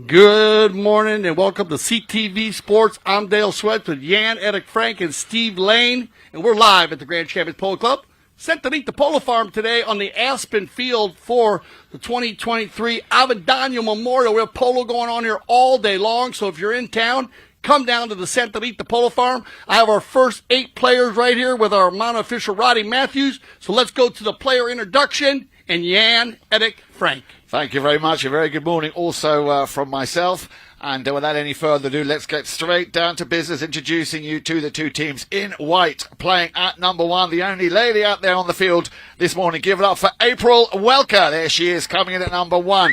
Good morning and welcome to CTV Sports. I'm Dale Sweat with Jan, Eric Frank, and Steve Lane. And we're live at the Grand Champions Polo Club. Sent to meet the Polo Farm today on the Aspen Field for the 2023 Avendano Memorial. We have polo going on here all day long. So if you're in town, come down to the Santa Rita Polo Farm. I have our first 8 players right here with our Mountain official, Roddy Matthews. So let's go to the player introduction. And Jan, Eric, Frank. Thank you very much. A very good morning also from myself. And without any further ado, let's get straight down to business, introducing you to the two teams in white. Playing at number 1, the only lady out there on the field this morning. Give it up for April Welker. There she is, coming in at number 1.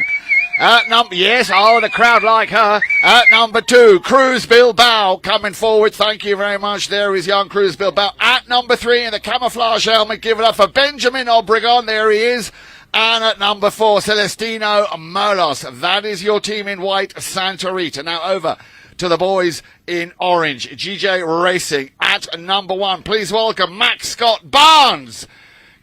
At number, yes, oh, the crowd like her. At number 2, Cruz Bilbao coming forward. Thank you very much. There is young Cruz Bilbao. At number 3, in the camouflage helmet, give it up for Benjamin Obregon. There he is. And at number 4, Celestino Molos. That is your team in white, Santa Rita. Now over to the boys in orange. GJ Racing at number 1. Please welcome Max Scott Barnes.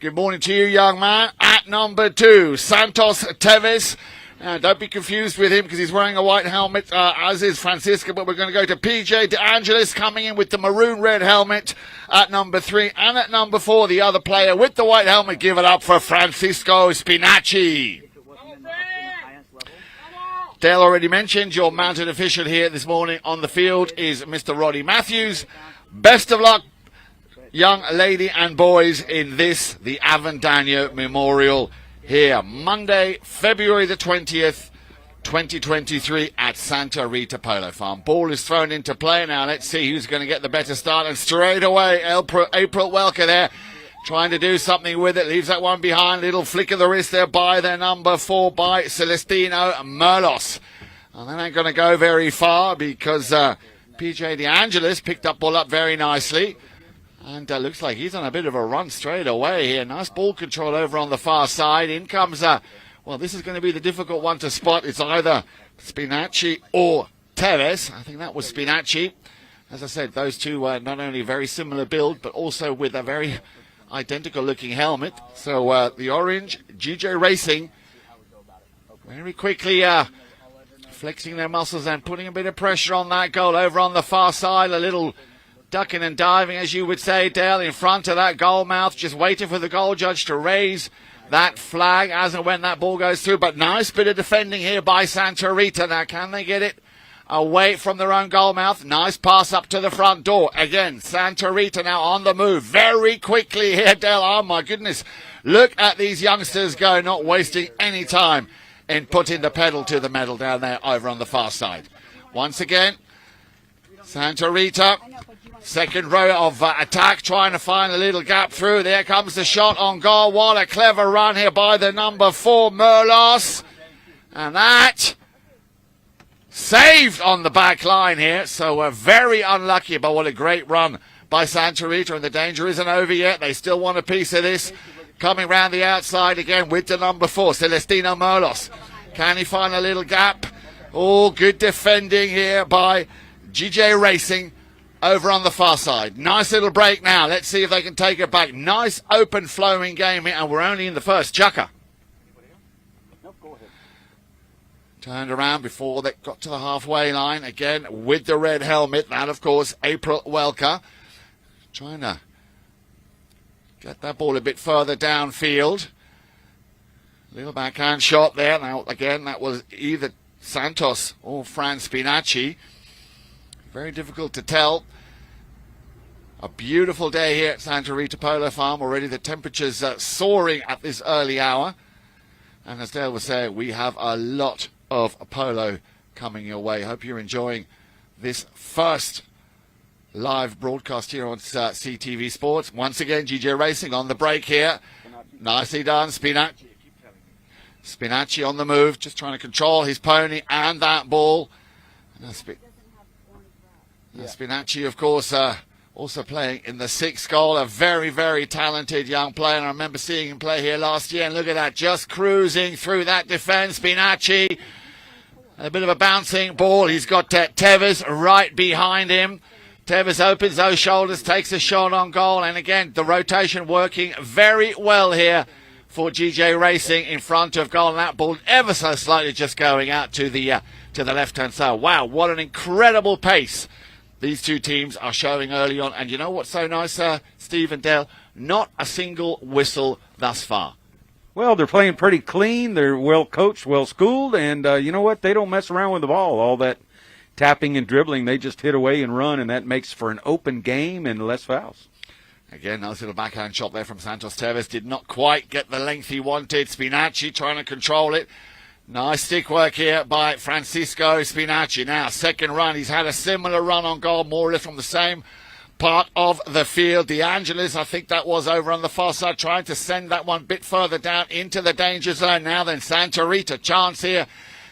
Good morning to you, young man. At number 2, Santos Teves. Don't be confused with him because he's wearing a white helmet, as is Francisco, but we're going to go to PJ De Angelis coming in with the maroon-red helmet at number 3. And at number 4, the other player with the white helmet, give it up for Francisco Spinacci. Dale already mentioned your mounted official here this morning on the field is Mr. Roddy Matthews. Best of luck, young lady and boys, in this, the Avendano Memorial here, Monday, February the 20th, 2023 at Santa Rita Polo Farm. Ball is thrown into play now. Let's see who's going to get the better start. And straight away, April Welker there, trying to do something with it. Leaves that one behind. Little flick of the wrist there by their number 4 by Celestino Merlos. And that ain't going to go very far because PJ De Angelis picked that ball up very nicely. And looks like he's on a bit of a run straight away here. Nice ball control over on the far side. In comes, well, this is going to be the difficult one to spot. It's either Spinacci or Teves. I think that was Spinacci. As I said, those two were not only very similar build, but also with a very identical looking helmet. So the orange, GJ Racing, very quickly flexing their muscles and putting a bit of pressure on that goal over on the far side. A little ducking and diving, as you would say, Dale, in front of that goal mouth, just waiting for the goal judge to raise that flag as and when that ball goes through. But nice bit of defending here by Santa Rita. Now, can they get it away from their own goal mouth? Nice pass up to the front door. Again, Santa Rita now on the move very quickly here, Dale. Oh, my goodness. Look at these youngsters go, not wasting any time in putting the pedal to the metal down there over on the far side. Once again, Santa Rita, second row of attack, trying to find a little gap through. There comes the shot on goal. What a clever run here by the number 4, Merlos. And that saved on the back line here. So we're very unlucky, but what a great run by Santa Rita. And the danger isn't over yet. They still want a piece of this. Coming round the outside again with the number 4, Celestino Merlos. Can he find a little gap? Oh, good defending here by GJ Racing over on the far side. Nice little break now. Let's see if they can take it back. Nice open flowing game here, and we're only in the first. Chucker. Turned around before they got to the halfway line. Again, with the red helmet. That, of course, April Welker. Trying to get that ball a bit further downfield. Little backhand shot there. Now, again, that was either Santos or Fran Spinacci. Very difficult to tell. A beautiful day here at Santa Rita Polo Farm. Already the temperatures soaring at this early hour. And as Dale was saying, we have a lot of polo coming your way. Hope you're enjoying this first live broadcast here on CTV Sports. Once again, GJ Racing on the break here. Nicely done, Spinacci on the move, just trying to control his pony and that ball. And Spinacci, of course, also playing in the sixth goal. A very, very talented young player. And I remember seeing him play here last year. And look at that, just cruising through that defence. Spinacci, a bit of a bouncing ball. He's got Tevez right behind him. Tevez opens those shoulders, takes a shot on goal. And again, the rotation working very well here for GJ Racing in front of goal. And that ball ever so slightly just going out to the left-hand side. Wow, what an incredible pace these two teams are showing early on. And you know what's so nice, Steve and Dale? Not a single whistle thus far. Well, they're playing pretty clean. They're well coached, well schooled. And you know what? They don't mess around with the ball. All that tapping and dribbling, they just hit away and run. And that makes for an open game and less fouls. Again, nice little backhand shot there from Santos Tevez. Did not quite get the length he wanted. Spinacci trying to control it. Nice stick work here by Francisco Spinacci. Now, second run. He's had a similar run on goal, more or less from the same part of the field. De Angelis, I think that was over on the far side, trying to send that one a bit further down into the danger zone. Now then, Santa Rita, chance here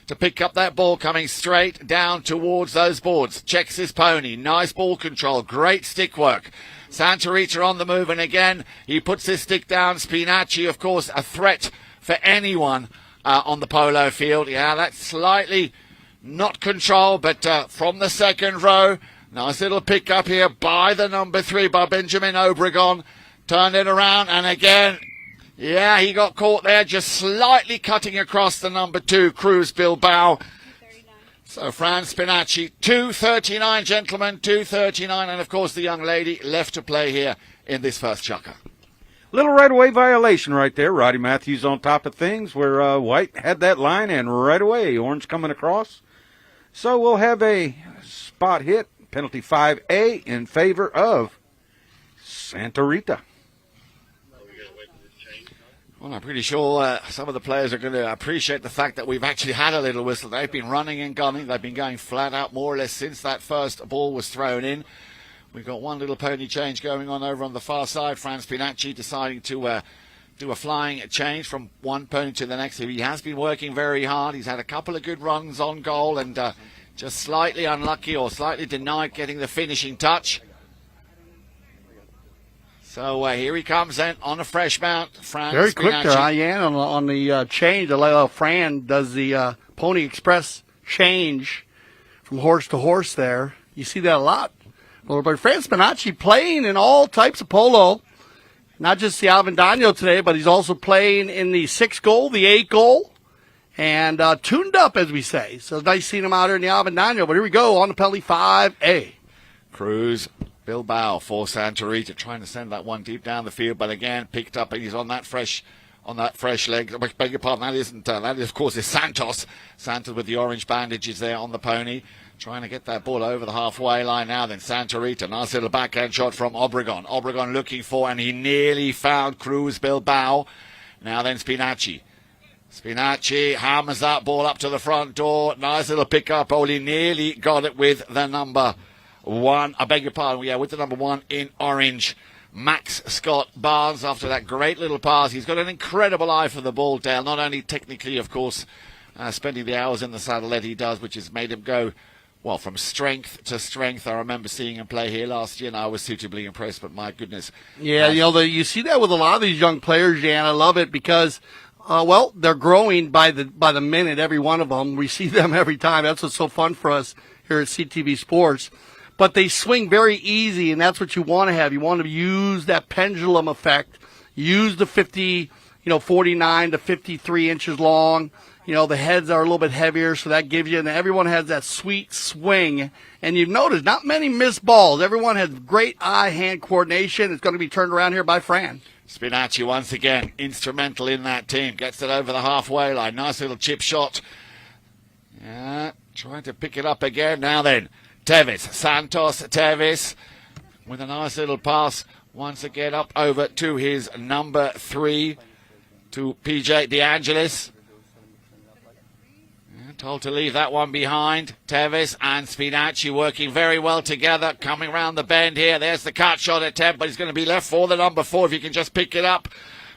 to pick up that ball coming straight down towards those boards. Checks his pony. Nice ball control. Great stick work. Santa Rita on the move, and again, he puts his stick down. Spinacci, of course, a threat for anyone on the polo field. Yeah, that's slightly not controlled, but from the second row, nice little pick up here by the number 3, by Benjamin Obregon. Turned it around, and again, yeah, he got caught there, just slightly cutting across the number 2, Cruz Bilbao. So Fran Spinacci, 2:39, gentlemen, 2:39, and of course the young lady left to play here in this first chukker. Little right-of-way violation right there. Roddy Matthews on top of things where White had that line, and right away, Orange coming across. So we'll have a spot hit, penalty 5A in favor of Santa Rita. Well, I'm pretty sure some of the players are going to appreciate the fact that we've actually had a little whistle. They've been running and gunning. They've been going flat out more or less since that first ball was thrown in. We've got one little pony change going on over on the far side. Fran Spinacci deciding to do a flying change from one pony to the next. He has been working very hard. He's had a couple of good runs on goal and just slightly unlucky or slightly denied getting the finishing touch. So here he comes then on a fresh mount. Fran Very Spinacci. quick there, Ian, on the change. Fran does the Pony Express change from horse to horse there. You see that a lot. Well, but Fran Spinacci playing in all types of polo, not just the Avendano today, but he's also playing in the 6 goal, the 8 goal, and tuned up, as we say. So it's nice seeing him out here in the Avendano. But here we go on the penalty 5A. Cruz Bilbao for Santa Rita, trying to send that one deep down the field, but again picked up, and he's on that fresh leg. I beg your pardon, that isn't. That is, of course, is Santos. Santos with the orange bandages there on the pony, trying to get that ball over the halfway line. Now then, Santa Rita, nice little backhand shot from Obregon. Obregon looking for, and he nearly found Cruz Bilbao. Now then, Spinacci. Spinacci hammers that ball up to the front door. Nice little pick up. Oh, he nearly got it with the number 1. I beg your pardon. Yeah, with the number 1 in orange. Max Scott Barnes, after that great little pass. He's got an incredible eye for the ball, Dale. Not only technically, of course, spending the hours in the saddle that he does, which has made him go, well, from strength to strength. I remember seeing him play here last year, and I was suitably impressed, but my goodness. Yeah, you see that with a lot of these young players, Jan. I love it because, they're growing by the minute, every one of them. We see them every time. That's what's so fun for us here at CTV Sports. But they swing very easy, and that's what you want to have. You want to use that pendulum effect, use the 49 to 53 inches long. The heads are a little bit heavier, so that gives you, and everyone has that sweet swing. And you've noticed not many missed balls. Everyone has great eye-hand coordination. It's going to be turned around here by Fran. Spinacci once again instrumental in that team. Gets it over the halfway line. Nice little chip shot. Yeah, trying to pick it up again. Now then, Santos Tevis with a nice little pass. Once again up over to his number 3, to PJ DeAngelis. Told to leave that one behind. Tevis and Spinacci working very well together. Coming round the bend here. There's the cut shot attempt, but he's going to be left for the number 4 if he can just pick it up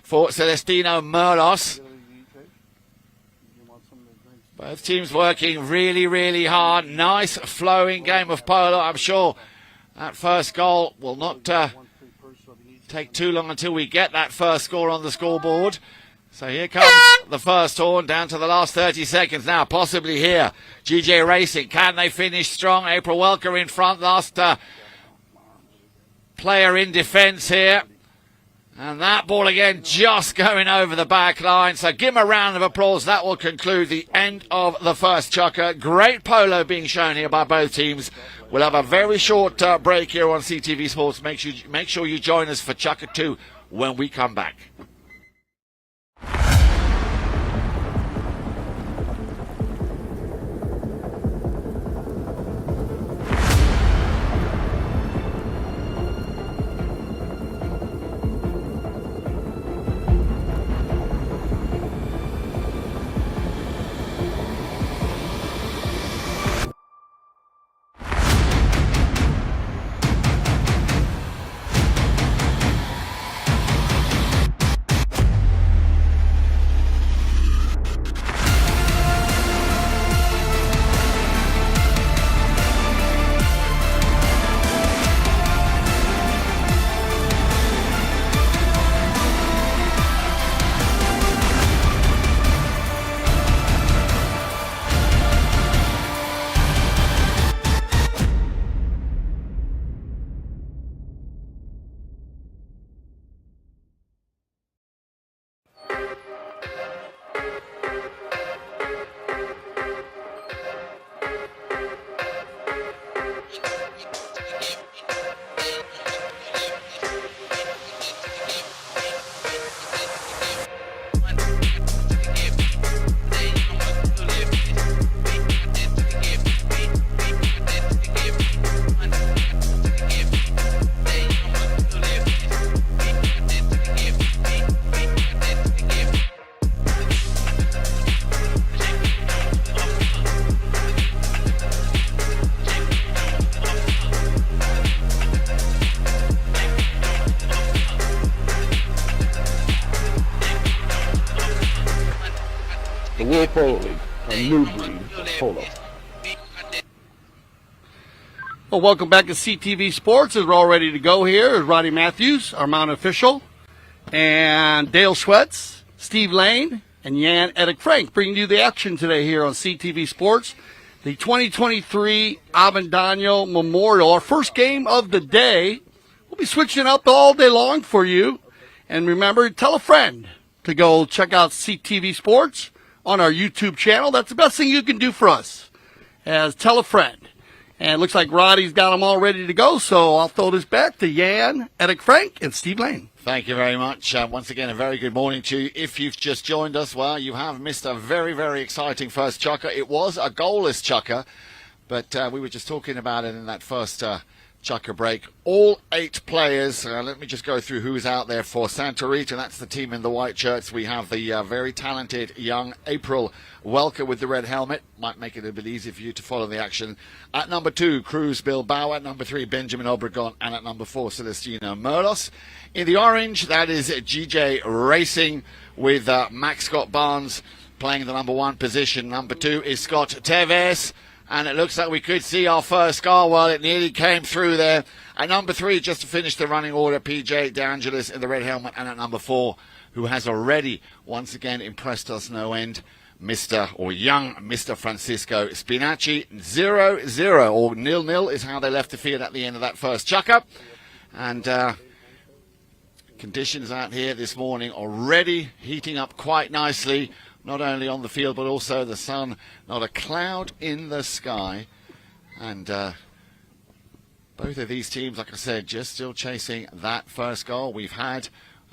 for Celestino Merlos. Both teams working really, really hard. Nice flowing game of polo. I'm sure that first goal will not take too long until we get that first score on the scoreboard. So here comes the first horn, down to the last 30 seconds now, possibly here. GJ Racing, can they finish strong? April Welker in front, last player in defence here. And that ball again just going over the back line. So give him a round of applause. That will conclude the end of the first chukker. Great polo being shown here by both teams. We'll have a very short break here on CTV Sports. Make sure you join us for chukker 2 when we come back. World Polo League, a new breed of polo. Well, welcome back to CTV Sports. As we're all ready to go here is Roddy Matthews, our Mount official, and Dale Schwetz, Steve Lane, and Jan Erik Frank bringing you the action today here on CTV Sports. The 2023 Avendano Memorial, our first game of the day. We'll be switching up all day long for you. And remember, tell a friend to go check out CTV Sports on our YouTube channel. That's the best thing you can do for us, as tell a friend. And it looks like Roddy's got them all ready to go, so I'll throw this back to Jan, Erik Frank, and Steve Lane. Thank you very much. Once again, a very good morning to you. If you've just joined us, well, you have missed a very, very exciting first chukker. It was a goalless chukker, but we were just talking about it in that first chukker break. All 8 players. Let me just go through who's out there for Santa Rita. That's the team in the white shirts. We have the very talented young April Welker with the red helmet. Might make it a bit easier for you to follow the action. At number 2, Cruz Bilbao. At number 3, Benjamin Obregon. And at number 4, Celestino Merlos. In the orange, that is GJ Racing with Max Scott Barnes playing the number 1 position. Number 2 is Scott Teves. And it looks like we could see our first goal. Well, it nearly came through there. At number 3, just to finish the running order, PJ DeAngelis in the red helmet. And at number 4, who has already once again impressed us no end, young Mr. Francisco Spinacci. 0-0 or 0-0 is how they left the field at the end of that first chukker. And conditions out here this morning already heating up quite nicely. Not only on the field, but also the sun, not a cloud in the sky. And both of these teams, like I said, just still chasing that first goal. We've had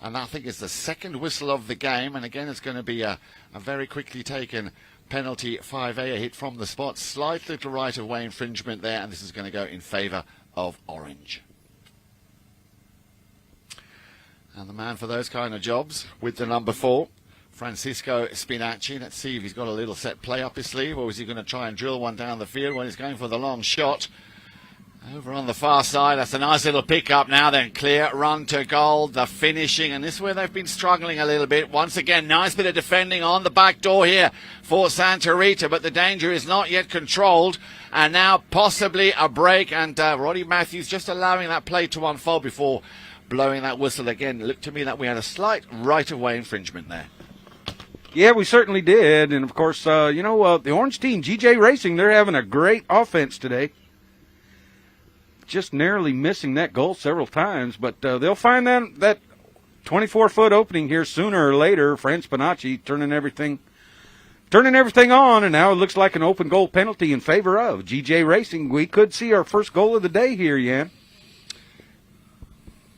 And I think it's the second whistle of the game. And again, it's going to be a very quickly taken penalty 5A, a hit from the spot. Slight little right-of-way infringement there, and this is going to go in favour of Orange. And the man for those kind of jobs with the number 4, Francisco Spinacci. Let's see if he's got a little set play up his sleeve, or is he going to try and drill one down the field when he's going for the long shot. Over on the far side, that's a nice little pick-up now then. Clear run to goal, the finishing, and this is where they've been struggling a little bit. Once again, nice bit of defending on the back door here for Santa Rita, but the danger is not yet controlled. And now possibly a break, and Roddy Matthews just allowing that play to unfold before blowing that whistle again. It looked to me that we had a slight right-of-way infringement there. Yeah, we certainly did. And, of course, the Orange team, GJ Racing, they're having a great offense today. Just narrowly missing that goal several times, but they'll find that 24-foot opening here sooner or later. Fran Spinacci turning everything on, and now it looks like an open goal penalty in favor of GJ Racing. We could see our first goal of the day here, Jan.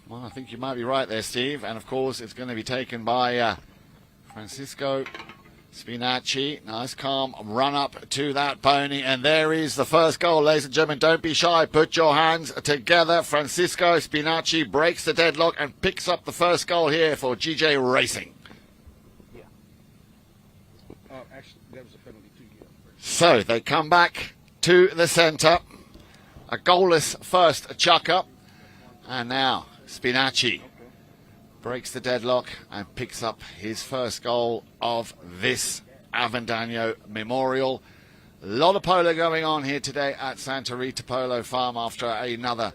Well, I think you might be right there, Steve. And, of course, it's going to be taken by Francisco Spinacci. Nice, calm run up to that pony. And there is the first goal, ladies and gentlemen. Don't be shy. Put your hands together. Francisco Spinacci breaks the deadlock and picks up the first goal here for GJ Racing. Yeah. Actually, that was a penalty too. Yeah. So they come back to the centre. A goalless first chuck-up. And now Spinacci breaks the deadlock and picks up his first goal of this Avendano Memorial. A lot of polo going on here today at Santa Rita Polo Farm after another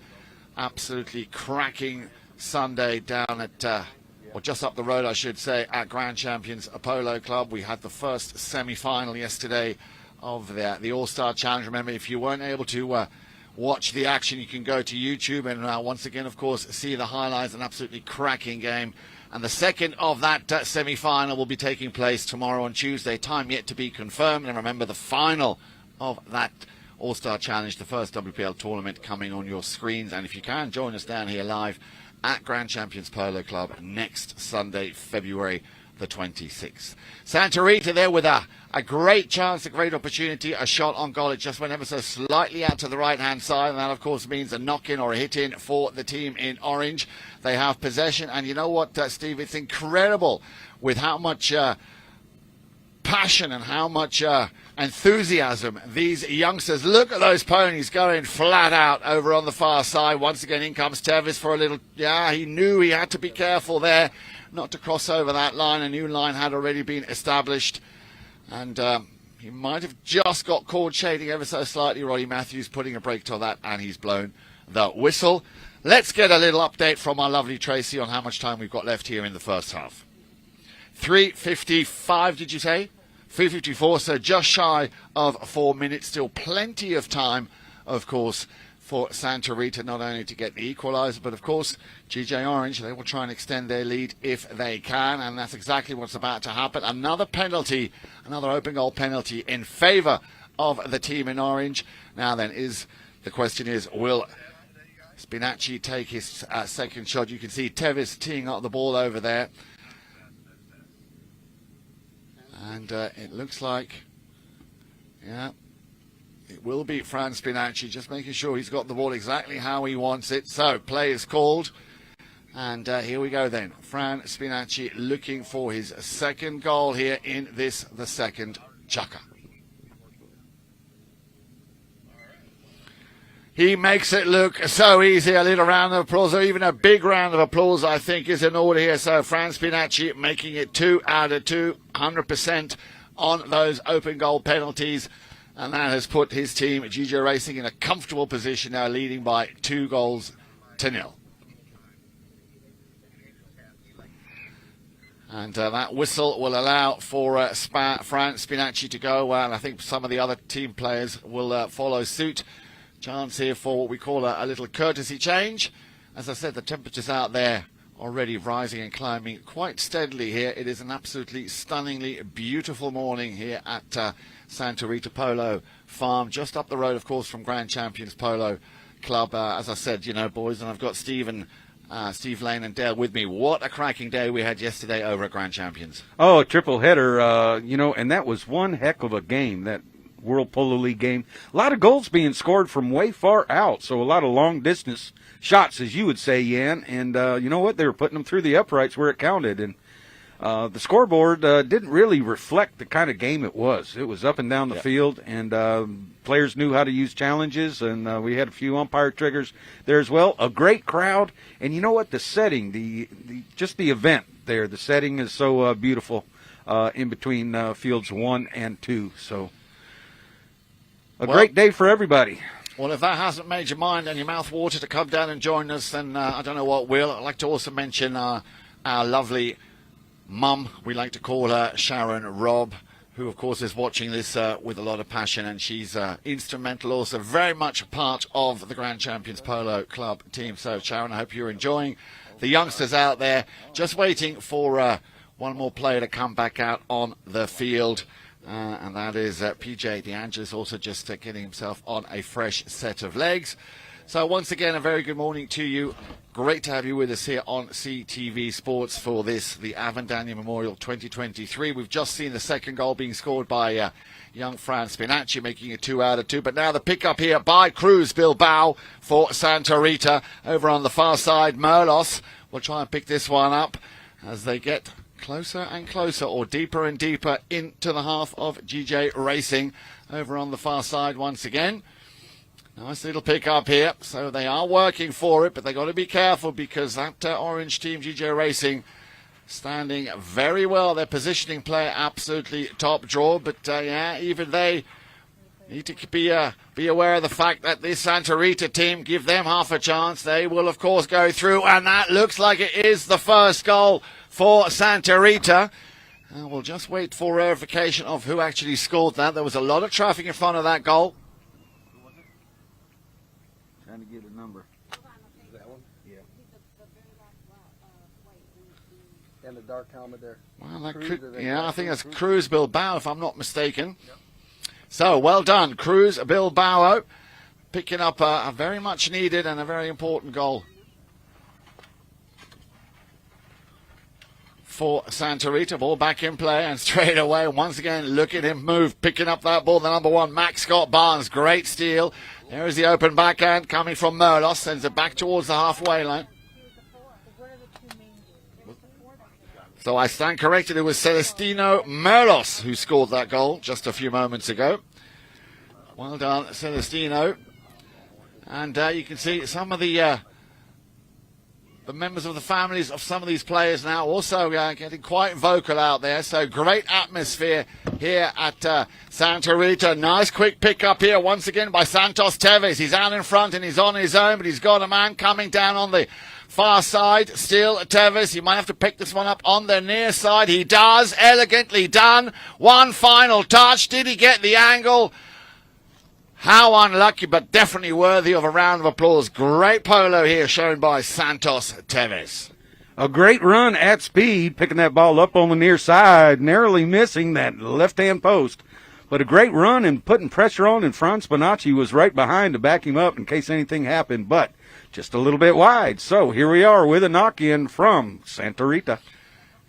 absolutely cracking Sunday down at, or just up the road, I should say, at Grand Champions Polo Club. We had the first semi-final yesterday of the All-Star Challenge. Remember, if you weren't able to watch the action, you can go to YouTube and once again, of course, see the highlights. An absolutely cracking game. And the second of that semi-final will be taking place tomorrow on Tuesday. Time yet to be confirmed. And remember, the final of that All-Star Challenge, the first WPL tournament, coming on your screens. And if you can, join us down here live at Grand Champions Polo Club next Sunday, February the 26th. Santa Rita there with a great chance, a great opportunity, a shot on goal. It just went ever so slightly out to the right-hand side, and that, of course, means a knock-in or a hit-in for the team in orange. They have possession, and you know what, Steve, it's incredible with how much passion and how much enthusiasm these youngsters. Look at those ponies going flat out over on the far side. Once again, in comes Tevis for a little, he knew he had to be careful there not to cross over that line. A new line had already been established. And he might have just got caught shading ever so slightly. Roddy Matthews putting a brake to that, and he's blown the whistle. Let's get a little update from our lovely Tracy on how much time we've got left here in the first half. 3:55, did you say? 3:54, so just shy of 4 minutes. Still plenty of time, of course, for Santa Rita not only to get the equaliser, but of course GJ Orange, they will try and extend their lead if they can, and that's exactly what's about to happen. Another penalty, another open goal penalty in favour of the team in orange. Now then, the question is, will Spinacci take his second shot? You can see Tevis teeing up the ball over there, and it looks like, it will be Fran Spinacci, just making sure he's got the ball exactly how he wants it. So, play is called. And here we go then. Fran Spinacci looking for his second goal here in the second chucker. He makes it look so easy. A little round of applause, or even a big round of applause, I think, is in order here. So, Fran Spinacci making it 2 out of 2, 100% on those open goal penalties. And that has put his team, GJ Racing, in a comfortable position now, leading by 2-0. And that whistle will allow for Fran Spinacci to go, and I think some of the other team players will follow suit. Chance here for what we call a little courtesy change. As I said, the temperatures out there already rising and climbing quite steadily here. It is an absolutely stunningly beautiful morning here at Santa Rita Polo Farm, just up the road, of course, from Grand Champions Polo Club. As I said, boys, and I've got Stephen Steve Lane and Dale with me. What a cracking day we had yesterday over at Grand Champions. Oh, a triple header, and that was one heck of a game, that World Polo League game. A lot of goals being scored from way far out, so a lot of long-distance shots, as you would say, Yan. And you know what? They were putting them through the uprights where it counted. And the scoreboard didn't really reflect the kind of game it was. It was up and down the field, and players knew how to use challenges, and we had a few umpire triggers there as well. A great crowd, and you know what? The setting, just the event there, the setting is so beautiful in between fields 1 and 2. So a great day for everybody. Well, if that hasn't made your mind and your mouth water to come down and join us, then I don't know what will. I'd like to also mention our lovely mum, we like to call her Sharon Robb, who of course is watching this with a lot of passion, and she's instrumental, also very much a part of the Grand Champions Polo Club team. So Sharon, I hope you're enjoying the youngsters out there, just waiting for one more player to come back out on the field. And that is PJ DeAngelis, also just getting himself on a fresh set of legs. So once again, a very good morning to you. Great to have you with us here on CTV Sports for this, the Avendano Memorial 2023. We've just seen the second goal being scored by young Fran Spinacci, making it 2 out of 2. But now the pick-up here by Cruz Bilbao for Santa Rita. Over on the far side, Merlos will try and pick this one up as they get closer and closer, or deeper and deeper into the half of GJ Racing. Over on the far side once again. Nice little pick up here. So they are working for it, but they've got to be careful because that orange team, GJ Racing, standing very well. Their positioning play absolutely top draw, but even they need to be aware of the fact that this Santa Rita team, give them half a chance. They will, of course, go through, and that looks like it is the first goal for Santa Rita. And we'll just wait for verification of who actually scored that. There was a lot of traffic in front of that goal. Trying to get a number. That one? Yeah. And the dark helmet there. Well, that I think that's Cruz Bilbao, if I'm not mistaken. Yep. So, well done, Cruz Bilbao, picking up a very much needed and a very important goal for Santa Rita. Ball back in play, and straight away, once again, look at him move, picking up that ball, the number 1, Max Scott Barnes. Great steal. There is the open backhand coming from Merlos, sends it back towards the halfway line. So I stand corrected, it was Celestino Merlos who scored that goal just a few moments ago. Well done, Celestino. And you can see some of the members of the families of some of these players now also getting quite vocal out there. So great atmosphere here at Santa Rita. Nice quick pick up here once again by Santos Tevez. He's out in front and he's on his own, but he's got a man coming down on the far side. Still Tevez. He might have to pick this one up on the near side. He does. Elegantly done. One final touch. Did he get the angle? How unlucky, but definitely worthy of a round of applause. Great polo here shown by Santos Tevez. A great run at speed, picking that ball up on the near side, narrowly missing that left-hand post. But a great run and putting pressure on, and Franz Bonacci was right behind to back him up in case anything happened, but just a little bit wide. So here we are with a knock-in from Santa Rita.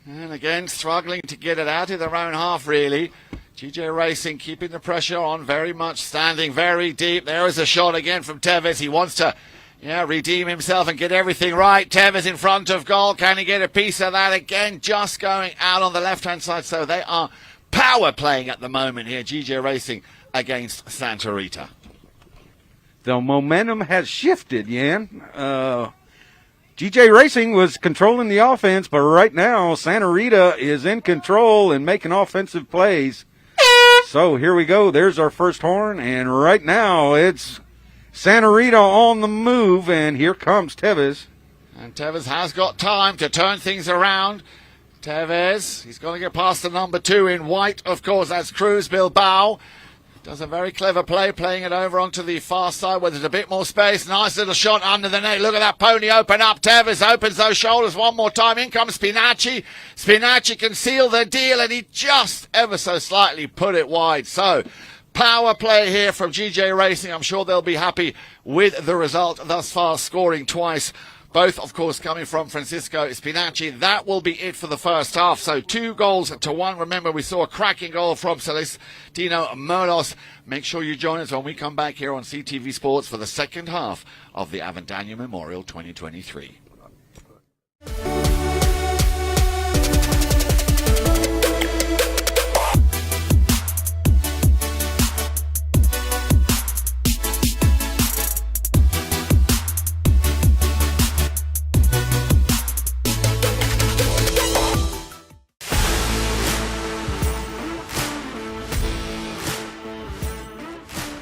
And again, struggling to get it out of their own half, really. GJ Racing keeping the pressure on, very much standing very deep. There is a shot again from Tevez. He wants to redeem himself and get everything right. Tevez in front of goal. Can he get a piece of that again? Just going out on the left-hand side. So they are power playing at the moment here, GJ Racing against Santa Rita. The momentum has shifted, Yan. GJ Racing was controlling the offense, but right now Santa Rita is in control and making offensive plays. So here we go. There's our first horn, and right now it's Santa Rita on the move, and here comes Tevez. And Tevez has got time to turn things around. Tevez, he's going to get past the number 2 in white, of course. That's Cruz Bilbao. Does a very clever play, playing it over onto the far side where there's a bit more space. Nice little shot under the net. Look at that pony open up. Tevez opens those shoulders one more time. In comes Spinacci. Spinacci can seal the deal, and he just ever so slightly put it wide. So, power play here from GJ Racing. I'm sure they'll be happy with the result thus far, scoring twice both, of course, coming from Francisco Spinacci. That will be it for the first half. So 2-1. Remember, we saw a cracking goal from Celestino Merlos. Make sure you join us when we come back here on CTV Sports for the second half of the Avendano Memorial 2023.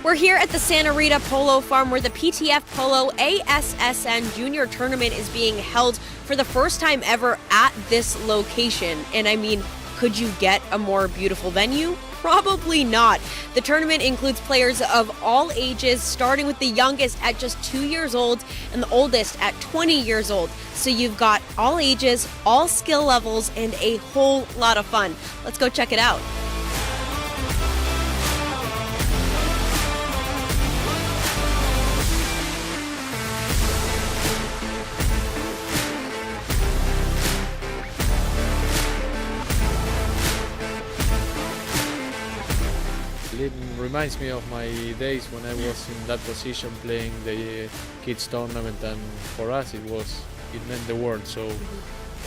We're here at the Santa Rita Polo Farm where the PTF Polo ASSN Junior Tournament is being held for the first time ever at this location. And I mean, could you get a more beautiful venue? Probably not. The tournament includes players of all ages, starting with the youngest at just 2 years old and the oldest at 20 years old. So you've got all ages, all skill levels, and a whole lot of fun. Let's go check it out. It reminds me of my days when I was in that position playing the kids tournament, and for us it meant the world. So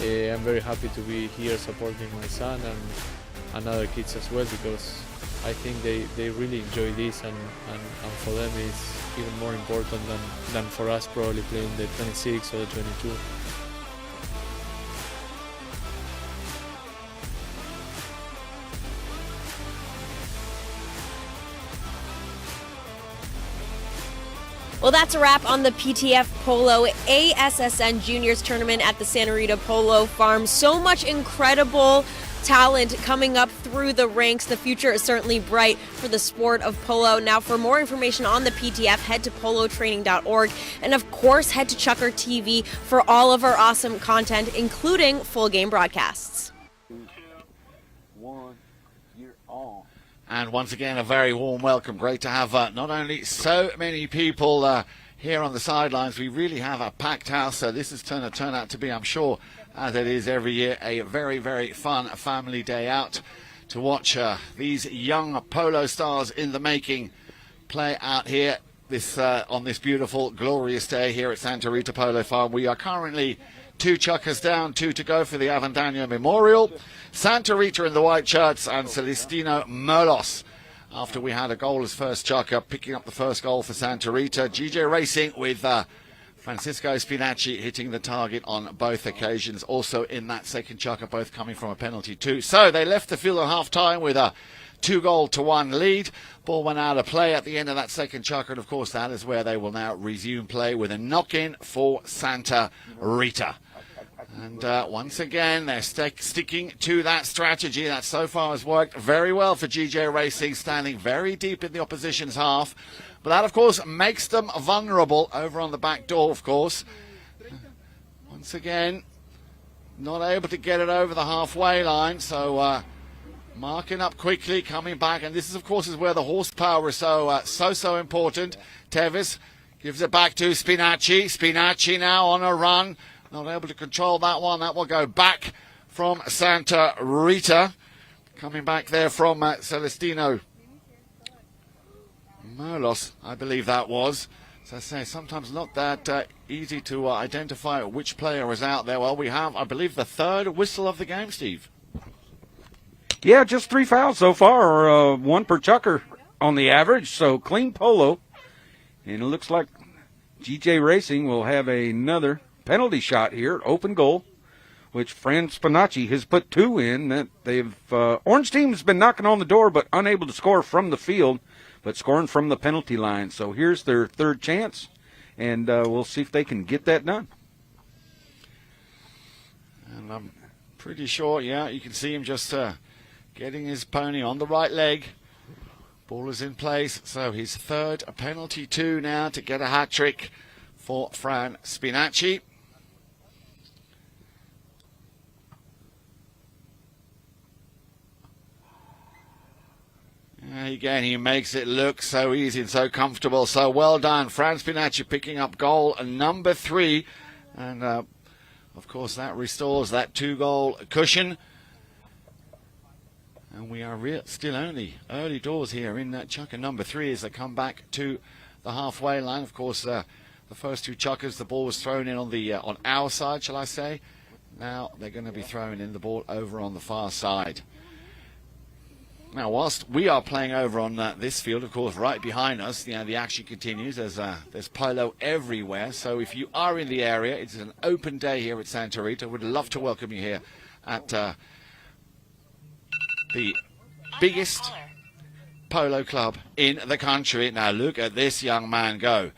I'm very happy to be here supporting my son and other kids as well, because I think they really enjoy this, and for them it's even more important than for us probably playing the 26 or the 22. Well, that's a wrap on the PTF Polo ASSN Juniors Tournament at the Santa Rita Polo Farm. So much incredible talent coming up through the ranks. The future is certainly bright for the sport of polo. Now, for more information on the PTF, head to polotraining.org. And of course, head to Chucker TV for all of our awesome content, including full game broadcasts. 1, you're on. And once again, a very warm welcome. Great to have not only so many people here on the sidelines, we really have a packed house. So this is going to turn out to be, I'm sure, as it is every year, a very, very fun family day out to watch these young polo stars in the making play out here on this beautiful, glorious day here at Santa Rita Polo Farm. We are currently 2 chuckers down, 2 to go for the Avendano Memorial. Santa Rita in the white shirts and Celestino Merlos. After we had a goal as first chucker, picking up the first goal for Santa Rita. GJ Racing with Francisco Spinacci hitting the target on both occasions. Also in that second chucker, both coming from a penalty too. So they left the field at half-time with a 2-1 lead. Ball went out of play at the end of that second chucker, and of course that is where they will now resume play with a knock-in for Santa Rita. And once again, they're sticking to that strategy that so far has worked very well for GJ Racing, standing very deep in the opposition's half. But that, of course, makes them vulnerable over on the back door, of course. Once again, not able to get it over the halfway line, so marking up quickly, coming back. And this, is, of course, is where the horsepower is so important. Tevis gives it back to Spinacci. Spinacci now on a run. Not able to control that one. That will go back from Santa Rita. Coming back there from Celestino Merlos, I believe that was. As I say, sometimes not that easy to identify which player is out there. Well, we have, I believe, the third whistle of the game, Steve. Yeah, just 3 fouls so far, or 1 per chucker on the average. So clean polo. And it looks like GJ Racing will have another penalty shot here, open goal, which Fran Spinacci has put 2 in. That they've Orange team's been knocking on the door, but unable to score from the field, but scoring from the penalty line. So here's their third chance, and we'll see if they can get that done. And I'm pretty sure, yeah, you can see him just getting his pony on the right leg. Ball is in place, so his third penalty 2 now to get a hat-trick for Fran Spinacci. Again, he makes it look so easy and so comfortable. So well done. Fran Spinacci picking up goal number 3. And, of course, that restores that 2-goal cushion. And we are still only early doors here in chucker number 3 as they come back to the halfway line. Of course, the first 2 chuckers, the ball was thrown in on our side, shall I say. Now they're going to be throwing in the ball over on the far side. Now, whilst we are playing over on this field, of course, right behind us, the action continues. There's polo everywhere. So if you are in the area, it's an open day here at Santa Rita. We'd love to welcome you here at the biggest polo club in the country. Now, look at this young man go.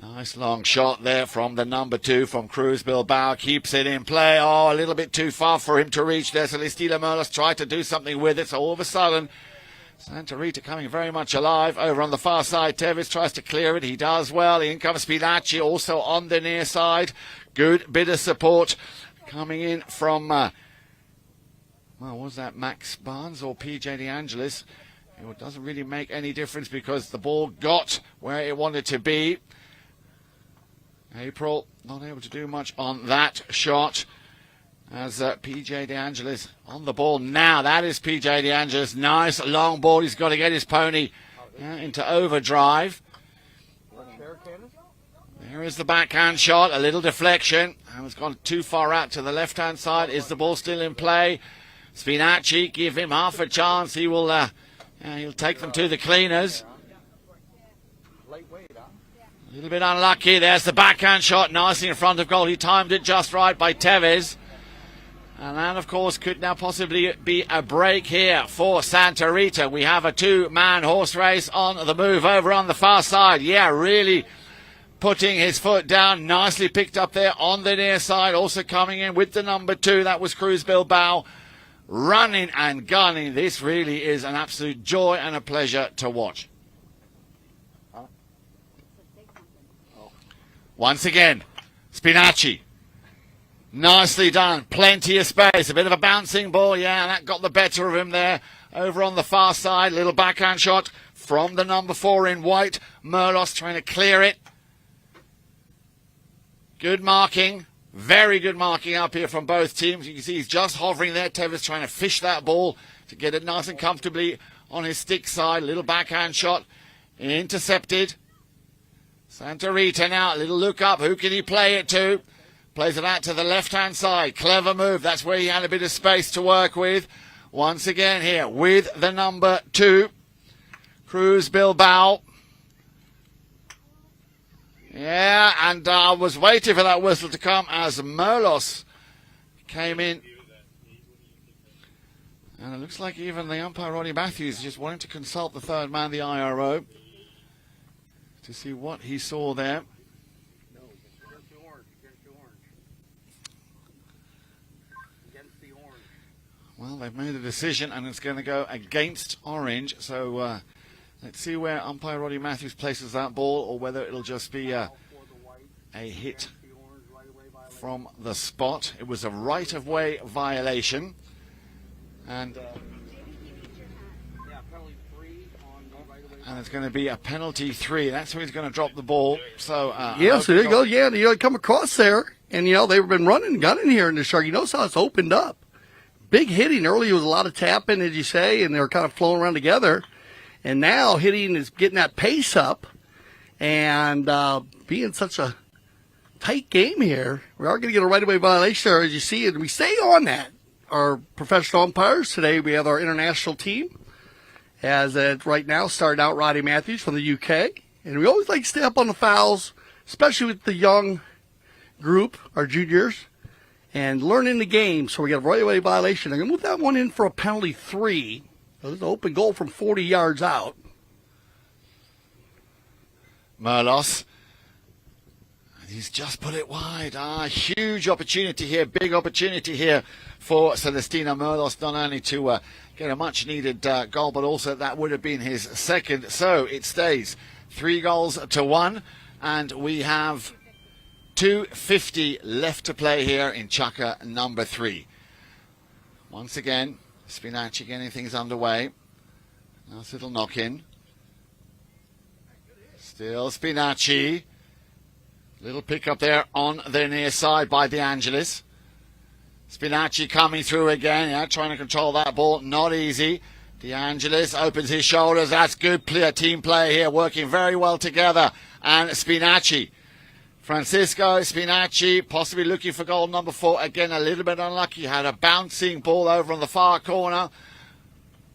Nice long shot there from the number 2 from Cruz Bilbao. Keeps it in play. Oh, a little bit too far for him to reach there. Celestino Merlos tried to do something with it. So all of a sudden, Santa Rita coming very much alive. Over on the far side, Tevez tries to clear it. He does well. In comes Spinacci also on the near side. Good bit of support coming in from, well, was that Max Barnes or PJ DeAngelis? It doesn't really make any difference because the ball got where it wanted to be. April not able to do much on that shot as PJ DeAngelis on the ball now. That is PJ DeAngelis. Nice long ball. He's got to get his pony into overdrive. There is the backhand shot. A little deflection. And it's gone too far out to the left-hand side. Is the ball still in play? Spinacci, give him half a chance. He will he'll take them to the cleaners. A little bit unlucky. There's the backhand shot, nicely in front of goal. He timed it just right by Tevez. And that, of course, could now possibly be a break here for Santa Rita. We have a 2-man horse race on the move over on the far side. Yeah, really putting his foot down. Nicely picked up there on the near side. Also coming in with the number 2. That was Cruz Bilbao. Running and gunning. This really is an absolute joy and a pleasure to watch. Once again, Spinacci. Nicely done. Plenty of space. A bit of a bouncing ball. Yeah, that got the better of him there. Over on the far side. Little backhand shot from the number 4 in white. Merlos trying to clear it. Good marking. Very good marking up here from both teams. You can see he's just hovering there. Tevez trying to fish that ball to get it nice and comfortably on his stick side. Little backhand shot. Intercepted. Santa Rita now, a little look up. Who can he play it to? Plays it out to the left-hand side. Clever move. That's where he had a bit of space to work with. Once again here with the number 2. Cruz Bilbao. Yeah, and I was waiting for that whistle to come as Merlos came in. And it looks like even the umpire, Roddy Matthews, just wanting to consult the 3rd man, the IRO, to see what he saw there. Well, they've made a decision and it's going to go against orange. So let's see where umpire Roddy Matthews places that ball, or whether it'll just be a hit from the spot. It was a right-of-way violation. And it's going to be a penalty 3. That's where he's going to drop the ball. So yeah, so there you go. Yeah, you come across there, and they've been running and gunning here in the Shark. You notice how it's opened up. Big hitting earlier was a lot of tapping, as you say, and they were kind of flowing around together. And now hitting is getting that pace up, and being such a tight game here, we are going to get a right-of-way violation there, as you see, and we stay on that. Our professional umpires today, we have our international team. As right now, starting out Roddy Matthews from the UK. And we always like to stay up on the fouls, especially with the young group, our juniors, and learning the game. So we got a right-of-way violation. I'm going to move that one in for a penalty 3. So there's an open goal from 40 yards out. Merlos. He's just put it wide. Huge opportunity here, big opportunity here for Celestino Merlos, not only to get a much-needed goal, but also that would have been his second. So it stays 3-1, and we have 2:50 left to play here in chucker number 3. Once again, Spinacci getting things underway. Nice little knock-in. Still Spinacci. Little pick up there on the near side by De Angelis. Spinacci coming through again, trying to control that ball. Not easy. De Angelis opens his shoulders. That's good team play here, working very well together. And Spinacci. Francisco Spinacci possibly looking for goal number 4. Again, a little bit unlucky. Had a bouncing ball over on the far corner.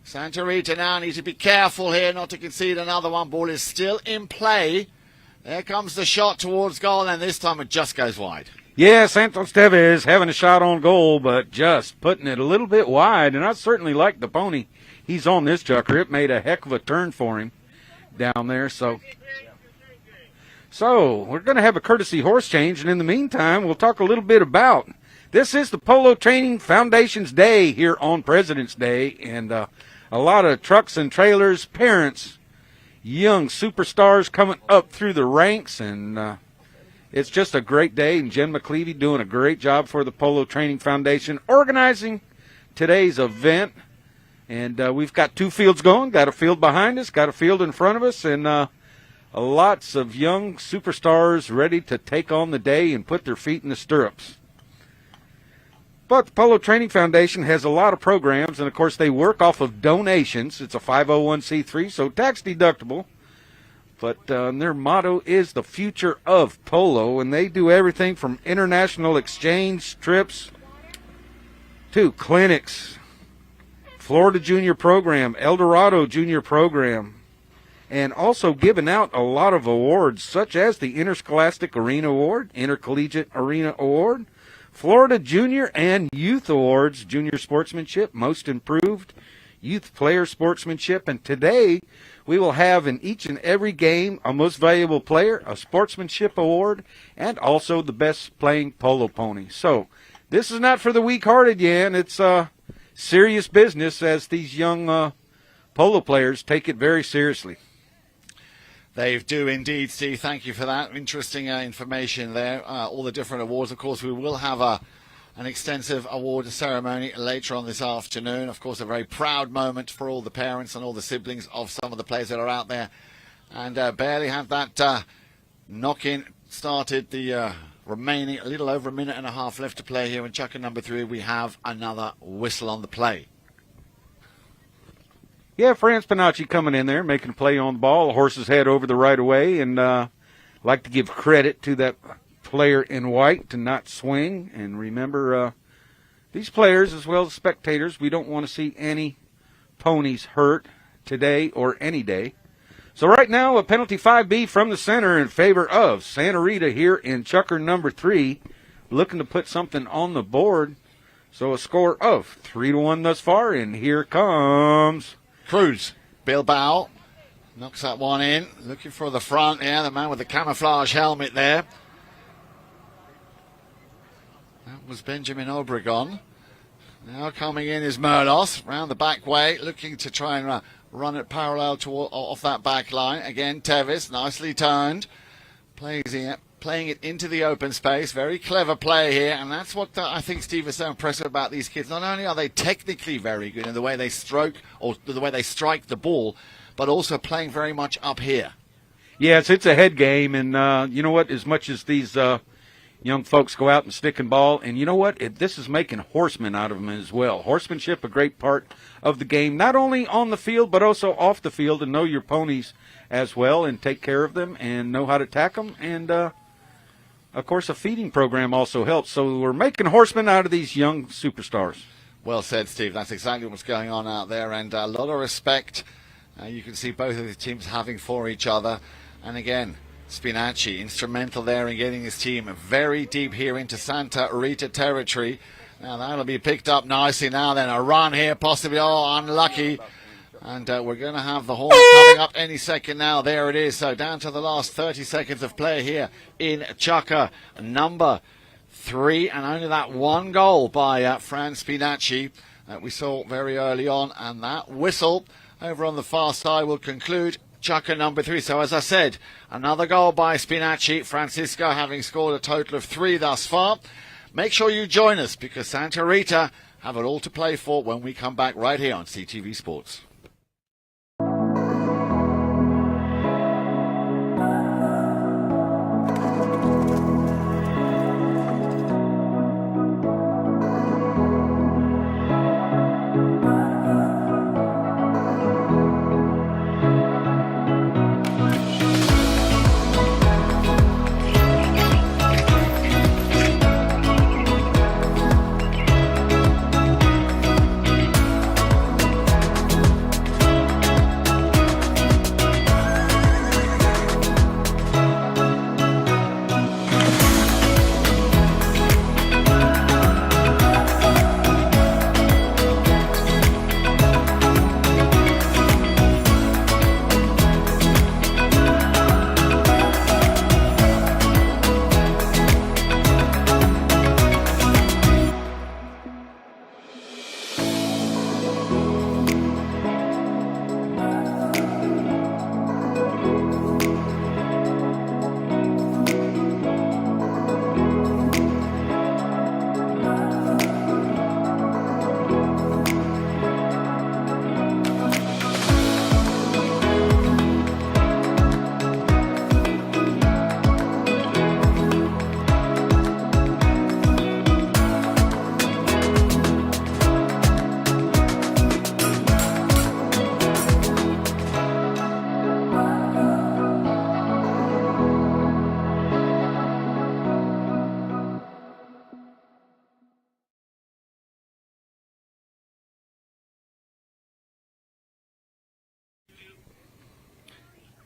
Santa Rita now needs to be careful here not to concede another one. Ball is still in play. There comes the shot towards goal, and this time it just goes wide. Yeah, Santos Tevez having a shot on goal, but just putting it a little bit wide. And I certainly like the pony. He's on this chucker. It made a heck of a turn for him down there. So we're going to have a courtesy horse change. And in the meantime, we'll talk a little bit about this is the Polo Training Foundation's day here on President's Day. And a lot of trucks and trailers, parents, young superstars coming up through the ranks. And it's just a great day. And Jen McClevey doing a great job for the Polo Training Foundation, organizing today's event. And we've got 2 fields going, got a field behind us, got a field in front of us, and lots of young superstars ready to take on the day and put their feet in the stirrups. But the Polo Training Foundation has a lot of programs, and of course they work off of donations. It's a 501c3, so tax deductible. But their motto is the future of polo, and they do everything from international exchange trips to clinics, Florida Junior Program, El Dorado Junior Program, and also giving out a lot of awards such as the Interscholastic Arena Award, Intercollegiate Arena Award, Florida Junior and Youth Awards, Junior Sportsmanship, Most Improved, Youth Player Sportsmanship, and today we will have in each and every game a Most Valuable Player, a Sportsmanship Award, and also the Best Playing Polo Pony. So this is not for the weak-hearted, Jan. It's serious business as these young polo players take it very seriously. They do indeed, Steve. Thank you for that. Interesting information there. All the different awards. Of course, we will have an extensive award ceremony later on this afternoon. Of course, a very proud moment for all the parents and all the siblings of some of the players that are out there. And barely had that knock-in started. The remaining a little over a minute and a half left to play here in chucker number 3. We have another whistle on the play. Yeah, Fran Spinacci coming in there, making a play on the ball. The horse's head over the right of way, and like to give credit to that player in white to not swing. And remember, these players as well as spectators, we don't want to see any ponies hurt today or any day. So right now, a penalty 5B from the center in favor of Santa Rita here in chucker number 3, looking to put something on the board. So a score of 3-1 thus far, and here comes Cruz. Bilbao knocks that one in, looking for the front. Yeah, the man with the camouflage helmet there. That was Benjamin Obregon. Now coming in is Merlos, round the back way, looking to try and run it parallel off that back line. Again, Tevis, nicely turned, playing it into the open space. Very clever play here, and that's what I think Steve is so impressive about these kids. Not only are they technically very good in the way they stroke or the way they strike the ball, but also playing very much up here. Yes, it's a head game, and you know what? As much as these young folks go out and stick and ball, and you know what? This is making horsemen out of them as well. Horsemanship, a great part of the game, not only on the field but also off the field, and know your ponies as well and take care of them and know how to tack them. And, of course, a feeding program also helps. So we're making horsemen out of these young superstars. Well said, Steve. That's exactly what's going on out there, and a lot of respect you can see both of the teams having for each other. And again, Spinacci, instrumental there in getting his team very deep here into Santa Rita territory. Now that'll be picked up nicely now then. A run here, possibly, unlucky. And we're going to have the horn coming up any second now. There it is. So down to the last 30 seconds of play here in chucker number 3. And only that one goal by Fran Spinacci that we saw very early on. And that whistle over on the far side will conclude chucker number 3. So as I said, another goal by Spinacci. Francisco having scored a total of 3 thus far. Make sure you join us because Santa Rita have it all to play for when we come back right here on CTV Sports.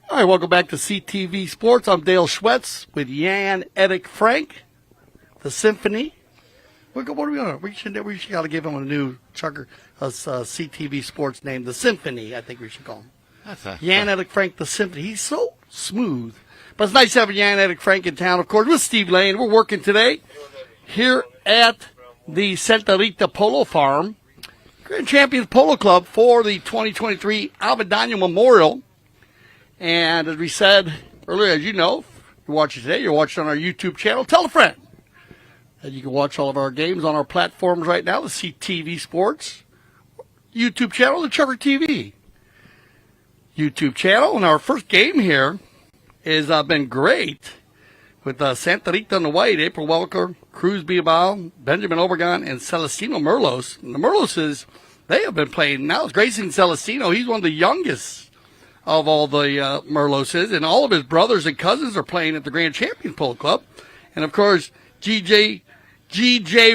All right, welcome back to CTV Sports. I'm Dale Schwetz with Jan Edik Frank, the Symphony. What are we going to We should got to give him a new CTV Sports name, the Symphony. I think we should call him. Jan Edik Frank, the Symphony. He's so smooth. But it's nice having Jan Edik Frank in town, of course, with Steve Lane. We're working today here at the Santa Rita Polo Farm, Grand Champions Polo Club for the 2023 Avendano Memorial. And as we said earlier, as you know, you're watching today, you're watching on our YouTube channel. Tell a friend. And you can watch all of our games on our platforms right now, the CTV Sports YouTube channel, the Trucker TV YouTube channel. And our first game here has been great with Santa Rita and the White, April Welker, Cruz Bilbao, Benjamin Obregon, and Celestino Merlos. And the Merloses, they have been playing now. It's Grayson Celestino. He's one of the youngest of all the Merloses, and all of his brothers and cousins are playing at the Grand Champions Polo Club. And, of course, GJ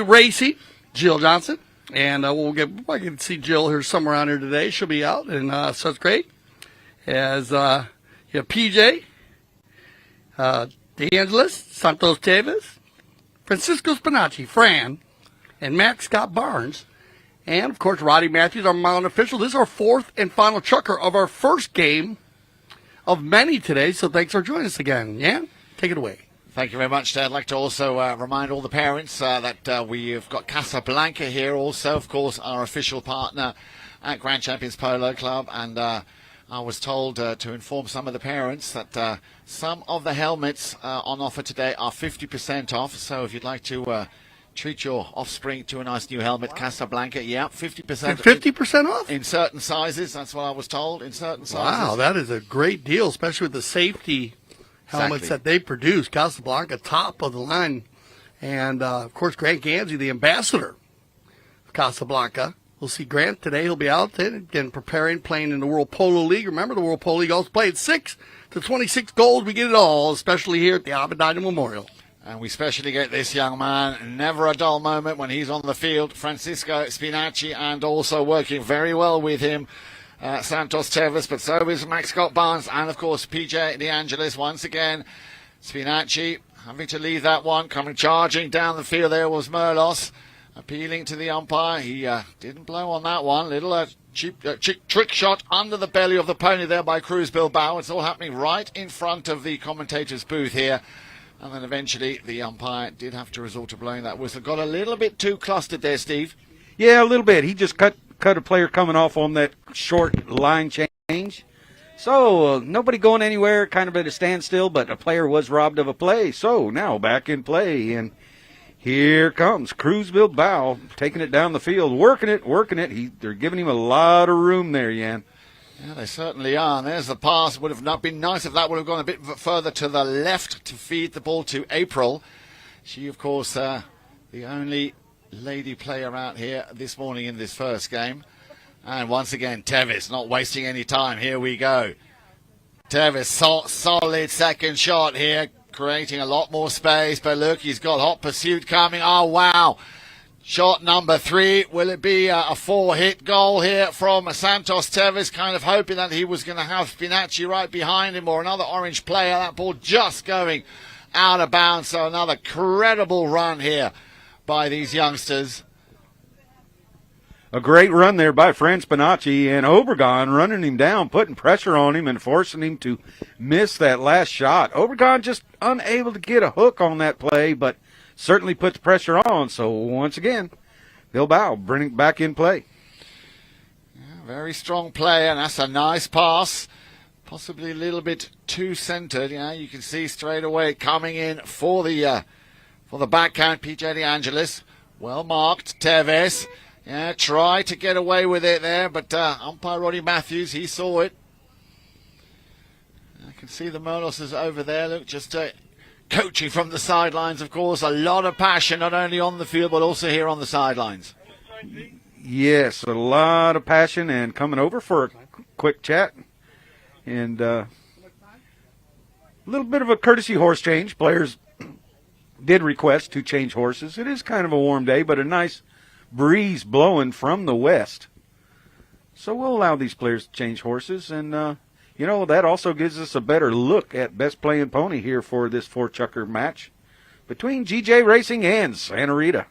Racing, Jill Johnson. And I can see Jill here somewhere around here today. She'll be out, and so it's great. As you have PJ, DeAngelis, Santos Teves, Francisco Spinacci, Fran, and Max Scott Barnes. And, of course, Roddy Matthews, our mountain official. This is our fourth and final chucker of our first game of many today. So thanks for joining us again. Yeah? Take it away. Thank you very much. I'd like to also remind all the parents that we've got Casablanca here also, of course, our official partner at Grand Champions Polo Club. And I was told to inform some of the parents that some of the helmets on offer today are 50% off. So if you'd like to treat your offspring to a nice new helmet, Casablanca. Yeah, 50%. 50% off? In certain sizes. That's what I was told. In certain sizes. Wow, that is a great deal, especially with the safety helmets that they produce. Casablanca, top of the line. And, of course, Grant Gansey, the ambassador of Casablanca. We'll see Grant today. He'll be out again preparing, playing in the World Polo League. Remember, the World Polo League also played 6 to 26 goals. We get it all, especially here at the Avendano Memorial. And we especially get this young man, never a dull moment when he's on the field, Francisco Spinacci, and also working very well with him, Santos Teves, but so is Max Scott Barnes, and of course PJ DeAngelis once again. Spinacci having to leave that one, coming charging down the field there was Merlos, appealing to the umpire. He didn't blow on that one. Little cheap trick shot under the belly of the pony there by Cruz Bilbao. It's all happening right in front of the commentator's booth here. And then eventually the umpire did have to resort to blowing that whistle. Got a little bit too clustered there, Steve. Yeah, a little bit. He just cut a player coming off on that short line change. So nobody going anywhere, kind of at a standstill, but a player was robbed of a play. So now back in play, and here comes Cruz Bilbao taking it down the field, working it. They're giving him a lot of room there, Jan. Yeah, they certainly are. And there's the pass. Would have not been nice if that would have gone a bit further to the left to feed the ball to April. She, of course, the only lady player out here this morning in this first game. And once again, Teves not wasting any time. Here we go. Teves, solid second shot here, creating a lot more space. But look, he's got hot pursuit coming. Oh, wow. Shot number 3. Will it be a 4-hit goal here from Santos Teves? Kind of hoping that he was going to have Spinacci right behind him or another orange player. That ball just going out of bounds. So another credible run here by these youngsters. A great run there by Fran Spinacci, and Obregon running him down, putting pressure on him and forcing him to miss that last shot. Obregon just unable to get a hook on that play, but certainly puts pressure on. So once again, Bilbao bringing it back in play. Yeah, very strong play, and that's a nice pass. Possibly a little bit too centered. Yeah, you can see straight away coming in for the backhand. PJ DeAngelis, well marked. Teves, yeah, try to get away with it there, but umpire Roddy Matthews, he saw it. I can see the Merloses over there. Look, just coaching from the sidelines, of course. A lot of passion, not only on the field, but also here on the sidelines. Yes, a lot of passion, and coming over for a quick chat. And a little bit of a courtesy horse change. Players did request to change horses. It is kind of a warm day, but a nice breeze blowing from the west. So we'll allow these players to change horses. And You know, that also gives us a better look at best playing pony here for this four-chucker match between GJ Racing and Santa Rita.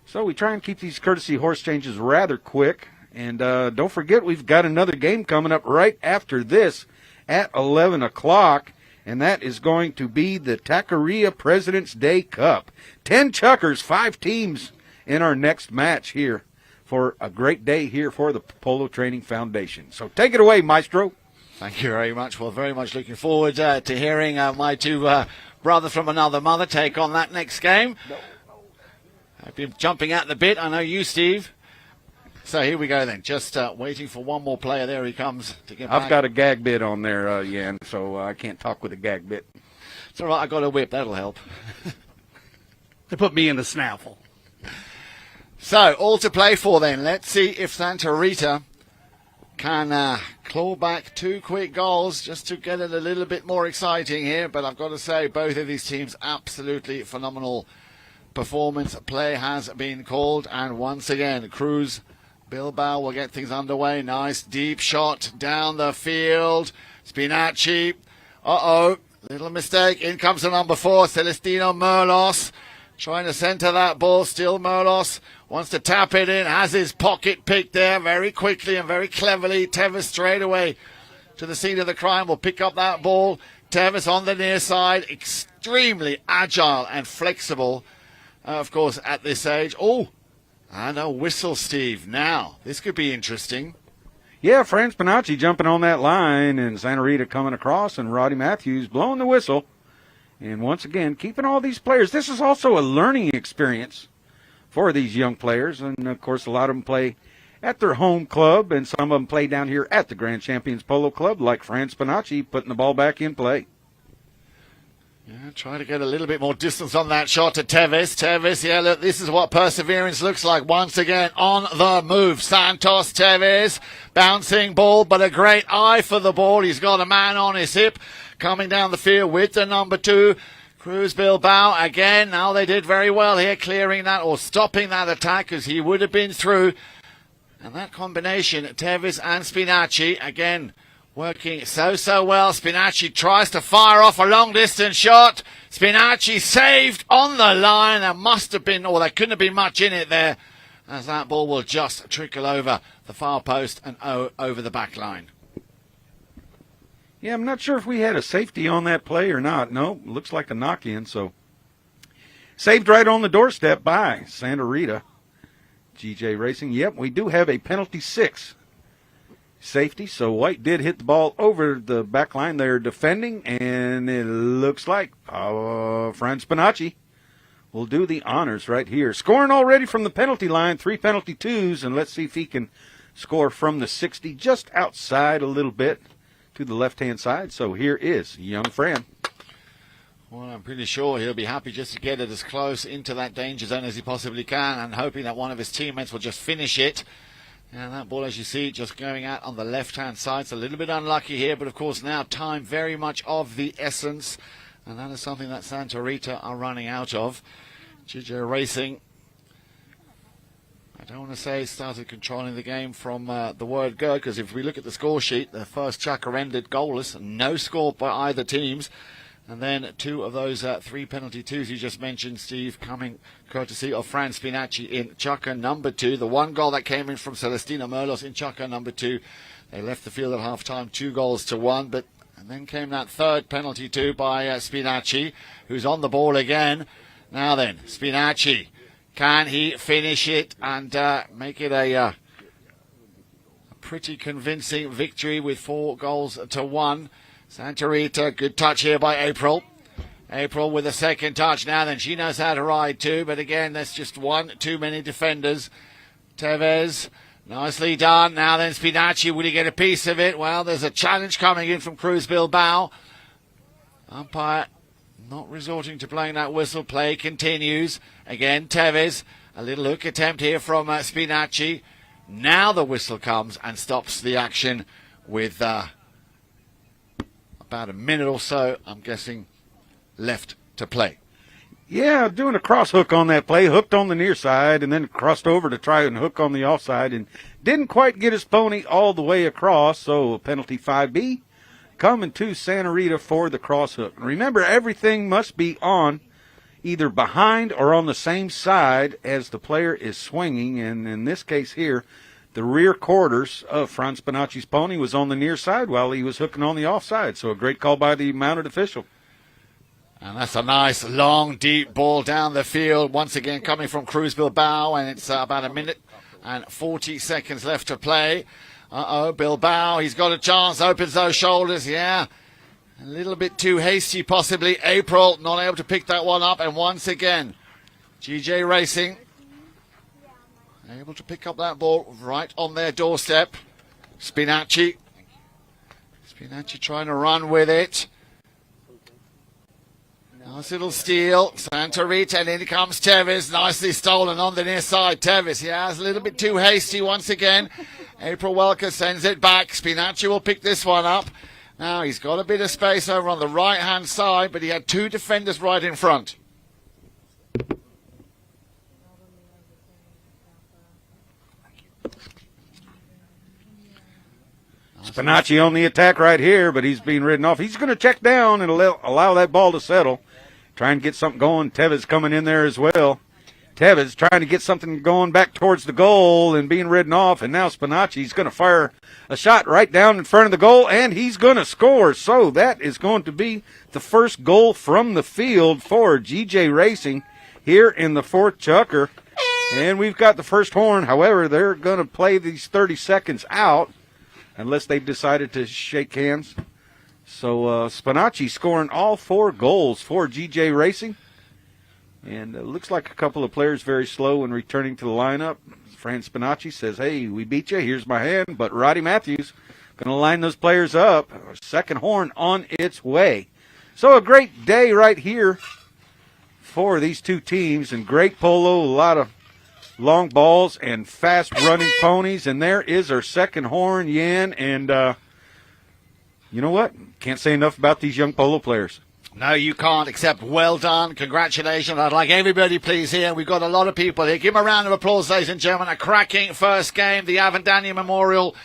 So we try and keep these courtesy horse changes rather quick. And don't forget, we've got another game coming up right after this at 11 o'clock. And that is going to be the Tackeria President's Day Cup. 10 chuckers, 5 teams in our next match here for a great day here for the Polo Training Foundation. So take it away, Maestro. Thank you very much. Well, very much looking forward to hearing my two brothers from another mother take on that next game. I've been jumping at the bit. I know you, Steve. So here we go then. Just waiting for one more player. There he comes to get back. I've got a gag bit on there, Jan, so I can't talk with a gag bit. It's all right. I got a whip. That'll help. They put me in the snaffle. So, all to play for then. Let's see if Santa Rita can claw back 2 quick goals just to get it a little bit more exciting here. But I've got to say, both of these teams, absolutely phenomenal performance. Play has been called. And once again, Cruz Bilbao will get things underway. Nice deep shot down the field. Spinacci. Little mistake. In comes the number 4, Celestino Merlos. Trying to centre that ball. Still Merlos wants to tap it in. Has his pocket picked there very quickly and very cleverly. Tevez straight away to the scene of the crime. Will pick up that ball. Tevez on the near side. Extremely agile and flexible. Of course, at this age. Oh, and a whistle, Steve. Now, this could be interesting. Yeah, Fran Spinacci jumping on that line and Santa Rita coming across and Roddy Matthews blowing the whistle. And once again, keeping all these players. This is also a learning experience for these young players. And, of course, a lot of them play at their home club, and some of them play down here at the Grand Champions Polo Club, like Fran Spinacci putting the ball back in play. Yeah, try to get a little bit more distance on that shot to Tevez. Tevez, yeah, look, this is what perseverance looks like. Once again, on the move. Santos Tevez, bouncing ball, but a great eye for the ball. He's got a man on his hip. Coming down the field with the number 2, Cruz Bilbao. Again, now they did very well here, clearing that or stopping that attack as he would have been through. And that combination, Tevez and Spinacci, again, working so well. Spinacci tries to fire off a long-distance shot. Spinacci saved on the line. There must have been, or there couldn't have been much in it there, as that ball will just trickle over the far post and over the back line. Yeah, I'm not sure if we had a safety on that play or not. No, looks like a knock-in, so saved right on the doorstep by Santa Rita. GJ Racing, yep, we do have a penalty 6 safety, so White did hit the ball over the back line there defending, and it looks like Fran Spinacci will do the honors right here. Scoring already from the penalty line, 3 penalty 2s, and let's see if he can score from the 60, just outside a little bit to the left-hand side. So here is young Fran. Well, I'm pretty sure he'll be happy just to get it as close into that danger zone as he possibly can, and hoping that one of his teammates will just finish it. And that ball, as you see, just going out on the left-hand side. It's a little bit unlucky here, but of course now time very much of the essence, and that is something that Santa Rita are running out of. GJ Racing, I don't want to say started controlling the game from the word go, because if we look at the score sheet, the first chukker ended goalless, no score by either teams. And then 2 of those 3 penalty 2s you just mentioned, Steve, coming courtesy of Fran Spinacci in chukker number 2. The 1 goal that came in from Celestino Merlos in chukker number 2. They left the field at half-time 2-1, but and then came that 3rd penalty 2 by Spinacci, who's on the ball again. Now then, Spinacci, can he finish it and make it a pretty convincing victory with 4-1? Santa Rita, good touch here by April. April with a second touch now then. She knows how to ride too, but again, that's just one too many defenders. Tevez, nicely done. Now then, Spinacci, will he get a piece of it? Well, there's a challenge coming in from Cruz Bilbao. Umpire not resorting to playing that whistle. Play continues. Again, Tevez, a little hook attempt here from Spinacci. Now the whistle comes and stops the action with about a minute or so, I'm guessing, left to play. Yeah, doing a cross hook on that play, hooked on the near side, and then crossed over to try and hook on the offside, and didn't quite get his pony all the way across, so penalty 5B coming to Santa Rita for the cross hook. Remember, everything must be on either behind or on the same side as the player is swinging, and in this case here, the rear quarters of Franz Spinacci's pony was on the near side while he was hooking on the offside, so a great call by the mounted official. And that's a nice, long, deep ball down the field. Once again, coming from Cruz Bilbao, and it's about a minute and 40 seconds left to play. Bilbao, he's got a chance, opens those shoulders, yeah. A little bit too hasty, possibly. April not able to pick that one up, and once again, GJ Racing able to pick up that ball right on their doorstep. Spinacci trying to run with it. Nice little steal, Santa Rita, and in comes Tevez, nicely stolen on the near side. Tevez, yeah, it's a little bit too hasty once again. April Welker sends it back. Spinacci will pick this one up. Now he's got a bit of space over on the right-hand side, but he had two defenders right in front. Spinacci on the attack right here, but he's being ridden off. He's going to check down and allow that ball to settle. Try and get something going. Tevez coming in there as well. Tevez trying to get something going back towards the goal and being ridden off. And now Spinacci's going to fire a shot right down in front of the goal, and he's going to score. So that is going to be the first goal from the field for GJ Racing here in the fourth chukker. And we've got the first horn. However, they're going to play these 30 seconds out unless they've decided to shake hands. So Spinacci scoring all 4 goals for GJ Racing. And it looks like a couple of players very slow in returning to the lineup. Franz Spinacci says, hey, we beat you. Here's my hand. But Roddy Matthews going to line those players up. Second horn on its way. So a great day right here for these two teams. And great polo, a lot of long balls and fast-running ponies. And there is our second horn, Yan. And you know what? Can't say enough about these young polo players. No, you can't, except well done. Congratulations. I'd like everybody, please, here. We've got a lot of people here. Give them a round of applause, ladies and gentlemen. A cracking first game. The Avendano Memorial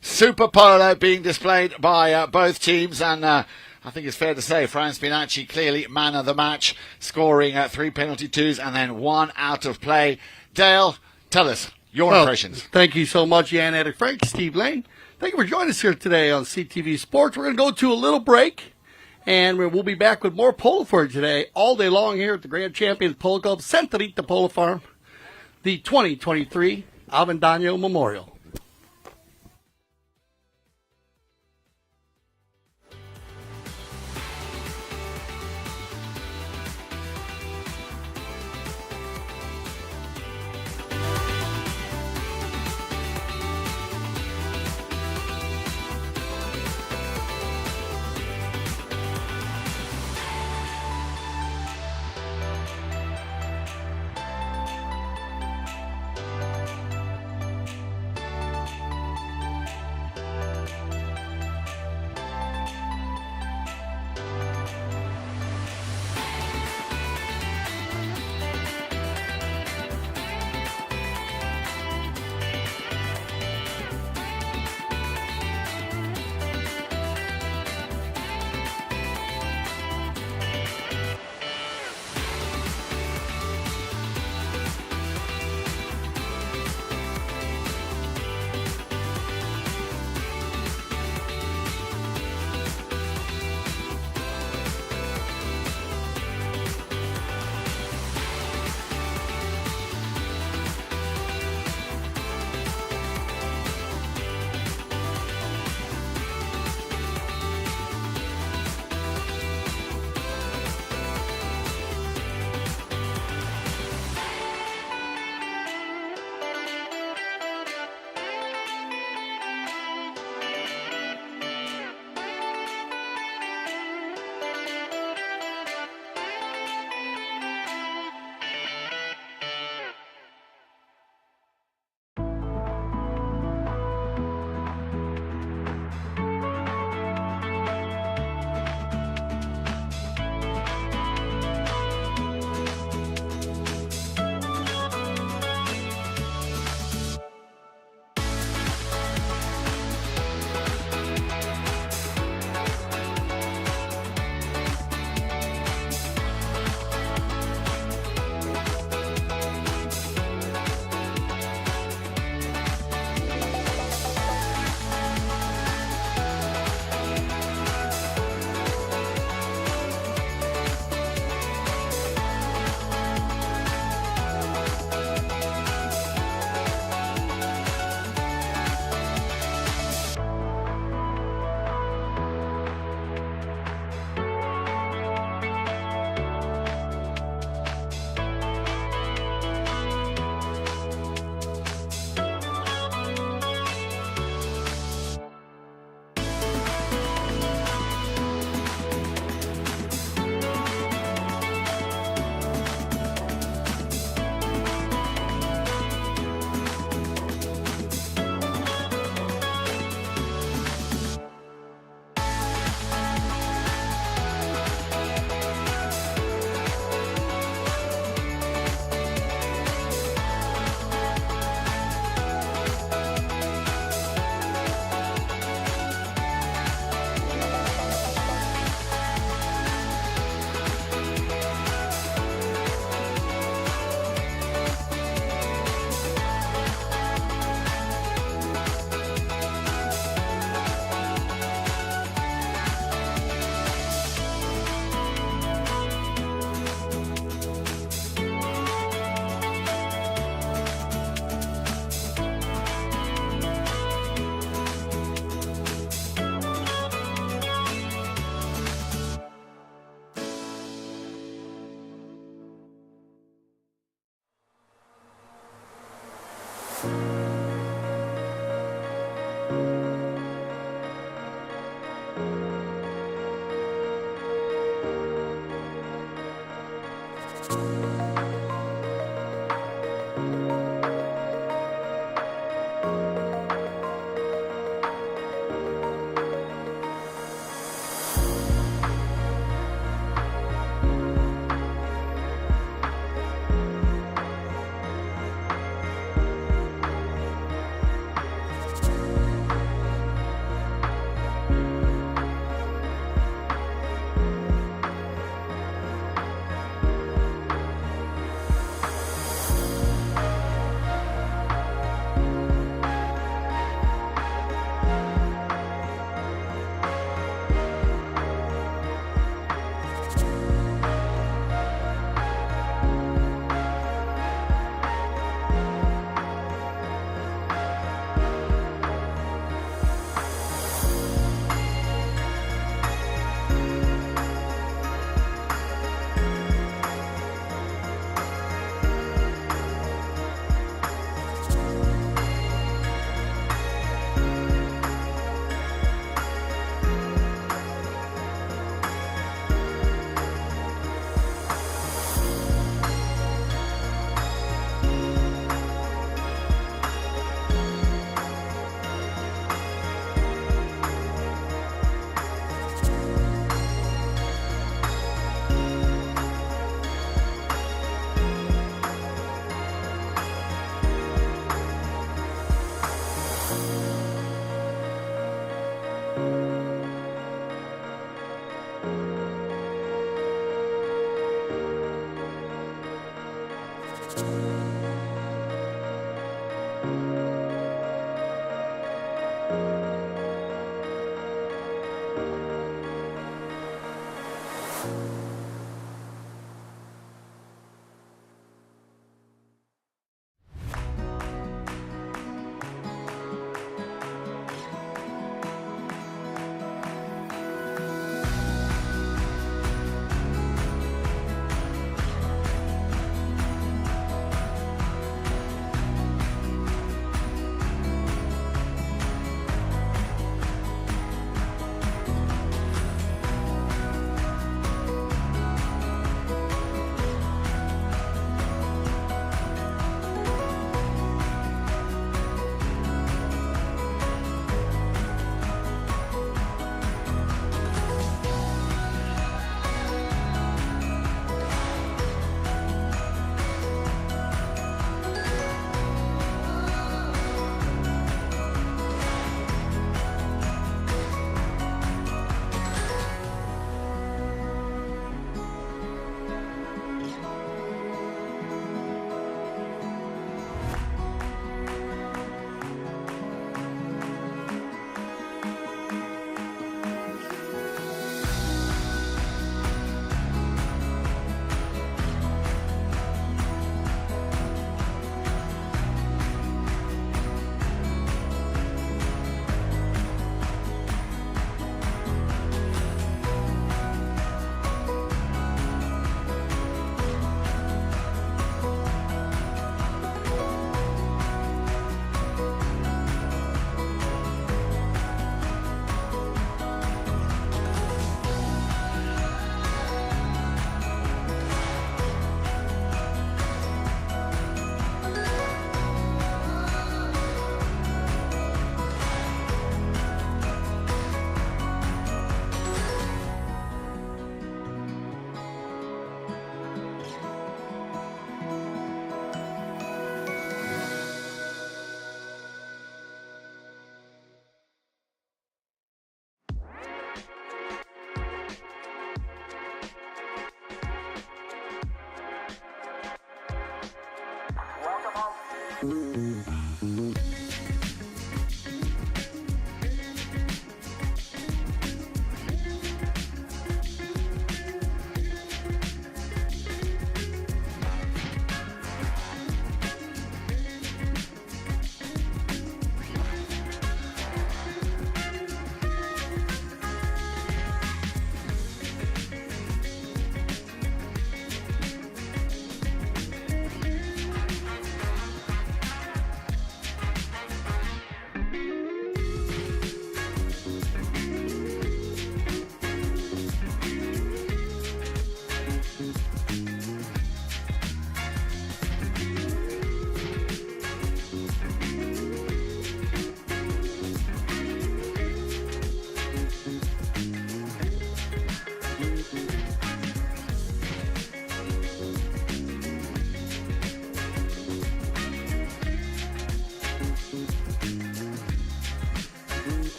Super Polo being displayed by both teams. And I think it's fair to say Franz Spinacci clearly man of the match, scoring 3 penalty twos and then 1 out of play. Dale, tell us your impressions. Thank you so much, Jan Edick Frank, Steve Lane. Thank you for joining us here today on CTV Sports. We're going to go to a little break, and we'll be back with more polo for you today, all day long here at the Grand Champions Polo Club, Santa Rita Polo Farm, the 2023 Avendano Memorial.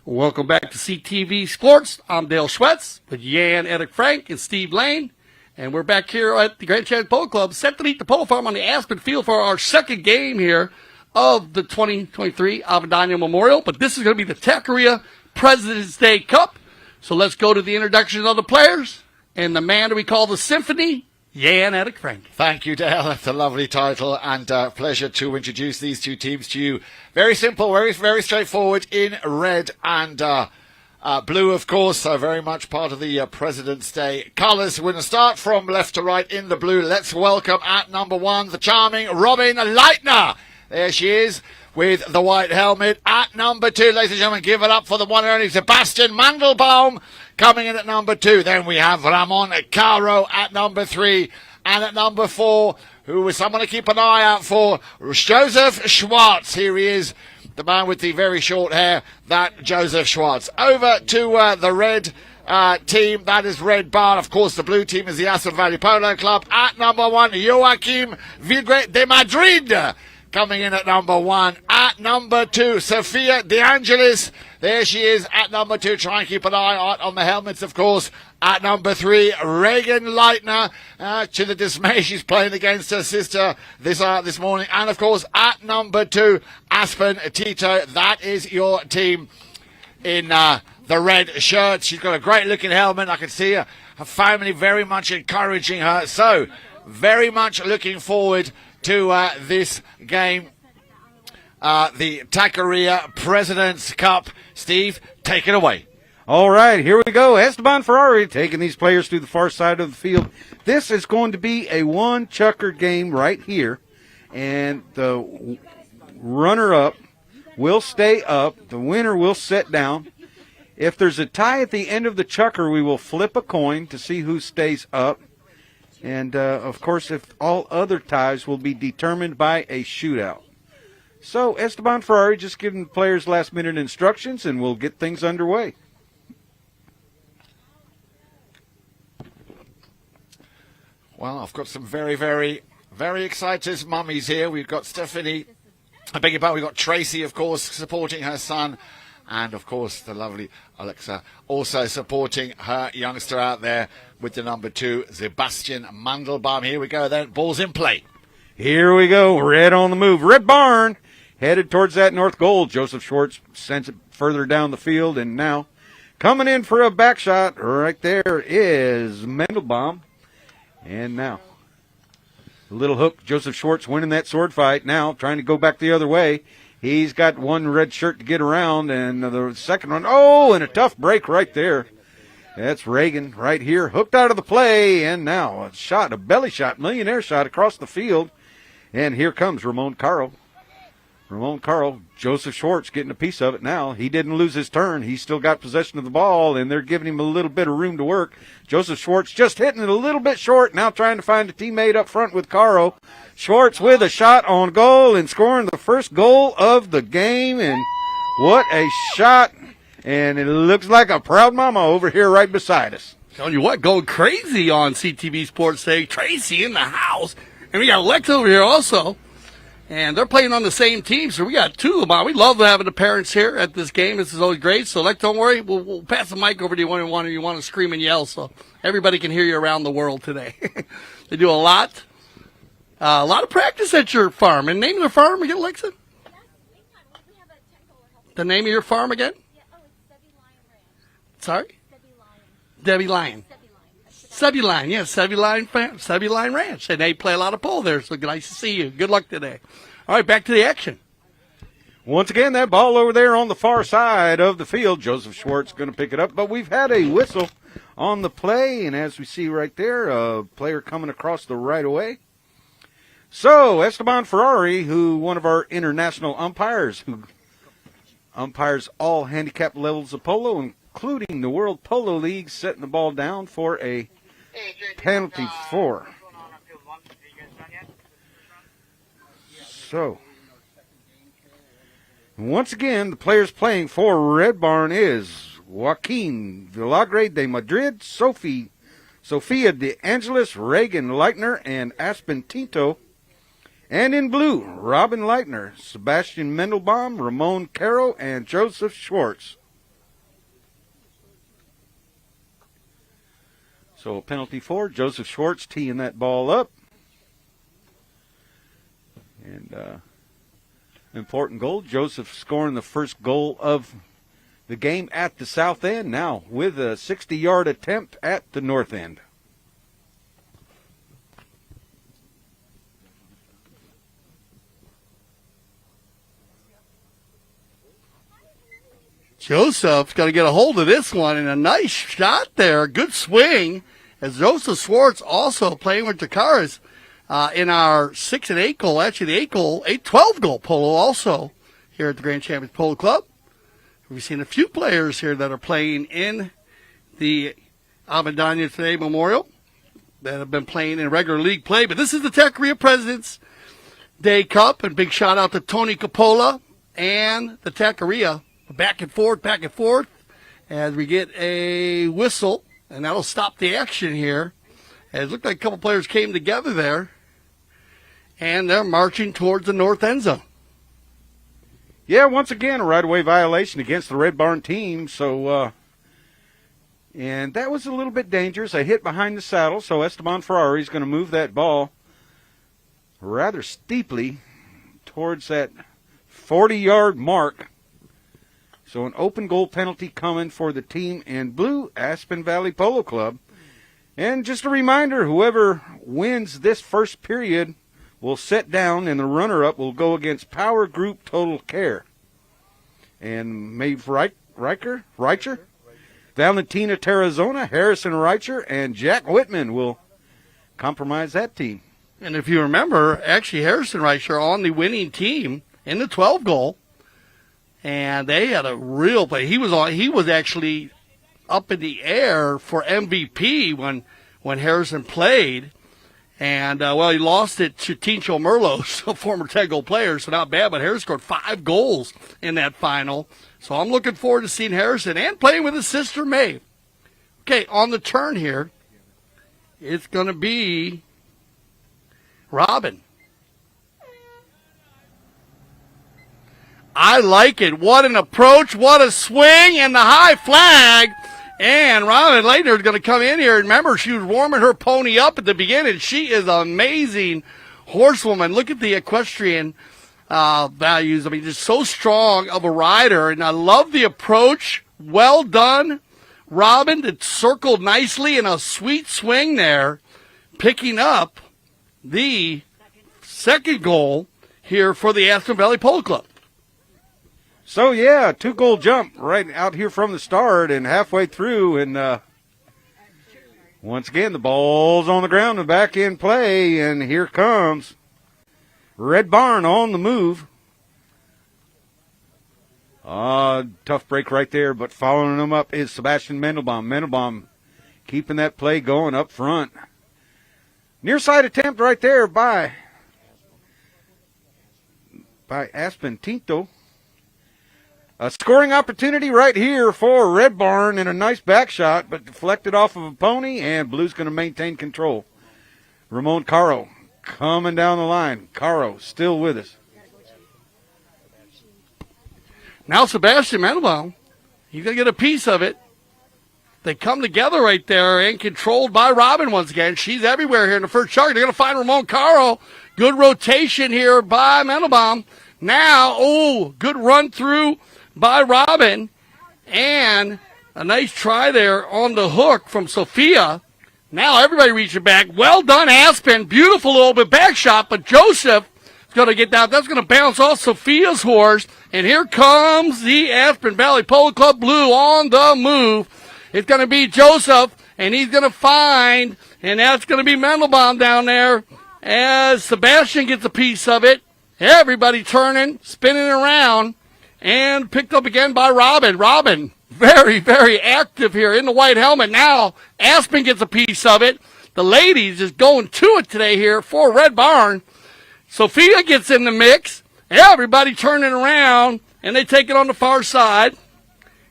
Welcome back to CTV Sports. I'm Dale Schwetz with Jan, Eric Frank, and Steve Lane. And we're back here at the Grand Champions Polo Club, set to meet the Polo Farm on the Aspen Field for our second game here of the 2023 Avendano Memorial. But this is going to be the Tackeria President's Day Cup. So let's go to the introduction of the players. And the man that we call the Symphony, Jan, Eric Frank. Thank you, Dale. That's a lovely title, and pleasure to introduce these two teams to you. Very simple, very straightforward, in red and blue, of course, so very much part of the President's Day colours. We're going to start from left to right in the blue. Let's welcome at number 1, the charming Robin Leitner. There she is with the white helmet. At number 2, ladies and gentlemen, give it up for the one and only Sebastian Mandelbaum. Coming in at number 2, then we have Ramon Caro at number 3. And at number 4, who was someone to keep an eye out for, Joseph Schwartz. Here he is, the man with the very short hair, that Joseph Schwartz. Over to the red team, that is Red Barn. Of course, the blue team is the Aspen Valley Polo Club. At number 1, Joaquim Vigre de Madrid. Coming in at number 1. At number 2, Sophia De Angelis. There she is at number 2. Try and keep an eye out on the helmets, of course. At number 3, Reagan Leitner. To the dismay, she's playing against her sister this morning. And, of course, at number 2, Aspen Tito. That is your team in the red shirt. She's got a great-looking helmet. I can see her family very much encouraging her. So, very much looking forward to this game, the Tackeria President's Cup. Steve, take it away. All right, here we go. Esteban Ferrari taking these players to the far side of the field. This is going to be a one-chucker game right here, and the runner-up will stay up. The winner will sit down. If there's a tie at the end of the chucker, we will flip a coin to see who stays up. And, of course, if all other ties will be determined by a shootout. So, Esteban Ferrari just giving the players last-minute instructions, and we'll get things underway. Well, I've got some very, very, very excited mummies here. We've got Stephanie, I beg your pardon, we've got Tracy, of course, supporting her son. And, of course, the lovely Alexa also supporting her youngster out there with the number 2, Sebastian Mandelbaum. Here we go then. Ball's in play. Here we go. Red on the move. Red Barn headed towards that north goal. Joseph Schwartz sends it further down the field. And now coming in for a back shot right there is Mandelbaum. And now a little hook. Joseph Schwartz winning that sword fight. Now trying to go back the other way. He's got one red shirt to get around, and the second one, and a tough break right there. That's Reagan right here, hooked out of the play, and now a shot, a belly shot, millionaire shot across the field. And here comes Ramon Caro. Ramon Caro, Joseph Schwartz getting a piece of it now. He didn't lose his turn. He's still got possession of the ball, and they're giving him a little bit of room to work. Joseph Schwartz just hitting it a little bit short, now trying to find a teammate up front with Caro. Schwartz with a shot on goal and scoring the first goal of the game, and what a shot And it looks like a proud mama over here right beside us. Telling you what, going crazy on CTV Sports Day. Tracy in the house. And we got Lex over here also. And they're playing on the same team, so we got two of them. We love having the parents here at this game. This is always great. So, Lex, don't worry. We'll pass the mic over to you when you want to scream and yell so everybody can hear you around the world today. They do a lot of practice at your farm. And name of the farm again, Lexa? The name of your farm again? Sorry? Debbie Lyon. Sebby Line, yes, Sebby Line Ranch. And they play a lot of pole there, so nice to see you. Good luck today. All right, back to the action. Once again, that ball over there on the far side of the field. Joseph Schwartz going to pick it up, but we've had a whistle on the play, and as we see right there, a player coming across the right of way. So, Esteban Ferrari, one of our international umpires, who umpires all handicap levels of polo, including the World Polo League, setting the ball down for a penalty 4. So, once again, the players playing for Red Barn is Joaquin Vilagre de Madrid, Sofia de Angelis, Reagan Leitner, and Aspen Tinto. And in blue, Robin Leitner, Sebastian Mendelbaum, Ramon Caro, and Joseph Schwartz. So penalty 4, Joseph Schwartz teeing that ball up. And important goal, Joseph scoring the first goal of the game at the south end, now with a 60-yard attempt at the north end. Joseph's got to get a hold of this one, and a nice shot there. Good swing. As Joseph Schwartz also playing with Tackeria in our 6 and 8 goal, actually the 12 goal polo also here at the Grand Champions Polo Club. We've seen a few players here that are playing in the Avendano Today Memorial that have been playing in regular league play. But this is the Tackeria President's Day Cup, and big shout out to Tony Capola and the Tackeria. Back and forth as we get a whistle, and that'll stop the action here. It looked like a couple players came together there, and they're marching towards the north end zone. Yeah, once again, a right-of-way violation against the Red Barn team. So, and that was a little bit dangerous. A hit behind the saddle, so Esteban Ferrari is going to move that ball rather steeply towards that 40-yard mark. So an open goal penalty coming for the team in blue, Aspen Valley Polo Club. And just a reminder, whoever wins this first period will sit down, and the runner-up will go against Power Group Total Care. And Maeve Reicher, Valentina Terrazona, Harrison Reicher, and Jack Whitman will compromise that team. And if you remember, actually Harrison Reicher on the winning team in the 12 goal. And they had a real play. He was actually up in the air for MVP when Harrison played. And, he lost it to Tincho Merlos, a former 10-goal player, so not bad. But Harrison scored 5 goals in that final. So I'm looking forward to seeing Harrison and playing with his sister, Maeve. Okay, on the turn here, it's going to be Robin. I like it. What an approach. What a swing. And the high flag. And Robin Leitner is going to come in here. Remember, she was warming her pony up at the beginning. She is an amazing horsewoman. Look at the equestrian values. I mean, just so strong of a rider. And I love the approach. Well done, Robin. It circled nicely in a sweet swing there, picking up the second goal here for the Aspen Valley Polo Club. So, yeah, 2-goal jump right out here from the start and halfway through. And once again, the ball's on the ground and back in play. And here comes Red Barn on the move. Tough break right there, but following them up is Sebastian Mendelbaum. Mendelbaum keeping that play going up front. Near side attempt right there by Aspen Tinto. A scoring opportunity right here for Red Barn and a nice back shot, but deflected off of a pony, and Blue's going to maintain control. Ramon Caro coming down the line. Caro still with us. Now Sebastian Manuel, he's going to get a piece of it. They come together right there and controlled by Robin once again. She's everywhere here in the first chart. They're going to find Ramon Caro. Good rotation here by Mandelbaum. Now, good run through by Robin. And a nice try there on the hook from Sophia. Now everybody reaching back. Well done, Aspen. Beautiful little bit back shot, but Joseph is going to get down. That's going to bounce off Sophia's horse. And here comes the Aspen Valley Polo Club Blue on the move. It's going to be Joseph, and he's going to find, and that's going to be Mandelbaum down there as Sebastian gets a piece of it. Everybody turning, spinning around, and picked up again by Robin. Robin, very, very active here in the white helmet. Now Aspen gets a piece of it. The ladies is going to it today here for Red Barn. Sophia gets in the mix. Everybody turning around, and they take it on the far side.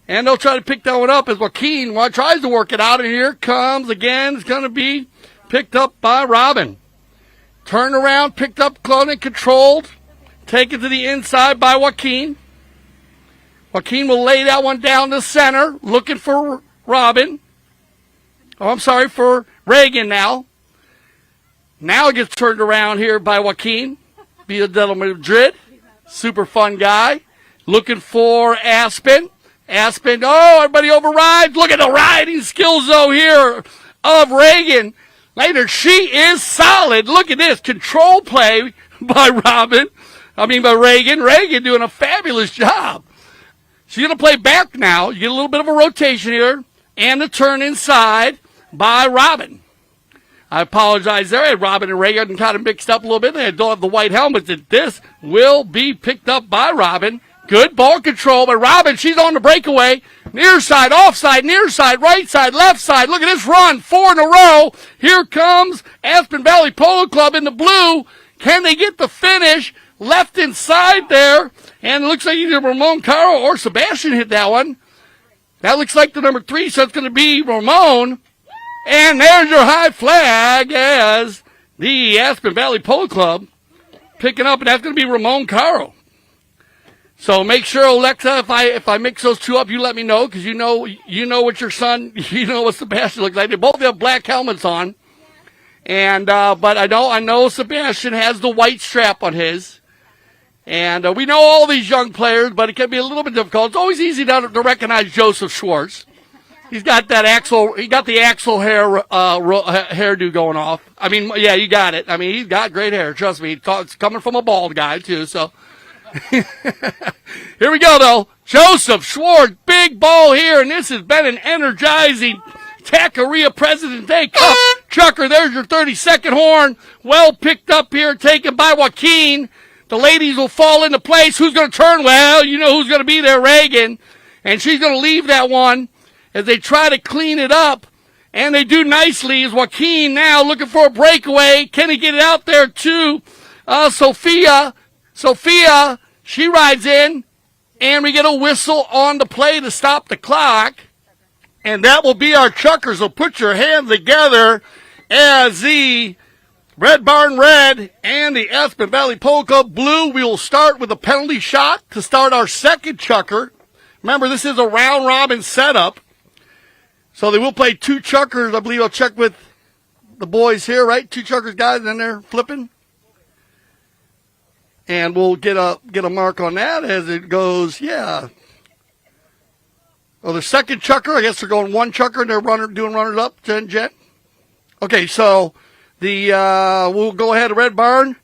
And they'll try to pick that one up as Joaquin tries to work it out. And here comes again. It's going to be picked up by Robin. Turned around, picked up, clone and controlled. Taken to the inside by Joaquin. Joaquin will lay that one down the center, looking for Robin. Oh, I'm sorry, for Reagan now. Now it gets turned around here by Joaquin. Via Del Madrid. Super fun guy. Looking for Aspen. Aspen, everybody overrides. Look at the riding skills, though, here of Reagan. Later, she is solid. Look at this. Control play by by Reagan. Reagan doing a fabulous job. She's going to play back now. You get a little bit of a rotation here. And a turn inside by Robin. I apologize there. I had Robin and Reagan kind of mixed up a little bit. They don't have the white helmets. And this will be picked up by Robin. Good ball control, but Robin, she's on the breakaway. Near side, offside, near side, right side, left side. Look at this run, 4 in a row. Here comes Aspen Valley Polo Club in the blue. Can they get the finish? Left inside there. And it looks like either Ramon Caro or Sebastian hit that one. That looks like the number 3, so it's going to be Ramon. And there's your high flag as the Aspen Valley Polo Club picking up, and that's going to be Ramon Caro. So make sure, Alexa, if I mix those two up, you let me know, because you know what your son, you know what Sebastian looks like. They both have black helmets on, and but I know Sebastian has the white strap on his, and we know all these young players, but it can be a little bit difficult. It's always easy to recognize Joseph Schwartz. He's got that the Axel hairdo going off. Yeah, you got it. He's got great hair. Trust me, it's coming from a bald guy too. So. Here we go, though. Joseph Schwartz, big ball here, and this has been an energizing Tackeria President's Day Cup. Chucker, there's your 32nd horn. Well picked up here, taken by Joaquin. The ladies will fall into place. Who's going to turn? Well, you know who's going to be there, Reagan. And she's going to leave that one as they try to clean it up. And they do nicely as Joaquin now looking for a breakaway. Can he get it out there to Sophia? Sophia, she rides in, and we get a whistle on the play to stop the clock. And that will be our Chuckers. So put your hands together as the Red Barn Red and the Aspen Valley Polo Club Blue. We will start with a penalty shot to start our second Chucker. Remember, this is a round-robin setup. So they will play 2 Chuckers. I believe I'll check with the boys here, right? 2 Chuckers guys in there flipping. And we'll get a mark on that as it goes, yeah. Well, the second Chucker, I guess they're going 1 Chucker and they're doing runners up, Jen. Okay, so we'll go ahead to Red Barn,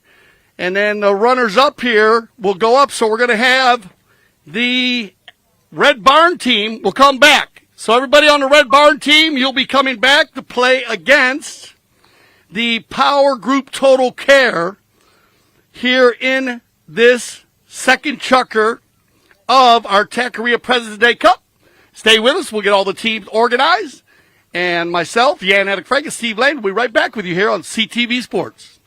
and then the runners up here will go up. So we're going to have the Red Barn team will come back. So everybody on the Red Barn team, you'll be coming back to play against the Power Group Total Care here in this second Chucker of our Tackeria President's Day Cup. Stay with us. We'll get all the teams organized. And myself, Jan Attic Frank, and Steve Lane will be right back with you here on CTV Sports.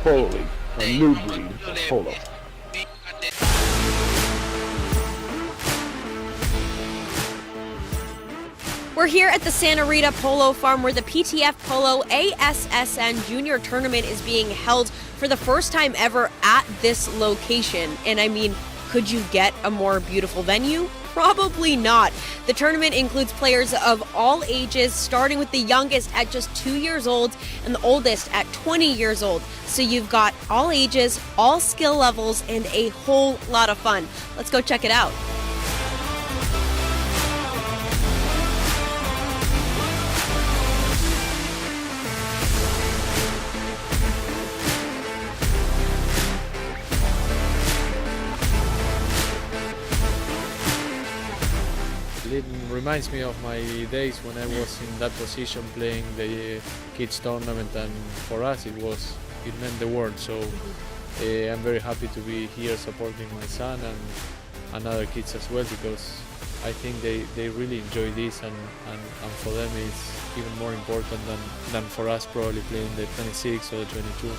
Foley, a new breed of polo. We're here at the Santa Rita Polo Farm where the PTF Polo ASSN Junior Tournament is being held for the first time ever at this location. And I mean, could you get a more beautiful venue? Probably not. The tournament includes players of all ages, starting with the youngest at just 2 years old and the oldest at 20 years old. So you've got all ages, all skill levels, and a whole lot of fun. Let's go check it out. It reminds me of my days when I was in that position playing the kids tournament, and for us it meant the world. So I'm very happy to be here supporting my son and other kids as well, because I think they really enjoy this, and for them it's even more important than for us probably playing the 26 or the 22.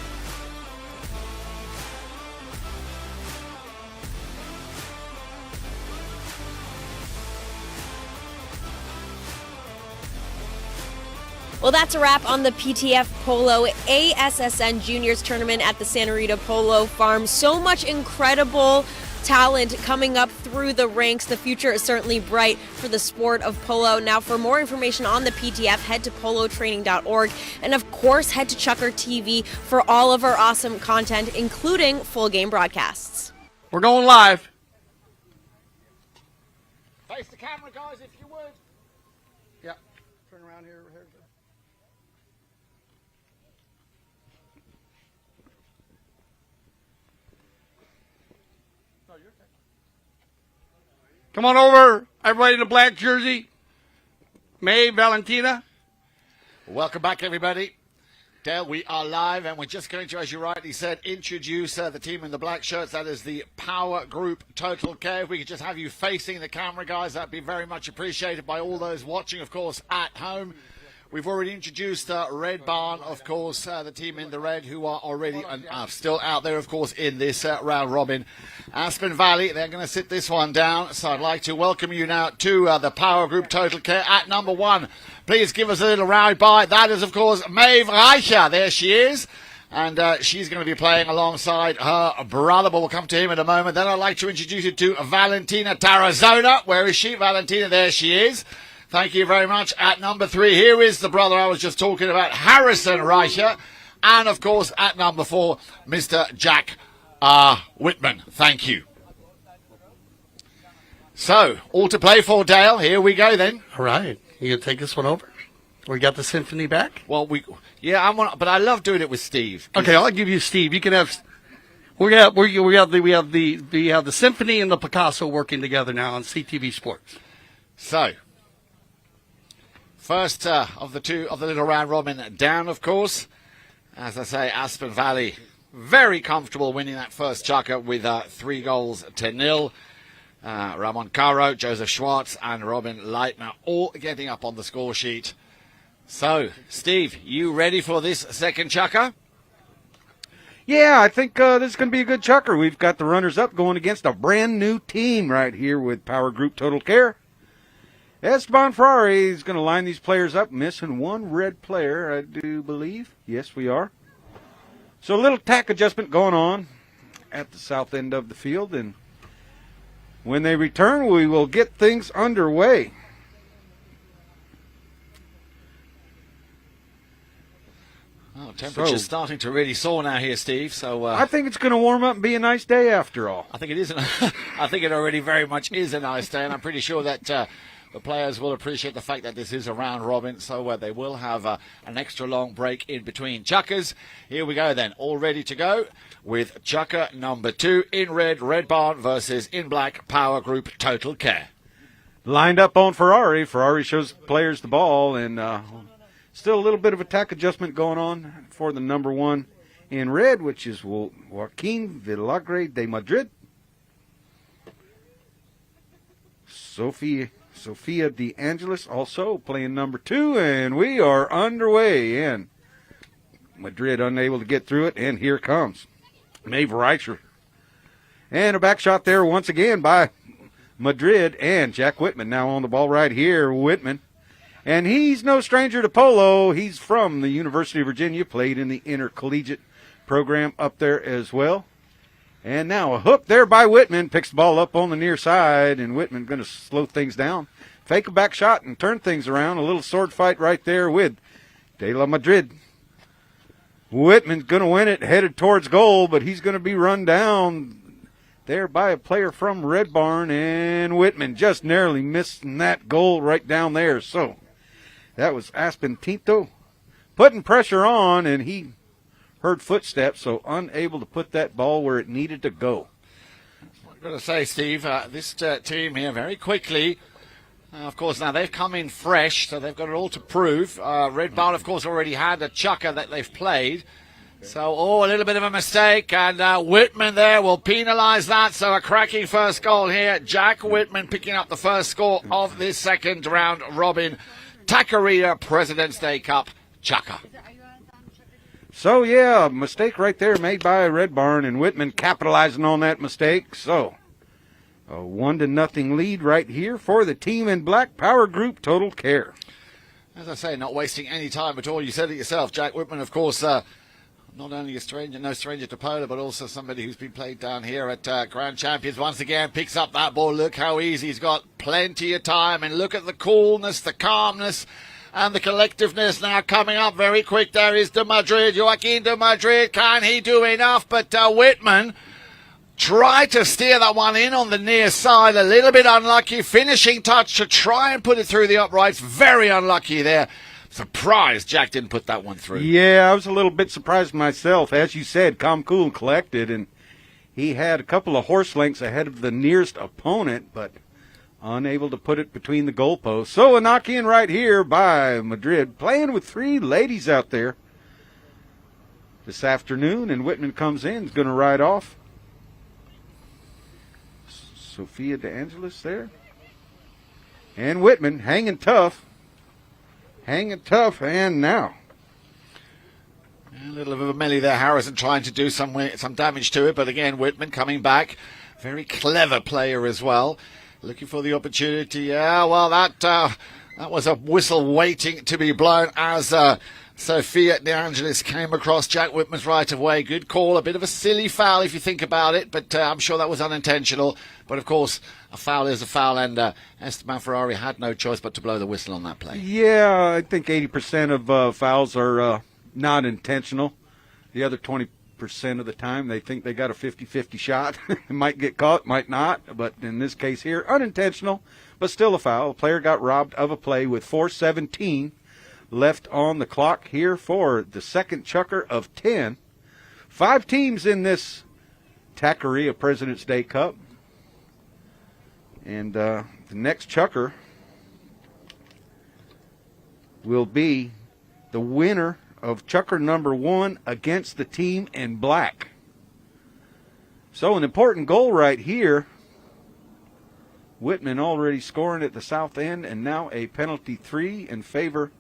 Well, that's a wrap on the PTF Polo ASSN Juniors Tournament at the Santa Rita Polo Farm. So much incredible talent coming up through the ranks. The future is certainly bright for the sport of polo. Now, for more information on the PTF, head to polotraining.org. And of course, head to Chucker TV for all of our awesome content, including full game broadcasts. We're going live. Face the camera, guys, if you would. Yeah. Turn around here. Come on over, everybody in the black jersey. May, Valentina. Welcome back, everybody. Dale, we are live, and we're just going to, as you rightly said, introduce the team in the black shirts. That is the Power Group Total Care. If we could just have you facing the camera, guys, that'd be very much appreciated by all those watching, of course, at home. We've already introduced Red Barn, of course, the team in the red, who are already still out there, of course, in this round robin. Aspen Valley, they're going to sit this one down. So I'd like to welcome you now to the Power Group Total Care at number 1. Please give us a little round by. That is, of course, Maeve Reicher. There she is. And she's going to be playing alongside her brother, but we'll come to him in a moment. Then I'd like to introduce you to Valentina Tarazona. Where is she? Valentina, there she is. Thank you very much. At number 3, here is the brother I was just talking about, Harrison Reicher. And, of course, at number 4, Mr. Jack Whitman. Thank you. So, all to play for, Dale. Here we go, then. All right. You going to take this one over? We got the symphony back? Well, but I love doing it with Steve. Okay, I'll give you Steve. You can have... We have the symphony and the Picasso working together now on CTV Sports. So... First of the little round robin down, of course. As I say, Aspen Valley very comfortable winning that first chukker with 3-0. Ramon Caro, Joseph Schwartz, and Robin Leitner all getting up on the score sheet. So, Steve, you ready for this second chukker? Yeah, I think this is going to be a good chukker. We've got the runners-up going against a brand-new team right here with Power Group Total Care. Esteban Ferrari is going to line these players up, missing one red player, I do believe. Yes, we are. So a little tack adjustment going on at the south end of the field, and when they return, we will get things underway. Oh, temperature's starting to really soar now here, Steve. So I think it's going to warm up and be a nice day after all. I think it is. I think it already very much is a nice day, and I'm pretty sure that the players will appreciate the fact that this is a round robin, so they will have an extra long break in between chukkers. Here we go then, all ready to go with chukker number 2 in red, Red Barn versus in black, Power Group Total Care. Lined up on Ferrari. Ferrari shows players the ball, and still a little bit of attack adjustment going on for the number 1 in red, which is Joaquin Vilagre de Madrid. Sophia De Angelis also playing number 2, and we are underway in Madrid unable to get through it, and here comes Maeve Reicher. And a back shot there once again by Madrid, and Jack Whitman now on the ball right here. Whitman. And he's no stranger to polo. He's from the University of Virginia, played in the intercollegiate program up there as well. And now a hook there by Whitman, picks the ball up on the near side, and Whitman going to slow things down. Fake a back shot and turn things around. A little sword fight right there with De La Madrid. Whitman's going to win it, headed towards goal, but he's going to be run down there by a player from Red Barn, and Whitman just narrowly missing that goal right down there. So that was Aspen Tinto putting pressure on, and he heard footsteps, so unable to put that ball where it needed to go. I've got to say, Steve, this team here very quickly, of course, now they've come in fresh, so they've got it all to prove. Red Barn, of course, already had a chucker that they've played. So, a little bit of a mistake, and Whitman there will penalise that. So a cracking first goal here. Jack Whitman picking up the first score of this second round robin Tackeria President's Day Cup chucker. So, yeah, a mistake right there made by Red Barn, and Whitman capitalizing on that mistake. So, a 1-0 lead right here for the team in black, Power Group Total Care. As I say, not wasting any time at all. You said it yourself. Jack Whitman, of course, not only no stranger to polo, but also somebody who's been played down here at Grand Champions. Once again, picks up that ball. Look how easy. He's got plenty of time, and look at the coolness, the calmness, and the collectiveness now coming up very quick. There is De Madrid, Joaquin De Madrid. Can he do enough? But Whitman tried to steer that one in on the near side. A little bit unlucky. Finishing touch to try and put it through the uprights. Very unlucky there. Surprised Jack didn't put that one through. Yeah, I was a little bit surprised myself. As you said, calm, cool, and collected, and he had a couple of horse lengths ahead of the nearest opponent, but unable to put it between the goalposts. So a knock-in right here by Madrid, playing with three ladies out there this afternoon, and Whitman comes in, is going to ride off. Sophia De Angelis there. And Whitman hanging tough, and now. A little of a melee there, Harrison trying to do some damage to it, but again, Whitman coming back. Very clever player as well. Looking for the opportunity. Yeah, well, that was a whistle waiting to be blown as Sophia De Angelis came across Jack Whitman's right of way. Good call. A bit of a silly foul if you think about it, but I'm sure that was unintentional. But of course, a foul is a foul, and Esteban Ferrari had no choice but to blow the whistle on that play. Yeah, I think 80% of fouls are not intentional. The other 20% of the time, they think they got a 50-50 shot. It might get caught, might not. But in this case here, unintentional, but still a foul. The player got robbed of a play with 4:17 left on the clock here for the second chucker of 10. 5 teams in this Tackeria President's Day Cup. And the next chucker will be the winner of chucker number 1 against the team in black. So an important goal right here. Whitman already scoring at the south end, and now a penalty 3 in favor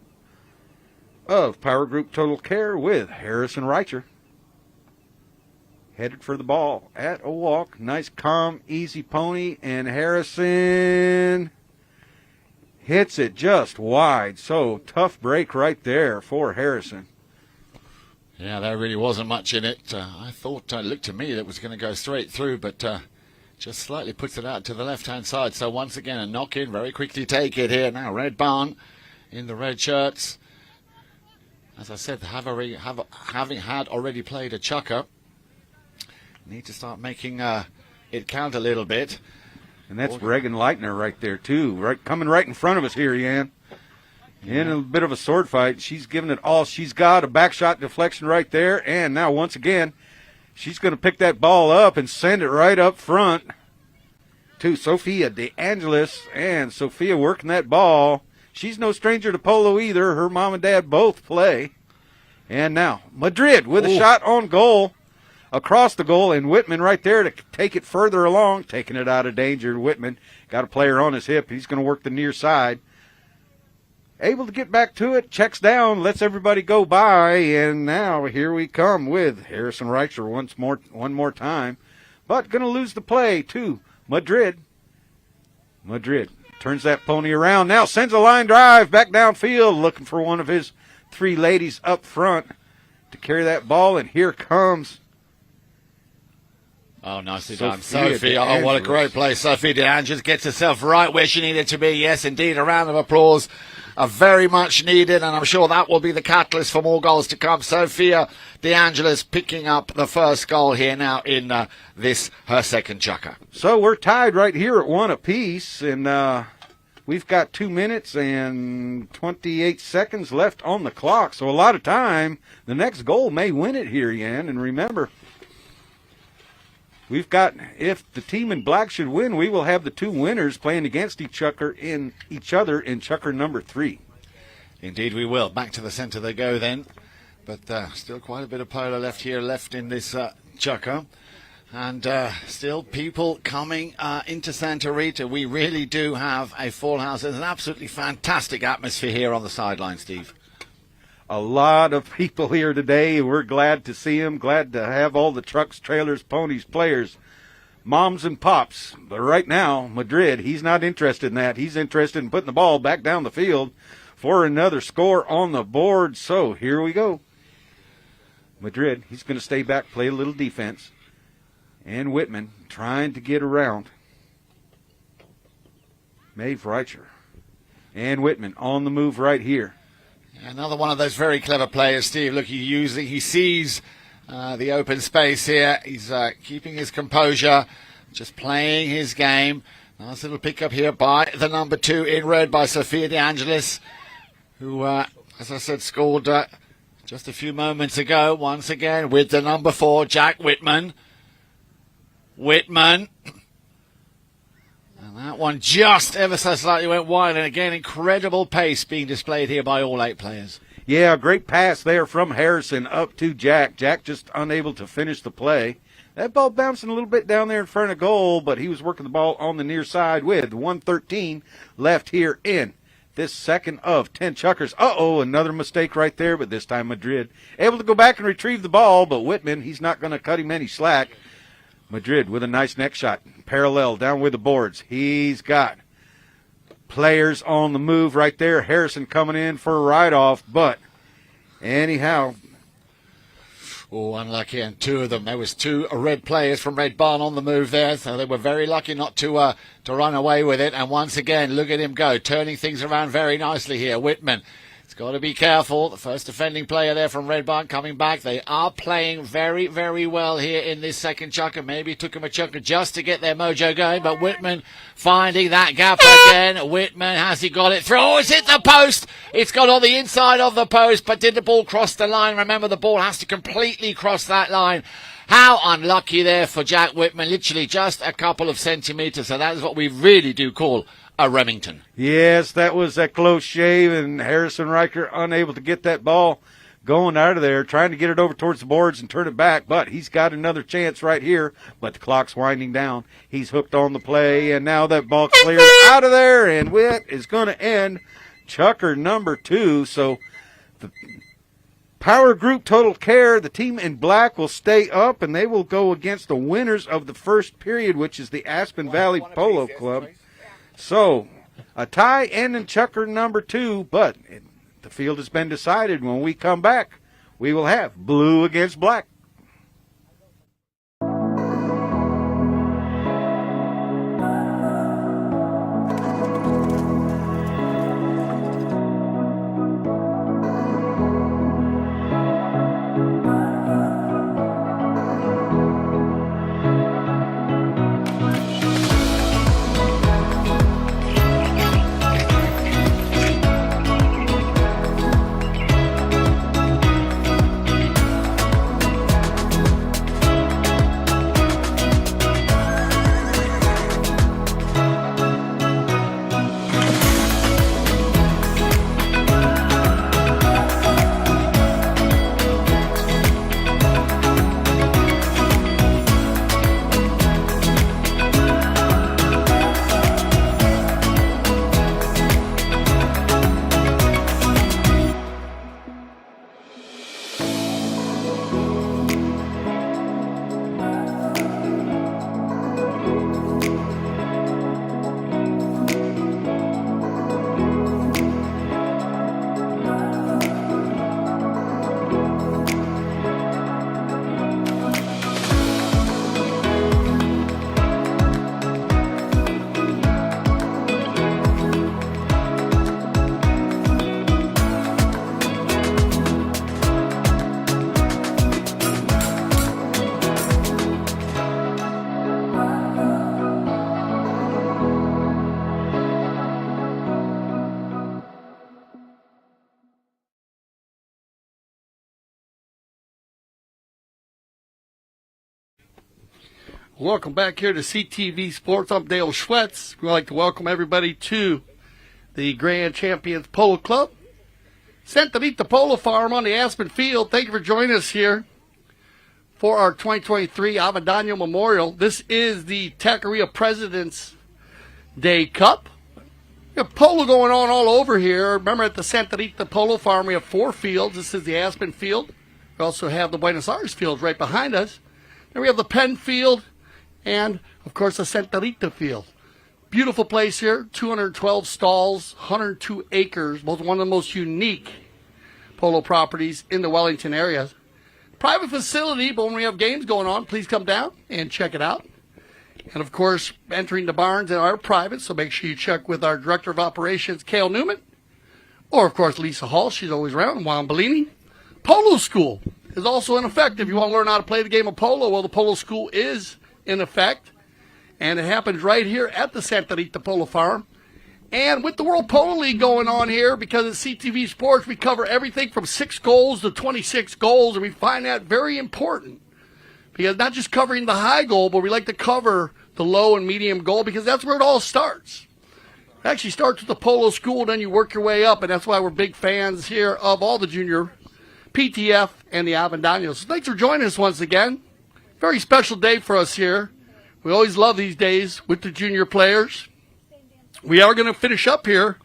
of Power Group Total Care with Harrison Reicher. Headed for the ball at a walk. Nice, calm, easy pony, and Harrison hits it just wide. So tough break right there for Harrison. Yeah, there really wasn't much in it. I thought, it looked to me that it was going to go straight through, but just slightly puts it out to the left-hand side. So once again, a knock-in. Very quickly take it here. Now Red Barn in the red shirts. As I said, having had already played a chucker, need to start making it count a little bit. And that's Reagan Leitner right there, too. Coming right in front of us here, Jan. In a bit of a sword fight. She's giving it all she's got. A back shot deflection right there. And now, once again, she's going to pick that ball up and send it right up front to Sophia De Angelis. And Sophia working that ball. She's no stranger to polo either. Her mom and dad both play. And now, Madrid with a shot on goal. Across the goal, and Whitman right there to take it further along, taking it out of danger. Whitman got a player on his hip. He's going to work the near side. able to get back to it, checks down, lets everybody go by, and now here we come with Harrison Reicher one more time, but going to lose the play to Madrid. Madrid turns that pony around, now sends a line drive back downfield, looking for one of his three ladies up front to carry that ball, and here comes Oh, nicely done. Sophie, oh, what a great play. Sophie DeAngelis gets herself right where she needed to be. Yes, indeed, a round of applause. Very much needed, and I'm sure that will be the catalyst for more goals to come. Sophia DeAngelis picking up the first goal here now in this, her second chukker. So we're tied right here at 1 apiece, and we've got 2 minutes and 28 seconds left on the clock. So a lot of time. The next goal may win it here, Jan. And remember, we've got, if the team in black should win, we will have the two winners playing against each other in chukker number 3. Indeed we will. Back to the centre they go then. But still quite a bit of polo left in this chukker. And still people coming into Santa Rita. We really do have a full house. There's an absolutely fantastic atmosphere here on the sideline, Steve. A lot of people here today. We're glad to see them, glad to have all the trucks, trailers, ponies, players, moms and pops. But right now, Madrid, he's not interested in that. He's interested in putting the ball back down the field for another score on the board. So here we go. Madrid, he's going to stay back, play a little defense. And Whitman trying to get around Maeve Reicher. And Whitman on the move right here. Another one of those very clever players, Steve. Look, he sees the open space here. He's keeping his composure, just playing his game. Nice little pickup here by the number 2 in red by Sophia DeAngelis, who, as I said, scored just a few moments ago. Once again with the number 4, Jack Whitman. Whitman. And that one just ever so slightly went wide. And again, incredible pace being displayed here by all 8 players. Yeah, great pass there from Harrison up to Jack. Jack just unable to finish the play. That ball bouncing a little bit down there in front of goal, but he was working the ball on the near side with 1:13 left here in this second of 10 chukkers. Another mistake right there, but this time Madrid able to go back and retrieve the ball, but Whitman, he's not going to cut him any slack. Madrid with a nice neck shot, parallel down with the boards. He's got players on the move right there. Harrison coming in for a ride-off, but anyhow. Oh, unlucky, and 2 of them. There was 2 red players from Red Barn on the move there, so they were very lucky not to run away with it. And once again, look at him go, turning things around very nicely here. Whitman. It's got to be careful. The first defending player there from Red Barn coming back. They are playing very, very well here in this second chukker. Maybe it took them a chukker just to get their mojo going, but Whitman finding that gap again. Whitman, has he got it through? Oh, it's hit the post. It's got on the inside of the post, but did the ball cross the line? Remember, the ball has to completely cross that line. How unlucky there for Jack Whitman. Literally just a couple of centimetres. So that is what we really do call a Remington. Yes, that was a close shave, and Harrison Reicher unable to get that ball going out of there, trying to get it over towards the boards and turn it back, but he's got another chance right here, but the clock's winding down. He's hooked on the play, and now that ball cleared out of there, and Whit is going to end chukker number 2. So the Power Group Total Care, the team in black, will stay up, and they will go against the winners of the first period, which is the Aspen Valley Polo Club. So, a tie and in chukker number 2, but the field has been decided. When we come back, we will have blue against black. Welcome back here to CTV Sports. I'm Dale Schwetz. We'd like to welcome everybody to the Grand Champions Polo Club. Santa Rita Polo Farm on the Aspen Field. Thank you for joining us here for our 2023 Avendano Memorial. This is the Tackeria President's Day Cup. We have polo going on all over here. Remember, at the Santa Rita Polo Farm, we have 4 fields. This is the Aspen Field. We also have the Buenos Aires Field right behind us. Then we have the Penn Field and, of course, the Santa Rita Field. Beautiful place here. 212 stalls, 102 acres. One of the most unique polo properties in the Wellington area. Private facility, but when we have games going on, please come down and check it out. And, of course, entering the barns are private, so make sure you check with our Director of Operations, Cale Newman, or, of course, Lisa Hall. She's always around, and Juan Bellini. Polo School is also in effect. If you want to learn how to play the game of polo, well, the Polo School is in effect, and it happens right here at the Santa Rita Polo Farm. And with the World Polo League going on here, because at CTV Sports, we cover everything from 6 goals to 26 goals, and we find that very important. Because not just covering the high goal, but we like to cover the low and medium goal, because that's where it all starts. It actually starts with the Polo School, then you work your way up, and that's why we're big fans here of all the junior PTF and the Avendano. So thanks for joining us once again. Very special day for us here. We always love these days with the junior players. We are going to finish up here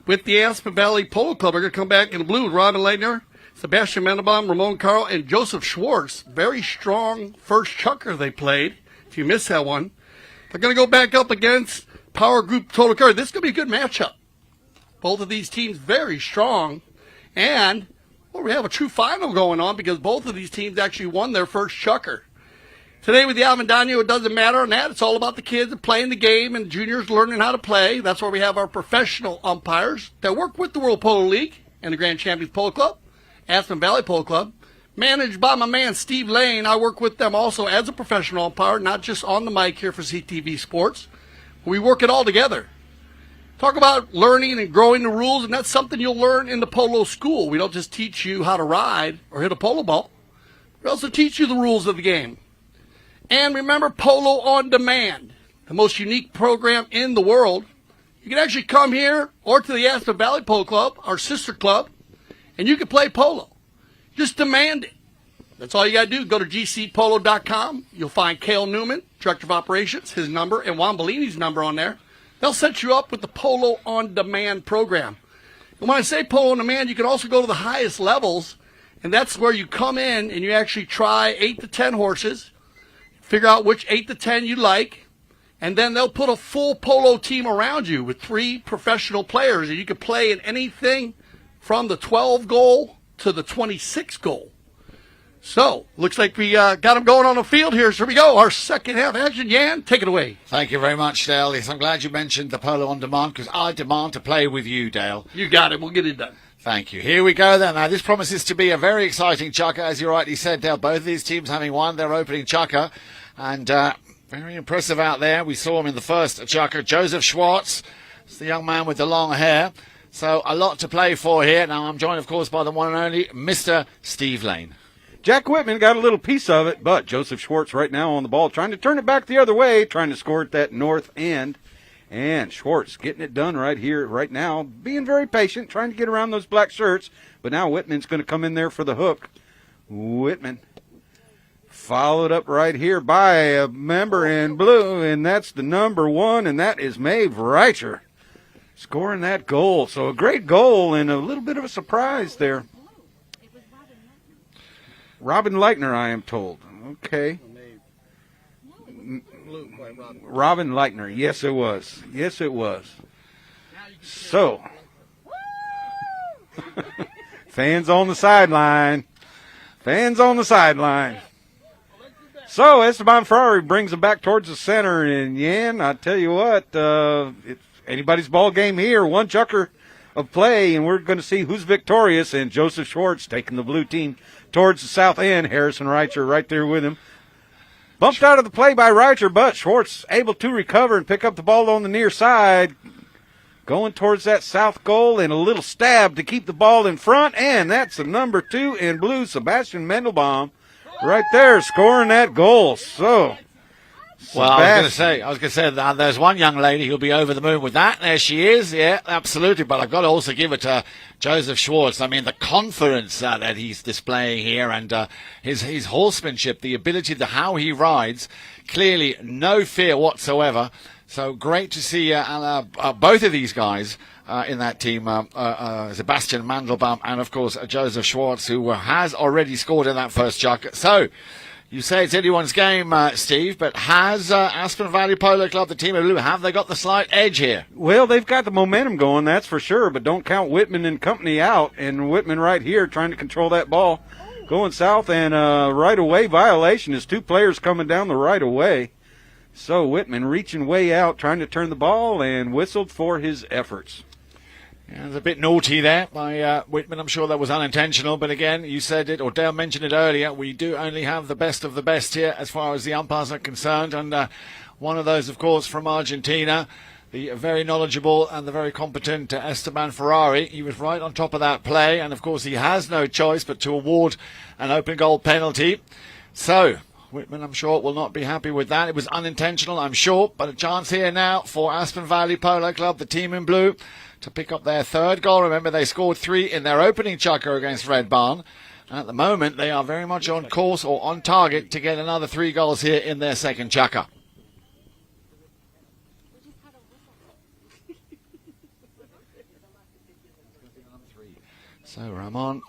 with the Aspen Valley Polo Club. We're going to come back in blue with Robin Leitner, Sebastian Mendelbaum, Ramon Carl, and Joseph Schwartz. Very strong first chucker they played, if you missed that one. They're going to go back up against Power Group Total Care. This is going to be a good matchup. Both of these teams very strong. And we have a true final going on because both of these teams actually won their first chucker. Today with the Avendano, it doesn't matter on that. It's all about the kids playing the game and juniors learning how to play. That's where we have our professional umpires that work with the World Polo League and the Grand Champions Polo Club, Aspen Valley Polo Club, managed by my man Steve Lane. I work with them also as a professional umpire, not just on the mic here for CTV Sports. We work it all together. Talk about learning and growing the rules, and that's something you'll learn in the polo school. We don't just teach you how to ride or hit a polo ball. We also teach you the rules of the game. And remember, Polo on Demand, the most unique program in the world. You can actually come here or to the Aspen Valley Polo Club, our sister club, and you can play polo. Just demand it. That's all you got to do. Go to gcpolo.com. You'll find Cale Newman, Director of Operations, his number, and Juan Bellini's number on there. They'll set you up with the Polo on Demand program. And when I say Polo on Demand, you can also go to the highest levels, and that's where you come in and you actually try 8 to 10 horses, figure out which 8 to 10 you like, and then they'll put a full polo team around you with 3 professional players, and you can play in anything from the 12 goal to the 26 goal. So, looks like we got them going on the field here. So here we go, our second half action. Jan, take it away. Thank you very much, Dale. Yes, I'm glad you mentioned the Polo on Demand because I demand to play with you, Dale. You got it. We'll get it done. Thank you. Here we go then. Now, this promises to be a very exciting chukker, as you rightly said, Dale. Both of these teams having won their opening chukker. And very impressive out there. We saw him in the first chukker. Joseph Schwartz, it's the young man with the long hair. So a lot to play for here. Now, I'm joined, of course, by the one and only Mr. Steve Lane. Jack Whitman got a little piece of it, but Joseph Schwartz right now on the ball, trying to turn it back the other way, trying to score at that north end. And Schwartz getting it done right here, right now, being very patient, trying to get around those black shirts. But now Whitman's going to come in there for the hook. Whitman followed up right here by a member in blue, and that's the number 1, and that is Maeve Reicher scoring that goal. So a great goal and a little bit of a surprise there. Robin Leitner, I am told. Okay. Robin Leitner. Yes, it was. Yes, it was. So, fans on the sideline. Fans on the sideline. So, Esteban Ferrari brings them back towards the center. And, Yan, I tell you what, it's anybody's ball game here. One chukker of play, and we're going to see who's victorious. And Joseph Schwartz taking the blue team towards the south end. Harrison Reicher right there with him. Bumped out of the play by Reicher, but Schwartz able to recover and pick up the ball on the near side. Going towards that south goal and a little stab to keep the ball in front. And that's the number 2 in blue, Sebastian Mendelbaum, right there scoring that goal. So Well, I was going to say that there's one young lady who'll be over the moon with that. There she is. Yeah, absolutely. But I've got to also give it to Joseph Schwartz. I mean, the confidence that he's displaying here, and his horsemanship, the ability to how he rides, clearly no fear whatsoever. So great to see both of these guys in that team, Sebastian Mandelbaum and, of course, Joseph Schwartz, who has already scored in that first chuck. So you say it's anyone's game, Steve, but has Aspen Valley Polo Club, the team of blue, have they got the slight edge here? Well, they've got the momentum going, that's for sure, but don't count Whitman and company out. And Whitman right here trying to control that ball going south, and right-of-way violation is 2 players coming down the right-of-way. So Whitman reaching way out, trying to turn the ball, and whistled for his efforts. Yeah, it was a bit naughty there by Whitman. I'm sure that was unintentional, but again, you said it, or Dale mentioned it earlier, we do only have the best of the best here as far as the umpires are concerned, and one of those, of course, from Argentina, the very knowledgeable and the very competent Esteban Ferrari. He was right on top of that play, and of course he has no choice but to award an open goal penalty. So Whitman, I'm sure, will not be happy with that. It was unintentional, I'm sure, but a chance here now for Aspen Valley Polo Club, the team in blue, to pick up their 3rd goal. Remember, they scored 3 in their opening chukker against Red Barn. And at the moment, they are very much on course or on target to get another 3 goals here in their 2nd chukker. So Ramon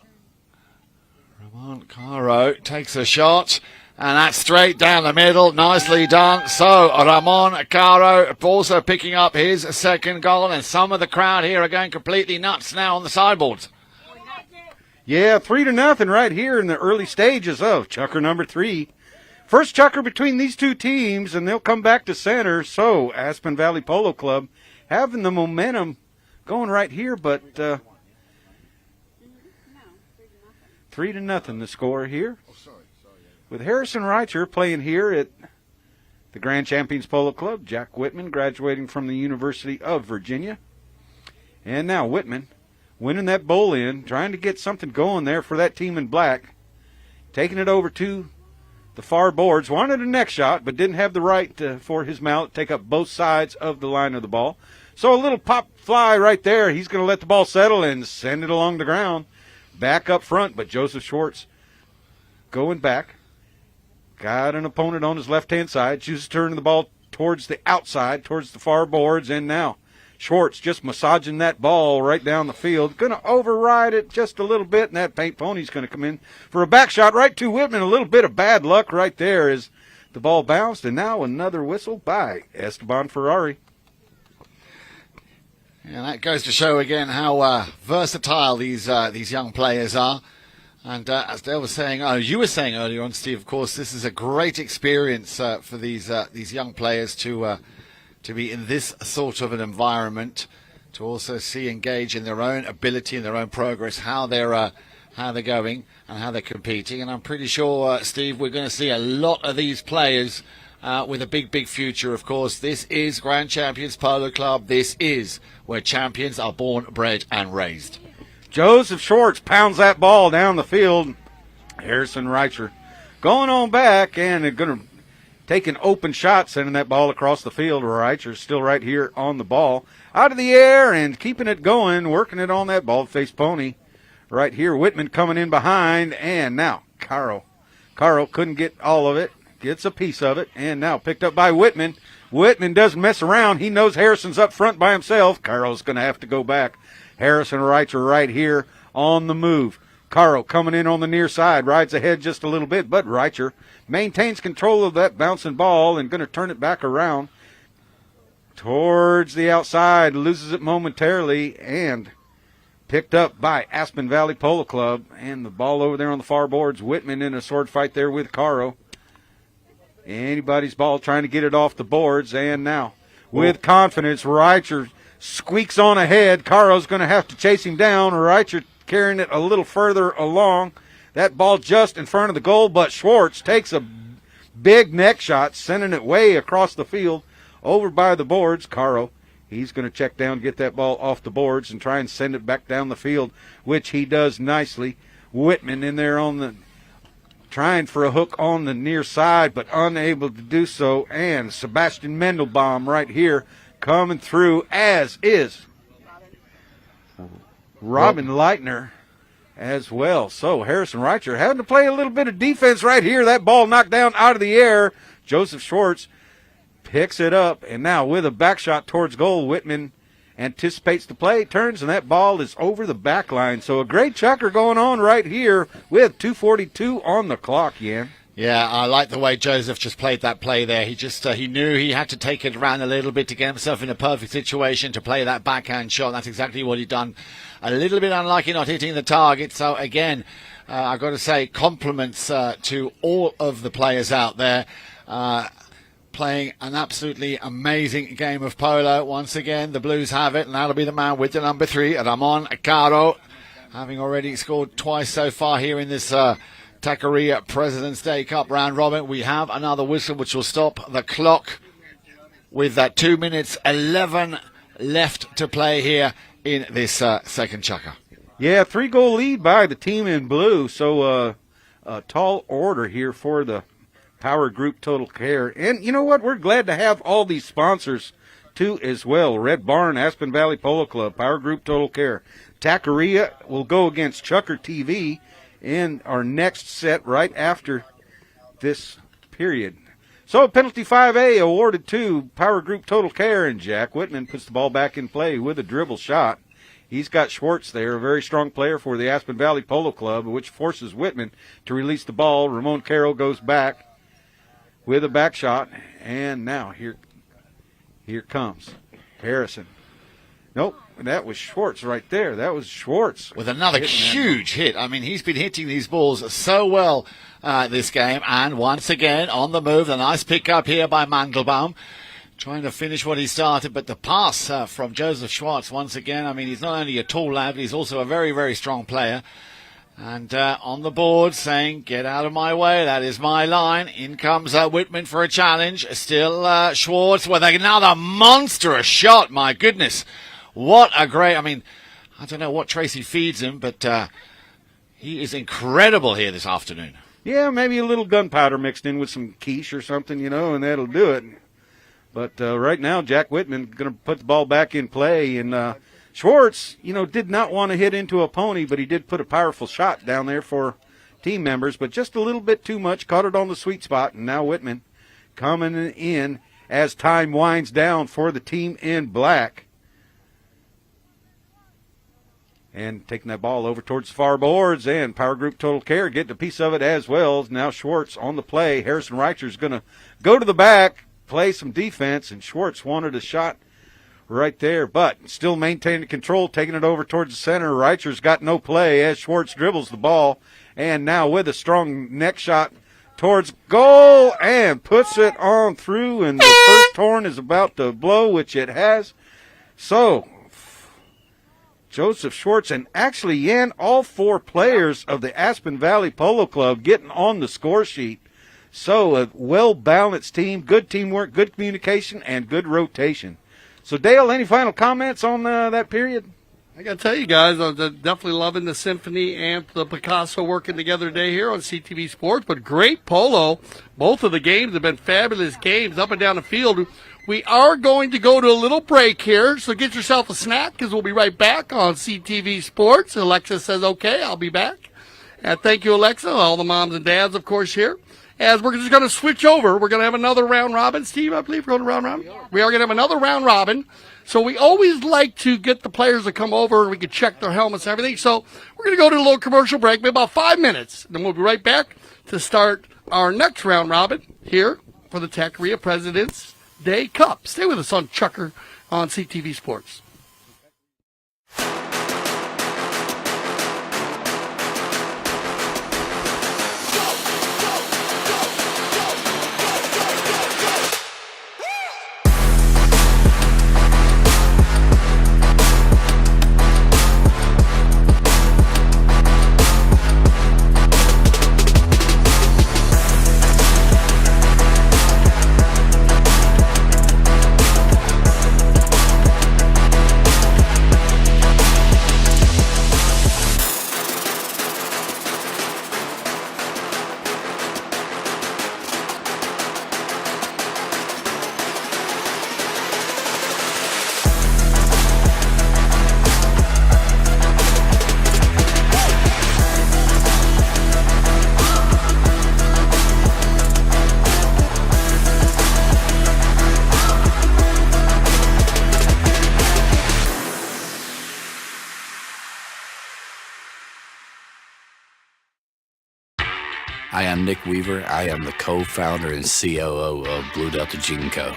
Caro takes a shot. And that's straight down the middle. Nicely done. So Ramon Caro also picking up his 2nd goal. And some of the crowd here are going completely nuts now on the sideboards. Yeah, 3-0 right here in the early stages of chukker number 3. First chukker between these 2 teams, and they'll come back to center. So Aspen Valley Polo Club having the momentum going right here, but 3-0 the score here. With Harrison Reicher playing here at the Grand Champions Polo Club. Jack Whitman graduating from the University of Virginia. And now Whitman winning that bowl in, trying to get something going there for that team in black. Taking it over to the far boards. Wanted a neck shot, but didn't have the right for his mallet take up both sides of the line of the ball. So a little pop fly right there. He's going to let the ball settle and send it along the ground. Back up front, but Joseph Schwartz going back. Got an opponent on his left-hand side. Chooses turning the ball towards the outside, towards the far boards. And now Schwartz just massaging that ball right down the field. Going to override it just a little bit, and that paint pony's going to come in for a back shot right to Whitman. A little bit of bad luck right there as the ball bounced. And now another whistle by Esteban Ferrari. And that goes to show again how versatile these young players are. And as Dale was saying, you were saying earlier on, Steve, of course, this is a great experience for these young players to be in this sort of an environment, to also see, engage in their own ability and their own progress, how they're going and how they're competing. And I'm pretty sure, Steve, we're going to see a lot of these players with a big future. Of course, this is Grand Champions Polo Club. This is where champions are born, bred, and raised. Joseph Schwartz pounds that ball down the field. Harrison Reicher going on back, and they're going to take an open shot, sending that ball across the field. Reicher's still right here on the ball. Out of the air and keeping it going, working it on that bald-faced pony. Right here, Whitman coming in behind, and now Caro couldn't get all of it, gets a piece of it, and now picked up by Whitman. Whitman doesn't mess around. He knows Harrison's up front by himself. Caro's going to have to go back. Harrison Reicher right here on the move. Caro coming in on the near side, rides ahead just a little bit, but Reicher maintains control of that bouncing ball and going to turn it back around towards the outside, loses it momentarily, and picked up by Aspen Valley Polo Club. And the ball over there on the far boards, Whitman in a sword fight there with Caro. Anybody's ball trying to get it off the boards, and now with confidence, Reicher squeaks on ahead. Caro's going to have to chase him down. Reicher carrying it a little further along. That ball just in front of the goal, but Schwartz takes a big neck shot, sending it way across the field over by the boards. Caro, he's going to check down, get that ball off the boards, and try and send it back down the field, which he does nicely. Whitman in there on the trying for a hook on the near side, but unable to do so. And Sebastian Mendelbaum right here coming through, as is Robin Leitner as well. So Harrison Reicher having to play a little bit of defense right here. That ball knocked down out of the air. Joseph Schwartz picks it up, and now with a back shot towards goal, Whitman anticipates the play, turns, and that ball is over the back line. So a great chucker going on right here with 2:42 on the clock, Yan. Yeah, I like the way Joseph just played that play there. He knew he had to take it around a little bit to get himself in a perfect situation to play that backhand shot. That's exactly what he done. A little bit unlucky not hitting the target. So again, I've got to say compliments to all of the players out there. Playing an absolutely amazing game of polo. Once again, the Blues have it, and that'll be the man with the number 3, Ramon Caro, having already scored twice so far here in this Tackeria President's Day Cup round robin. We have another whistle which will stop the clock with that 2 minutes 11 left to play here in this second chukker. Yeah, 3-goal lead by the team in blue, so a tall order here for the Power Group Total Care. And you know what? We're glad to have all these sponsors, too, as well. Red Barn, Aspen Valley Polo Club, Power Group Total Care. Tackeria will go against Chucker TV in our next set right after this period. So penalty 5A awarded to Power Group Total Care, and Jack Whitman puts the ball back in play with a dribble shot. He's got Schwartz there, a very strong player for the Aspen Valley Polo Club, which forces Whitman to release the ball. Ramon Carroll goes back with a back shot, and now here comes Harrison. Nope, that was Schwartz right there. That was Schwartz. With another huge hit. I mean, he's been hitting these balls so well this game, and once again on the move, a nice pick up here by Mandelbaum, trying to finish what he started, but the pass from Joseph Schwartz once again. I mean, he's not only a tall lad, but he's also a very, very strong player. And on the board saying, get out of my way, that is my line. In comes Whitman for a challenge. Still Schwartz with another monstrous shot. My goodness. What a great, I mean, I don't know what Tracy feeds him, but he is incredible here this afternoon. Yeah, maybe a little gunpowder mixed in with some quiche or something, and that'll do it. But right now, Jack Whitman going to put the ball back in play, and Schwartz, did not want to hit into a pony, but he did put a powerful shot down there for team members, but just a little bit too much, caught it on the sweet spot, and now Whitman coming in as time winds down for the team in black. And taking that ball over towards the far boards, and Power Group Total Care getting a piece of it as well. Now Schwartz on the play. Harrison Reicher's going to go to the back, play some defense, and Schwartz wanted a shot right there, but still maintaining control, taking it over towards the center. Reicher's got no play as Schwartz dribbles the ball, and now with a strong neck shot towards goal, and puts it on through, and the first horn is about to blow, which it has. So Joseph Schwartz, and actually, Yan, all 4 players of the Aspen Valley Polo Club getting on the score sheet. So a well-balanced team, good teamwork, good communication, and good rotation. So, Dale, any final comments on that period? I got to tell you guys, I'm definitely loving the symphony and the Picasso working together today here on CTV Sports. But great polo. Both of the games have been fabulous games up and down the field. We are going to go to a little break here, so get yourself a snack because we'll be right back on CTV Sports. Alexa says, okay, I'll be back. And thank you, Alexa, all the moms and dads, of course, here. As we're just going to switch over, we're going to have another round robin. Steve, I believe we're going to round robin. We are going to have another round robin. So we always like to get the players to come over and we can check their helmets and everything. So we're going to go to a little commercial break, maybe about 5 minutes. Then we'll be right back to start our next round robin here for the Tackeria President's Day Cup. Stay with us on Chucker on CTV Sports. I am Nick Weaver. I am the co-founder and COO of Blue Delta Gene Co.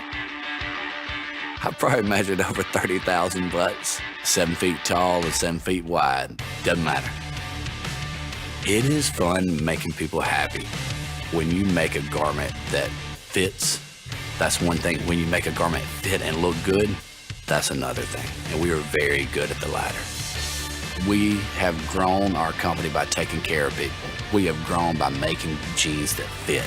I've probably measured over 30,000 butts, 7 feet tall and 7 feet wide. Doesn't matter. It is fun making people happy. When you make a garment that fits, that's one thing. When you make a garment fit and look good, that's another thing. And we are very good at the latter. We have grown our company by taking care of people. We have grown by making jeans that fit.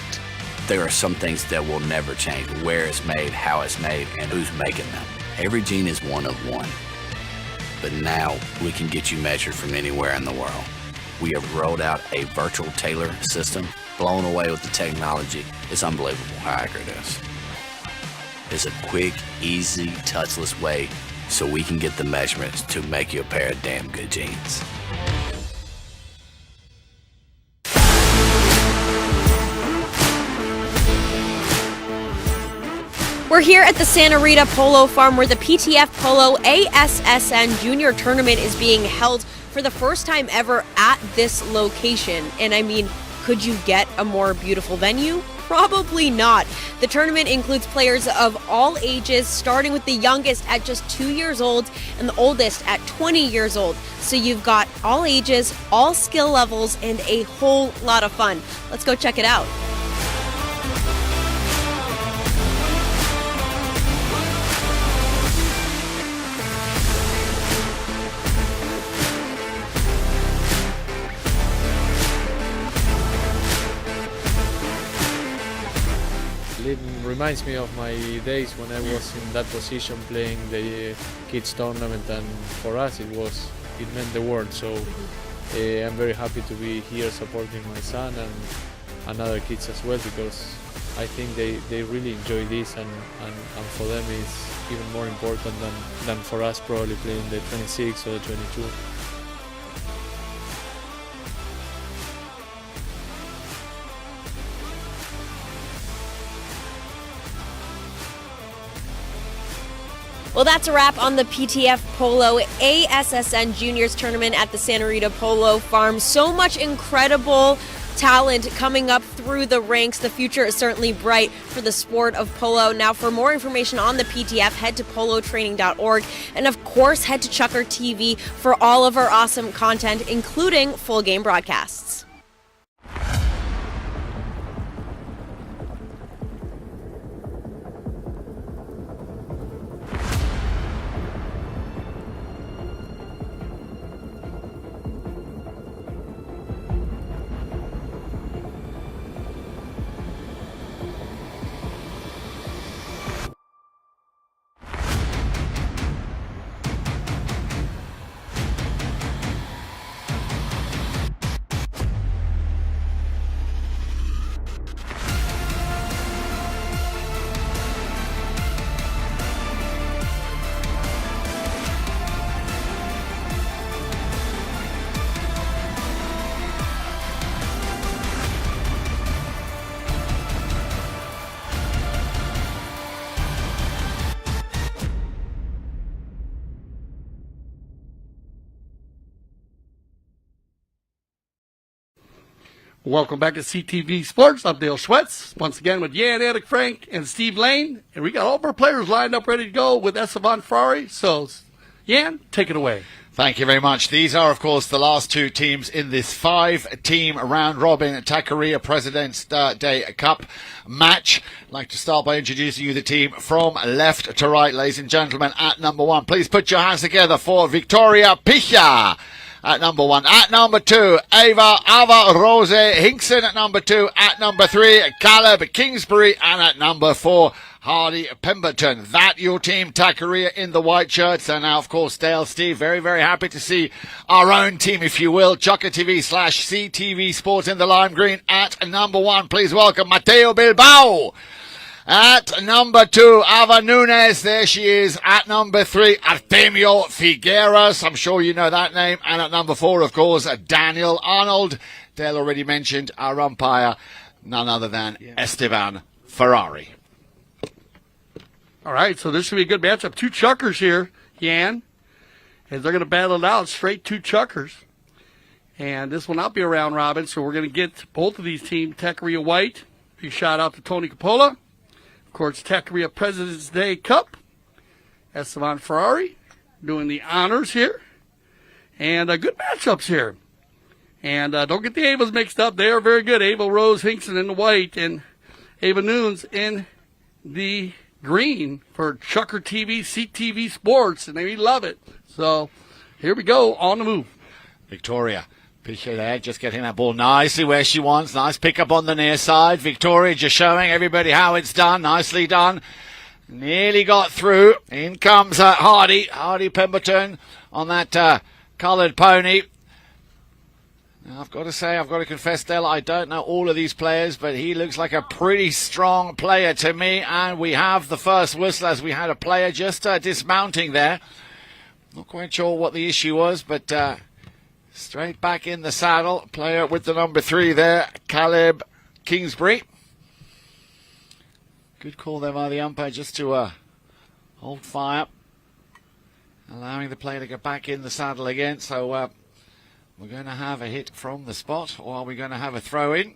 There are some things that will never change. Where it's made, how it's made, and who's making them. Every jean is one of one. But now we can get you measured from anywhere in the world. We have rolled out a virtual tailor system. Blown away with the technology. It's unbelievable how accurate it is. It's a quick, easy, touchless way so we can get the measurements to make you a pair of damn good jeans. We're here at the Santa Rita Polo Farm where the PTF Polo ASSN Junior Tournament is being held for the first time ever at this location. And I mean, could you get a more beautiful venue? Probably not. The tournament includes players of all ages, starting with the youngest at just 2 years old and the oldest at 20 years old. So you've got all ages, all skill levels, and a whole lot of fun. Let's go check it out. It reminds me of my days when I was in that position playing the kids tournament, and for us it meant the world. So I'm very happy to be here supporting my son and other kids as well, because I think they really enjoy this, and for them it's even more important than for us probably playing the 26 or the 22. Well, that's a wrap on the PTF Polo ASSN Juniors Tournament at the Santa Rita Polo Farm. So much incredible talent coming up through the ranks. The future is certainly bright for the sport of polo. Now, for more information on the PTF, head to polotraining.org. And of course, head to Chucker TV for all of our awesome content, including full game broadcasts. Welcome back to CTV Sports. I'm Dale Schwetz, once again with Jan, Eric, Frank, and Steve Lane. And we got all of our players lined up ready to go with Esteban Ferrari. So, Jan, take it away. Thank you very much. These are, of course, the last two teams in this 5-team round-robin Tackeria President's Day Cup match. I'd like to start by introducing you the team from left to right, ladies and gentlemen. At number 1, please put your hands together for Victoria Picha. At number 1. At number 2, Ava Rose Hinkson. At number 2. At number 3, Caleb Kingsbury. And at number 4, Hardy Pemberton. That your team, Tackeria, in the white shirts. And now, of course, Dale, Steve, very, very happy to see our own team, if you will, Chucker TV / CTV Sports in the lime green. At number 1, please welcome Mateo Bilbao. At number 2, Ava Nunes. There she is. At number 3, Artemio Figueras. I'm sure you know that name. And at number 4, of course, Daniel Arnold. Dale already mentioned our umpire, none other than Esteban Ferrari. All right, so this should be a good matchup. Two chuckers here, Jan. And they're going to battle it out straight two chuckers. And this will not be a round robin, so we're going to get both of these teams, Tackeria White. Big shout out to Tony Coppola. Of course, Tackeria President's Day Cup. Esteban Ferrari doing the honors here. And good matchups here. And don't get the Avas mixed up. They are very good. Ava Rose Hinkson in the white and Ava Nunes in the green for Chucker TV, CTV Sports. And they love it. So here we go on the move. Victoria. Appreciate that. Just getting that ball nicely where she wants. Nice pick up on the near side. Victoria just showing everybody how it's done. Nicely done. Nearly got through. In comes Hardy Pemberton on that coloured pony. Now, I've got to confess, Stella, I don't know all of these players, but he looks like a pretty strong player to me. And we have the first whistle as we had a player just dismounting there. Not quite sure what the issue was, but straight back in the saddle. Player with the number 3 there, Caleb Kingsbury. Good call there by the umpire just to hold fire, allowing the player to get back in the saddle again. So we're going to have a hit from the spot, or are we going to have a throw-in?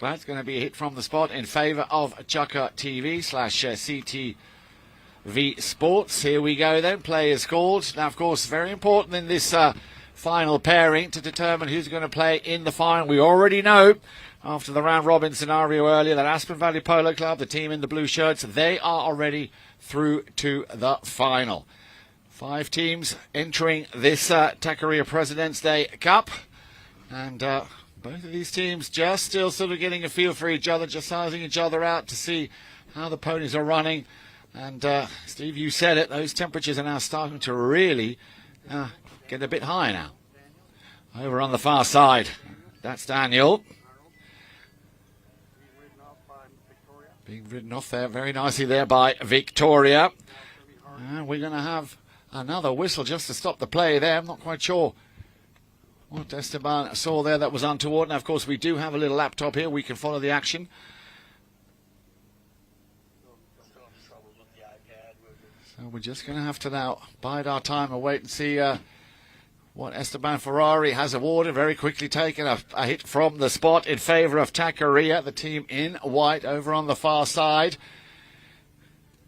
That's going to be a hit from the spot in favour of Chucker TV / CTV Sports. Here we go then. Play is called. Now, of course, very important in this final pairing to determine who's going to play in the final. We already know, after the round-robin scenario earlier, that Aspen Valley Polo Club, the team in the blue shirts, they are already through to the final. 5 teams entering this Tackeria President's Day Cup. And both of these teams just still sort of getting a feel for each other, just sizing each other out to see how the ponies are running. And Steve, you said it, those temperatures are now starting to really get a bit high now. Over on the far side, that's Daniel. Being ridden off there very nicely there by Victoria. And we're going to have another whistle just to stop the play there. I'm not quite sure what Esteban saw there that was untoward. Now, of course, we do have a little laptop here. We can follow the action. So we're just going to have to now bide our time and wait and see what Esteban Ferrari has awarded. Very quickly taken a hit from the spot in favour of Tackeria, the team in white over on the far side.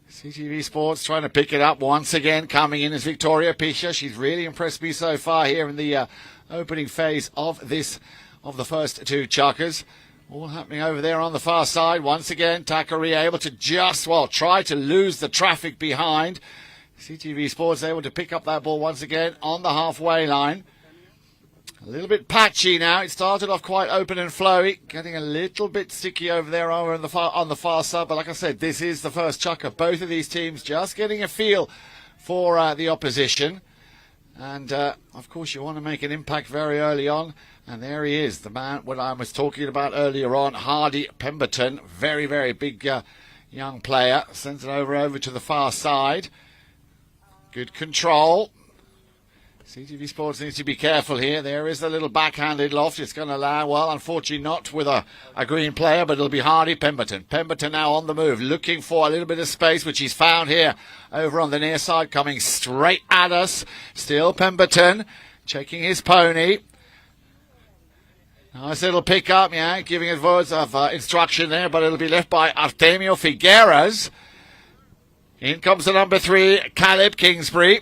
CTV Sports trying to pick it up once again. Coming in is Victoria Pisha. She's really impressed me so far here in the opening phase of the first 2 chuckers. All happening over there on the far side. Once again, Tackeria able to try to lose the traffic behind. CTV Sports able to pick up that ball once again on the halfway line. A little bit patchy now. It started off quite open and flowy, getting a little bit sticky over there on the far side. But like I said, this is the first chucker. Both of these teams just getting a feel for the opposition. And, of course, you want to make an impact very early on. And there he is, the man what I was talking about earlier on, Hardy Pemberton. Very, very big young player. Sends it over to the far side. Good control. CTV Sports needs to be careful here. There is a little backhanded loft. It's going to allow, well, unfortunately not with a green player, but it'll be Hardy Pemberton. Pemberton now on the move, looking for a little bit of space, which he's found here over on the near side, coming straight at us. Still Pemberton, checking his pony. Nice little pick up, giving it words of instruction there, but it'll be left by Artemio Figueras. In comes the number 3, Caleb Kingsbury.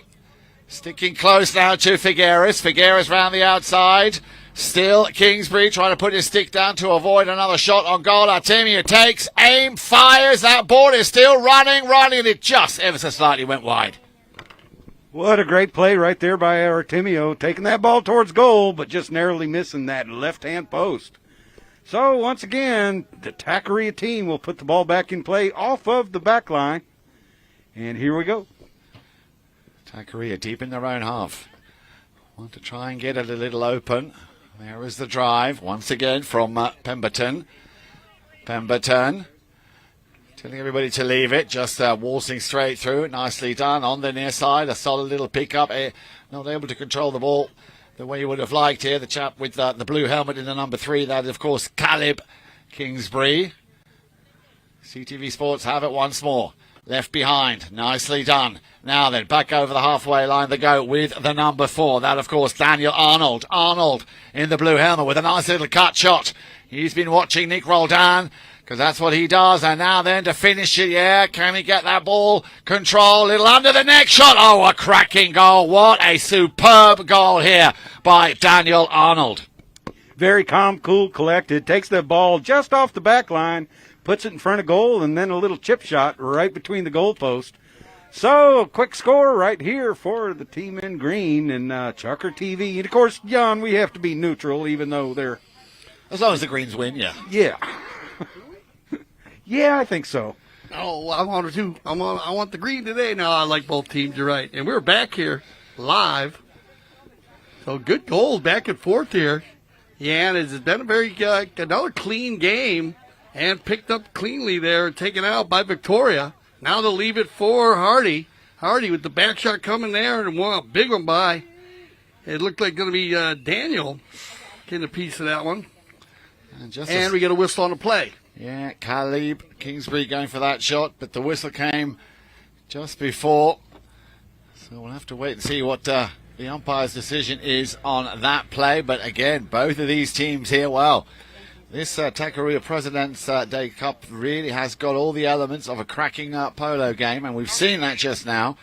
Sticking close now to Figueras. Figueras round the outside. Still Kingsbury trying to put his stick down to avoid another shot on goal. Artemio takes, aim, fires. That ball is still running. It just ever so slightly went wide. What a great play right there by Artemio, taking that ball towards goal, but just narrowly missing that left-hand post. So, once again, the Tackeria team will put the ball back in play off of the back line. And here we go. Tackeria deep in their own half. Want to try and get it a little open. There is the drive, once again, from Pemberton. Pemberton. Telling everybody to leave it, just waltzing straight through. Nicely done on the near side. A solid little pick-up. Not able to control the ball the way you would have liked here. The chap with the blue helmet in the number 3. That is, of course, Caleb Kingsbury. CTV Sports have it once more. left behind. Nicely done. Now then, back over the halfway line they go with the number 4. That, of course, Daniel Arnold. Arnold in the blue helmet with a nice little cut shot. He's been watching Nick Roldan, because that's what he does. And now then to finish it, yeah, can he get that ball? Control, little under the neck shot. Oh, a cracking goal. What a superb goal here by Daniel Arnold. Very calm, cool, collected. Takes the ball just off the back line, puts it in front of goal, and then a little chip shot right between the goalpost. So, a quick score right here for the team in green and Chucker TV. And, of course, Jan, we have to be neutral, even though they're... As long as the Greens win, yeah. Yeah. Yeah, I think so. Oh, I want to. I want the green today. No, I like both teams. You're right. And we're back here live. So good goals back and forth here. Yeah, and it's been a very another clean game and picked up cleanly there and taken out by Victoria. Now they'll leave it for Hardy. Hardy with the back shot coming there and a big one by. It looked like going to be Daniel getting a piece of that one. And we get a whistle on the play. Yeah, Caleb Kingsbury going for that shot, but the whistle came just before. So we'll have to wait and see what the umpire's decision is on that play. But again, both of these teams here, well, this Tackeria President's Day Cup really has got all the elements of a cracking polo game, and we've seen that just now.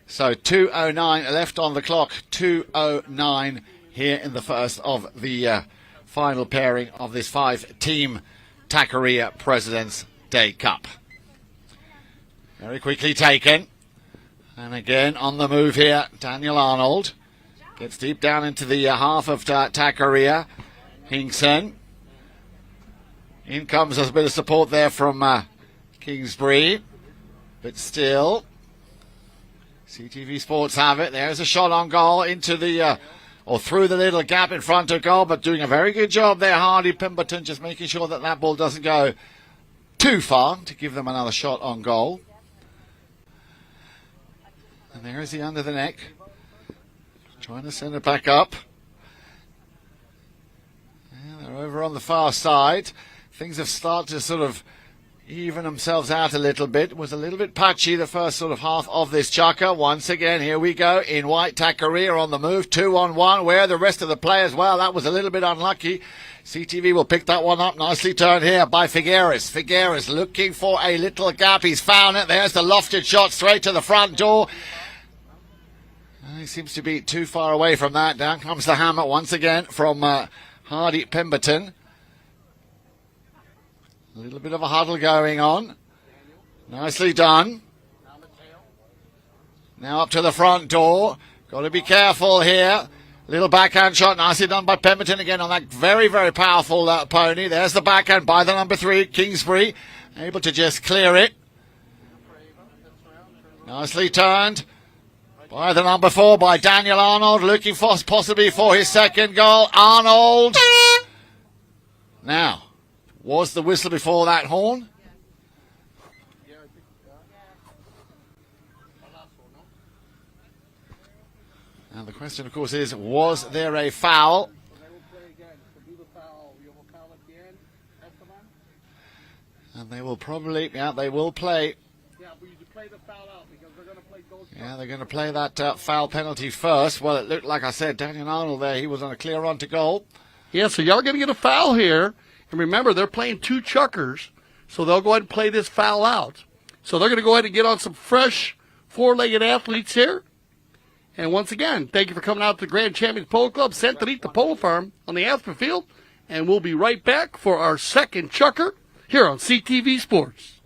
So 2:09 left on the clock, 2:09 here in the first of the final pairing of this 5-team Tackeria President's Day Cup. Very quickly taken. And again on the move here, Daniel Arnold gets deep down into the half of Tackeria. Hinkson. In comes a bit of support there from Kingsbury. But still, CTV Sports have it. There's a shot on goal into the... or through the little gap in front of goal, but doing a very good job there, Hardy Pemberton, just making sure that that ball doesn't go too far to give them another shot on goal. And there is he under the neck, trying to send it back up. And they're over on the far side. Things have started to sort of even themselves out a little bit. It was a little bit patchy the first sort of half of this chucker. Once again, here we go in white. Tackeria on the move, 2-on-1. Where are the rest of the players? Well, that was a little bit unlucky. CTV will pick that one up. Nicely turned here by Figueres. Figueres looking for a little gap. He's found it. There's the lofted shot straight to the front door. He seems to be too far away from that. Down comes the hammer once again from Hardy Pemberton. A little bit of a huddle going on. Nicely done. Now up to the front door. Got to be careful here. Little backhand shot. Nicely done by Pemberton again on that very, very powerful pony. There's the backhand by the number 3, Kingsbury. Able to just clear it. Nicely turned by the number 4, by Daniel Arnold. Looking for possibly for his second goal. Arnold. Now. Was the whistle before that horn? And the question, of course, is, was there a foul? And they will probably, they will play. Yeah, they're going to play that foul penalty first. Well, it looked like I said, Daniel Arnold there, he was on a clear run to goal. Yeah, so y'all going to get a foul here. And remember, they're playing 2 chuckers, so they'll go ahead and play this foul out. So they're going to go ahead and get on some fresh 4-legged athletes here. And once again, thank you for coming out to the Grand Champions Polo Club, Santa Rita Polo Farm on the Aspen Field. And we'll be right back for our second chucker here on CTV Sports.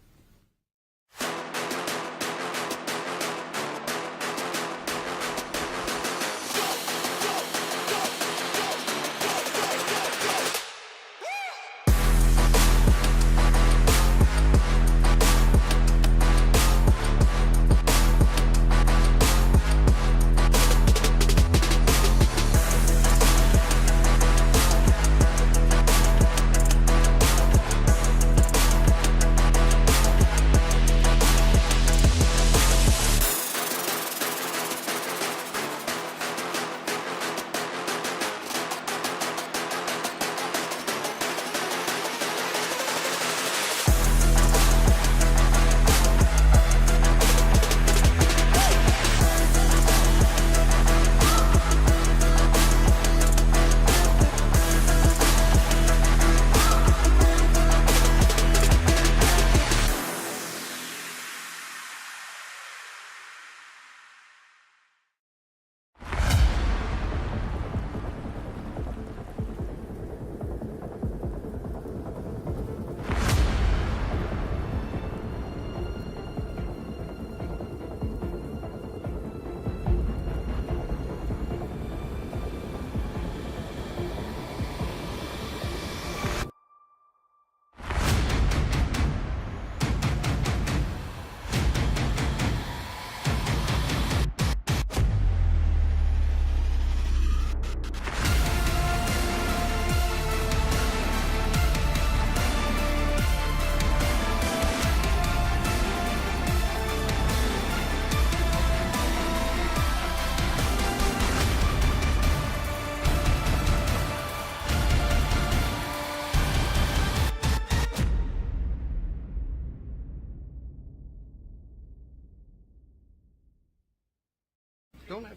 All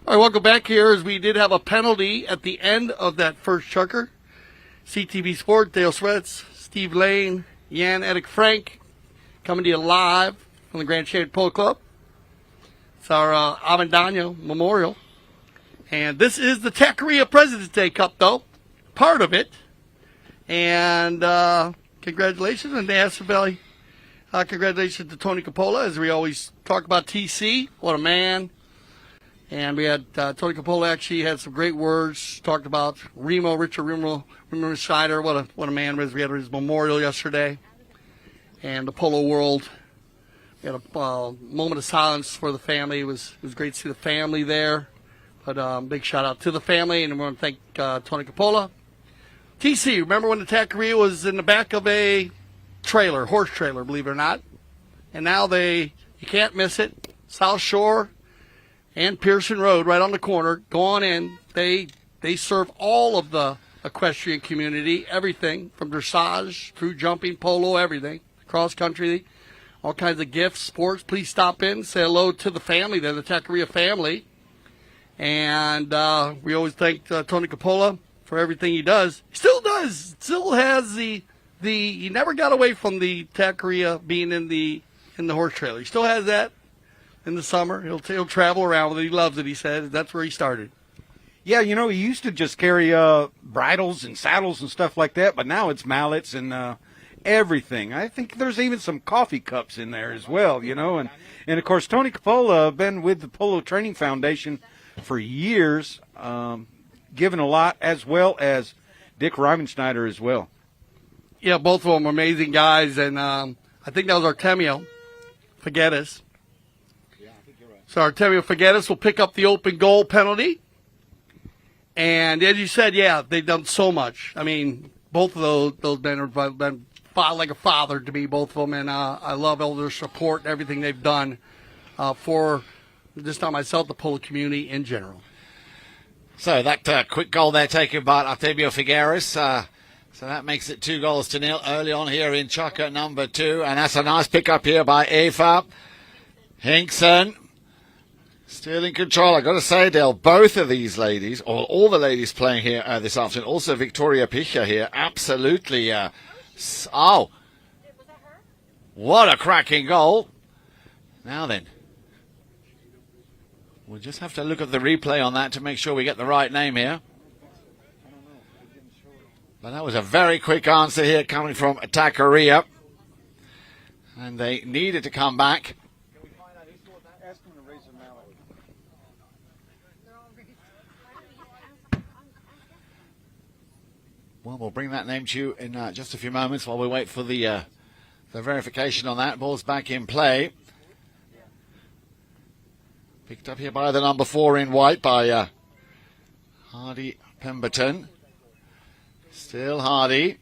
right, welcome back here as we did have a penalty at the end of that first chucker. CTV Sport, Dale Sweats, Steve Lane, Jan Erik Frank coming to you live from the Grand Champion Polo Club. It's our Avendano Memorial. And this is the Tackeria President's Day Cup, though. Part of it. And congratulations. And Aspen Valley, congratulations to Tony Coppola, as we always talk about TC. What a man. And we had Tony Coppola actually had some great words, talked about Richard Remo Schneider. What a man was. We had his memorial yesterday. And the polo world. We had a moment of silence for the family. It was great to see the family there. But big shout out to the family, and we want to thank Tony Coppola. TC, remember when the Tackeria was in the back of a trailer, horse trailer, believe it or not? And now you can't miss it. South Shore and Pearson Road, right on the corner. Go on in. They serve all of the equestrian community, everything from dressage through jumping, polo, everything, cross country, all kinds of gifts, sports. Please stop in, say hello to the family there, the Tackeria family. And we always thank Tony Coppola for everything he does. He still does. Still has he never got away from the Tackeria being in the horse trailer. He still has that in the summer. He'll travel around with it. He loves it, he says. That's where he started. Yeah, he used to just carry bridles and saddles and stuff like that, but now it's mallets and everything. I think there's even some coffee cups in there as well, And of course, Tony Coppola been with the Polo Training Foundation for years, given a lot, as well as Dick Reimenschneider as well. Yeah, both of them are amazing guys, and I think that was Artemio Figueres. Yeah, I think you're right. So Artemio Figueres will pick up the open goal penalty. And as you said, yeah, they've done so much. I mean, both of those men have been like a father to me, both of them, and I love all their support and everything they've done for just not myself, the polo community in general. So that quick goal there taken by Artemio Figueres. So that makes it 2-0 early on here in Chucker number 2. And that's a nice pickup here by Eva Hinkson. Still in control. I've got to say, Dale, both of these ladies, or all the ladies playing here this afternoon, also Victoria Picha here, absolutely. What a cracking goal. Now then. We'll just have to look at the replay on that to make sure we get the right name here. But that was a very quick answer here coming from Tackeria. And they needed to come back. Can we find out who scored that? Ask them to raise their mallet. Well, we'll bring that name to you in just a few moments while we wait for the verification on that. Ball's back in play. Picked up here by the number 4 in white by Hardy Pemberton. Still Hardy.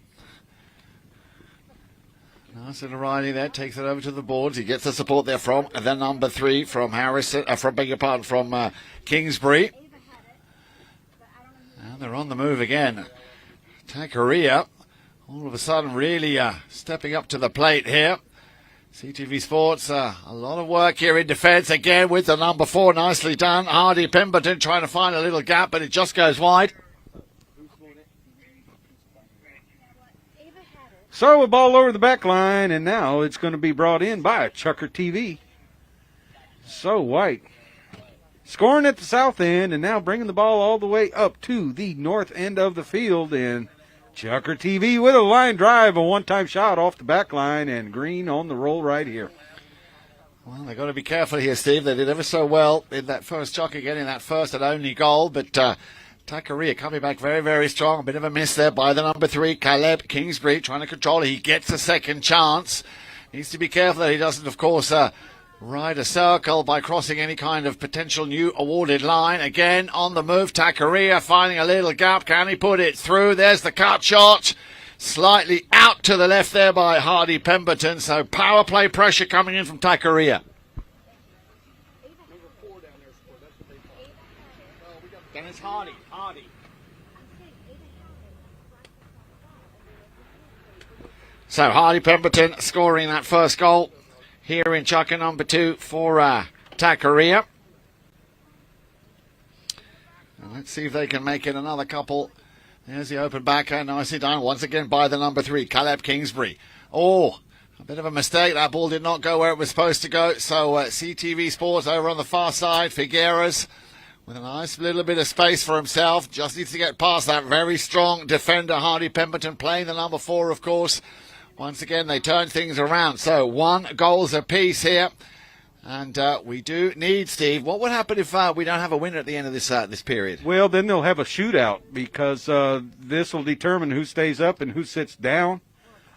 Nice little riding there. Takes it over to the boards. He gets the support there from the number 3 from Harrison. From Kingsbury. And they're on the move again. Tackeria, all of a sudden, really stepping up to the plate here. CTV Sports, a lot of work here in defence again with the number 4. Nicely done. Hardy Pemberton trying to find a little gap, but it just goes wide. So a ball over the back line, and now it's going to be brought in by Chucker TV. So White scoring at the south end, and now bringing the ball all the way up to the north end of the field, and Chucker TV with a line drive, a one-time shot off the back line, and Green on the roll right here. Well, they've got to be careful here, Steve. They did ever so well in that first chucker, getting that first and only goal, but Tackeria coming back very, very strong. A bit of a miss there by the number 3, Caleb Kingsbury, trying to control it. He gets a second chance. Needs to be careful that he doesn't, of course, ride a circle by crossing any kind of potential new awarded line. Again, on the move, Tackeria finding a little gap. Can he put it through? There's the cut shot. Slightly out to the left there by Hardy Pemberton. So power play pressure coming in from Tackeria. Then it's Hardy. So Hardy Pemberton scoring that first goal here in Chucker number 2 for Tackeria. And let's see if they can make it another couple. There's the open backhand, nicely done. Once again by the number 3, Caleb Kingsbury. Oh, a bit of a mistake. That ball did not go where it was supposed to go. So CTV Sports over on the far side. Figueres with a nice little bit of space for himself. Just needs to get past that very strong defender, Hardy Pemberton, playing the number 4, of course. Once again, they turn things around. So 1 goals apiece here. And we do need, Steve, what would happen if we don't have a winner at the end of this period? Well, then they'll have a shootout because this will determine who stays up and who sits down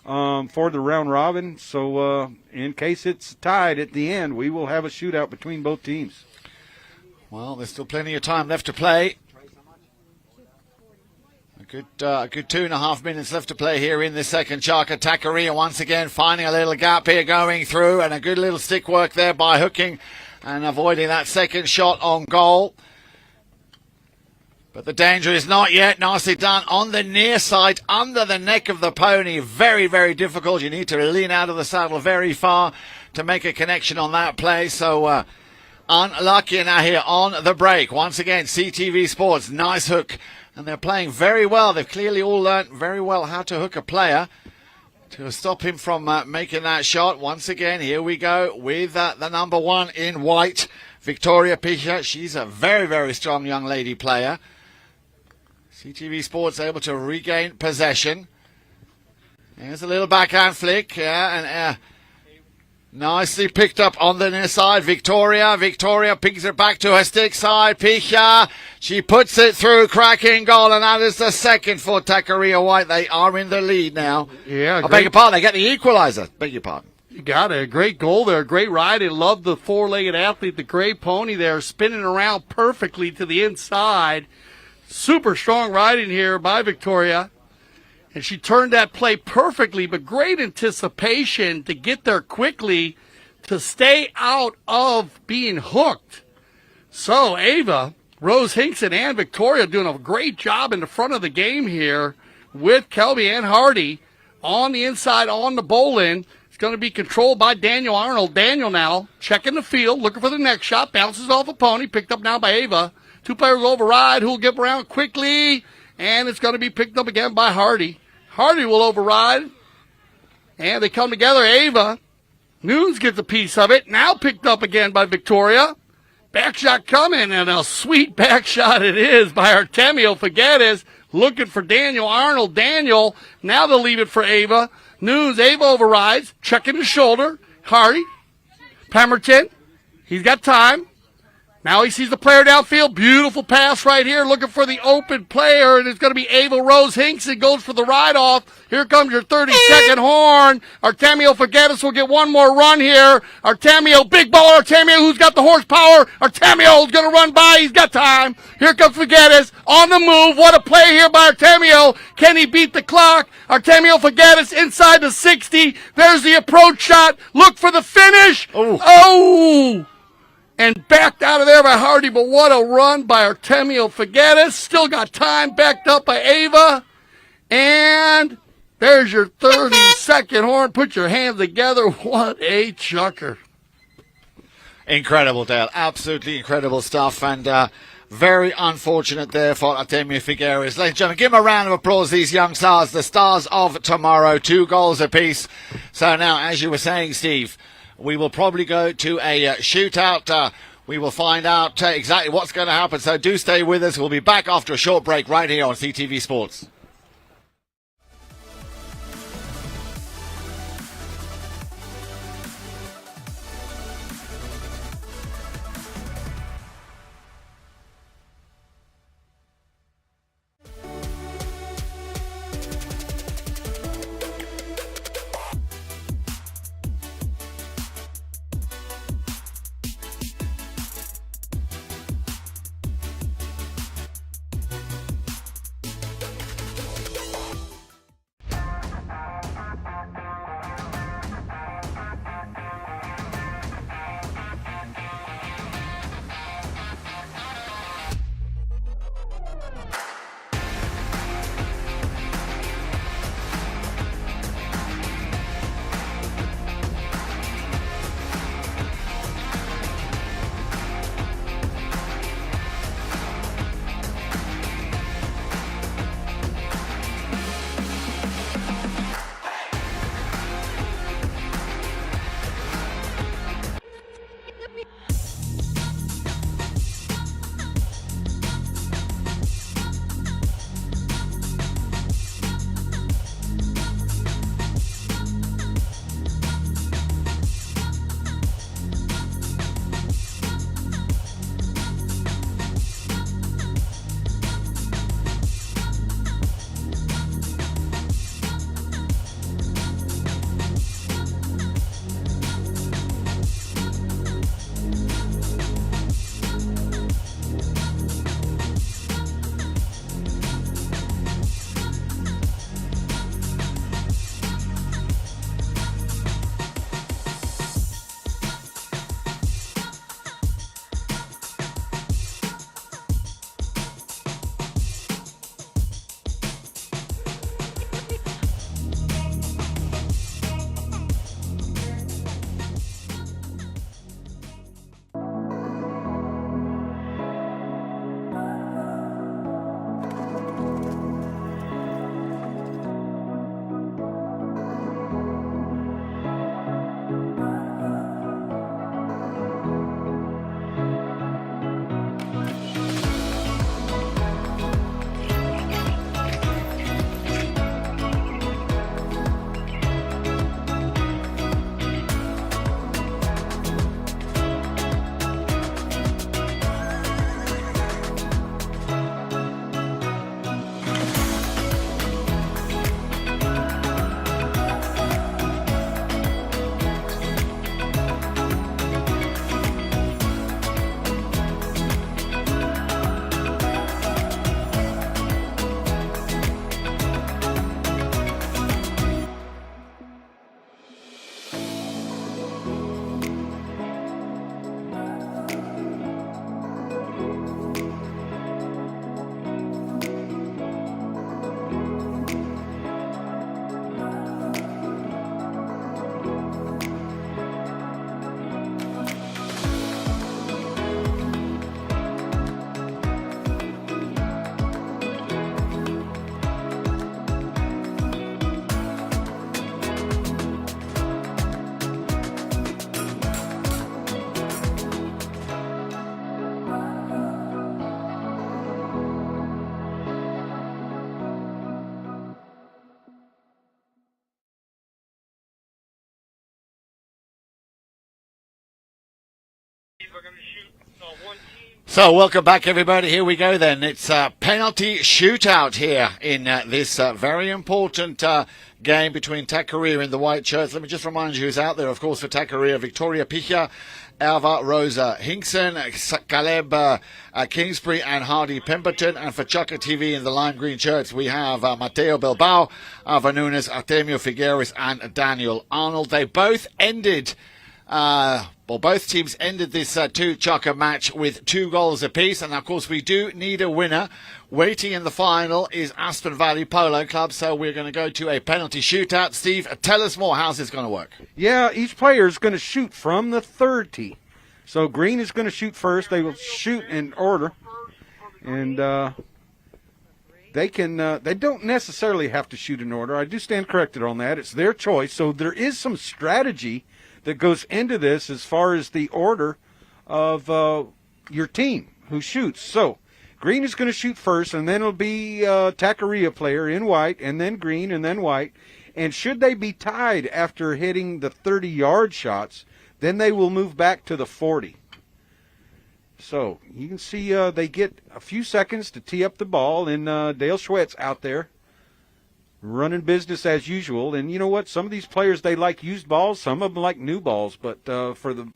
for the round robin. So in case it's tied at the end, we will have a shootout between both teams. Well, there's still plenty of time left to play. A good 2.5 minutes left to play here in the second chaka. Tackeria once again finding a little gap here going through, and a good little stick work there by hooking and avoiding that second shot on goal. But the danger is not yet. Nicely done on the near side, under the neck of the pony. Very, very difficult. You need to lean out of the saddle very far to make a connection on that play. So unlucky now here on the break. Once again, CTV Sports, nice hook. And they're playing very well. They've clearly all learned very well how to hook a player to stop him from making that shot. Once again, here we go with the number 1 in white, Victoria Pisha. She's a very, very strong young lady player. CTV Sports able to regain possession. There's a little backhand flick. And nicely picked up on the near side. Victoria pings it back to her stick side. Pisha, she puts it through, cracking goal, and that is the second for Tackeria White. They are in the lead now. Yeah, I beg your pardon, they get the equalizer. Beg your pardon. You got it. A great goal there. Great ride. I love the 4-legged athlete, the gray pony there, spinning around perfectly to the inside. Super strong riding here by Victoria. And she turned that play perfectly, but great anticipation to get there quickly to stay out of being hooked. So Ava, Rose Hinkson, and Victoria doing a great job in the front of the game here with Kelby and Hardy on the inside on the bowl-in. It's going to be controlled by Daniel Arnold. Daniel now checking the field, looking for the next shot, bounces off a pony, picked up now by Ava. 2 players override, who'll get around quickly, and it's going to be picked up again by Hardy. Hardy will override, and they come together. Ava Nunes gets a piece of it, now picked up again by Victoria. Back shot coming, and a sweet back shot it is by Artemio Figueres, looking for Daniel Arnold. Daniel, now they'll leave it for Ava. Nunes, Ava overrides, checking his shoulder. Hardy, Pemberton, he's got time. Now he sees the player downfield. Beautiful pass right here, looking for the open player, and it's going to be Ava Rose Hinkson goes for the ride-off. Here comes your 30-second horn. Artemio Figueres will get one more run here. Artemio, big ball. Artemio, who's got the horsepower. Artemio's going to run by. He's got time. Here comes Figueres on the move. What a play here by Artemio. Can he beat the clock? Artemio Figueres inside the 60. There's the approach shot. Look for the finish. Oh! And backed out of there by Hardy, but what a run by Artemio Figueres. Still got time, backed up by Ava. And there's your 30-second horn. Put your hands together. What a chucker. Incredible, Dale. Absolutely incredible stuff. And very unfortunate there for Artemio Figueres. Ladies and gentlemen, give them a round of applause, these young stars, the stars of tomorrow. 2 goals apiece. So now, as you were saying, Steve, we will probably go to a shootout. We will find out exactly what's going to happen. So do stay with us. We'll be back after a short break right here on CTV Sports. So, welcome back, everybody. Here we go then. It's a penalty shootout here in this very important game between Tackeria and the White Shirts. Let me just remind you who's out there, of course, for Tackeria: Victoria Picha, Alva Rosa Hinkson, Caleb Kingsbury, and Hardy Pemberton. And for Chaka TV in the lime green shirts, we have Mateo Bilbao, Ava Nunes, Artemio Figueres, and Daniel Arnold. They both ended... both teams ended this two-chucker match with 2 goals apiece, and of course we do need a winner. Waiting in the final is Aspen Valley Polo Club, so we're going to go to a penalty shootout. Steve, tell us more. How's this going to work? Yeah, each player is going to shoot from the third tee. So green is going to shoot first. They will shoot in order, and they don't necessarily have to shoot in order. I do stand corrected on that. It's their choice. So there is some strategy that goes into this as far as the order of your team who shoots. So green is going to shoot first, and then it'll be Tackeria player in white, and then green, and then white. And should they be tied after hitting the 30-yard shots, then they will move back to the 40. So you can see they get a few seconds to tee up the ball, and Dale Schwetz out there running business as usual. And you know what? Some of these players, they like used balls. Some of them like new balls. But for the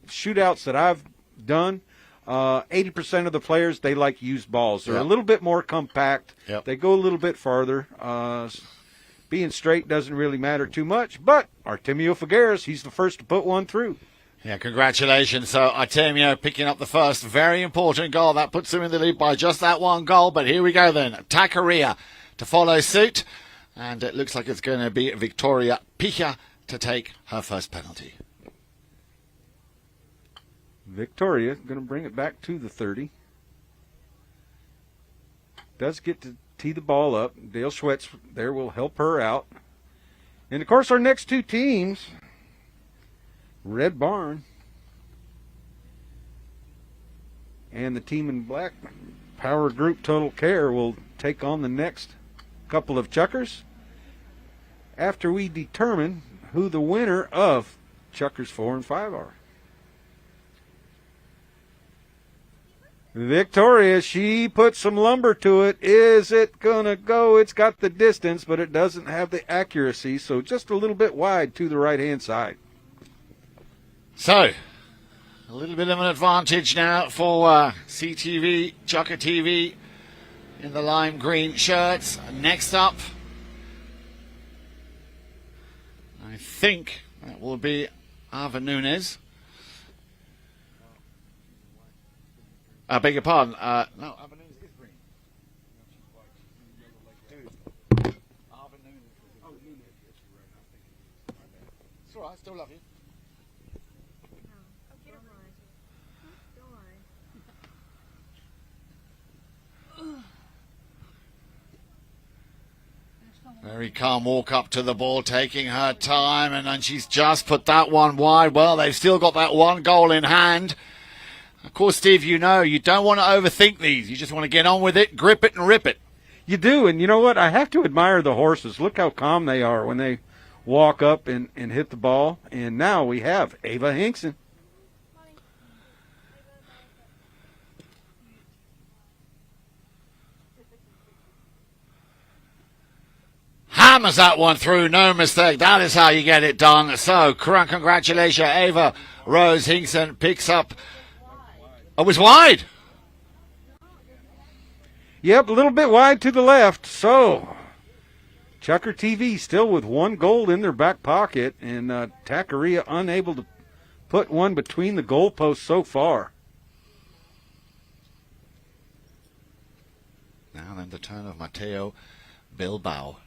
shootouts that I've done, 80% of the players, they like used balls. They're a little bit more compact. Yep. They go a little bit farther. Being straight doesn't really matter too much. But Artemio Figueres, he's the first to put one through. Yeah, congratulations. So Artemio picking up the first very important goal. That puts him in the lead by just that 1 goal. But here we go then. Tackeria to follow suit. And it looks like it's going to be Victoria Picha to take her first penalty. Victoria going to bring it back to the 30. Does get to tee the ball up. Dale Schwetz there will help her out. And, of course, our next 2 teams, Red Barn and the team in black, Power Group Total Care, will take on the next couple of chuckers after we determine who the winner of chuckers 4 and 5 are. Victoria, she put some lumber to it. Is it gonna go? It's got the distance, but it doesn't have the accuracy, so just a little bit wide to the right-hand side. So, a little bit of an advantage now for CTV, Chucker TV in the lime green shirts. Next up, I think that will be Ava Nunes. I beg your pardon. No, Ava Nunes is green. Ava Nunes. It's all right, still love you. Very calm walk up to the ball, taking her time, and then she's just put that one wide. Well, they've still got that 1 goal in hand. Of course, Steve, you know, you don't want to overthink these. You just want to get on with it, grip it, and rip it. You do, and you know what? I have to admire the horses. Look how calm they are when they walk up and hit the ball. And now we have Ava Hinkson. Hammers that one through, no mistake. That is how you get it done. So, congratulations, Ava Rose Hinkson picks up. Oh, it was wide. Yep, a little bit wide to the left. So, Chucker TV still with 1 goal in their back pocket, and Tackeria unable to put one between the goalposts so far. Now then the turn of Mateo Bilbao.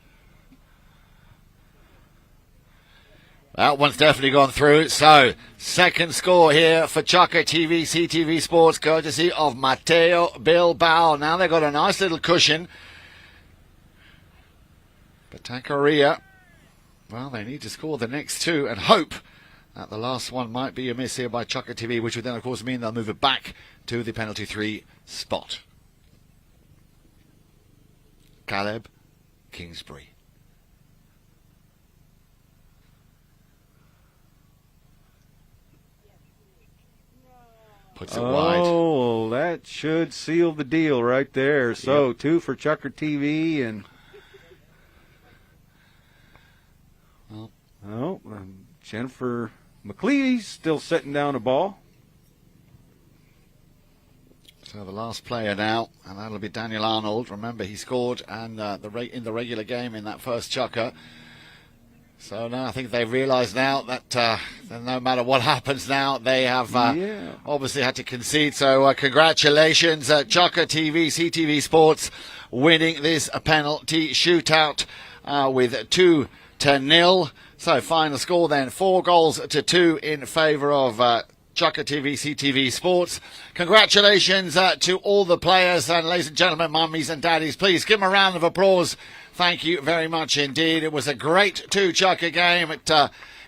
That one's definitely gone through. So, second score here for Chucker TV, CTV Sports, courtesy of Mateo Bilbao. Now they've got a nice little cushion. But Tackeria, well, they need to score the next 2 and hope that the last one might be a miss here by Chucker TV, which would then, of course, mean they'll move it back to the penalty 3 spot. Caleb Kingsbury. Puts it wide. Oh, that should seal the deal right there. So, 2 for Chucker TV and... Jennifer McLeady's still setting down a ball. So the last player now, and that'll be Daniel Arnold. Remember, he scored and in the regular game in that first chucker. So now I think they've realised now that no matter what happens now, they have obviously had to concede. So congratulations, Chucker TV, CTV Sports, winning this penalty shootout with 2-0. So final score then, 4-2 in favour of Chucker TV, CTV Sports. Congratulations to all the players, and ladies and gentlemen, mummies and daddies, please give them a round of applause. Thank you very much indeed. It was a great 2-chucker game.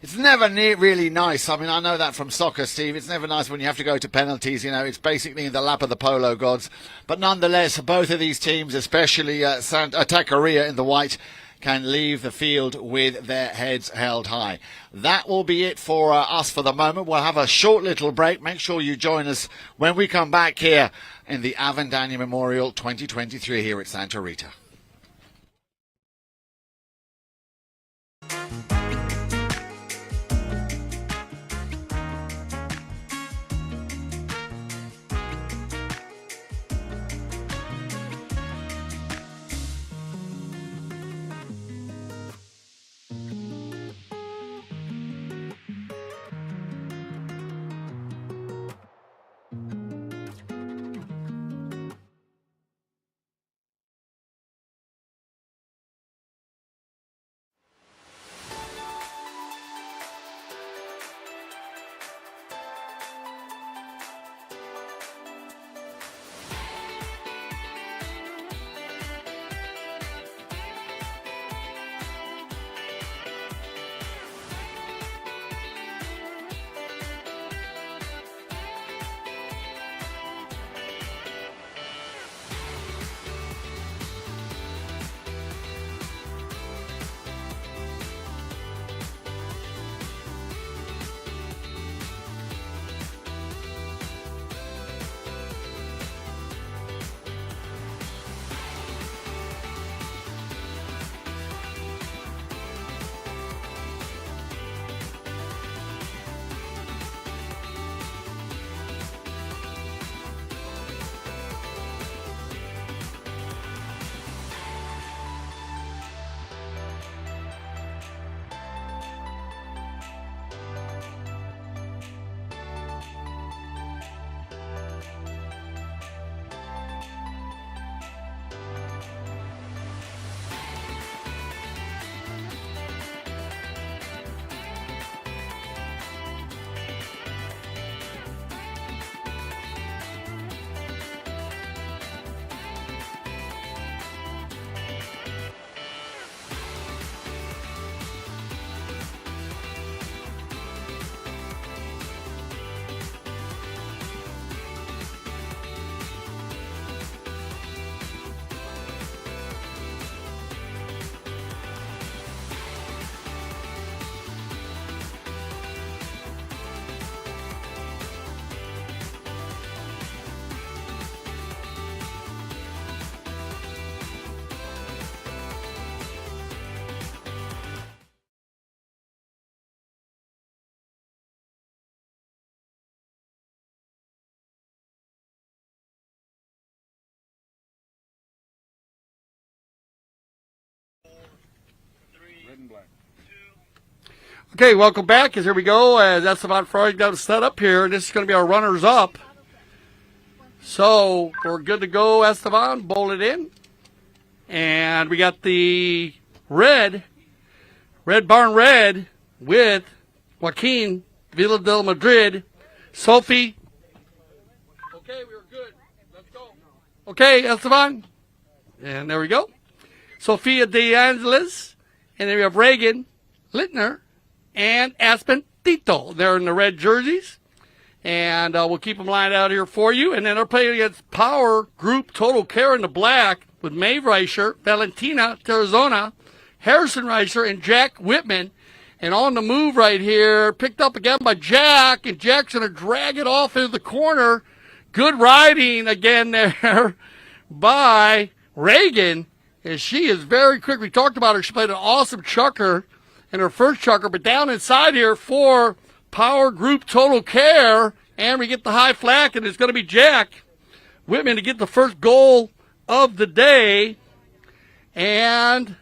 It's never really nice. I mean, I know that from soccer, Steve. It's never nice when you have to go to penalties. You know, it's basically in the lap of the polo gods. But nonetheless, both of these teams, especially Tackeria in the white, can leave the field with their heads held high. That will be it for us for the moment. We'll have a short little break. Make sure you join us when we come back here in the Avendano Memorial 2023 here at Santa Rita. Okay, welcome back. Here we go. That's about Freud got us set up here. This is going to be our runners up. So we're good to go, Esteban. Bowl it in. And we got the Red Barn Red with Joaquin Villa del Madrid. Sophie. Okay, we were good. Let's go. Okay, Esteban. And there we go. Sophia De Angeles. And then we have Reagan Littner and Aspen Tito. They're in the red jerseys. And we'll keep them lined out here for you. And then they're playing against Power Group Total Care in the black with Maeve Reicher, Valentina Tarazona, Harrison Reicher, and Jack Whitman. And on the move right here, picked up again by Jack, and Jack's going to drag it off into the corner. Good riding again there by Reagan, and she is very quick. We talked about her. She played an awesome chucker in her first chucker, but down inside here for Power Group Total Care, and we get the high flag, and it's going to be Jack Whitman to get the first goal of the day. And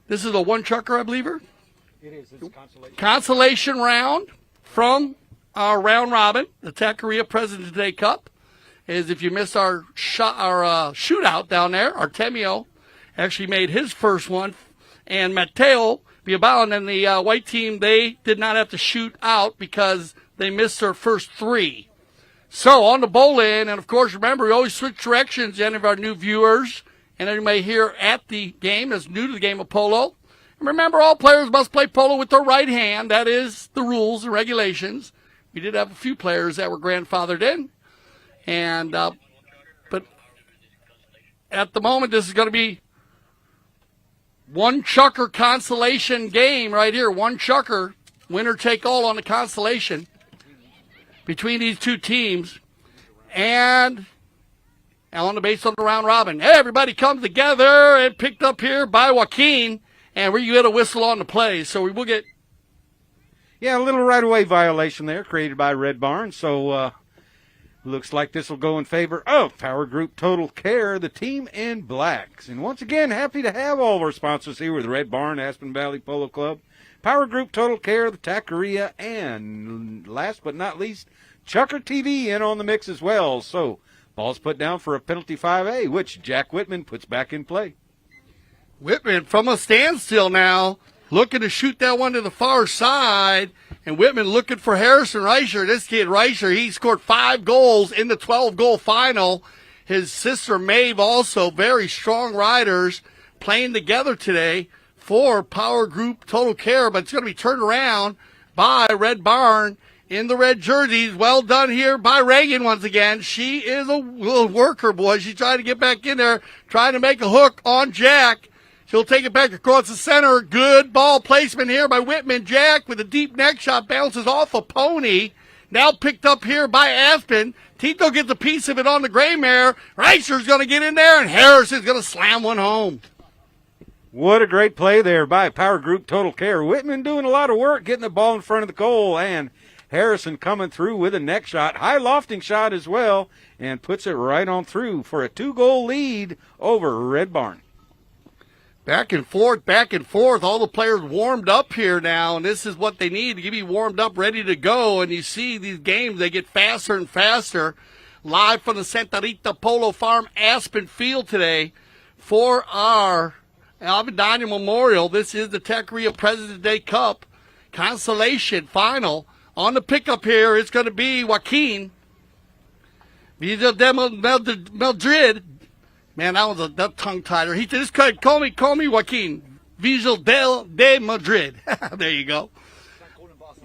this is a one chucker, I believe her. It is. It's Consolation round from our round robin, the Tackeria President's Day Cup. Is if you missed our shootout down there, Artemio actually made his first one, and Mateo Bilbao and the white team, they did not have to shoot out because they missed their first three. So on the bowl in, and of course, remember, we always switch directions. Any of our new viewers and anybody here at the game is new to the game of polo. And remember, all players must play polo with their right hand. That is the rules and regulations. We did have a few players that were grandfathered in. And but at the moment, this is going to be one chucker consolation game right here. One chucker, winner take all on the consolation between these two teams. And on the base on the round robin. Everybody comes together and picked up here by Joaquin. And we get a whistle on the play. So we will get... Yeah, a little right-of-way violation there created by Red Barn. So looks like this will go in favor of Power Group Total Care, the team in blacks. And once again, happy to have all of our sponsors here with Red Barn, Aspen Valley Polo Club, Power Group Total Care, the Tackeria, and last but not least, Chucker TV in on the mix as well. So ball's put down for a penalty 5A, which Jack Whitman puts back in play. Whitman from a standstill now, looking to shoot that one to the far side, and Whitman looking for Harrison Reicher. This kid Reicher, he scored 5 goals in the 12-goal final. His sister Maeve also, very strong riders playing together today for Power Group Total Care, but it's going to be turned around by Red Barn in the red jerseys. Well done here by Reagan once again. She is a little worker, boy. She's trying to get back in there, trying to make a hook on Jack. She'll take it back across the center. Good ball placement here by Whitman. Jack with a deep neck shot bounces off a pony. Now picked up here by Aspen. Tito gets a piece of it on the gray mare. Reicher's going to get in there, and Harrison's going to slam one home. What a great play there by Power Group Total Care. Whitman doing a lot of work getting the ball in front of the goal, and Harrison coming through with a neck shot, high lofting shot as well, and puts it right on through for a 2-goal lead over Red Barn. Back and forth, back and forth. All the players warmed up here now, and this is what they need to get you warmed up, ready to go. And you see these games, they get faster and faster. Live from the Santa Rita Polo Farm Aspen Field today for our Avendano Memorial. This is the Tackeria President's Day Cup consolation final. On the pickup here, it's going to be Joaquin Villa de Madrid. Man, that was a tongue-titer. He said, just call me Joaquin. Visual de Madrid. There you go.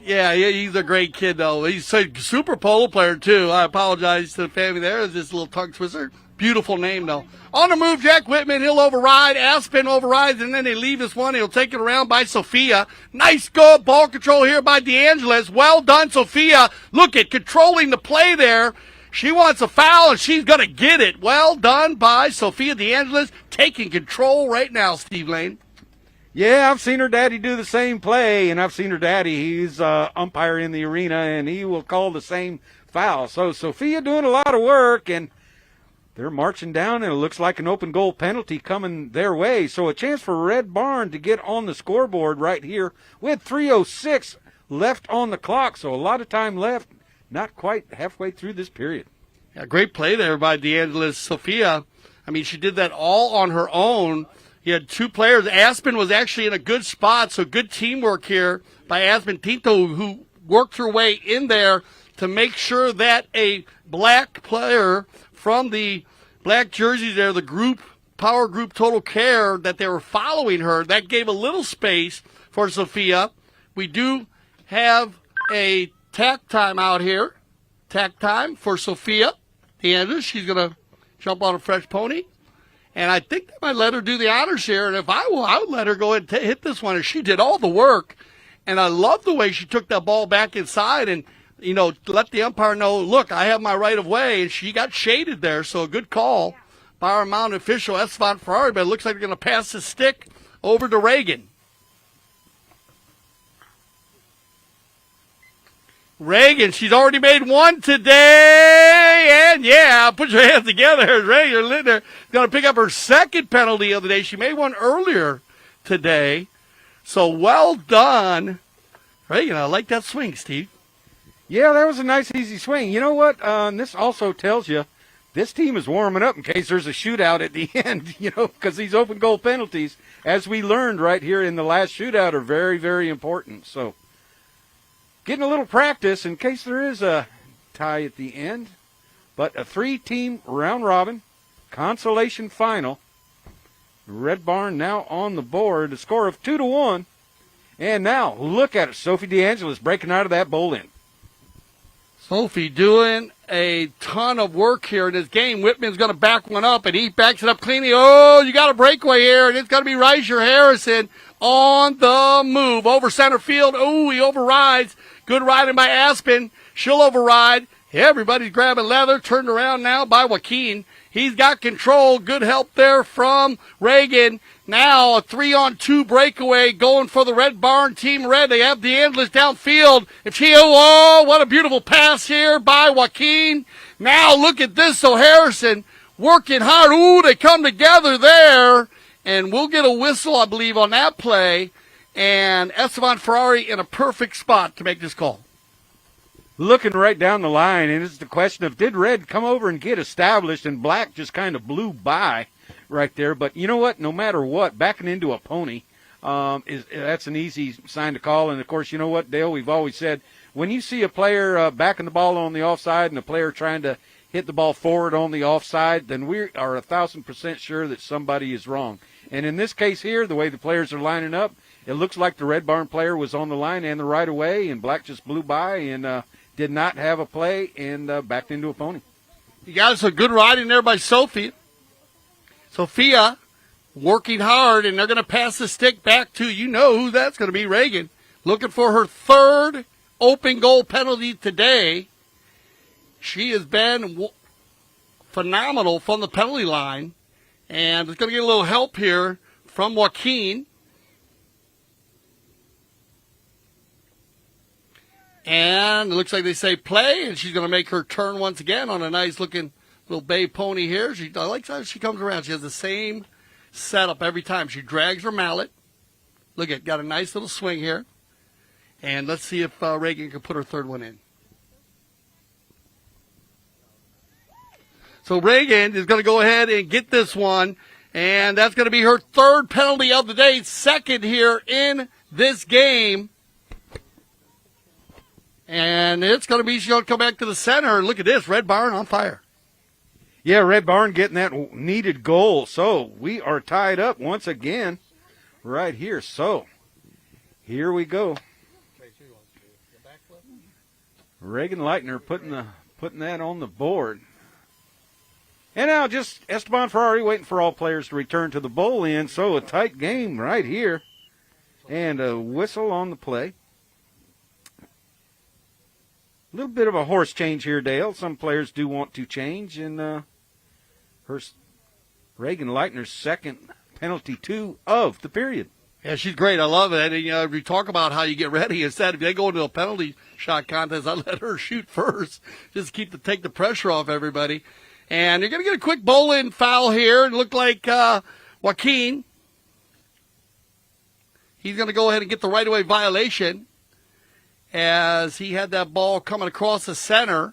Yeah, he's a great kid, though. He's a super polo player, too. I apologize to the family there. It's this little tongue twister. Beautiful name, though. On the move, Jack Whitman. He'll override. Aspen overrides, and then they leave this one. He'll take it around by Sophia. Nice good ball control here by DeAngelis. Well done, Sophia. Look at controlling the play there. She wants a foul, and she's going to get it. Well done by Sophia DeAngelis, taking control right now, Steve Lane. Yeah, I've seen her daddy do the same play, and I've seen her daddy. He's umpire in the arena, and he will call the same foul. So Sophia doing a lot of work, and they're marching down, and it looks like an open goal penalty coming their way. So a chance for Red Barn to get on the scoreboard right here with 3:06 left on the clock. So a lot of time left. Not quite halfway through this period. Yeah, great play there by DeAngelis. Sophia, I mean, she did that all on her own. You had 2 players. Aspen was actually in a good spot, so good teamwork here by Aspen Tito, who worked her way in there to make sure that a black player from the black jerseys there, the group, Power Group Total Care, that they were following her. That gave a little space for Sophia. We do have a tack time out here. Tack time for Sophia DeAngelis. She's going to jump on a fresh pony. And I think they might let her do the honors here. And if I would let her go ahead and hit this one. And she did all the work. And I love the way she took that ball back inside and, let the umpire know, look, I have my right of way. And she got shaded there, so a good call by our mounted official, Esteban Ferrari. But it looks like they're going to pass the stick over to Reagan. Reagan, she's already made one today, and put your hands together. Reagan Lindner is going to pick up her second penalty of the day. She made one earlier today, so well done, Reagan. I like that swing, Steve. Yeah, that was a nice, easy swing. You know what? This also tells you this team is warming up in case there's a shootout at the end, because these open goal penalties, as we learned right here in the last shootout, are very, very important. So getting a little practice in case there is a tie at the end. But a 3-team round robin consolation final. Red Barn now on the board, a score of 2-1. And now look at it. Sophie DeAngelis breaking out of that bowl in. Sophie doing a ton of work here in this game. Whitman's going to back one up, and he backs it up cleanly. Oh, you got a breakaway here, and it's going to be Reicher Harrison on the move. Over center field. Oh, he overrides. Good riding by Aspen. She'll override. Everybody's grabbing leather. Turned around now by Joaquin. He's got control. Good help there from Reagan. Now a 3-on-2 breakaway going for the Red Barn Team Red. They have DeAngelis downfield. What a beautiful pass here by Joaquin. Now look at this. So Harrison working hard. Ooh, they come together there. And we'll get a whistle, I believe, on that play. And Esteban Ferrari in a perfect spot to make this call. Looking right down the line, and it's the question of did Red come over and get established, and Black just kind of blew by right there. But you know what? No matter what, backing into a pony, that's an easy sign to call. And, of course, you know what, Dale, we've always said, when you see a player backing the ball on the offside and a player trying to hit the ball forward on the offside, then we are 1,000% sure that somebody is wrong. And in this case here, the way the players are lining up, it looks like the Red Barn player was on the line and the right of way, and Black just blew by and did not have a play and backed into a pony. You got some good riding there by Sophia. Sophia working hard, and they're going to pass the stick back to, who that's going to be, Reagan. Looking for her third open goal penalty today. She has been phenomenal from the penalty line, and it's going to get a little help here from Joaquin. And it looks like they say play, and she's going to make her turn once again on a nice-looking little bay pony here. I like how she comes around. She has the same setup every time. She drags her mallet. Look at, got a nice little swing here. And let's see if Reagan can put her third one in. So Reagan is going to go ahead and get this one, and that's going to be her third penalty of the day, second here in this game. And it's going to be, she's going to come back to the center. And look at this, Red Barn on fire. Yeah, Red Barn getting that needed goal. So we are tied up once again right here. So here we go. Reagan Leitner putting that on the board. And now just Esteban Ferrari waiting for all players to return to the bowl end. So a tight game right here. And a whistle on the play. A little bit of a horse change here, Dale. Some players do want to change. And Reagan Leitner's second penalty 2 of the period. Yeah, she's great. I love it. And, we talk about how you get ready. Instead, if they go into a penalty shot contest, I let her shoot first. Just take the pressure off everybody. And you're going to get a quick bowl-in foul here. It looked like Joaquin. He's going to go ahead and get the right-of-way violation as he had that ball coming across the center.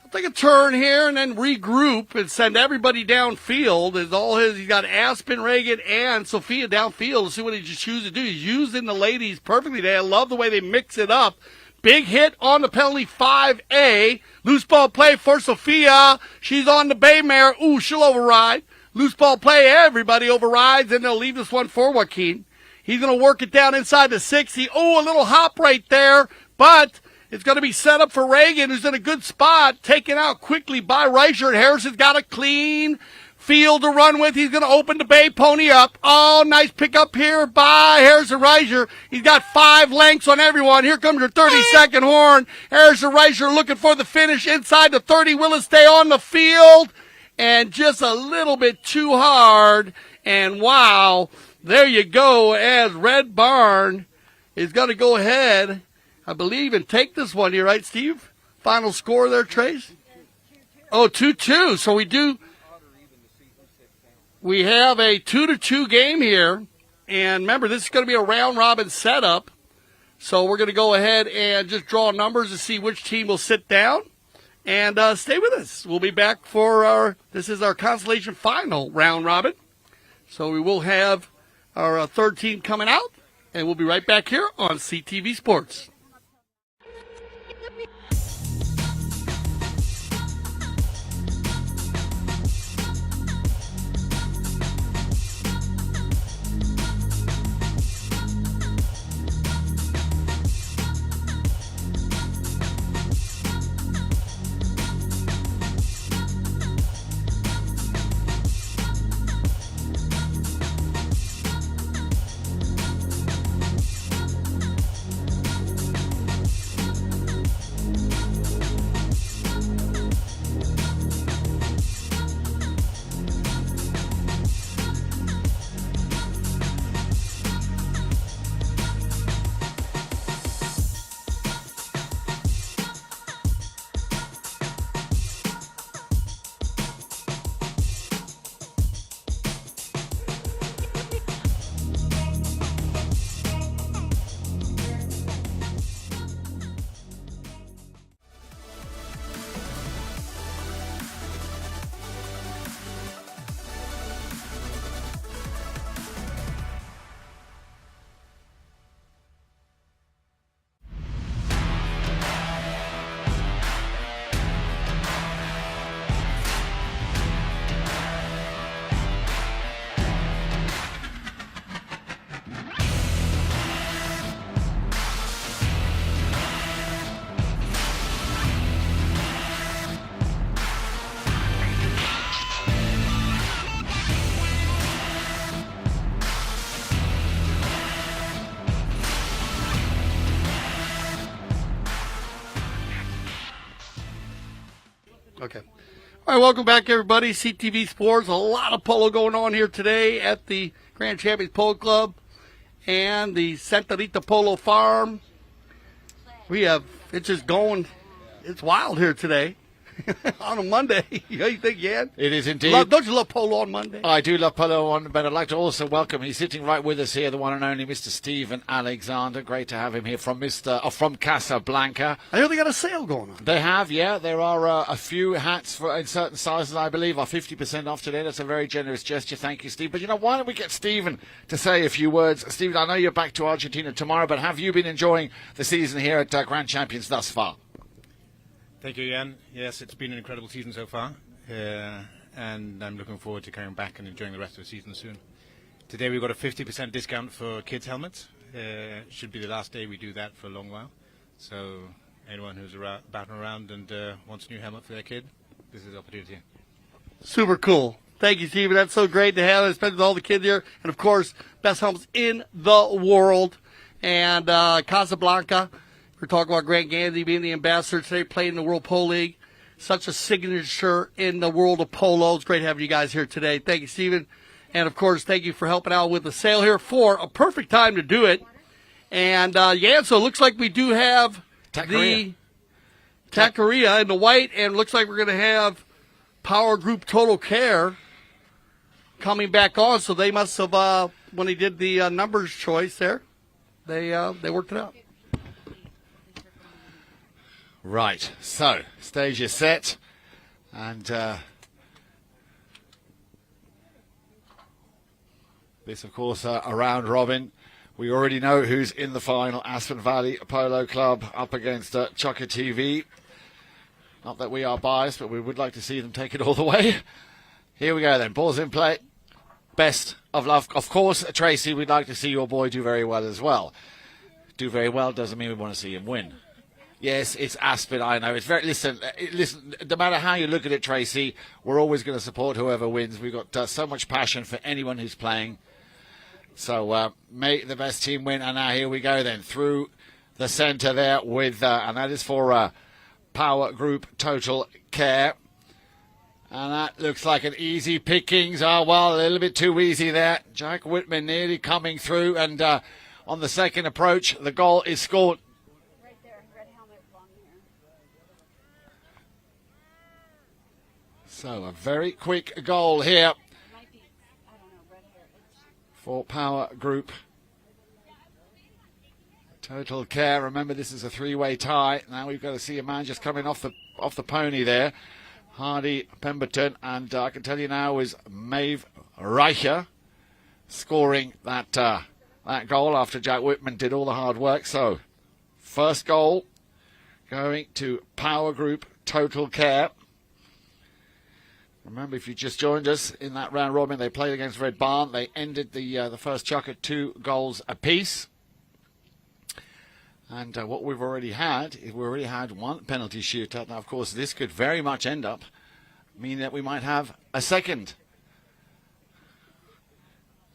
He'll take a turn here and then regroup and send everybody downfield. He's got Aspen, Reagan, and Sophia downfield to see what he just chooses to do. He's using the ladies perfectly today. I love the way they mix it up. Big hit on the penalty 5A. Loose ball play for Sophia. She's on the bay mare. Ooh, she'll override. Loose ball play. Everybody overrides, and they'll leave this one for Joaquin. He's going to work it down inside the 60. Oh, a little hop right there, but it's going to be set up for Reagan, who's in a good spot, taken out quickly by Reicher, and Harrison's got a clean field to run with. He's going to open the bay, pony up. Oh, nice pickup here by Harrison Reiser. He's got 5 lengths on everyone. Here comes your 32nd horn. Harrison Reiser looking for the finish inside the 30. Will it stay on the field? And just a little bit too hard. And wow, there you go, as Red Barn is going to go ahead, I believe, and take this one. You right, Steve? Final score there, Trace? Oh, 2-2. So we have a 2-2 game here. And remember, this is going to be a round-robin setup. So we're going to go ahead and just draw numbers to see which team will sit down. And stay with us. We'll be back for this is our consolation final round-robin. So we will have our third team coming out. And we'll be right back here on CTV Sports. Okay. All right, welcome back, everybody. CTV Sports. A lot of polo going on here today at the Grand Champions Polo Club and the Santa Rita Polo Farm. It's just going, it's wild here today. On a Monday. You know, you think, Yan? It is indeed. Don't you love polo on Monday? I do love polo on, but I'd like to also welcome, he's sitting right with us here, the one and only Mr. Stephen Alexander. Great to have him here from Casablanca. I hear they got a sale going on. They have, yeah. There are a few hats in certain sizes, I believe, are 50% off today. That's a very generous gesture. Thank you, Steve. But, why don't we get Stephen to say a few words? Stephen, I know you're back to Argentina tomorrow, but have you been enjoying the season here at Grand Champions thus far? Thank you, Jan. Yes, it's been an incredible season so far, and I'm looking forward to coming back and enjoying the rest of the season soon. Today we've got a 50% discount for kids' helmets. Should be the last day we do that for a long while. So anyone who's about around and wants a new helmet for their kid, this is the opportunity. Super cool. Thank you, Stephen. That's so great to have it, especially with all the kids here. And, of course, best helmets in the world. And Casablanca. We're talking about Grant Gandy being the ambassador today, playing in the World Polo League. Such a signature in the world of polo. It's great having you guys here today. Thank you, Stephen. And, of course, thank you for helping out with the sale here for a perfect time to do it. And, so it looks like we do have the Tackeria in the white, and it looks like we're going to have Power Group Total Care coming back on. So they must have, when they did the numbers choice there, they worked it out. Right, so stage is set, and this, of course, a round robin. We already know who's in the final. Aspen Valley Polo Club up against Chucker TV. Not that we are biased, but we would like to see them take it all the way. Here we go then, balls in play. Best of luck. Of course, Tracy, we'd like to see your boy do very well as well. Do very well doesn't mean we want to see him win. Yes, it's Aspen. I know. It's very. Listen. No matter how you look at it, Tracy, we're always going to support whoever wins. We've got so much passion for anyone who's playing. So may the best team win. And now here we go then through the centre there with, and that is for Power Group Total Care. And that looks like an easy pickings. Oh, well, a little bit too easy there. Jack Whitman nearly coming through. And on the second approach, the goal is scored. Right there, red helmet, long hair. So a very quick goal here Might be, I don't know, red hair. for Power Group Total Care. Remember, this is a three-way tie. Now we've got to see a man just coming off the pony there. Hardy Pemberton, and I can tell you now is Maeve Reicher scoring that goal after Jack Whitman did all the hard work. So first goal going to Power Group Total Care. Remember, if you just joined us in that round robin, they played against Red Barn. They ended the first chuck at 2 goals apiece. And what we've already had is we already had one penalty shootout. Now, of course, this could very much end up meaning that we might have a second.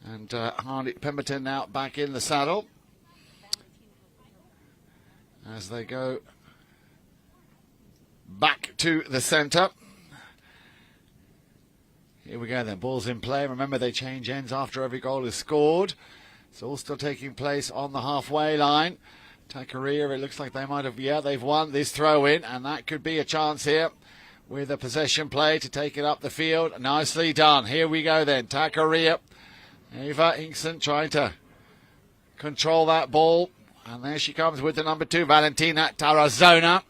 And Hardy Pemberton now back in the saddle as they go back to the centre. Here we go then, ball's in play. Remember, they change ends after every goal is scored. It's all still taking place on the halfway line. Tackeria, it looks like they might have, they've won this throw-in, and that could be a chance here with a possession play to take it up the field. Nicely done. Here we go then, Tackeria. Eva Inkson trying to control that ball, and there she comes with the number 2, Valentina Tarazona.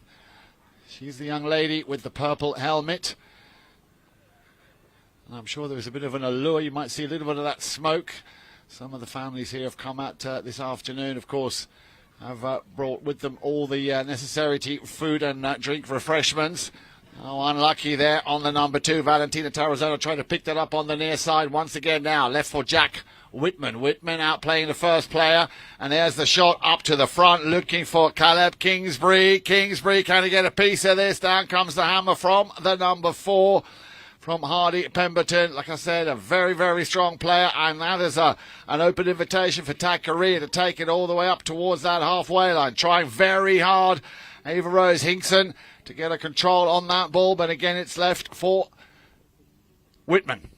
She's the young lady with the purple helmet. And I'm sure there is a bit of an allure. You might see a little bit of that smoke. Some of the families here have come out this afternoon, of course, have brought with them all the necessary food and drink refreshments. Oh, unlucky there on the number 2. Valentina Tarazona trying to pick that up on the near side once again now. Left for Jack Whitman. Whitman outplaying the first player. And there's the shot up to the front looking for Caleb Kingsbury. Kingsbury, can he get a piece of this? Down comes the hammer from the number 4. From Hardy Pemberton. Like I said, a very, very strong player. And now there's an open invitation for Tackeria to take it all the way up towards that halfway line. Trying very hard, Ava Rose Hinkson, to get a control on that ball. But again, it's left for Whitman.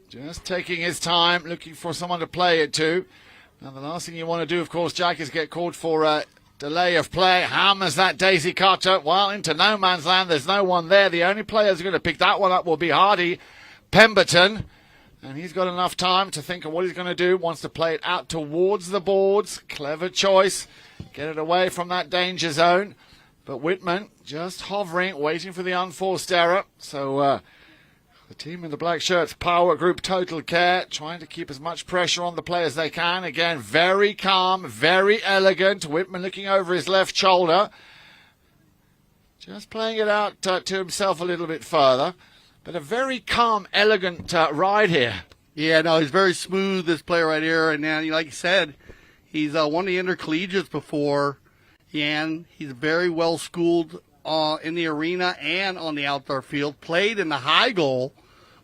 Just taking his time, looking for someone to play it to. Now, the last thing you want to do, of course, Jack, is get called for delay of play. Hammers that Daisy Cutter. Well, into no man's land. There's no one there. The only player who's going to pick that one up will be Hardy Pemberton. And he's got enough time to think of what he's going to do. Wants to play it out towards the boards. Clever choice. Get it away from that danger zone. But Whitman just hovering, waiting for the unforced error. So the team in the black shirts, Power Group Total Care, trying to keep as much pressure on the play as they can. Again, very calm, very elegant. Whitman looking over his left shoulder. Just playing it out to himself a little bit further. But a very calm, elegant ride here. Yeah, no, he's very smooth, this player right here. And now, like you said, he's won the intercollegiates before. And he's very well schooled in the arena and on the outdoor field. Played in the high goal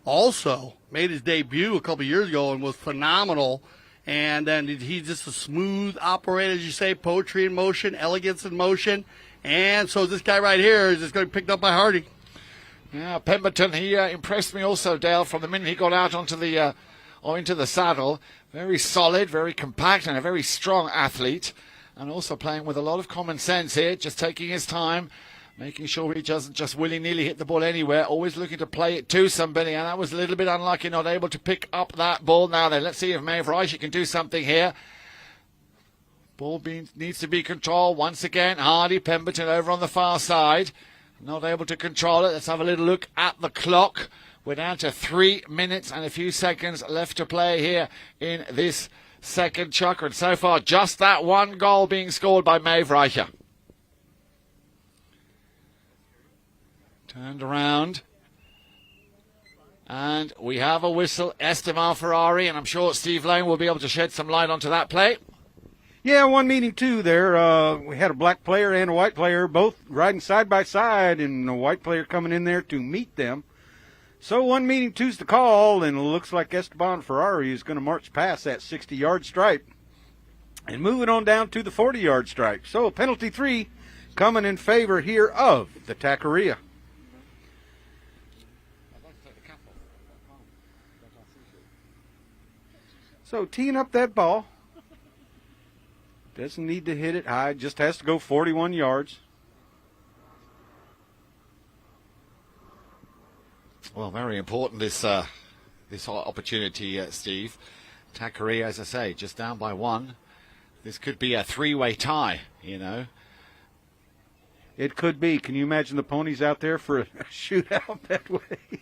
also. Made his debut a couple years ago and was phenomenal. And then he's just a smooth operator, as you say, poetry in motion, elegance in motion. And so this guy right here is just going to be picked up by Hardy. Yeah, Pemberton, he impressed me also, Dale, from the minute he got out onto the into the saddle. Very solid, very compact, and a very strong athlete. And also playing with a lot of common sense here, just taking his time, making sure he doesn't just willy-nilly hit the ball anywhere, always looking to play it to somebody, and that was a little bit unlucky, not able to pick up that ball. Now then, let's see if Maeve Reich can do something here. Ball needs to be controlled once again. Hardy Pemberton over on the far side, not able to control it. Let's have a little look at the clock. We're down to 3 minutes and a few seconds left to play here in this second chukker, and so far just that one goal being scored by Maeve Reicher. Turned around, and we have a whistle. Esteban Ferrari, and I'm sure Steve Lane will be able to shed some light onto that play. Yeah, one meeting too there. We had a black player and a white player both riding side by side, and a white player coming in there to meet them. So one meeting two's the call, and it looks like Esteban Ferrari is going to march past that 60-yard stripe and moving on down to the 40-yard stripe. So penalty 3 coming in favor here of the Tackeria. So teeing up that ball. Doesn't need to hit it high, just has to go 41 yards. Well, very important this opportunity, Steve. Tackeria, as I say, just down by 1. This could be a 3-way tie, you know. It could be. Can you imagine the ponies out there for a shootout that way?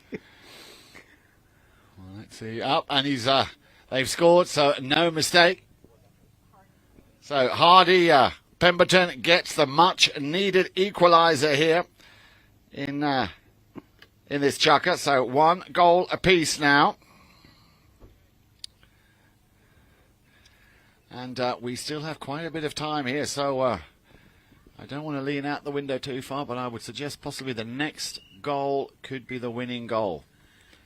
Well, let's see. Up, and they've scored, so no mistake. So Hardy, Pemberton gets the much-needed equaliser here in this chukker. So 1 goal apiece now. And we still have quite a bit of time here, so I don't want to lean out the window too far, but I would suggest possibly the next goal could be the winning goal.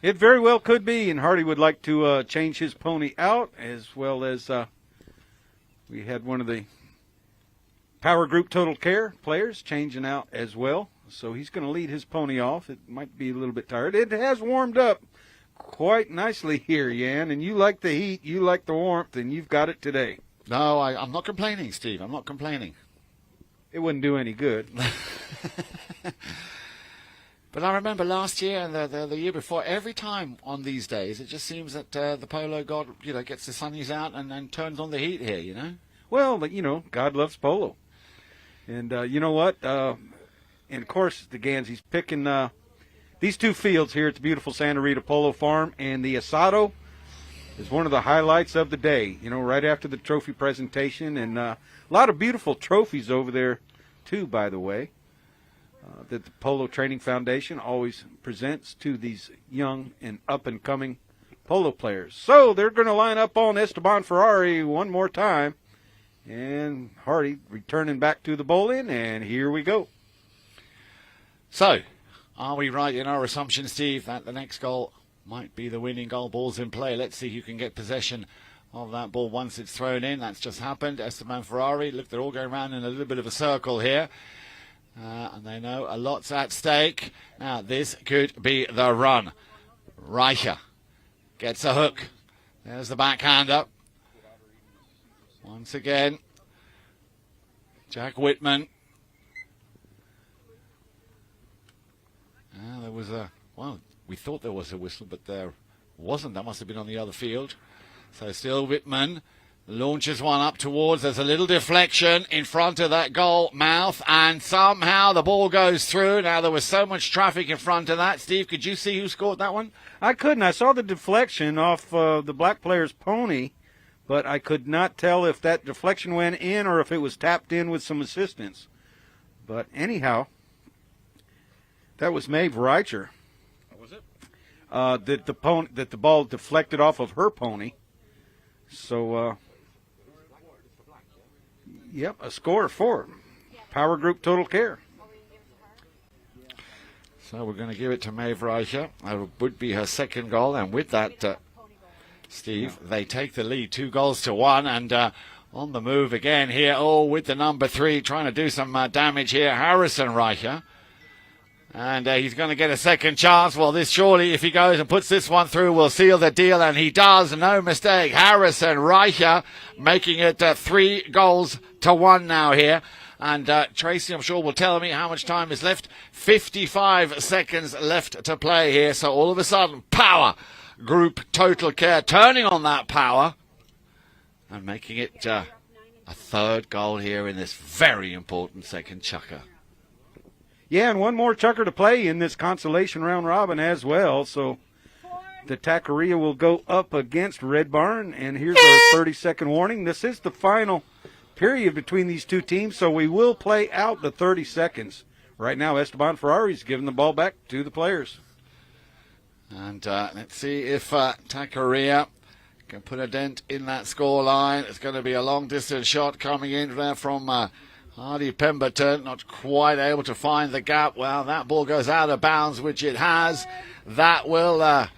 It very well could be, and Hardy would like to change his pony out, as well as we had one of the Power Group Total Care players changing out as well. So he's going to lead his pony off. It might be a little bit tired. It has warmed up quite nicely here, Jan, and you like the heat, you like the warmth, and you've got it today. No, I'm not complaining, Steve. I'm not complaining. It wouldn't do any good. But I remember last year and the year before, every time on these days, it just seems that the polo god, gets the sunnies out and turns on the heat here, you know? Well, but, God loves polo. And you know what? And, of course, the Gans, he's picking these 2 fields here at the beautiful Santa Rita Polo Farm. And the asado is one of the highlights of the day, right after the trophy presentation. And a lot of beautiful trophies over there, too, by the way. That the Polo Training Foundation always presents to these young and up-and-coming polo players. So they're going to line up on Esteban Ferrari one more time. And Hardy returning back to the bowling, and here we go. So, are we right in our assumption, Steve, that the next goal might be the winning goal? Ball's in play. Let's see who can get possession of that ball once it's thrown in. That's just happened. Esteban Ferrari, look, they're all going around in a little bit of a circle here. And they know a lot's at stake. Now, this could be the run. Reicher gets a hook. There's the backhander. Once again, Jack Whitman. There was we thought there was a whistle, but there wasn't. That must have been on the other field. So still Whitman launches one up towards. There's a little deflection in front of that goal mouth, and somehow the ball goes through. Now, there was so much traffic in front of that. Steve, could you see who scored that one? I couldn't. I saw the deflection off the black player's pony, but I could not tell if that deflection went in or if it was tapped in with some assistance. But anyhow, that was Maeve Reicher. What was it? That the ball deflected off of her pony. So, yep, a score for Power Group Total Care. So we're going to give it to Maeve Reicher. That would be her second goal. And with that, Steve, they take the lead 2-1. And on the move again here. Oh, with the number 3 trying to do some damage here. Harrison Reicher. And he's going to get a second chance. Well, this surely, if he goes and puts this one through, will seal the deal. And he does, no mistake. Harrison Reicher making it 3-1 now here. And Tracy, I'm sure, will tell me how much time is left. 55 seconds left to play here. So all of a sudden, Power Group Total Care turning on that power and making it a 3rd goal here in this very important second chukker. Yeah, and one more chukker to play in this consolation round robin as well. So the Tackeria will go up against Red Barn. And here's our 30-second warning. This is the final period between these two teams, so we will play out the 30 seconds. Right now, Esteban Ferrari's giving the ball back to the players. And let's see if Tackeria can put a dent in that score line. It's going to be a long-distance shot coming in there from Hardy Pemberton, not quite able to find the gap. Well, that ball goes out of bounds, which it has. That will, and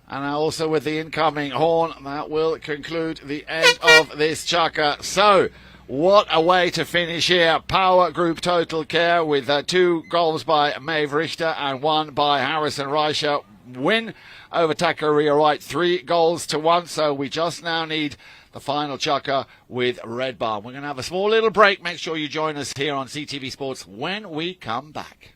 also with the incoming horn, that will conclude the end of this chukker. So, what a way to finish here. Power Group Total Care with 2 goals by Maeve Richter and 1 by Harrison Reicher. Win over Tackeria Right, 3 goals to 1. So we just now need the final chukker with Red Barn. We're going to have a small little break. Make sure you join us here on CTV Sports when we come back.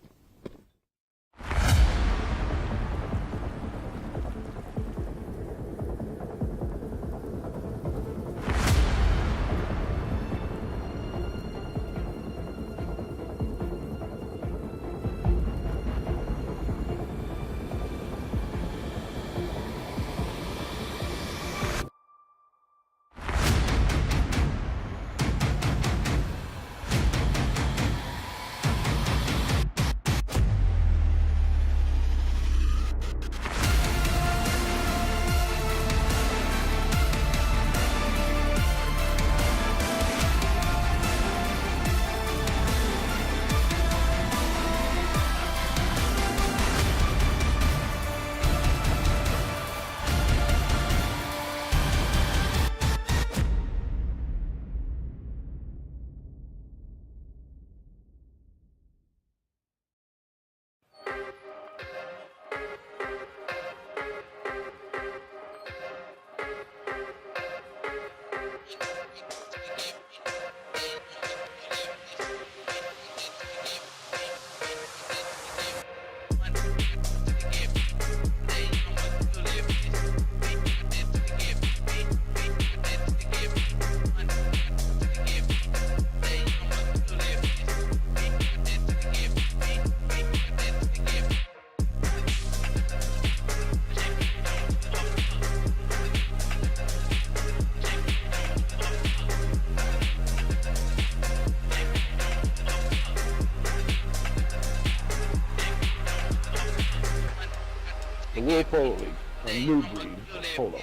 The World Polo League, a new breed of polo.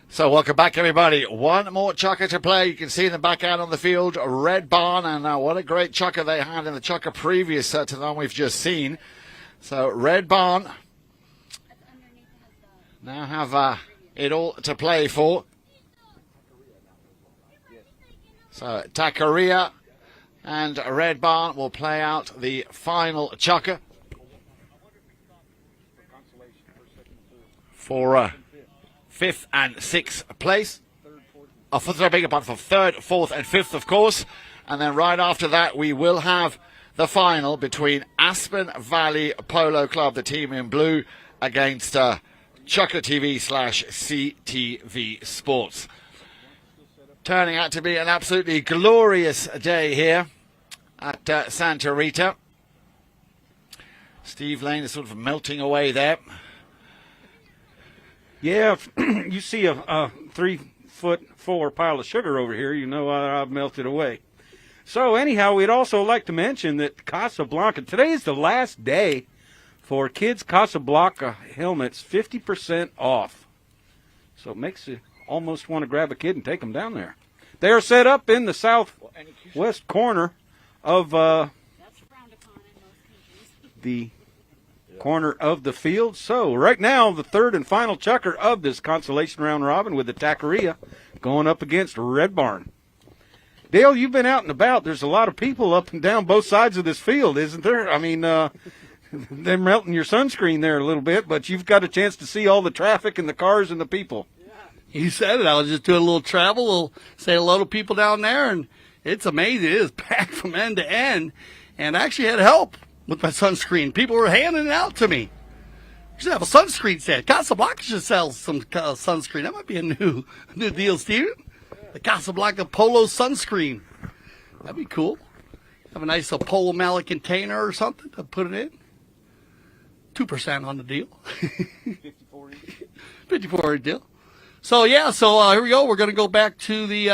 So welcome back, everybody. One more chukker to play. You can see them back out on the field. Red Barn, and what a great chukker they had in the chukker previous to the one we've just seen. So Red Barn now have it all to play for. So Tackeria and Red Barn will play out the final chukker for 5th and 6th place. For third, 4th and 5th, of course. And then right after that, we will have the final between Aspen Valley Polo Club, the team in blue, against Chukker TV /CTV Sports. Turning out to be an absolutely glorious day here at Santa Rita. Steve Lane is sort of melting away there. Yeah, if you see a 3'4" pile of sugar over here, you know I've melted away. So anyhow, we'd also like to mention that Casablanca, today is the last day for kids Casablanca helmets, 50% off. So it makes you almost want to grab a kid and take them down there. They are set up in the southwest corner of the corner of the field. So right now, the third and final chukker of this consolation round robin with the Tackeria going up against Red Barn. Dale, you've been out and about. There's a lot of people up and down both sides of this field, isn't there? I mean, they're melting your sunscreen there a little bit, but you've got a chance to see all the traffic and the cars and the people. You said it. I was just doing a little travel. We'll say hello to people down there, and it's amazing. It is packed from end to end, and I actually had help with my sunscreen. People were handing it out to me. You should have a sunscreen set. Casablanca should sell some sunscreen. That might be a new deal, Steven. The Casablanca Polo sunscreen. That'd be cool. Have a nice Polo mallet container or something to put it in. 2% on the deal. 54 deal. So, yeah, here we go. We're going to go back to the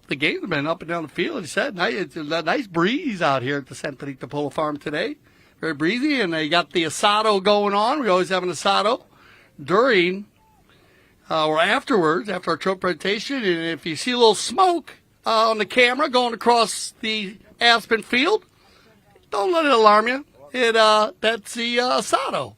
game's been up and down the field. He said it's a nice breeze out here at the Santa Rita Polo Farm today. Very breezy, and they got the asado going on. We always have an asado during or afterwards, after our trophy presentation, and if you see a little smoke on the camera going across the Aspen field, don't let it alarm you. That's the Asado.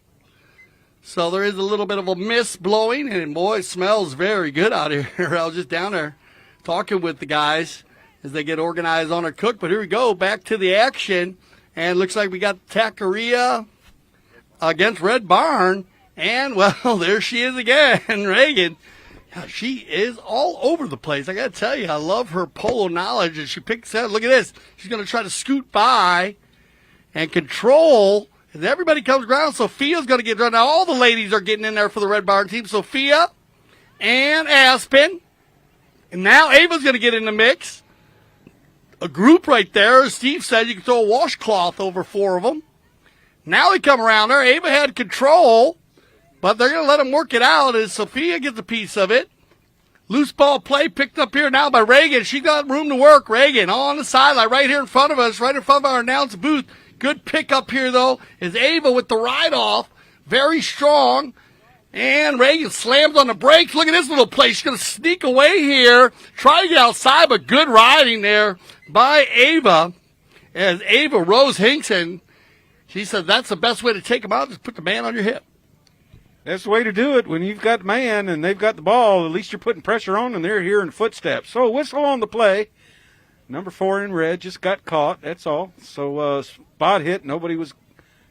So there is a little bit of a mist blowing, and boy, it smells very good out here. I was just down there talking with the guys as they get organized on their cook. But here we go, back to the action, and looks like we got Tackeria against Red Barn, and well, there she is again, Reagan. She is all over the place. I got to tell you, I love her polo knowledge, and she picks out. Look at this. She's going to try to scoot by and control. As everybody comes around, Sophia's going to get run. Now, all the ladies are getting in there for the Red Barn team. Sophia and Aspen. And now Ava's going to get in the mix. A group right there. As Steve said, you can throw a washcloth over 4 of them. Now they come around there. Ava had control, but they're going to let them work it out as Sophia gets a piece of it. Loose ball play picked up here now by Reagan. She got room to work. Reagan on the sideline right here in front of us, right in front of our announce booth. Good pick up here, though, is Ava with the ride-off. Very strong. And Reagan slams on the brakes. Look at this little play. She's going to sneak away here. Try to get outside, but good riding there by Ava. As Ava Rose Hinkson, she said that's the best way to take them out. Just put the man on your hip. That's the way to do it. When you've got the man and they've got the ball, at least you're putting pressure on and they're hearing footsteps. So whistle on the play. Number 4 in red just got caught. That's all. So spot hit. Nobody was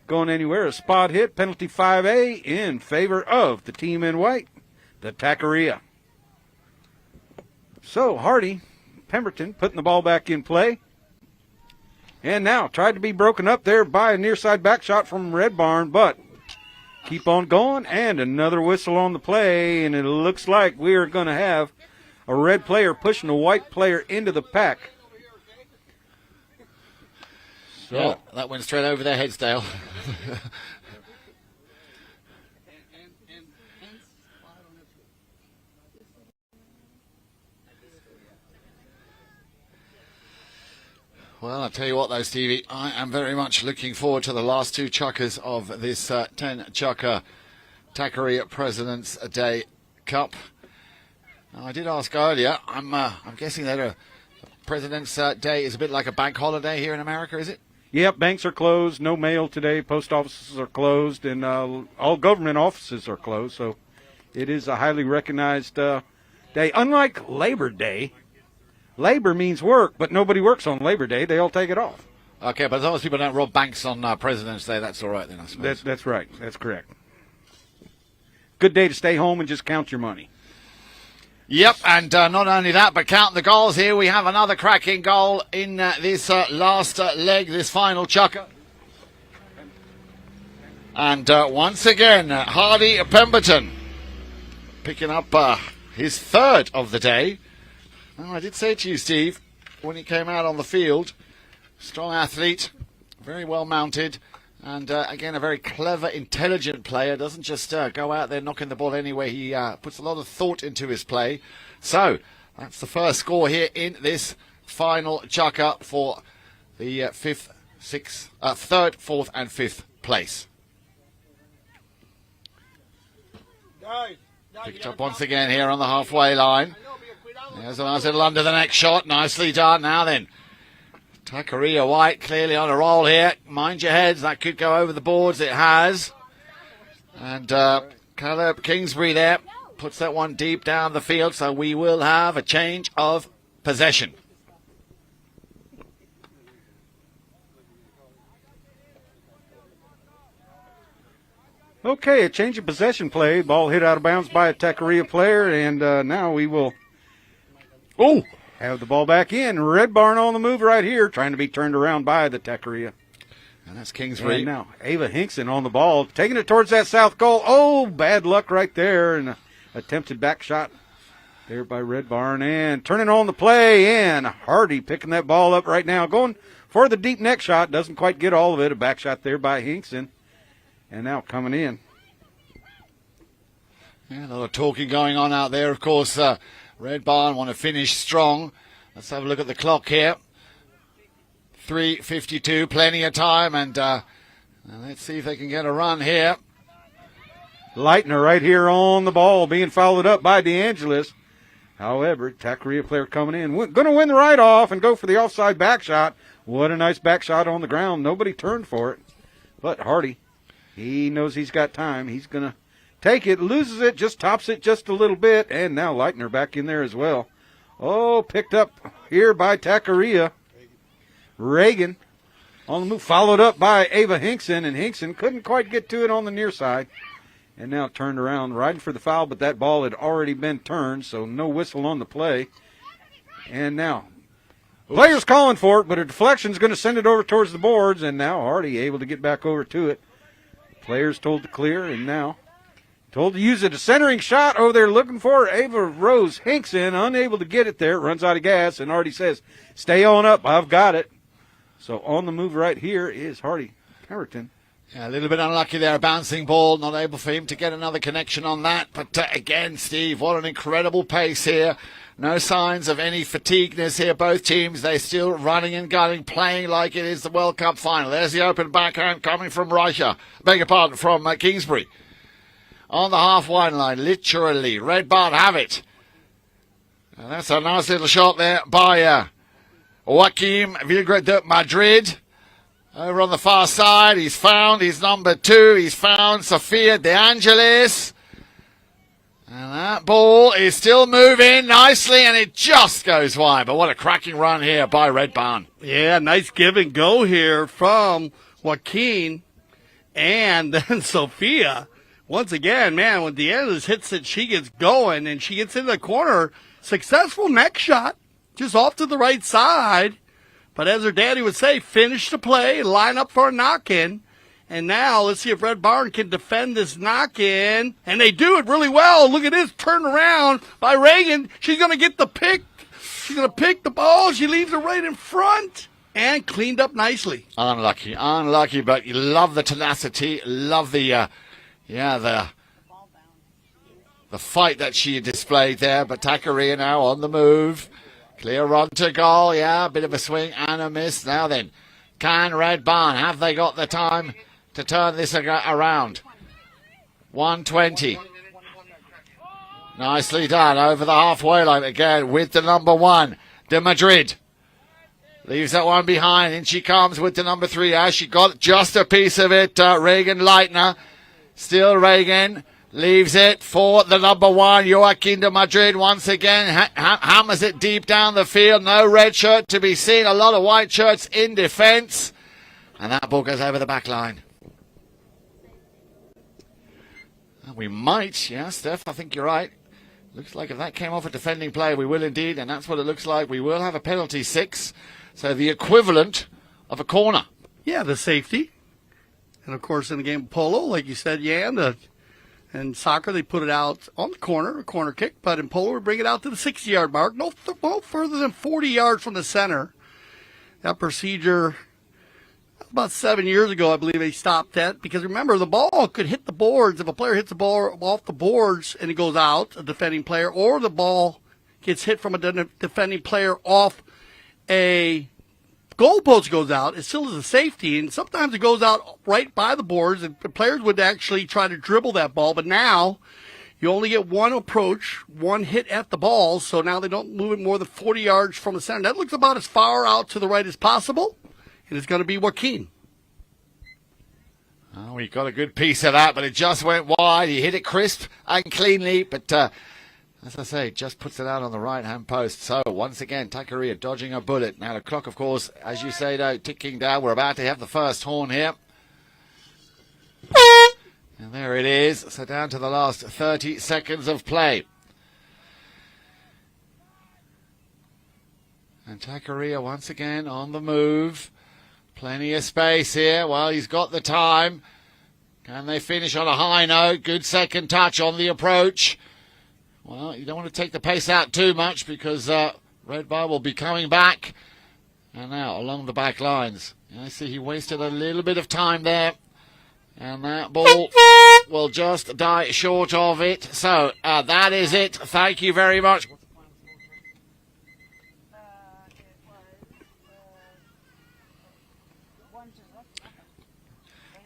going anywhere. A spot hit. Penalty 5A in favor of the team in white, the Tackeria. So Hardy, Pemberton, putting the ball back in play. And now tried to be broken up there by a near side back shot from Red Barn, but keep on going. And another whistle on the play. And it looks like we are going to have a red player pushing a white player into the pack. So, yeah, that went straight over their heads, Dale. Well, I'll tell you what, though, Stevie, I am very much looking forward to the last 2 chukkers of this 10-chukker Tackeria President's Day Cup. Now, I did ask earlier, I'm guessing that President's Day is a bit like a bank holiday here in America, is it? Yep, banks are closed, no mail today, post offices are closed, and all government offices are closed, so it is a highly recognized day. Unlike Labor Day, labor means work, but nobody works on Labor Day. They all take it off. Okay, but as long as people don't rob banks on President's Day, that's all right then, I suppose. That's right. That's correct. Good day to stay home and just count your money. Yep, and not only that, but count the goals here. We have another cracking goal in this last leg, this final chukker. And once again, Hardy Pemberton picking up his 3rd of the day. Now, I did say to you, Steve, when he came out on the field, strong athlete, very well mounted, and again, a very clever, intelligent player. Doesn't just go out there knocking the ball anywhere. He puts a lot of thought into his play. So, that's the first score here in this final chukker for the 3rd, 4th, and 5th place. Picked up once again here on the halfway line. There's a nice little under the neck shot. Nicely done. Now then, Tackeria White clearly on a roll here. Mind your heads, that could go over the boards. It has. And Caleb Kingsbury there puts that one deep down the field, so we will have a change of possession. Okay, a change of possession play. Ball hit out of bounds by a Tackeria player, and now we will have the ball back in. Red Barn on the move right here, trying to be turned around by the Tackeria. And that's Kingsbury. And now Ava Hinkson on the ball, taking it towards that south goal. Oh, bad luck right there, and attempted back shot there by Red Barn. And turning on the play, and Hardy picking that ball up right now, going for the deep neck shot. Doesn't quite get all of it. A back shot there by Hinkson. And now coming in. Yeah, a lot of talking going on out there. Of course, Red Barn want to finish strong. Let's have a look at the clock here. 3:52, plenty of time, and let's see if they can get a run here. Leitner right here on the ball, being followed up by DeAngelis. However, Tackeria player coming in, going to win the right-off and go for the offside back shot. What a nice back shot on the ground. Nobody turned for it. But Hardy, he knows he's got time. He's going to take it, loses it, just tops it just a little bit. And now Leitner back in there as well. Oh, picked up here by Tackeria. Reagan on the move, followed up by Ava Hinkson. And Hinkson couldn't quite get to it on the near side. And now turned around, riding for the foul, but that ball had already been turned, so no whistle on the play. And now, players calling for it, but a deflection's going to send it over towards the boards, and now Hardy able to get back over to it. Players told to clear, and now told to use it. A centering shot over there looking for Ava Rose Hinkson, unable to get it there, runs out of gas, and Hardy says, stay on up, I've got it. So on the move right here is Hardy Carrington. Yeah, a little bit unlucky there, a bouncing ball, not able for him to get another connection on that. But again, Steve, what an incredible pace here. No signs of any fatigueness here. Both teams, they're still running and gunning, playing like it is the World Cup final. There's the open backhand coming from Reicher. Beg your pardon, from Kingsbury. On the half-wide line, literally. Red Bart have it. And that's a nice little shot there by Joaquim Vilgrad de Madrid. Over on the far side, he's found his number 2. He's found Sofia De Angelis. And that ball is still moving nicely, and it just goes wide. But what a cracking run here by Red Barn. Yeah, nice give and go here from Joaquin. And then Sophia. Once again, man, when DeAngelis hits it, she gets going, and she gets in the corner. Successful neck shot, just off to the right side. But as her daddy would say, finish the play, line up for a knock-in. And now let's see if Red Barn can defend this knock-in. And they do it really well. Look at this turn around by Reagan. She's going to get the pick. She's going to pick the ball. She leaves it right in front and cleaned up nicely. Unlucky, but you love the tenacity, love the fight that she displayed there. But Tackeria now on the move. Clear run to goal, yeah, a bit of a swing and a miss. Now then, can Red Barn, have they got the time to turn this around? 120. Nicely done, over the halfway line again with the number 1, De Madrid. Leaves that one behind, and she comes with the number 3. As she got just a piece of it, Reagan Leitner. Still Reagan. Leaves it for the number 1, Joaquin de Madrid. Once again, hammers it deep down the field. No red shirt to be seen. A lot of white shirts in defence. And that ball goes over the back line. And we might, yeah, Steph, I think you're right. Looks like if that came off a defending play, we will indeed. And that's what it looks like. We will have a penalty 6. So the equivalent of a corner. Yeah, the safety. And, of course, in the game of polo, like you said, Jan, in soccer, they put it out on the corner, a corner kick. But in polo, we bring it out to the 60-yard mark, no further than 40 yards from the center. That procedure, about 7 years ago, I believe they stopped that. Because remember, the ball could hit the boards. If a player hits the ball off the boards and it goes out, a defending player, or the ball gets hit from a defending player off a goalpost goes out, it still is a safety, and sometimes it goes out right by the boards, and the players would actually try to dribble that ball, but now you only get one approach, one hit at the ball, so now they don't move it more than 40 yards from the center. That looks about as far out to the right as possible, and it's going to be Joaquin. Oh, we got a good piece of that, but it just went wide. He hit it crisp and cleanly, but as I say, just puts it out on the right-hand post. So, once again, Tackeria dodging a bullet. Now, the clock, of course, as you say, though, ticking down. We're about to have the first horn here. And there it is. So, down to the last 30 seconds of play. And Tackeria, once again, on the move. Plenty of space here. Well, he's got the time. Can they finish on a high note? Good second touch on the approach. Well, you don't want to take the pace out too much because Red Bar will be coming back. And now along the back lines. I see he wasted a little bit of time there. And that ball will just die short of it. So that is it. Thank you very much.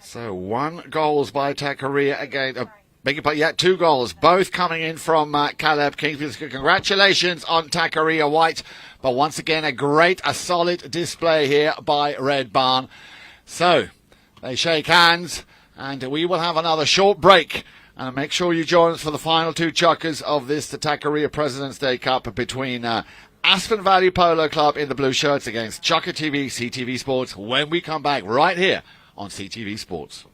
So 1 goal by Tackeria again. Beg your pardon, yeah, 2 goals, both coming in from Caleb Kingsfield. Congratulations on Tackeria White. But once again, a solid display here by Red Barn. So, they shake hands, and we will have another short break. And make sure you join us for the final 2 chukkers of this, the Tackeria President's Day Cup between Aspen Valley Polo Club in the blue shirts against Chukker TV, CTV Sports, when we come back right here on CTV Sports.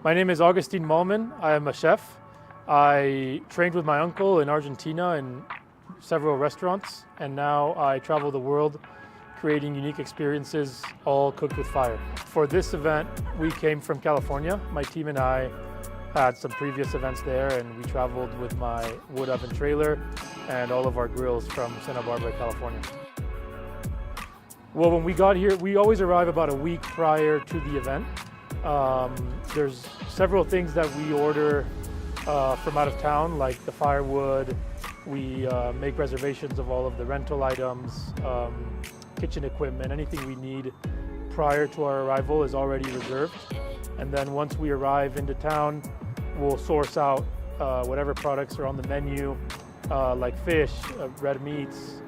My name is Augustine Malman. I am a chef. I trained with my uncle in Argentina in several restaurants, and now I travel the world creating unique experiences, all cooked with fire. For this event, we came from California. My team and I had some previous events there, and we traveled with my wood oven trailer and all of our grills from Santa Barbara, California. Well, when we got here, we always arrive about a week prior to the event. There's several things that we order from out of town, like the firewood. We make reservations of all of the rental items, kitchen equipment, anything we need prior to our arrival is already reserved. And then once we arrive into town, we'll source out whatever products are on the menu, like fish, red meats,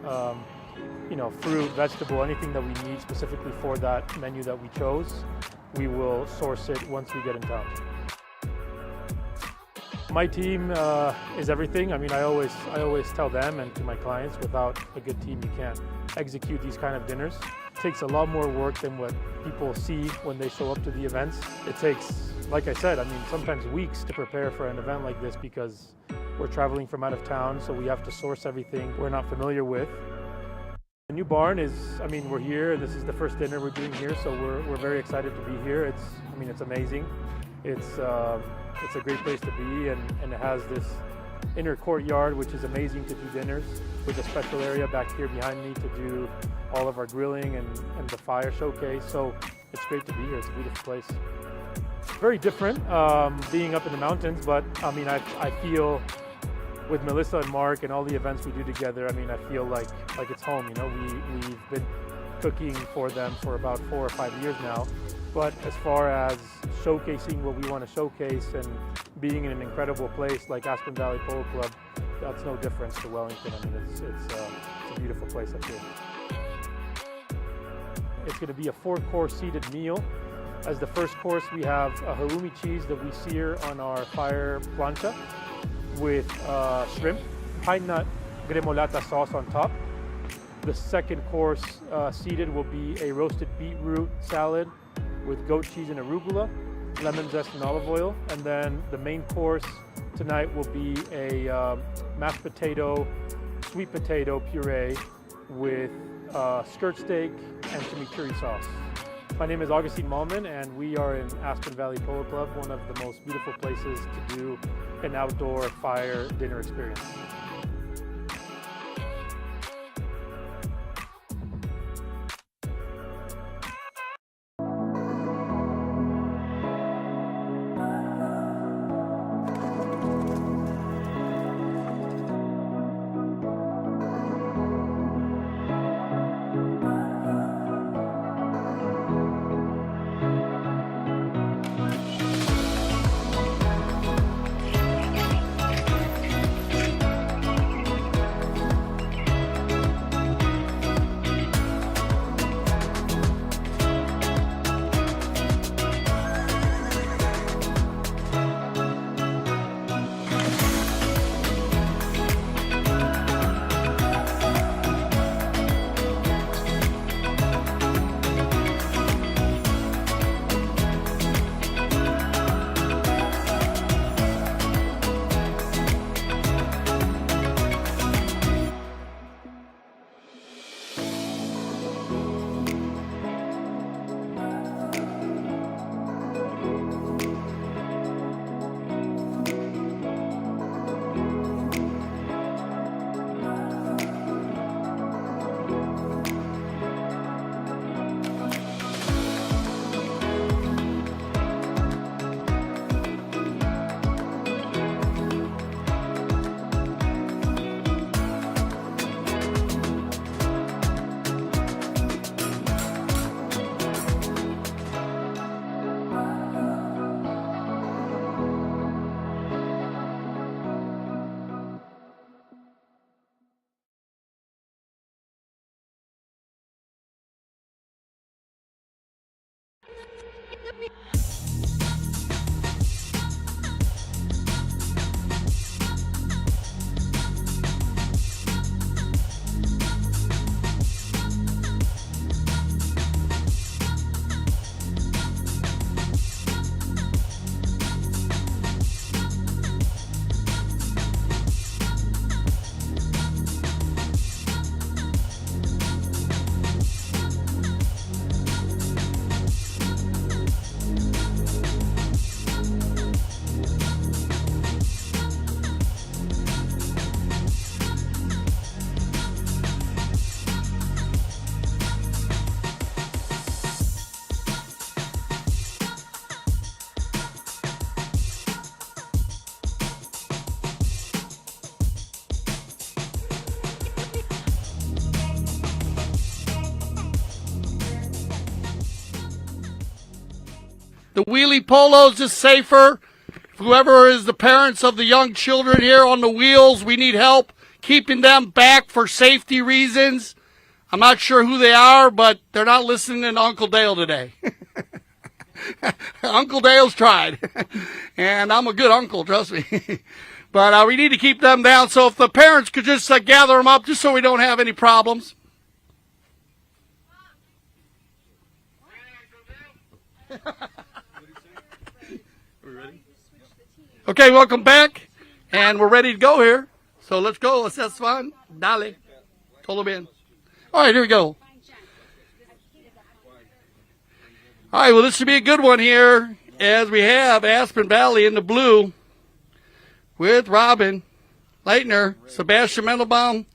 fruit, vegetable, anything that we need specifically for that menu that we chose. We will source it once we get in town. My team is everything. I mean, I always tell them and to my clients, without a good team, you can't execute these kind of dinners. It takes a lot more work than what people see when they show up to the events. It takes, like I said, sometimes weeks to prepare for an event like this because we're traveling from out of town, so we have to source everything we're not familiar with. The new barn is, we're here. This is the first dinner we're doing here, so we're very excited to be here. It's amazing. It's a great place to be, and it has this inner courtyard, which is amazing to do dinners, with a special area back here behind me to do all of our grilling and the fire showcase. So it's great to be here. It's a beautiful place. Very different being up in the mountains, but I feel with Melissa and Mark and all the events we do together, I feel like it's home. We've been cooking for them for about 4 or 5 years now. But as far as showcasing what we want to showcase and being in an incredible place like Aspen Valley Polo Club, that's no difference to Wellington. It's a beautiful place up here. It's going to be a 4-course seated meal. As the first course, we have a halloumi cheese that we sear on our fire plancha with shrimp, pine nut gremolata sauce on top. The second course seated will be a roasted beetroot salad with goat cheese and arugula, lemon zest and olive oil. And then the main course tonight will be a mashed potato, sweet potato puree with skirt steak and chimichurri sauce. My name is Augustine Malman, and we are in Aspen Valley Polo Club, one of the most beautiful places to do an outdoor fire dinner experience. The wheelie polo's just safer. Whoever is the parents of the young children here on the wheels, we need help keeping them back for safety reasons. I'm not sure who they are, but they're not listening to Uncle Dale today. Uncle Dale's tried, and I'm a good uncle, trust me. But we need to keep them down, so if the parents could just gather them up just so we don't have any problems. Okay, welcome back, and we're ready to go here. So let's go. Let's have fun. Dale. Todo bien. All right, here we go. All right, well, this should be a good one here as we have Aspen Valley in the blue with Robin Leitner, Sebastian Mendelbaum,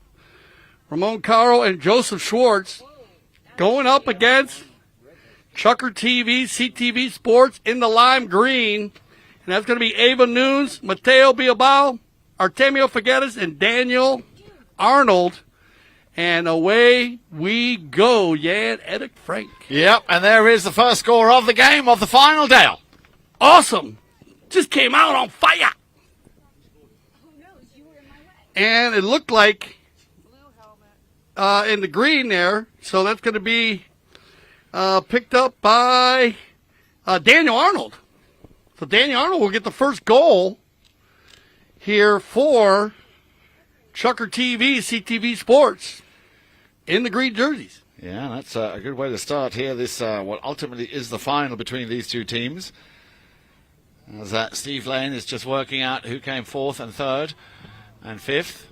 Ramon Caro, and Joseph Schwartz going up against Chucker TV, CTV Sports in the lime green. And that's going to be Ava Nunes, Mateo Bilbao, Artemio Figueres, and Daniel Arnold. And away we go, Jan Edick Frank. Yep, and there is the first score of the game of the final, Dale. Awesome. Just came out on fire. And it looked like in the green there, so that's going to be picked up by Daniel Arnold. So Daniel Arnold will get the first goal here for Chucker TV, CTV Sports, in the green jerseys. Yeah, that's a good way to start here. This what ultimately is the final between these two teams. As Steve Lane is just working out who came fourth and third and fifth.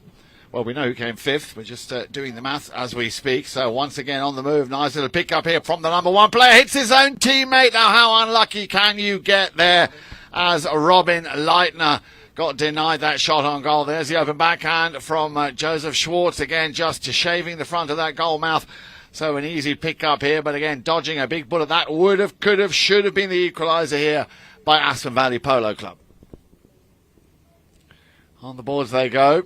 Well, we know who came fifth. We're just doing the maths as we speak. So once again on the move. Nice little pick up here from the number one player. Hits his own teammate. Now how unlucky can you get there as Robin Leitner got denied that shot on goal. There's the open backhand from Joseph Schwartz. Again, just shaving the front of that goal mouth. So an easy pick up here. But again, dodging a big bullet. That would have, could have, should have been the equaliser here by Aspen Valley Polo Club. On the boards they go.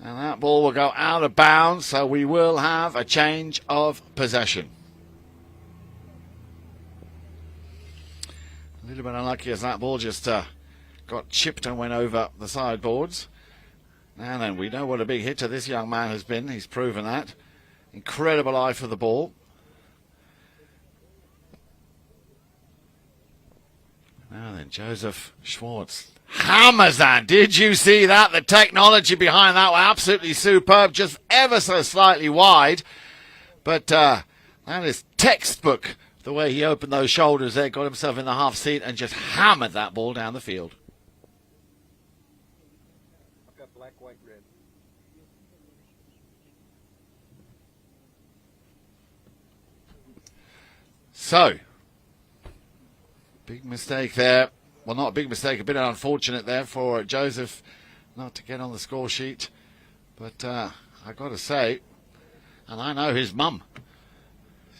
And that ball will go out of bounds, so we will have a change of possession. A little bit unlucky as that ball just got chipped and went over the sideboards. Now then, we know what a big hitter this young man has been. He's proven that. Incredible eye for the ball. Now then, Joseph Schwartz hammers that. Did you see that? The technology behind that was absolutely superb. Just ever so slightly wide. But that is textbook, the way he opened those shoulders there, got himself in the half seat and just hammered that ball down the field. I've got black, white, red. So, big mistake there. Well, not a big mistake, a bit unfortunate there for Joseph not to get on the score sheet. But I got to say, and I know his mum,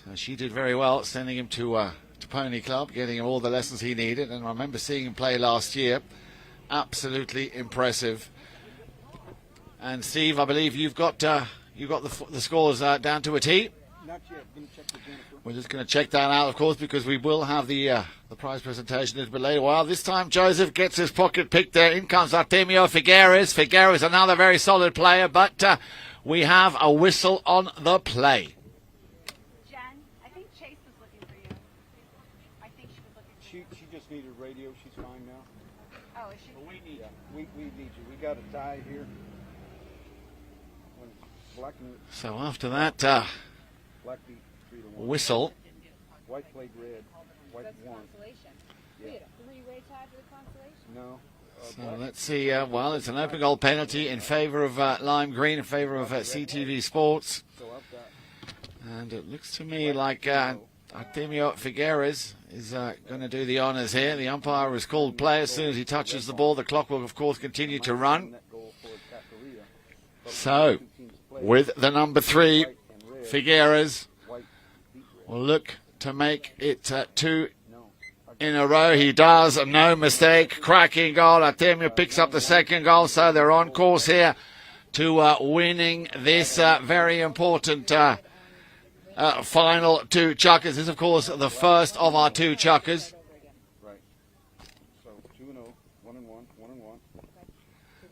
so she did very well, sending him to Pony Club, getting him all the lessons he needed. And I remember seeing him play last year. Absolutely impressive. And Steve, I believe you've got the scores down to a T. Not yet. Gonna check the Jennifer. We're just going to check that out, of course, because we will have the prize presentation a little bit later. Well, this time Joseph gets his pocket picked there. In comes Artemio Figueres. Figueres, another very solid player, but we have a whistle on the play. Jen, I think Chase was looking for you. I think she was looking for you. She just needed radio. She's fine now. Oh, is she? But we need you. We need you. We got a tie here. When black and So after that black beat 3-1. whistle, White played red. White won. We had a three-way tie for the consolation. No. so let's see. Well, it's an open goal penalty in favour of Lime Green, in favour of CTV Sports. So I've got. And it looks to me like Artemio Figueres is going to do the honours here. The umpire has called play as soon as he touches the ball. The clock will, of course, continue to run. So, with the number 3, Figueres will look to make it 2 in a row. He does, no mistake. Cracking goal. Artemio picks up the second goal, so they're on course here to winning this very important final 2 chuckers. This is, of course, the first of our 2 chuckers.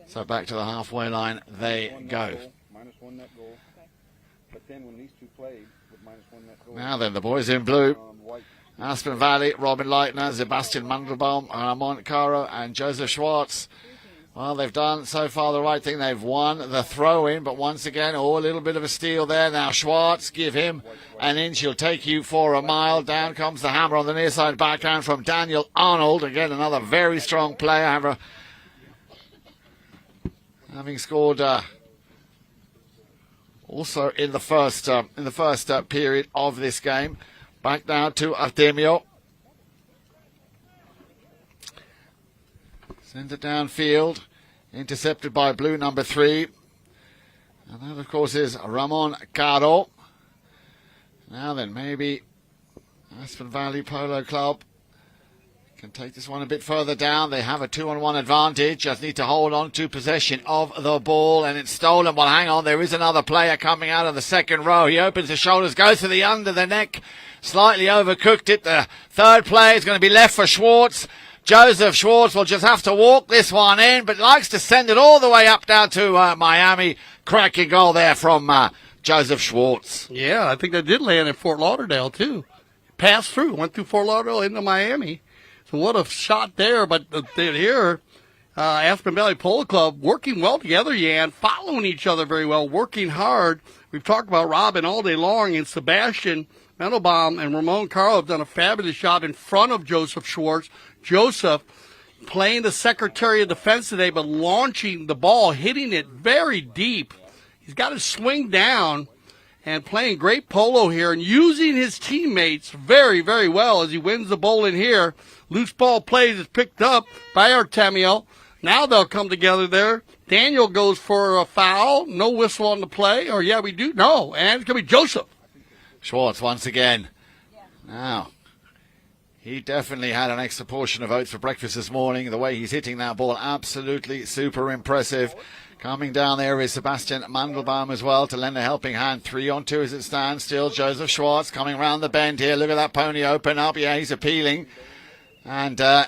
So back to the halfway line they go. -1 net goal. But then when these two played with -1 net goal. Now then, the boys in blue. Aspen Valley, Robin Leitner, Sebastian Mandelbaum, Ramon Caro, and Joseph Schwartz. Well, they've done so far the right thing. They've won the throw-in, but once again, a little bit of a steal there. Now Schwartz, give him an inch. He'll take you for a mile. Down comes the hammer on the near side backhand from Daniel Arnold. Again, another very strong player. Having scored also in the first period of this game. Back down to Artemio. Sends it downfield. Intercepted by blue number 3. And that, of course, is Ramon Caro. Now then, maybe Aspen Valley Polo Club can take this one a bit further down. They have a 2-on-1 advantage. Just need to hold on to possession of the ball. And it's stolen. Well, hang on. There is another player coming out of the second row. He opens the shoulders, goes to the under the neck. Slightly overcooked it. The third play is going to be left for Schwartz. Joseph Schwartz will just have to walk this one in, but likes to send it all the way up down to Miami. Cracking goal there from Joseph Schwartz. Yeah, I think that did land in Fort Lauderdale, too. Passed through, went through Fort Lauderdale into Miami. So what a shot there, but here, Aspen Valley Polo Club working well together, Jan, following each other very well, working hard. We've talked about Robin all day long, and Sebastian Mendelbaum and Ramon Carl have done a fabulous job in front of Joseph Schwartz. Joseph playing the Secretary of Defense today, but launching the ball, hitting it very deep. He's got his swing down and playing great polo here and using his teammates very, very well as he wins the bowl in here. Loose ball plays is picked up by Artemio. Now they'll come together there. Daniel goes for a foul. No whistle on the play. Or, yeah, we do. No, and it's going to be Joseph. Schwartz once again. Now, he definitely had an extra portion of oats for breakfast this morning. The way he's hitting that ball, absolutely super impressive. Coming down there is Sebastian Mandelbaum as well to lend a helping hand. 3-on-2 as it stands. Still Joseph Schwartz coming round the bend here. Look at that pony open up. Yeah, he's appealing. And the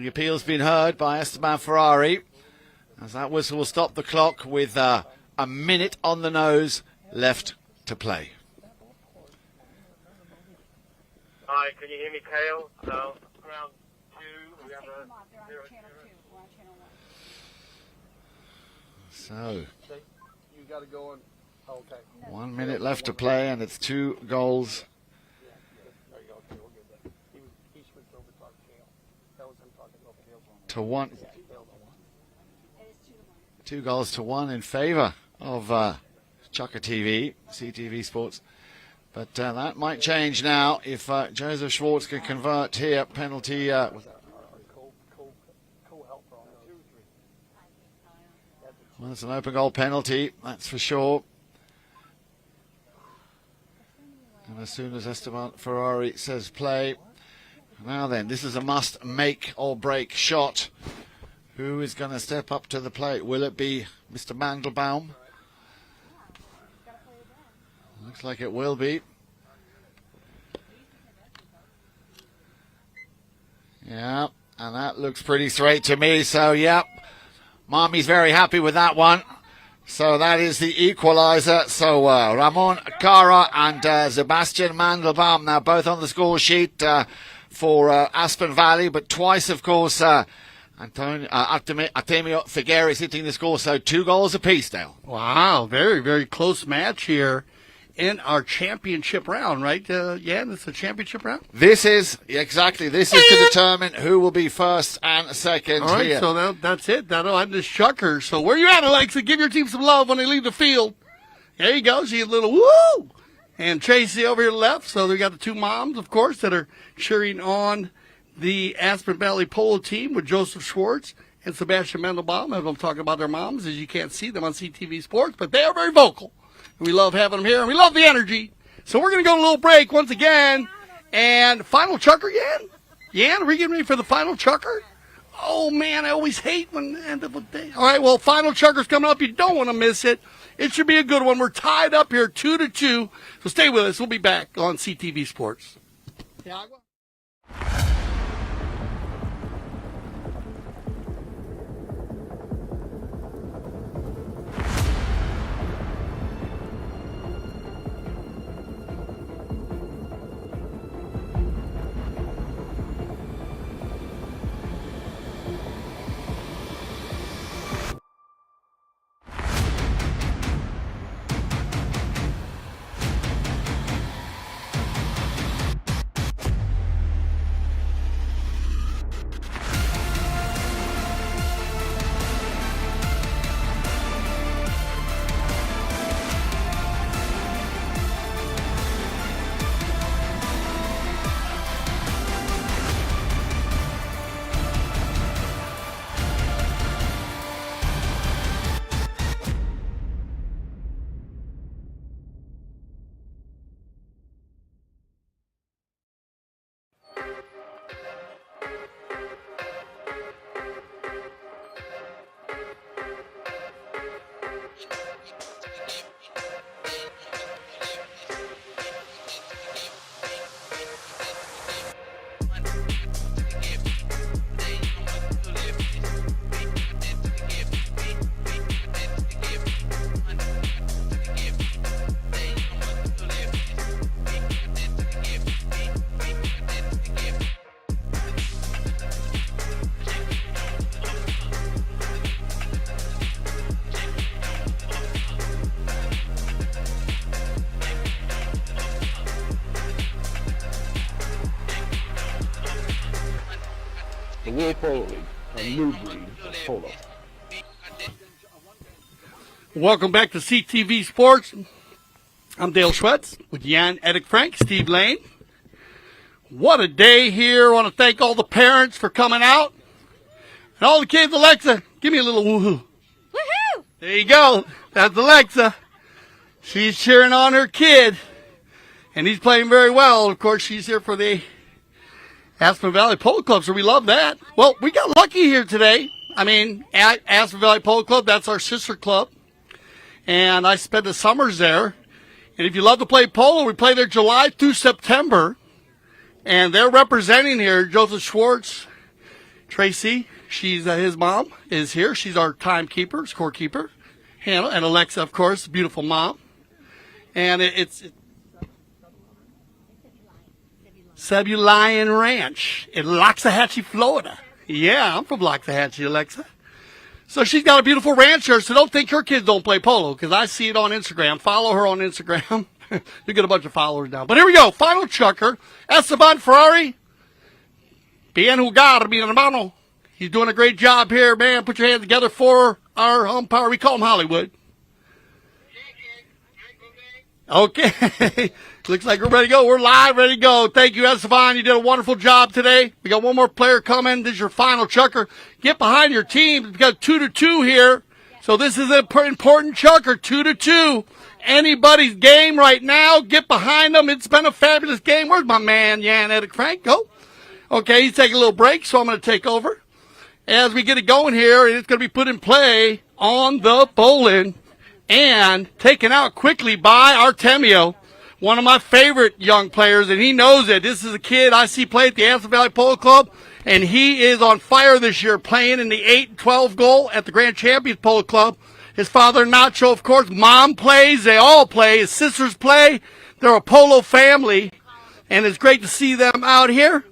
appeal's been heard by Esteban Ferrari. As that whistle will stop the clock with a minute on the nose left to play. Hi, can you hear me, Kale? No. Round 2. We have a 0-0. So, you got to go on. Okay. 1 minute left to play, and it's 2 goals. There you go. Okay, we'll get that. He switched over to talk Kale. That was him talking about Kale. To 1. 2 goals to 1 in favour of Chukka TV, CTV Sports. But that might change now if Joseph Schwartz can convert here. Penalty. Well, it's an open goal penalty, that's for sure. And as soon as Esteban Ferrari says play. Now then, this is a must make or break shot. Who is going to step up to the plate? Will it be Mr. Mandelbaum? Looks like it will be. Yeah, and that looks pretty straight to me. So, yeah, Mommy's very happy with that one. So that is the equaliser. So Ramon Cara and Sebastian Mandelbaum now both on the score sheet for Aspen Valley, but twice, of course, Artemio Figueres is hitting the score, so 2 goals apiece, Dale. Wow, very, very close match here in our championship round, right? Jan, it's a championship round? This is to determine who will be first and second. All right, here. So that's it. That'll end this chucker. So where you at, Alexa? Give your team some love when they leave the field. There you go. See a little woo! And Tracy over here left. So we got the 2 moms, of course, that are cheering on the Aspen Valley Polo team with Joseph Schwartz and Sebastian Mendelbaum. As I'm talking about their moms, as you can't see them on CTV Sports, but they are very vocal. We love having them here, and we love the energy. So we're going to go on a little break once again. And final chucker, Jan? Jan, are we getting ready for the final chucker? Oh, man, I always hate when the end of the day. All right, well, final chucker's coming up. You don't want to miss it. It should be a good one. We're tied up here 2-2. So stay with us. We'll be back on CTV Sports. The World Polo League, a new breed of polo. Welcome back to CTV Sports. I'm Dale Schwetz with Jan, Eric Frank, Steve Lane. What a day here. I want to thank all the parents for coming out. And all the kids. Alexa, give me a little woohoo. Woohoo! There you go. That's Alexa. She's cheering on her kid. And he's playing very well. Of course, she's here for the Aspen Valley Polo Club, so we love that. Well, we got lucky here today. I mean, at Aspen Valley Polo Club, that's our sister club. And I spent the summers there. And if you love to play polo, we play there July through September. And they're representing here, Joseph Schwartz, Tracy, she's his mom, is here. She's our timekeeper, scorekeeper. Hannah, and Alexa, of course, beautiful mom. And it's Sebulion Ranch in Loxahatchee, Florida. Yeah, I'm from Loxahatchee, Alexa. So she's got a beautiful ranch here, so don't think her kids don't play polo, because I see it on Instagram. Follow her on Instagram. You get a bunch of followers now. But here we go. Final chucker. Esteban Ferrari. Bien jugar, mi hermano. He's doing a great job here, man. Put your hands together for our umpire. We call him Hollywood. Okay. Looks like we're ready to go. We're live, ready to go. Thank you, Esteban. You did a wonderful job today. We got one more player coming. This is your final chucker. Get behind your team. We've got 2-2 here. So this is an important chucker, 2-2. Anybody's game right now. Get behind them. It's been a fabulous game. Where's my man, Jan Eric Frank? Go. Okay, he's taking a little break, so I'm going to take over. As we get it going here, it's going to be put in play on the bowling and taken out quickly by Artemio, one of my favorite young players, and he knows it. This is a kid I see play at the Aspen Valley Polo Club, and he is on fire this year, playing in the 8-12 goal at the Grand Champions Polo Club. His father, Nacho, of course. Mom plays. They all play. His sisters play. They're a polo family, and it's great to see them out here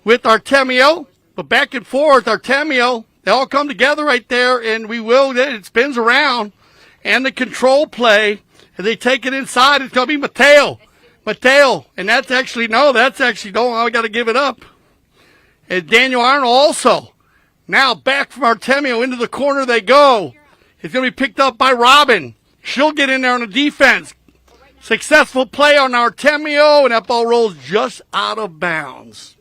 with Artemio. But back and forth, Artemio, they all come together right there, and it spins around, and the control play, and they take it inside. It's going to be Mateo, and that's actually, no, I got to give it up. And Daniel Arnold also. Now back from Artemio into the corner they go. It's going to be picked up by Robin. She'll get in there on the defense. Successful play on Artemio, and that ball rolls just out of bounds.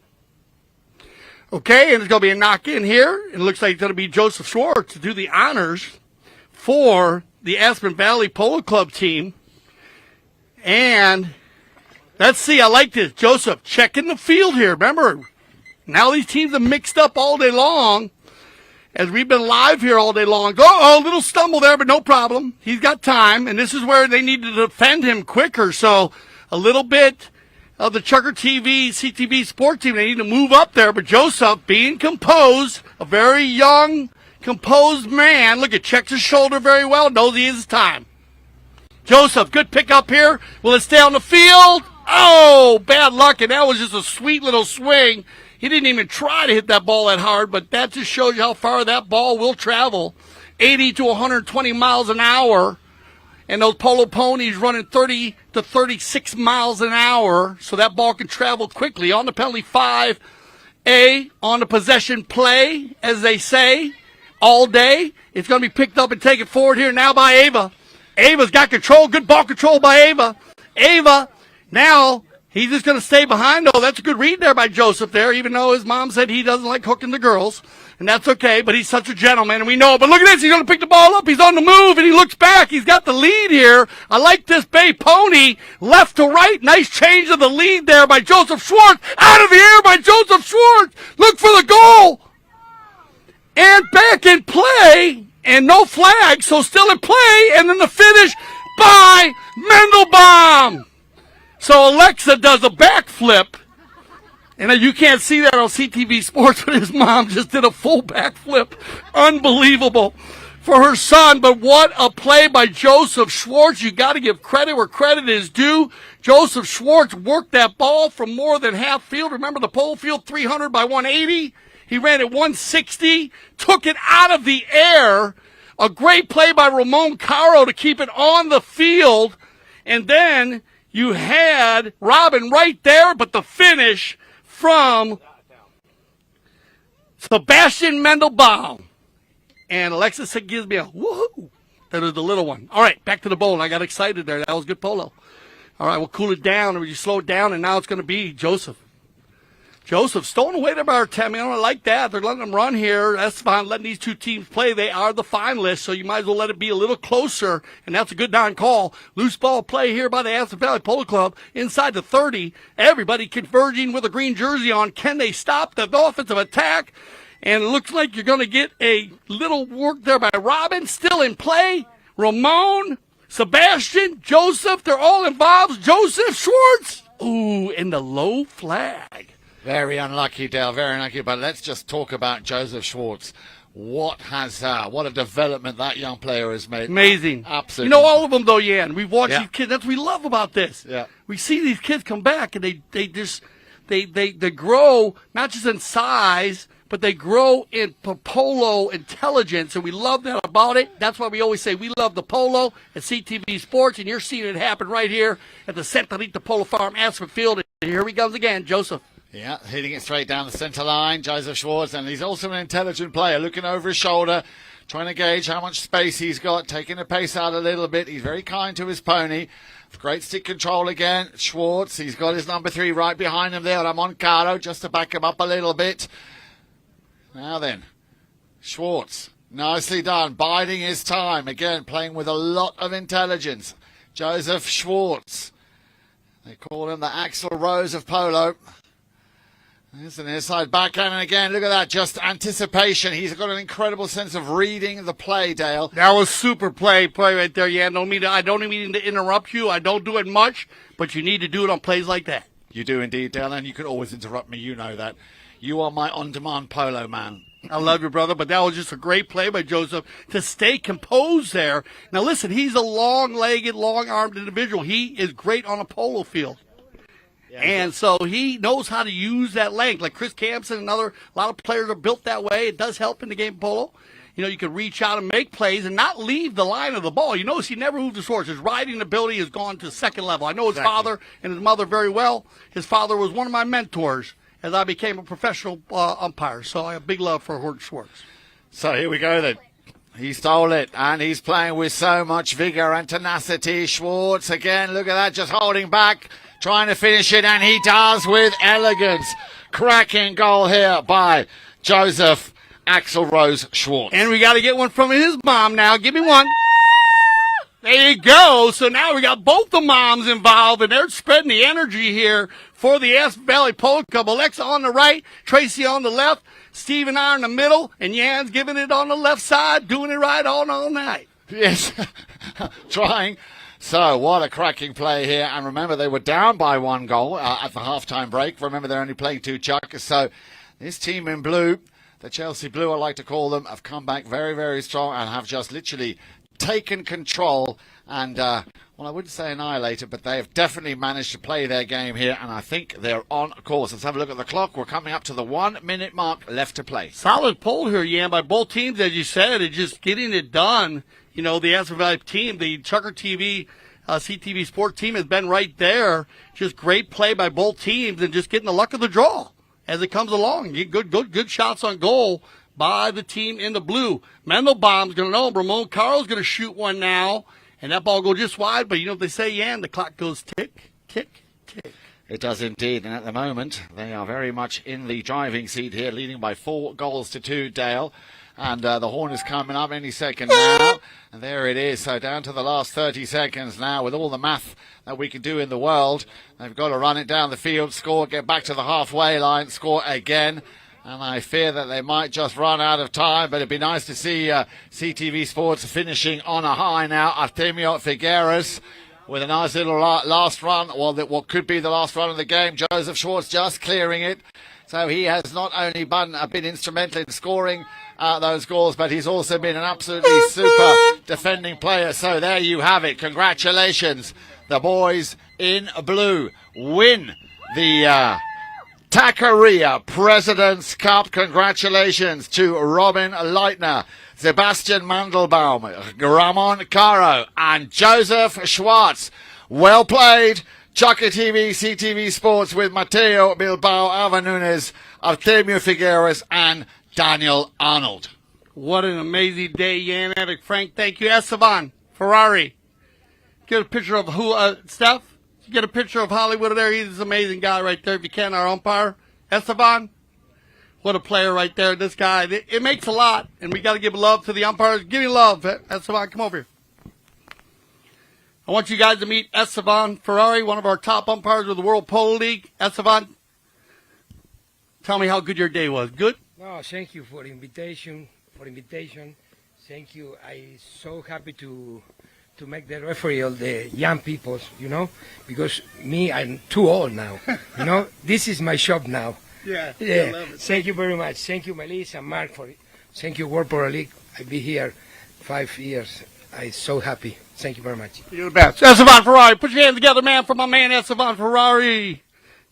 Okay, and it's going to be a knock-in here. It looks like it's going to be Joseph Schwartz to do the honors for the Aspen Valley Polo Club team. And let's see, I like this. Joseph checking the field here. Remember, now these teams are mixed up all day long as we've been live here all day long. A little stumble there, but no problem. He's got time, and this is where they need to defend him quicker. So a little bit of the Chucker TV, CTV Sport team, they need to move up there. But Joseph, being composed, a very young, composed man. Look, it checks his shoulder very well, knows he is time. Joseph, good pick up here. Will it stay on the field? Oh, bad luck, and that was just a sweet little swing. He didn't even try to hit that ball that hard, but that just shows you how far that ball will travel. 80 to 120 miles an hour. And those polo ponies running 30 to 36 miles an hour, so that ball can travel quickly. On the penalty 5A, on the possession play, as they say, all day. It's going to be picked up and taken forward here now by Ava. Ava's got control. Good ball control by Ava. Ava, now he's just going to stay behind. Oh, that's a good read there by Joseph there, even though his mom said he doesn't like hooking the girls. And that's okay, but he's such a gentleman, and we know. But look at this. He's going to pick the ball up. He's on the move, and he looks back. He's got the lead here. I like this Bay Pony. Left to right. Nice change of the lead there by Joseph Schwartz. Out of the air by Joseph Schwartz. Look for the goal. And back in play, and no flag, so still in play, and then the finish by Mendelbaum. So Alexa does a backflip. And you can't see that on CTV Sports, but his mom just did a full backflip. Unbelievable for her son. But what a play by Joseph Schwartz. You got to give credit where credit is due. Joseph Schwartz worked that ball from more than half field. Remember the pole field, 300 by 180? He ran it 160, took it out of the air. A great play by Ramon Caro to keep it on the field. And then you had Robin right there, but the finish from Sebastian Mendelbaum. And Alexis gives me a woohoo. That is the little one. All right, back to the bowl. I got excited there. That was good polo. All right, we'll cool it down. And you slow it down, and now it's going to be Joseph. Joseph stolen away there by Artemi. I don't like that. They're letting them run here. That's fine. Letting these two teams play. They are the finalists, so you might as well let it be a little closer, and that's a good darn call. Loose ball play here by the Aspen Valley Polo Club inside the 30. Everybody converging with a green jersey on. Can they stop the offensive attack? And it looks like you're going to get a little work there by Robin. Still in play. Ramon, Sebastian, Joseph, they're all involved. Joseph Schwartz. Ooh, and the low flag. Very unlucky, Dale. Very unlucky. But let's just talk about Joseph Schwartz. What a development that young player has made. Amazing. Absolutely. You know all of them, though, Yan. We've watched Yeah. these kids. That's what we love about this. Yeah. We see these kids come back, and they grow, not just in size, but they grow in polo intelligence, and we love that about it. That's why we always say we love the polo at CTV Sports, and you're seeing it happen right here at the Santa Rita Polo Farm Aspen Field. And here he comes again, Joseph. Yeah, hitting it straight down the centre line, Joseph Schwartz, and he's also an intelligent player, looking over his shoulder, trying to gauge how much space he's got, taking the pace out a little bit. He's very kind to his pony. Great stick control again. Schwartz, he's got his number 3 right behind him there, Ramon Caro, just to back him up a little bit. Now then, Schwartz, nicely done, biding his time, again, playing with a lot of intelligence. Joseph Schwartz, they call him the Axl Rose of polo. There's an inside backhand, and again, look at that, just anticipation. He's got an incredible sense of reading the play, Dale. That was super play right there, yeah. I don't mean to interrupt you. I don't do it much, but you need to do it on plays like that. You do indeed, Dale, and you can always interrupt me. You know that. You are my on-demand polo man. I love you, brother, but that was just a great play by Joseph to stay composed there. Now, listen, he's a long-legged, long-armed individual. He is great on a polo field. And so he knows how to use that length. Like Chris Campson and a lot of players are built that way. It does help in the game of polo. You know, you can reach out and make plays and not leave the line of the ball. You notice he never moved his horse. His riding ability has gone to second level. I know his father and his mother very well. His father was one of my mentors as I became a professional umpire. So I have big love for Horton Schwartz. So here we go then. He stole it, and he's playing with so much vigor and tenacity. Schwartz again, look at that, just holding back, trying to finish it, and he does with elegance. Cracking goal here by Joseph Axl Rose Schwartz. And we got to get one from his mom now. Give me one. There you go. So now we got both the moms involved, and they're spreading the energy here for the Aspen Valley Polo Club. Alexa on the right, Tracy on the left, Steve and I in the middle, and Jan's giving it on the left side, doing it right all night. Yes, trying. So, what a cracking play here. And remember, they were down by 1 goal at the halftime break. Remember, they're only playing 2 chuckers. So, this team in blue, the Chelsea Blue, I like to call them, have come back very, very strong and have just literally taken control and, well, I wouldn't say annihilated, but they have definitely managed to play their game here, and I think they're on course. Let's have a look at the clock. We're coming up to the 1-minute mark left to play. Solid poll here, Jan, by both teams, as you said, and just getting it done. You know, the Aspen Valley team, the Chucker TV, CTV Sport team has been right there. Just great play by both teams and just getting the luck of the draw as it comes along. Good shots on goal by the team in the blue. Mendelbaum's going to know. Ramon Carl's going to shoot one now, and that ball goes just wide. But you know what they say, Jan? The clock goes tick, tick, tick. It does indeed, and at the moment, they are very much in the driving seat here, leading by 4 goals to 2, Dale. And the horn is coming up any second now. And there it is. So down to the last 30 seconds now with all the math that we can do in the world. They've got to run it down the field, score, get back to the halfway line, score again. And I fear that they might just run out of time, but it'd be nice to see CTV Sports finishing on a high now. Artemio Figueres with a nice little last run, well, what could be the last run of the game. Joseph Schwartz just clearing it. So he has not only been instrumental in scoring those goals, but he's also been an absolutely super defending player. So there you have it. Congratulations. The boys in blue win the Tackeria President's Cup. Congratulations to Robin Leitner, Sebastian Mandelbaum, Ramon Caro, and Joseph Schwartz. Well played. Chucker TV, CTV Sports with Mateo Bilbao, Alva Nunes, Artemio Figueres, and Daniel Arnold. What an amazing day, Jan, Eric, Frank. Thank you. Esteban, Ferrari. Get a picture of Steph? Get a picture of Hollywood there. He's an amazing guy right there. If you can, our umpire. Esteban, what a player right there. This guy, it makes a lot, and we got to give love to the umpires. Give me love, Esteban. Come over here. I want you guys to meet Esteban Ferrari, one of our top umpires of the World Polo League. Esteban, tell me how good your day was. Good? No, thank you for invitation. Thank you. I'm so happy to make the referee of the young people, because I'm too old now. This is my shop now. Yeah. Yeah. I love it. Thank you very much. Thank you, Melissa and Mark, for it. Thank you, World Pro League. I've been here 5 years. I'm so happy. Thank you very much. You're the best. Esteban Ferrari. Put your hands together, man, for my man, Esteban Ferrari.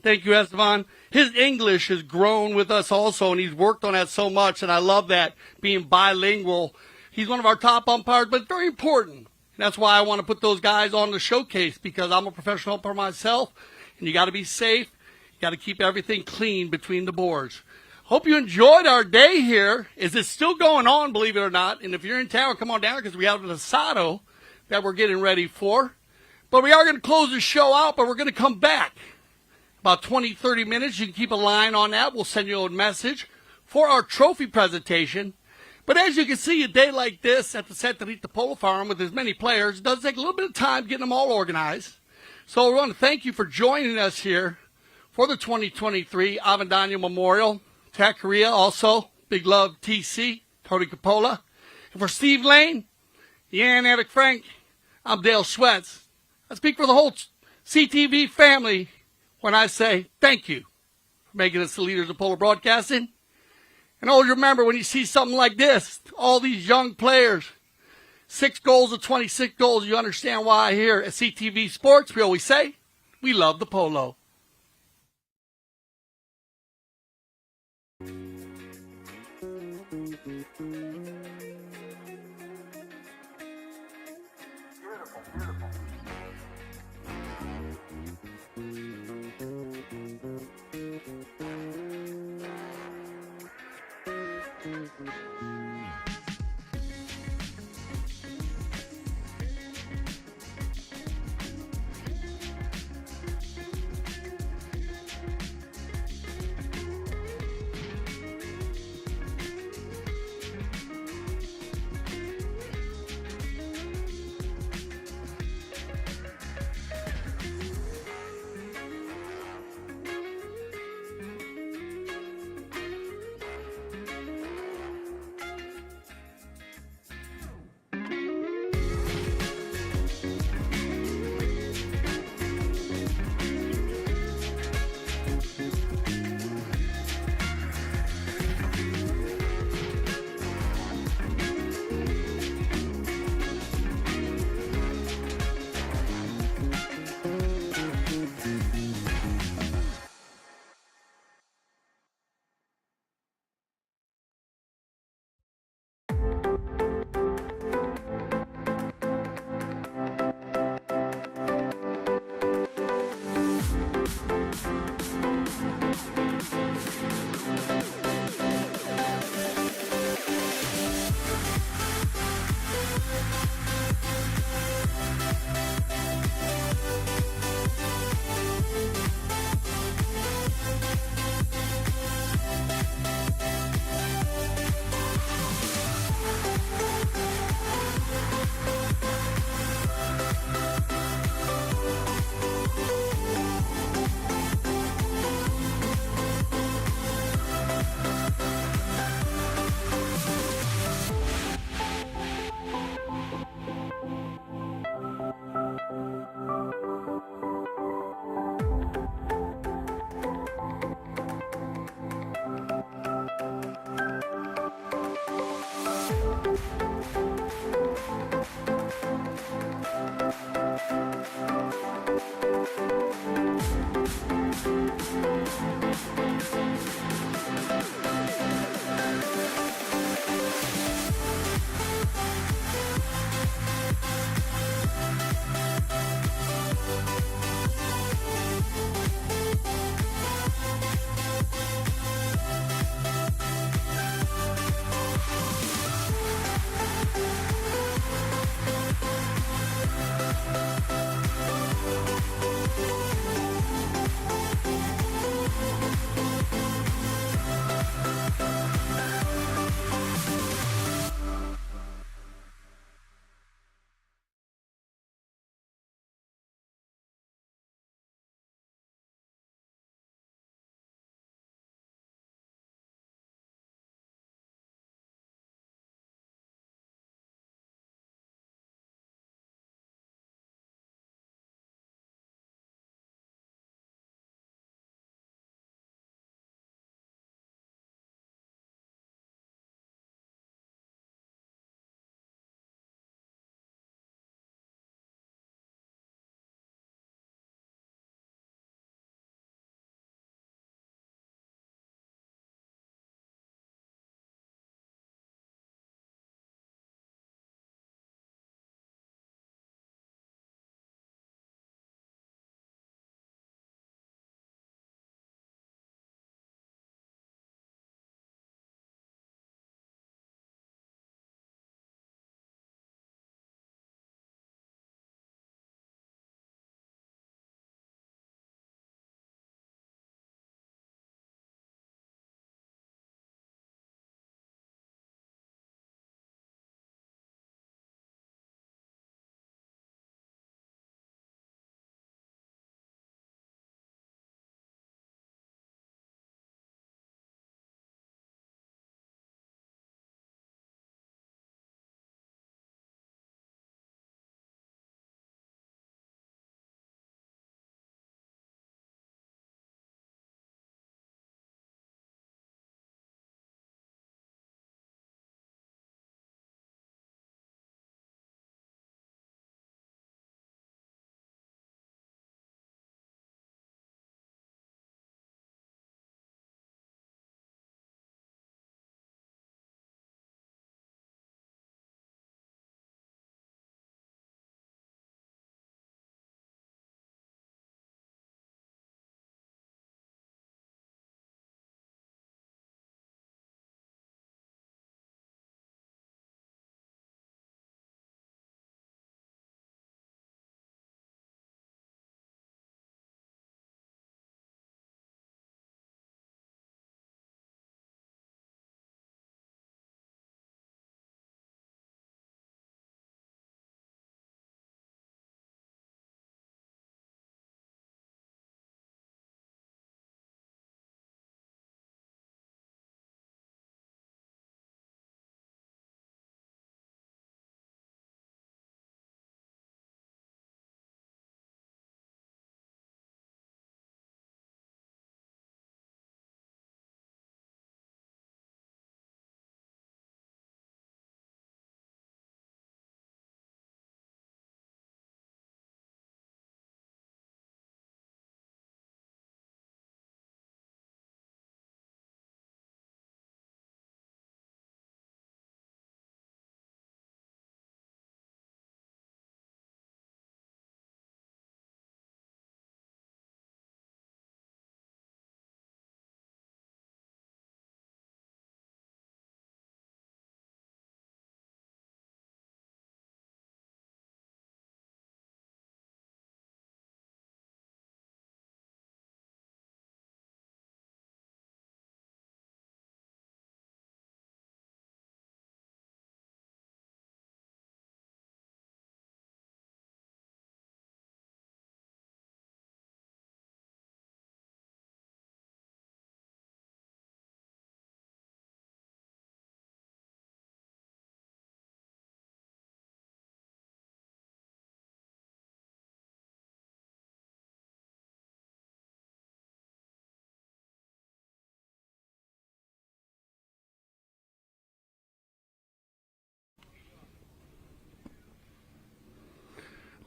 Thank you, Esteban. His English has grown with us also, and he's worked on that so much, and I love that, being bilingual. He's one of our top umpires, but it's very important. And that's why I want to put those guys on the showcase, because I'm a professional umpire myself, and you got to be safe. You got to keep everything clean between the boards. Hope you enjoyed our day here. Is it still going on, believe it or not? And if you're in town, come on down, because we have an asado that we're getting ready for. But we are going to close the show out, but we're going to come back. About 20, 30 minutes. You can keep a line on that. We'll send you a message for our trophy presentation. But as you can see, a day like this at the Tackeria Polo Farm with as many players, it does take a little bit of time getting them all organized. So we want to thank you for joining us here for the 2023 Avendano Memorial. Tackeria also, big love TC, Tony Capola. And for Steve Lane, Jan, Eric, Frank, I'm Dale Schwetz. I speak for the whole CTV family when I say thank you for making us the leaders of polo broadcasting. And always remember, when you see something like this, all these young players, 6 goals of 26 goals, you understand why here at CTV Sports, we always say, we love the polo.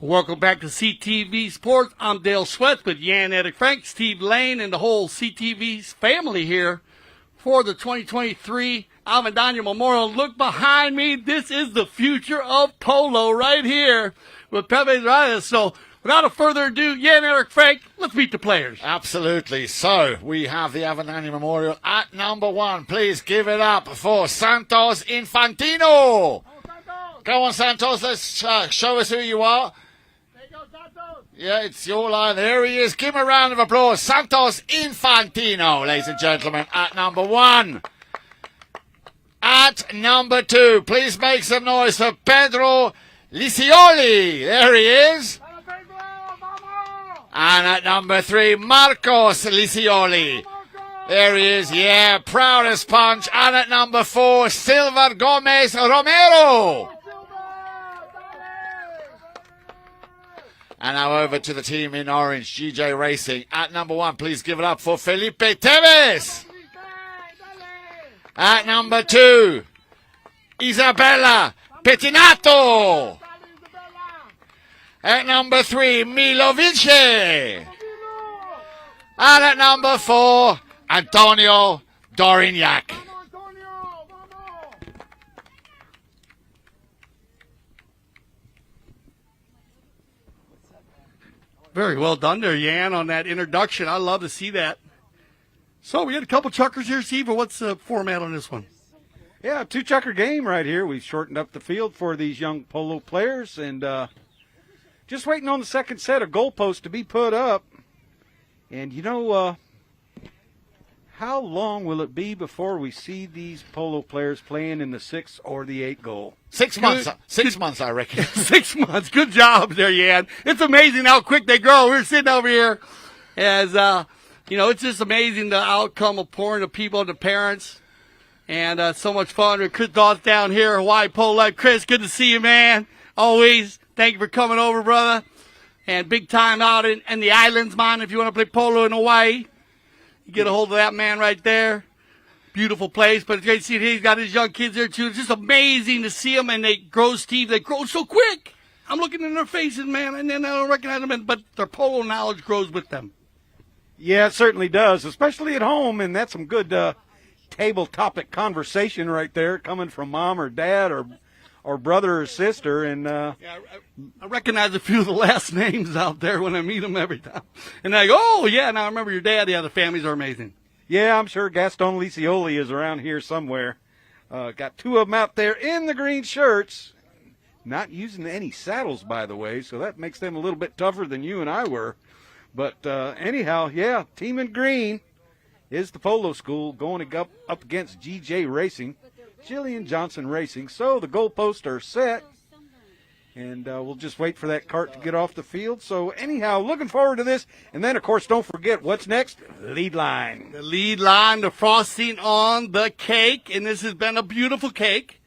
Welcome back to CTV Sports. I'm Dale Sweat with Yan, Eric, Frank, Steve Lane, and the whole CTV's family here for the 2023 Avendano Memorial. Look behind me. This is the future of polo right here with Pepe Reyes. So without a further ado, Yan, Eric, Frank, let's meet the players. Absolutely. So we have the Avendano Memorial at number 1. Please give it up for Santos Infantino. Go on, Santos. Let's show us who you are. Yeah, it's your line. There he is. Give him a round of applause. Santos Infantino, ladies and gentlemen, at number 1. At number 2, please make some noise for Pedro Lisioli. There he is. And at number 3, Marcos Lisioli. There he is. Yeah, proud as punch. And at number 4, Silver Gomez Romero. And now over to the team in orange, GJ Racing. At number 1, please give it up for Felipe Teves. At number 2, Isabella Pettinato. At number 3, Milo Vinci. And at number 4, Antonio Dorignac. Very well done there, Yan, on that introduction. I love to see that. So we had a couple chuckers here, Steve. What's the format on this one? Yeah, 2-chucker game right here. We've shortened up the field for these young polo players, and just waiting on the second set of goalposts to be put up. And, how long will it be before we see these polo players playing in the 6 or the 8 goal? 6 months. 6 months, I reckon. 6 months. Good job there, Yan. It's amazing how quick they grow. We're sitting over here as, it's just amazing the outcome of pouring the people and the parents. And so much fun. With Chris Dawes down here, Hawaii Polo Life. Chris, good to see you, man. Always. Thank you for coming over, brother. And big time out in the islands, man, if you want to play polo in Hawaii. You get a hold of that man right there. Beautiful place. But it's great to see he's got his young kids there, too. It's just amazing to see them. And they grow, Steve. They grow so quick. I'm looking in their faces, man, and then I don't recognize them. But their polo knowledge grows with them. Yeah, it certainly does, especially at home. And that's some good table topic conversation right there coming from mom or dad or brother or sister. And yeah, I recognize a few of the last names out there when I meet them every time. And I go, oh, yeah, now I remember your dad. Yeah, the families are amazing. Yeah, I'm sure Gaston Lisioli is around here somewhere. Got 2 of them out there in the green shirts. Not using any saddles, by the way, so that makes them a little bit tougher than you and I were. But anyhow, yeah, team in green is the polo school going up against GJ Racing, Jillian Johnson Racing. So the goalposts are set, and we'll just wait for that cart to get off the field. So anyhow, looking forward to this. And then, of course, don't forget, what's next? Lead line. The lead line, the frosting on the cake, and this has been a beautiful cake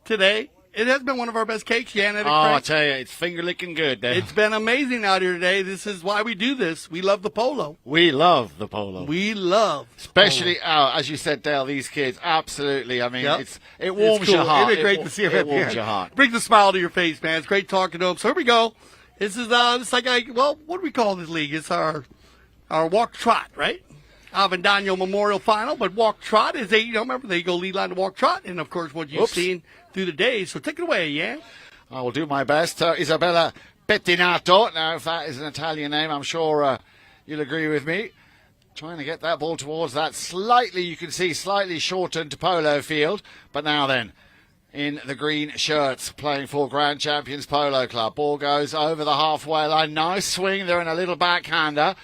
today. It has been one of our best cakes, Janet. I tell you, it's finger-licking good there. It's been amazing out here today. This is why we do this. We love the polo. We love the polo. We love especially, as you said, Dale, these kids, absolutely. I mean, Yep. it warms It's cool. your heart. It's great to see them. It warms your heart. Brings a smile to your face, man. It's great talking to them. So here we go. This is it's like what do we call this league? It's our walk trot, right? Avendano Memorial Final, but walk trot is remember they go lead line to walk trot, and of course what you've seen through the days. So take it away, yeah. I will do my best. Isabella Pettinato. Now, if that is an Italian name, I'm sure you'll agree with me. Trying to get that ball towards that slightly shortened polo field. But now then, in the green shirts, playing for Grand Champions Polo Club. Ball goes over the halfway line. Nice swing there and a little backhander.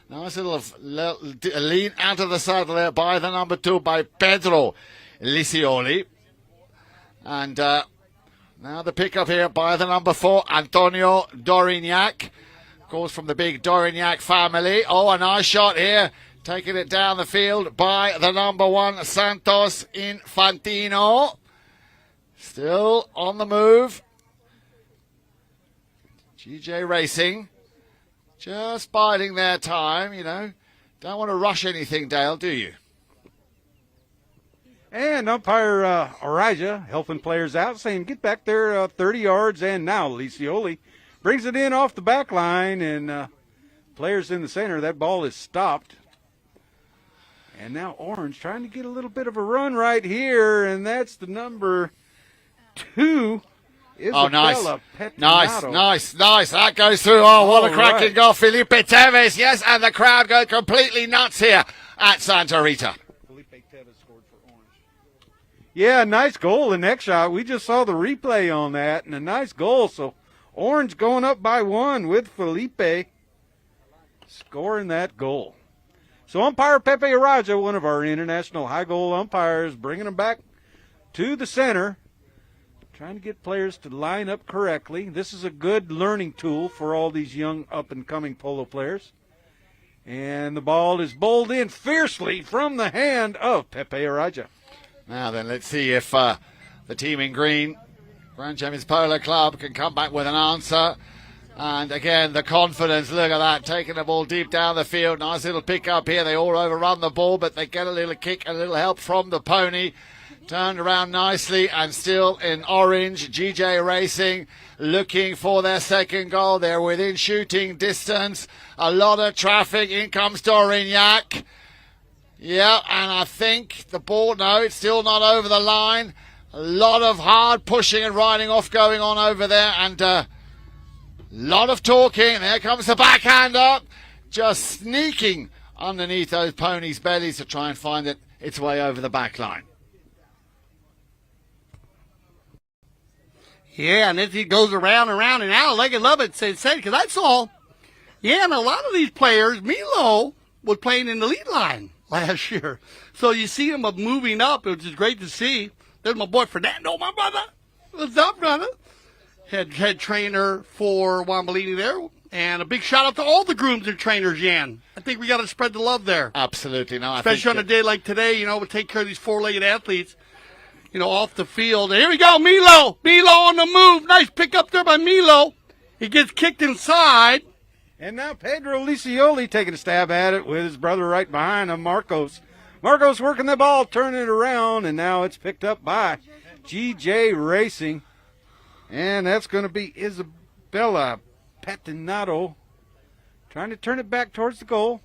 Nice little lean out of the saddle there by the number 2, by Pedro Lisioli. And now the pickup here by the number 4, Antonio Dorignac. Of course, from the big Dorignac family. Oh, a nice shot here. Taking it down the field by the number 1, Santos Infantino. Still on the move. GJ Racing. Just biding their time, Don't want to rush anything, Dale, do you? And umpire Arija helping players out, saying, get back there 30 yards. And now Lisioli brings it in off the back line, and players in the center, that ball is stopped. And now Orange trying to get a little bit of a run right here, and that's the number 2. Isabella Pettinato. Nice. That goes through. Oh, what a cracking goal. Felipe Tevez, yes, and the crowd go completely nuts here at Santa Rita. Felipe Tevez scored for Orange. Yeah, nice goal. The next shot, we just saw the replay on that, and a nice goal. So Orange going up by 1 with Felipe scoring that goal. So umpire Pepe Araja, one of our international high goal umpires, bringing them back to the center, trying to get players to line up correctly. This is a good learning tool for all these young up-and-coming polo players. And the ball is bowled in fiercely from the hand of Pepe Araja. Now then, let's see if the team in green, Grand Champions Polo Club, can come back with an answer. And again, the confidence, look at that, taking the ball deep down the field. Nice little pick up here. They all overrun the ball, but they get a little kick, a little help from the pony. Turned around nicely, and still in orange, GJ Racing looking for their second goal. They're within shooting distance. A lot of traffic. In comes Dorignac. Yeah, and I think the ball, no, it's still not over the line. A lot of hard pushing and riding off going on over there, and lot of talking. There comes the backhand up, just sneaking underneath those ponies' bellies to try and find its way over the back line. Yeah, and as he goes around and around, and Al Leggett love it, said, because I saw, and a lot of these players, Milo was playing in the lead line last year. So you see him moving up, which is great to see. There's my boy Fernando, my brother. What's up, brother? Head trainer for Wambolini there. And a big shout out to all the grooms and trainers, Jan. I think we got to spread the love there. Absolutely. No, especially on a day like today, we take care of these four-legged athletes, off the field. And here we go, Milo. Milo on the move. Nice pick up there by Milo. He gets kicked inside. And now Pedro Lisioli taking a stab at it with his brother right behind him, Marcos. Marcos working the ball, turning it around, and now it's picked up by GJ Racing. And that's going to be Isabella Pettinato trying to turn it back towards the goal.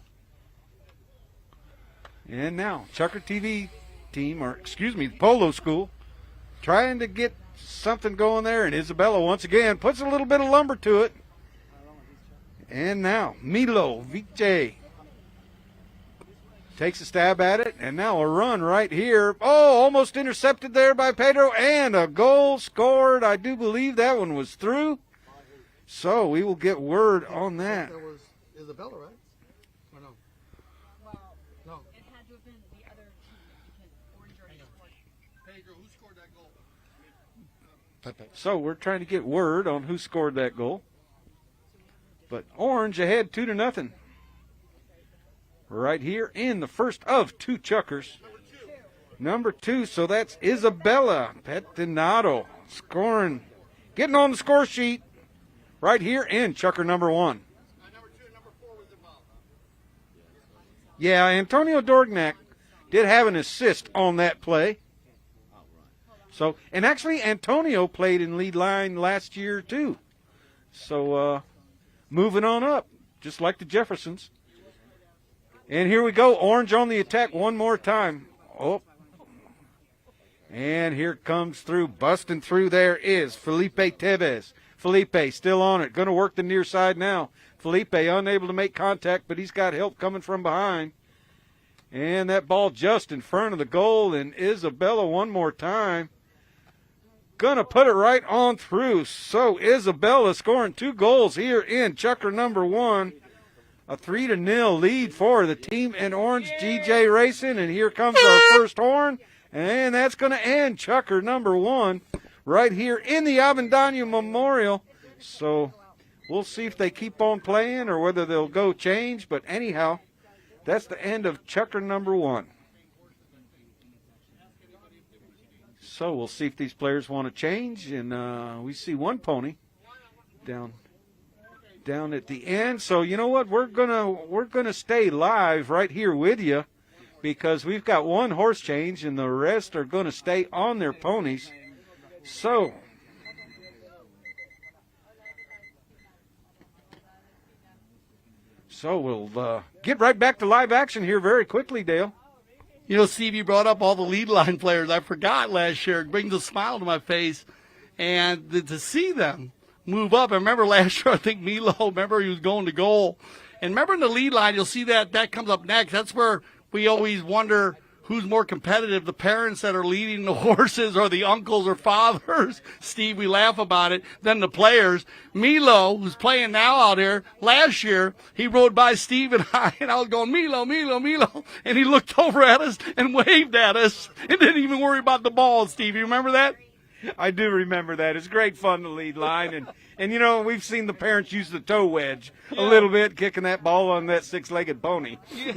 And now Chucker TV team, the Polo School, trying to get something going there. And Isabella once again puts a little bit of lumber to it. And now Milo Vijay takes a stab at it, and now a run right here. Oh, almost intercepted there by Pedro, and a goal scored. I do believe that one was through. So we will get word on that. That was Isabella, right? Or no? No. It had to have been the other team because Orange already scored. Pedro, who scored that goal? So we're trying to get word on who scored that goal. But Orange ahead 2-0. Right here in the first of two chuckers. Number 2, so that's Isabella Pettinato scoring, getting on the score sheet right here in chucker number 1. Number 2 and number 4 was involved. Yeah, Antonio Dorignac did have an assist on that play. So, and actually Antonio played in lead line last year too. So, moving on up, just like the Jeffersons. And here we go, Orange on the attack one more time. Oh. And here comes through, busting through there is Felipe Tevez. Felipe still on it, going to work the near side now. Felipe unable to make contact, but he's got help coming from behind. And that ball just in front of the goal, and Isabella one more time. Going to put it right on through. So Isabella scoring 2 goals here in chucker number 1. A 3-0 lead for the team in orange, GJ Racing. And here comes our first horn. And that's going to end chucker number 1 right here in the Avendano Memorial. So we'll see if they keep on playing or whether they'll go change. But anyhow, that's the end of chucker number 1. So we'll see if these players want to change. And we see one pony down at the end. So you know what? We're gonna stay live right here with you because we've got one horse change and the rest are gonna stay on their ponies. So So we'll get right back to live action here very quickly, Dale. You know, Steve, you brought up all the lead line players. I forgot last year. It brings a smile to my face. And to see them move up. I remember last year, I think Milo, remember he was going to goal. And remember in the lead line, you'll see that comes up next. That's where we always wonder who's more competitive, the parents that are leading the horses or the uncles or fathers. Steve, we laugh about it, than the players. Milo, who's playing now out here, last year, he rode by Steve and I was going, Milo, Milo, Milo. And he looked over at us and waved at us and didn't even worry about the ball, Steve. You remember that? I do remember that. It's great fun to lead line. And you know, we've seen the parents use the toe wedge a little bit, kicking that ball on that six-legged pony. Yeah.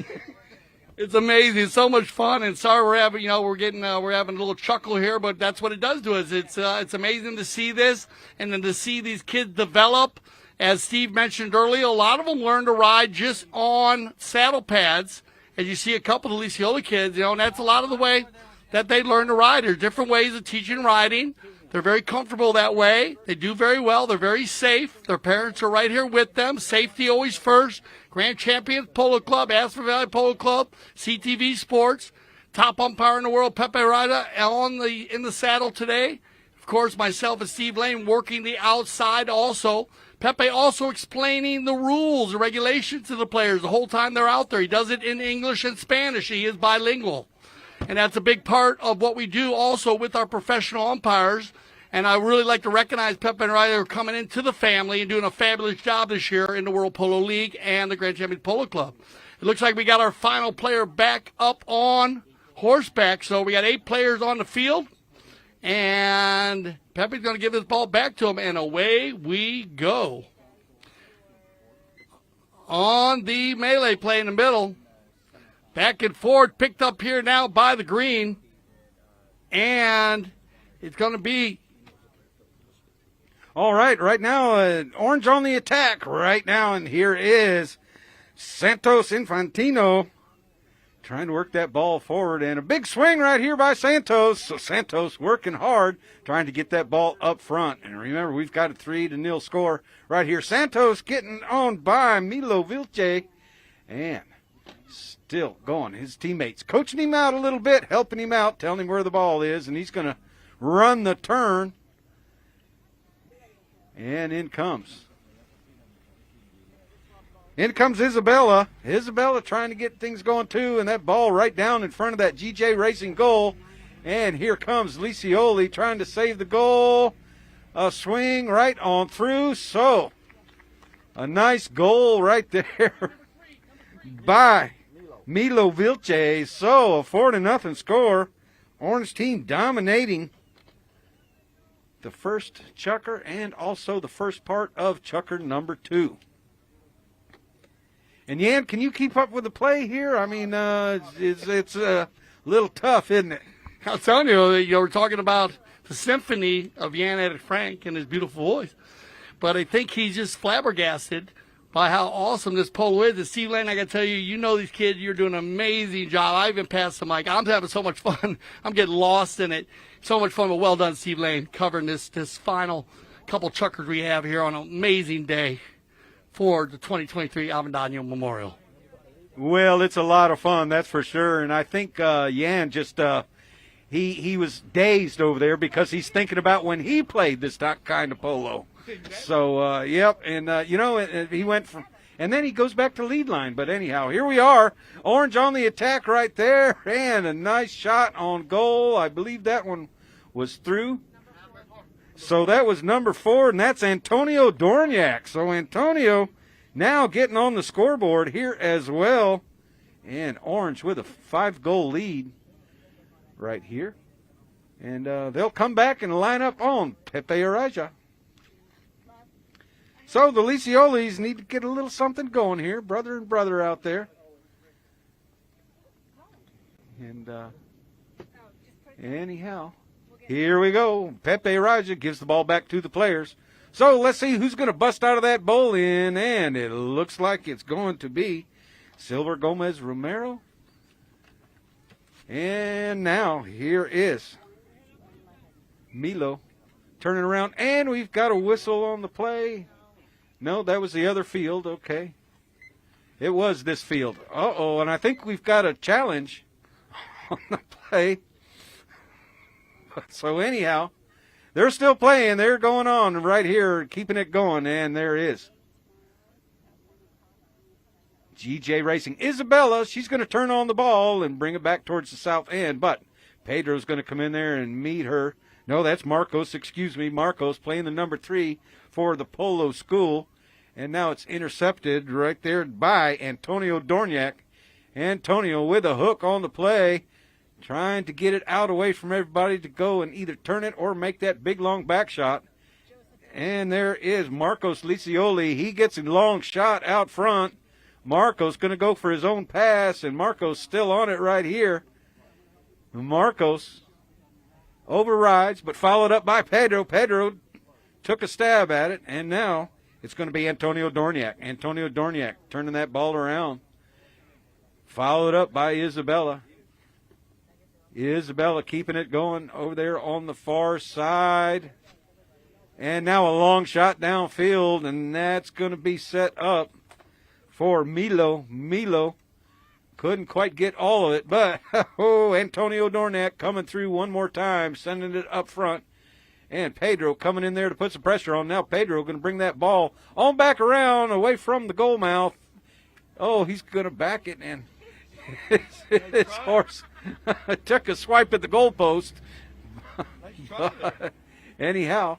It's amazing. It's so much fun. And sorry we're having, we're having a little chuckle here, but that's what it does to us. It's amazing to see this and then to see these kids develop. As Steve mentioned earlier, a lot of them learn to ride just on saddle pads. As you see a couple of the Lisioli kids, and that's a lot of the way that they learn to ride. There's different ways of teaching riding. They're very comfortable that way. They do very well. They're very safe. Their parents are right here with them. Safety always first. Grand Champions Polo Club, Aspen Valley Polo Club, CTV Sports, top umpire in the world, Pepe Rida, in the saddle today. Of course, myself and Steve Lane working the outside also. Pepe also explaining the rules, the regulations to the players the whole time they're out there. He does it in English and Spanish. He is bilingual. And that's a big part of what we do also with our professional umpires. And I really like to recognize Pepe and Ryder coming into the family and doing a fabulous job this year in the World Polo League and the Grand Champions Polo Club. It looks like we got our final player back up on horseback. So we got 8 players on the field. And Pepe's going to give this ball back to him, and away we go. On the melee play in the middle. Back and forth, picked up here now by the green. And it's going to be... All right now, orange on the attack right now, and here is Santos Infantino trying to work that ball forward, and a big swing right here by Santos. So Santos working hard, trying to get that ball up front. And remember, we've got a 3-0 score right here. Santos getting on by Milo Vilche, and still going. His teammates coaching him out a little bit, helping him out, telling him where the ball is, and he's going to run the turn. And in comes Isabella. Isabella trying to get things going too, and that ball right down in front of that GJ Racing goal. And here comes Lisioli trying to save the goal. A swing right on through. So a nice goal right there by Milo Vilche. So a 4-0 score. Orange team dominating the first chucker and also the first part of chucker number 2. And Yan, can you keep up with the play here? I mean, it's a little tough, isn't it? I'm telling you, we're talking about the symphony of Jan Erik Frank and his beautiful voice. But I think he's just flabbergasted by how awesome this polo is. And Steve Lane, I got to tell you, you know these kids, you're doing an amazing job. I even passed the mic. I'm having so much fun. I'm getting lost in it. So much fun, but well done, Steve Lane, covering this final couple chuckers we have here on an amazing day for the 2023 Avendano Memorial. Well, it's a lot of fun, that's for sure. And I think Yan just he was dazed over there because he's thinking about when he played this kind of polo. So, yep, and, he went from – and then he goes back to lead line. But anyhow, here we are. Orange on the attack right there. And a nice shot on goal. I believe that one was through. So that was number 4, and that's Antonio Dorniak. So Antonio now getting on the scoreboard here as well. And Orange with a 5-goal lead right here. And they'll come back and line up on Pepe Araja. So the Lisiolis need to get a little something going here, brother and brother out there. And anyhow, here we go. Pepe Raja gives the ball back to the players. So let's see who's going to bust out of that bowl in, and it looks like it's going to be Silver Gomez Romero. And now here is Milo turning around, and we've got a whistle on the play. No, that was the other field, okay. It was this field. Uh-oh, and I think we've got a challenge on the play. So anyhow, they're still playing. They're going on right here, keeping it going, and there is GJ Racing. Isabella, she's going to turn on the ball and bring it back towards the south end, but Pedro's going to come in there and meet her. No, that's Marcos, excuse me. Marcos playing the number 3 for the Polo School, and now it's intercepted right there by Antonio Dorniak. Antonio with a hook on the play, trying to get it out away from everybody to go and either turn it or make that big long back shot. And there is Marcos Licioli. He gets a long shot out front. Marcos going to go for his own pass, and Marcos still on it right here. Marcos overrides, but followed up by Pedro. Pedro took a stab at it, and now it's going to be Antonio Dorniak. Antonio Dorniak turning that ball around. Followed up by Isabella. Isabella keeping it going over there on the far side. And now a long shot downfield, and that's going to be set up for Milo. Milo couldn't quite get all of it, but Antonio Dorniak coming through one more time, sending it up front. And Pedro coming in there to put some pressure on. Now Pedro going to bring that ball on back around away from the goal mouth. Oh, he's going to back it, and his horse took a swipe at the goalpost. Anyhow.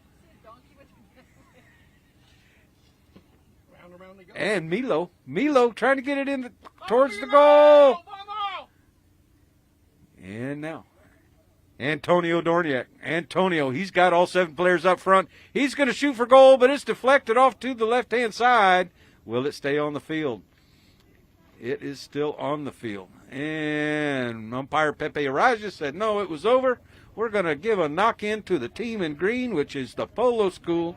And Milo trying to get it in towards the goal. And now, Antonio Dorniak. Antonio, he's got all 7 players up front. He's going to shoot for goal, but it's deflected off to the left-hand side. Will it stay on the field? It is still on the field. And umpire Pepe Araja said, no, it was over. We're going to give a knock-in to the team in green, which is the Polo School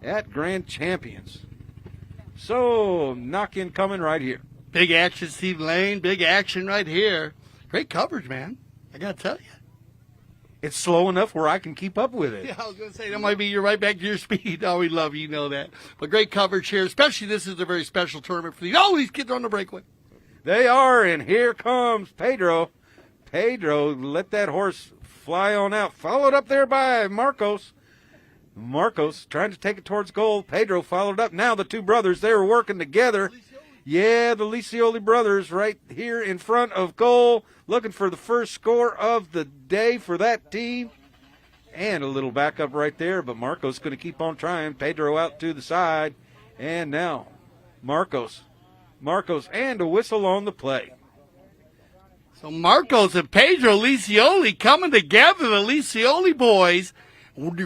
at Grand Champions. So, knock-in coming right here. Big action, Steve Lane. Big action right here. Great coverage, man. I got to tell you. It's slow enough where I can keep up with it. Yeah, I was going to say, that might be you're right back to your speed. Oh, we love you know that. But great coverage here, especially this is a very special tournament for these. Oh, these kids are on the breakaway. They are, and here comes Pedro. Pedro let that horse fly on out. Followed up there by Marcos. Marcos trying to take it towards goal. Pedro followed up. Now the two brothers, they were working together. Yeah, the Licioli brothers right here in front of goal, looking for the first score of the day for that team. And a little backup right there, but Marcos going to keep on trying. Pedro out to the side. And now Marcos, and a whistle on the play. So Marcos and Pedro Licioli coming together, the Licioli boys.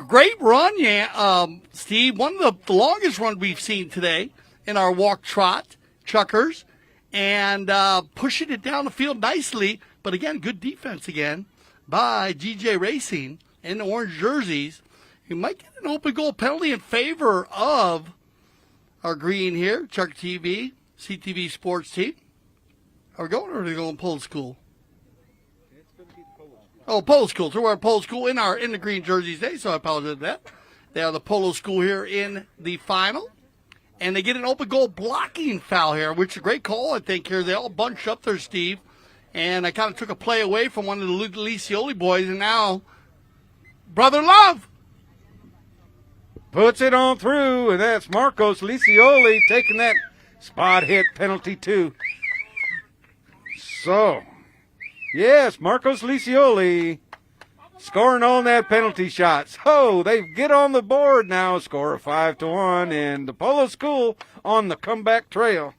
Great run, yeah, Steve. One of the longest runs we've seen today in our walk trot, Chuckers, and pushing it down the field nicely. But again, good defense again by GJ Racing in the orange jerseys. You might get an open goal penalty in favor of our green here, Chuck TV, CTV Sports team. Are we going or are we going Polo School? Oh, Polo School. So we're at Polo School in the green jerseys today, so I apologize for that. They are the Polo School here in the final. And they get an open goal blocking foul here, which is a great call, I think, here. They all bunched up there, Steve. And I kind of took a play away from one of the Licioli boys, and now Brother Love puts it on through, and that's Marcos Licioli taking that spot hit penalty too. So, yes, Marcos Licioli scoring on that penalty shot. So they get on the board now, score of 5-1, and the Polo School on the comeback trail.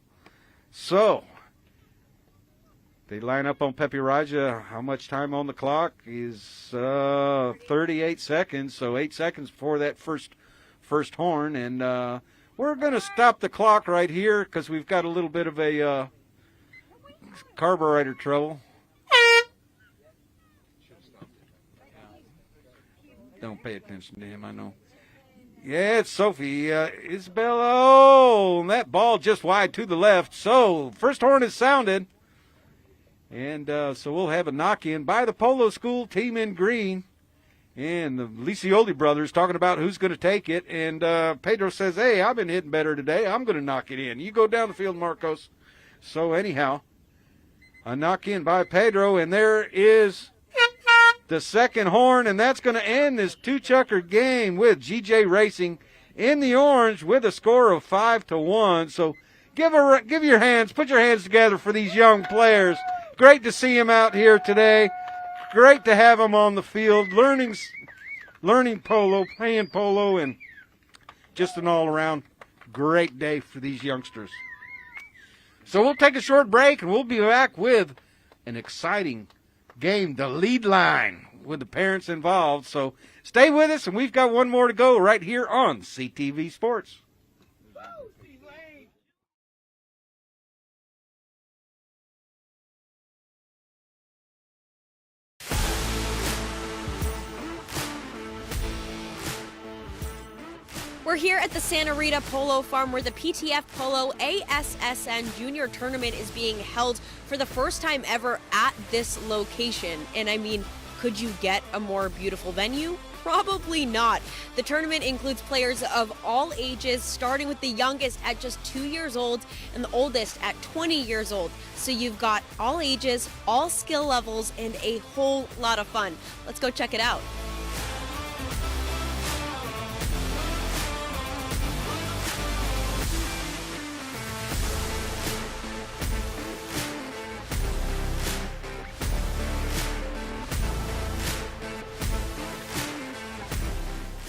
So they line up on Pepe Raja. How much time on the clock is 38 seconds, so 8 seconds before that first horn, and we're going to stop the clock right here because we've got a little bit of a carburetor trouble. Don't pay attention to him, I know. Yeah, it's Sophie. Isabella, oh, that ball just wide to the left. So, first horn is sounded. And so we'll have a knock-in by the Polo School team in green. And the Licioli brothers talking about who's going to take it. And Pedro says, hey, I've been hitting better today. I'm going to knock it in. You go down the field, Marcos. So anyhow, a knock in by Pedro, and there is the second horn, and that's going to end this two-checker game with GJ Racing in the orange with a score of 5-1. So give your hands, put your hands together for these young players. Great to see them out here today. Great to have them on the field, learning polo, playing polo, and just an all-around great day for these youngsters. So we'll take a short break, and we'll be back with an exciting game, the lead line, with the parents involved. So stay with us, and we've got one more to go right here on CTV Sports. We're here at the Santa Rita Polo Farm where the PTF Polo ASSN Junior Tournament is being held for the first time ever at this location. And I mean, could you get a more beautiful venue? Probably not. The tournament includes players of all ages, starting with the youngest at just 2 years old and the oldest at 20 years old. So you've got all ages, all skill levels, and a whole lot of fun. Let's go check it out.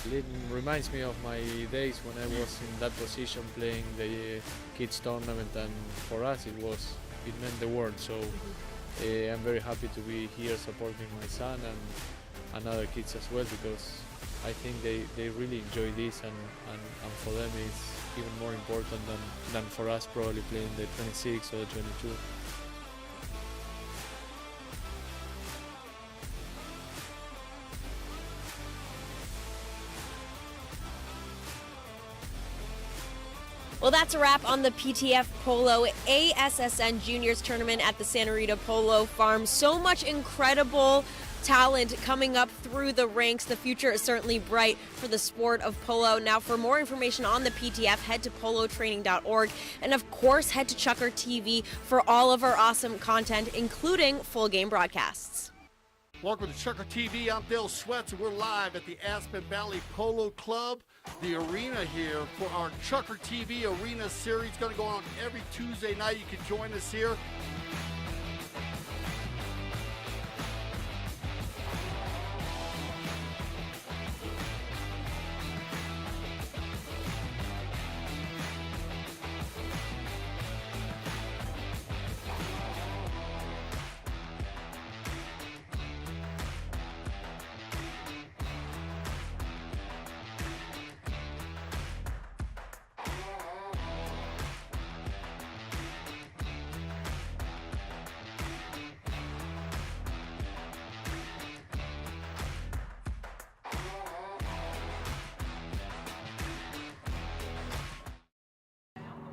It reminds me of my days when I was in that position playing the kids tournament, and for us it meant the world. So I'm very happy to be here supporting my son and other kids as well, because I think they really enjoy this, and for them it's even more important than for us probably playing the 26 or the 22. Well, that's a wrap on the PTF Polo ASSN Juniors Tournament at the Santa Rita Polo Farm. So much incredible talent coming up through the ranks. The future is certainly bright for the sport of polo. Now, for more information on the PTF, head to polotraining.org. And of course, head to Chucker TV for all of our awesome content, including full game broadcasts. Welcome to Chucker TV. I'm Dale Sweats, and we're live at the Aspen Valley Polo Club, the arena here for our Chucker TV Arena Series. Going to go on every Tuesday night. You can join us here.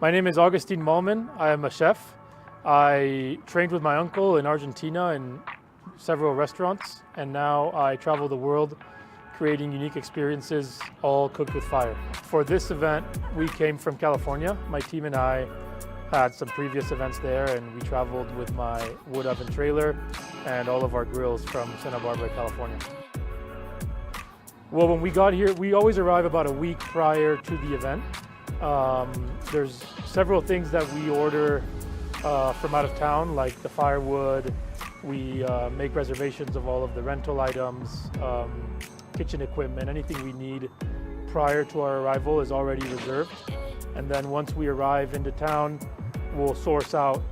My name is Augustine Malman. I am a chef. I trained with my uncle in Argentina in several restaurants, and now I travel the world creating unique experiences, all cooked with fire. For this event, we came from California. My team and I had some previous events there, and we traveled with my wood oven trailer and all of our grills from Santa Barbara, California. Well, when we got here, we always arrive about a week prior to the event. There's several things that we order from out of town, like the firewood. We make reservations of all of the rental items, kitchen equipment, anything we need prior to our arrival is already reserved. And then once we arrive into town, we'll source out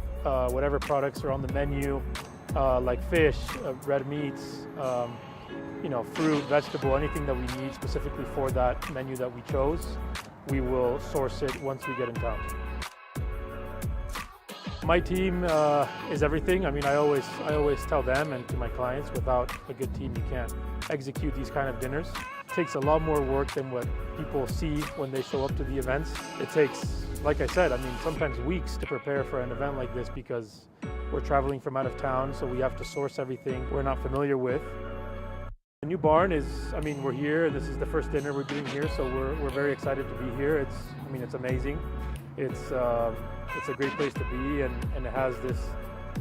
whatever products are on the menu, like fish, red meats, fruit, vegetable, anything that we need specifically for that menu that we chose. We will source it once we get in town. My team is everything. I mean, I always tell them and to my clients, without a good team, you can't execute these kind of dinners. It takes a lot more work than what people see when they show up to the events. It takes, like I said, sometimes weeks to prepare for an event like this because we're traveling from out of town, so we have to source everything we're not familiar with. The new barn is, we're here. This is the first dinner we're doing here, so we're very excited to be here. It's amazing. It's It's a great place to be, and it has this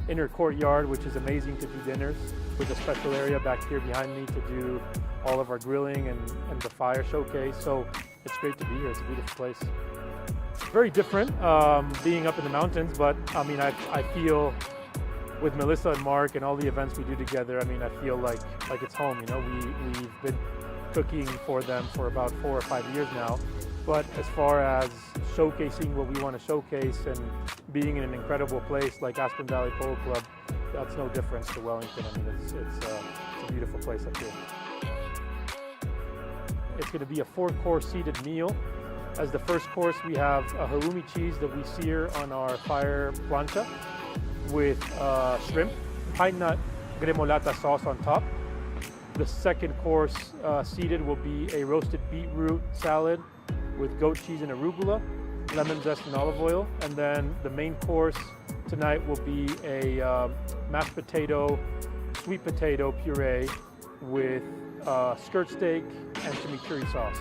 inner courtyard, which is amazing to do dinners, with a special area back here behind me to do all of our grilling and the fire showcase. So it's great to be here. It's a beautiful place. Very different being up in the mountains, but I mean, I feel with Melissa and Mark and all the events we do together, I mean, I feel like it's home. You know, we've been cooking for them for about 4 or 5 years now. But as far as showcasing what we want to showcase and being in an incredible place like Aspen Valley Polo Club, that's no difference to Wellington. I mean, it's a beautiful place up here. It's going to be a 4-course seated meal. As the first course, we have a halloumi cheese that we sear on our fire plancha with shrimp, pine nut gremolata sauce on top. The second course seated will be a roasted beetroot salad with goat cheese and arugula, lemon zest and olive oil. And then the main course tonight will be a mashed potato, sweet potato puree with skirt steak and chimichurri sauce.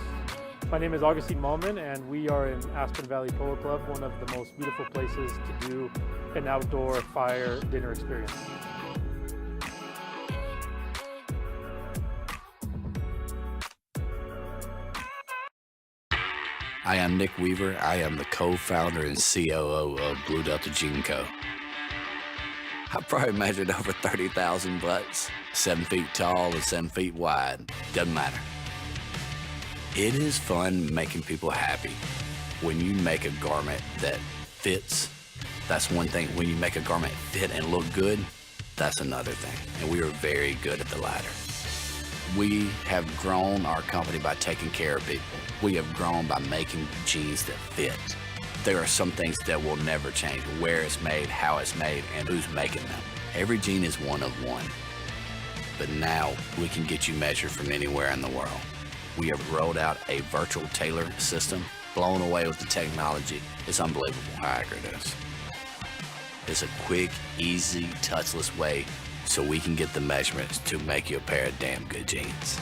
My name is Augustine Malman, and we are in Aspen Valley Polo Club, one of the most beautiful places to do an outdoor fire dinner experience. I am Nick Weaver. I am the co-founder and COO of Blue Delta Gene Co. I probably measured over 30,000 butts, 7 feet tall and 7 feet wide. Doesn't matter. It is fun making people happy. When you make a garment that fits, that's one thing. When you make a garment fit and look good, that's another thing. And we are very good at the latter. We have grown our company by taking care of people. We have grown by making jeans that fit. There are some things that will never change. Where it's made, how it's made, and who's making them. Every jean is one of one. But now we can get you measured from anywhere in the world. We have rolled out a virtual tailor system, blown away with the technology. It's unbelievable how accurate it is. It's a quick, easy, touchless way so we can get the measurements to make you a pair of damn good jeans.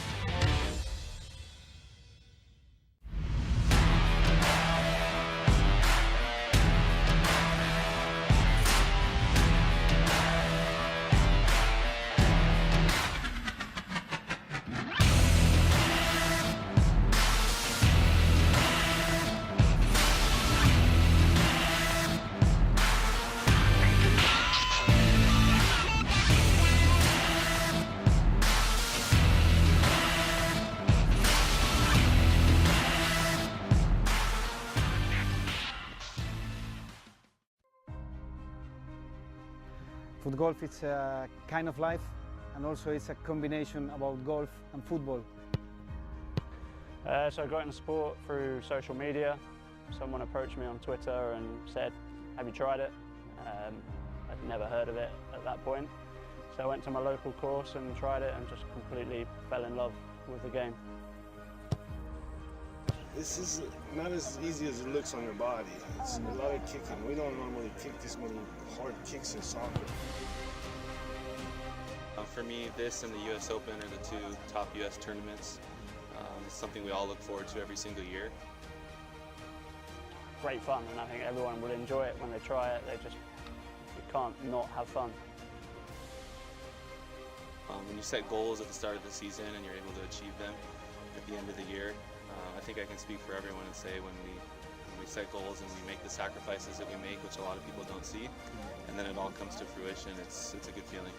Foot golf is a kind of life, and also it's a combination about golf and football. So I got into sport through social media. Someone approached me on Twitter and said, "Have you tried it?" I'd never heard of it at that point. So I went to my local course and tried it and just completely fell in love with the game. This is not as easy as it looks on your body. It's a lot of kicking. We don't normally kick this many hard kicks in soccer. For me, this and the U.S. Open are the 2 top U.S. tournaments. It's something we all look forward to every single year. Great fun, and I think everyone will enjoy it when they try it. You can't not have fun. When you set goals at the start of the season and you're able to achieve them at the end of the year, I think I can speak for everyone and say when we set goals and we make the sacrifices that we make, which a lot of people don't see, and then it all comes to fruition, it's a good feeling.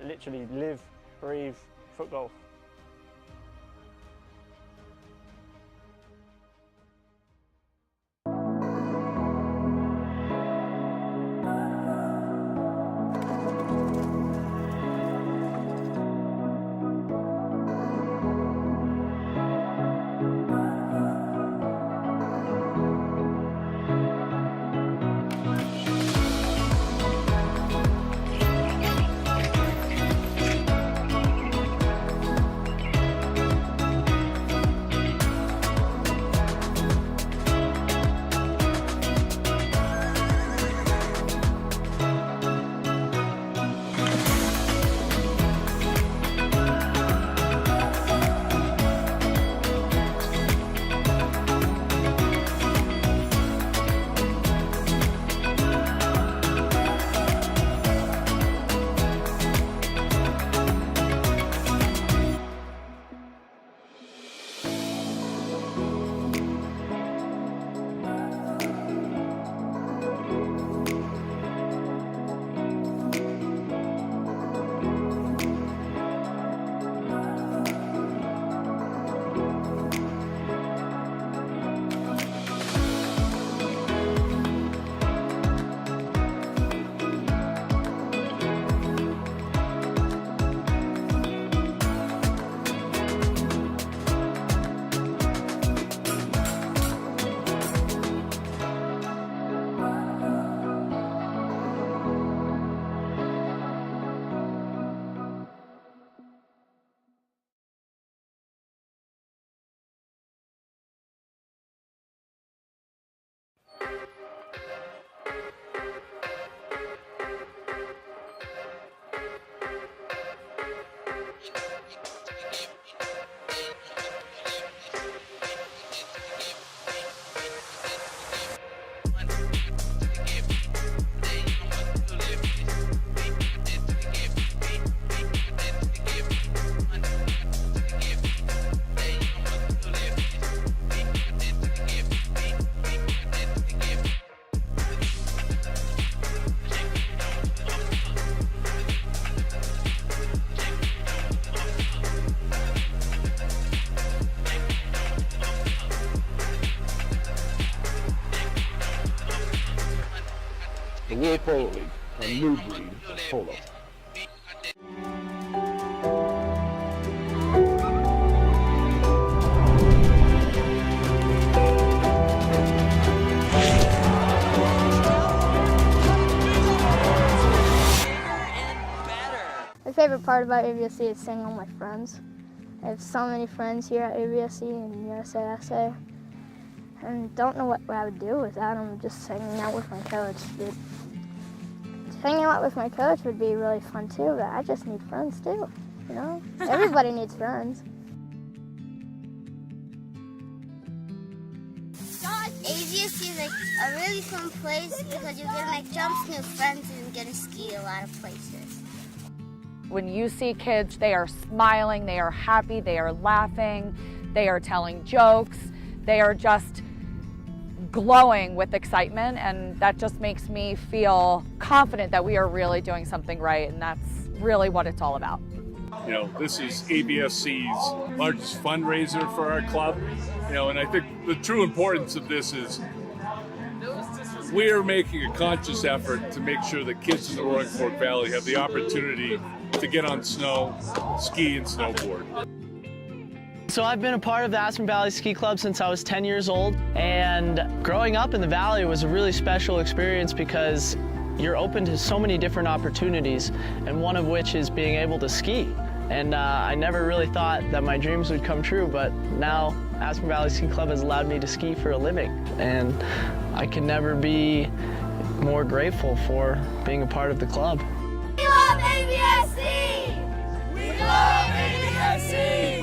I literally live, breathe foot golf. The World Polo League, a new breed of polo. My favorite part about AVSC is seeing all my friends. I have so many friends here at AVSC and USASA, and don't know what I would do without them. Just hanging out with my coach. Hanging out with my coach would be really fun too, but I just need friends too, you know? Everybody needs friends. AVSC is like a really fun place because you're gonna make jumps, new friends, and get to ski a lot of places. When you see kids, they are smiling, they are happy, they are laughing, they are telling jokes, they are just glowing with excitement, and that just makes me feel confident that we are really doing something right, and that's really what it's all about. You know, this is AVSC's largest fundraiser for our club, you know, and I think the true importance of this is we are making a conscious effort to make sure that kids in the Roaring Fork Valley have the opportunity to get on snow, ski, and snowboard. So I've been a part of the Aspen Valley Ski Club since I was 10 years old, and growing up in the valley was a really special experience because you're open to so many different opportunities, and one of which is being able to ski. And I never really thought that my dreams would come true, but now Aspen Valley Ski Club has allowed me to ski for a living, and I can never be more grateful for being a part of the club. We love AVSC! We love AVSC!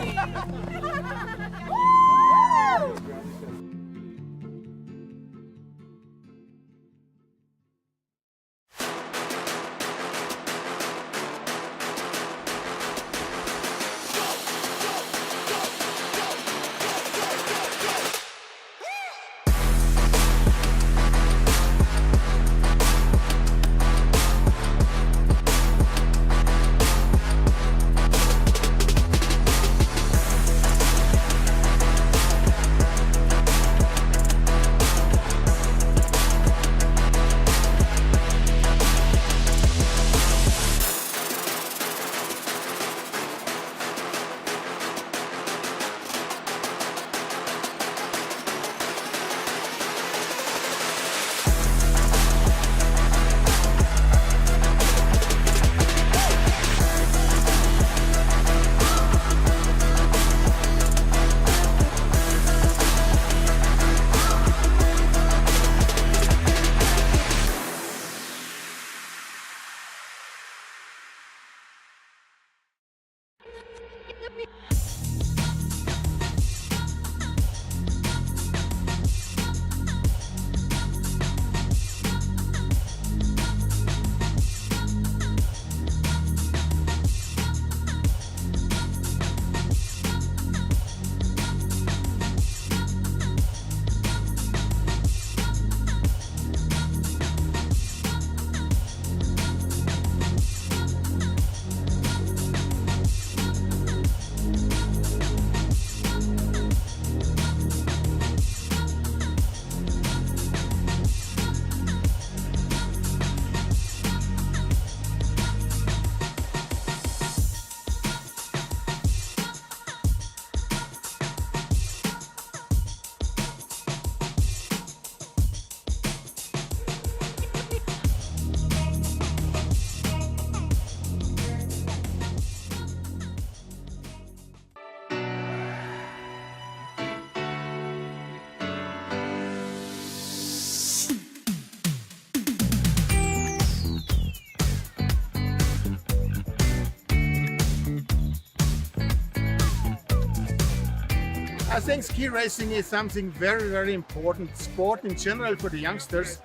I think ski racing is something very, very important sport in general for the youngsters,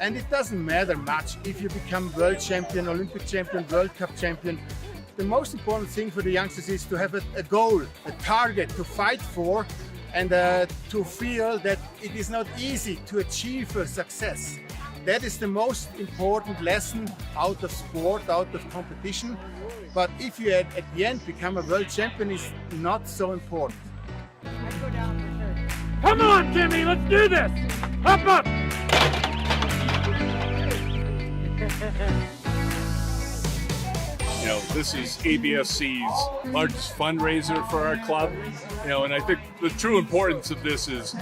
and it doesn't matter much if you become world champion, Olympic champion, World Cup champion. The most important thing for the youngsters is to have a goal, a target to fight for, and to feel that it is not easy to achieve a success. That is the most important lesson out of sport, out of competition. But if you at the end become a world champion, is not so important. Come on, Timmy, let's do this! Hop up! this is ABSC's largest fundraiser for our club. And I think the true importance of this is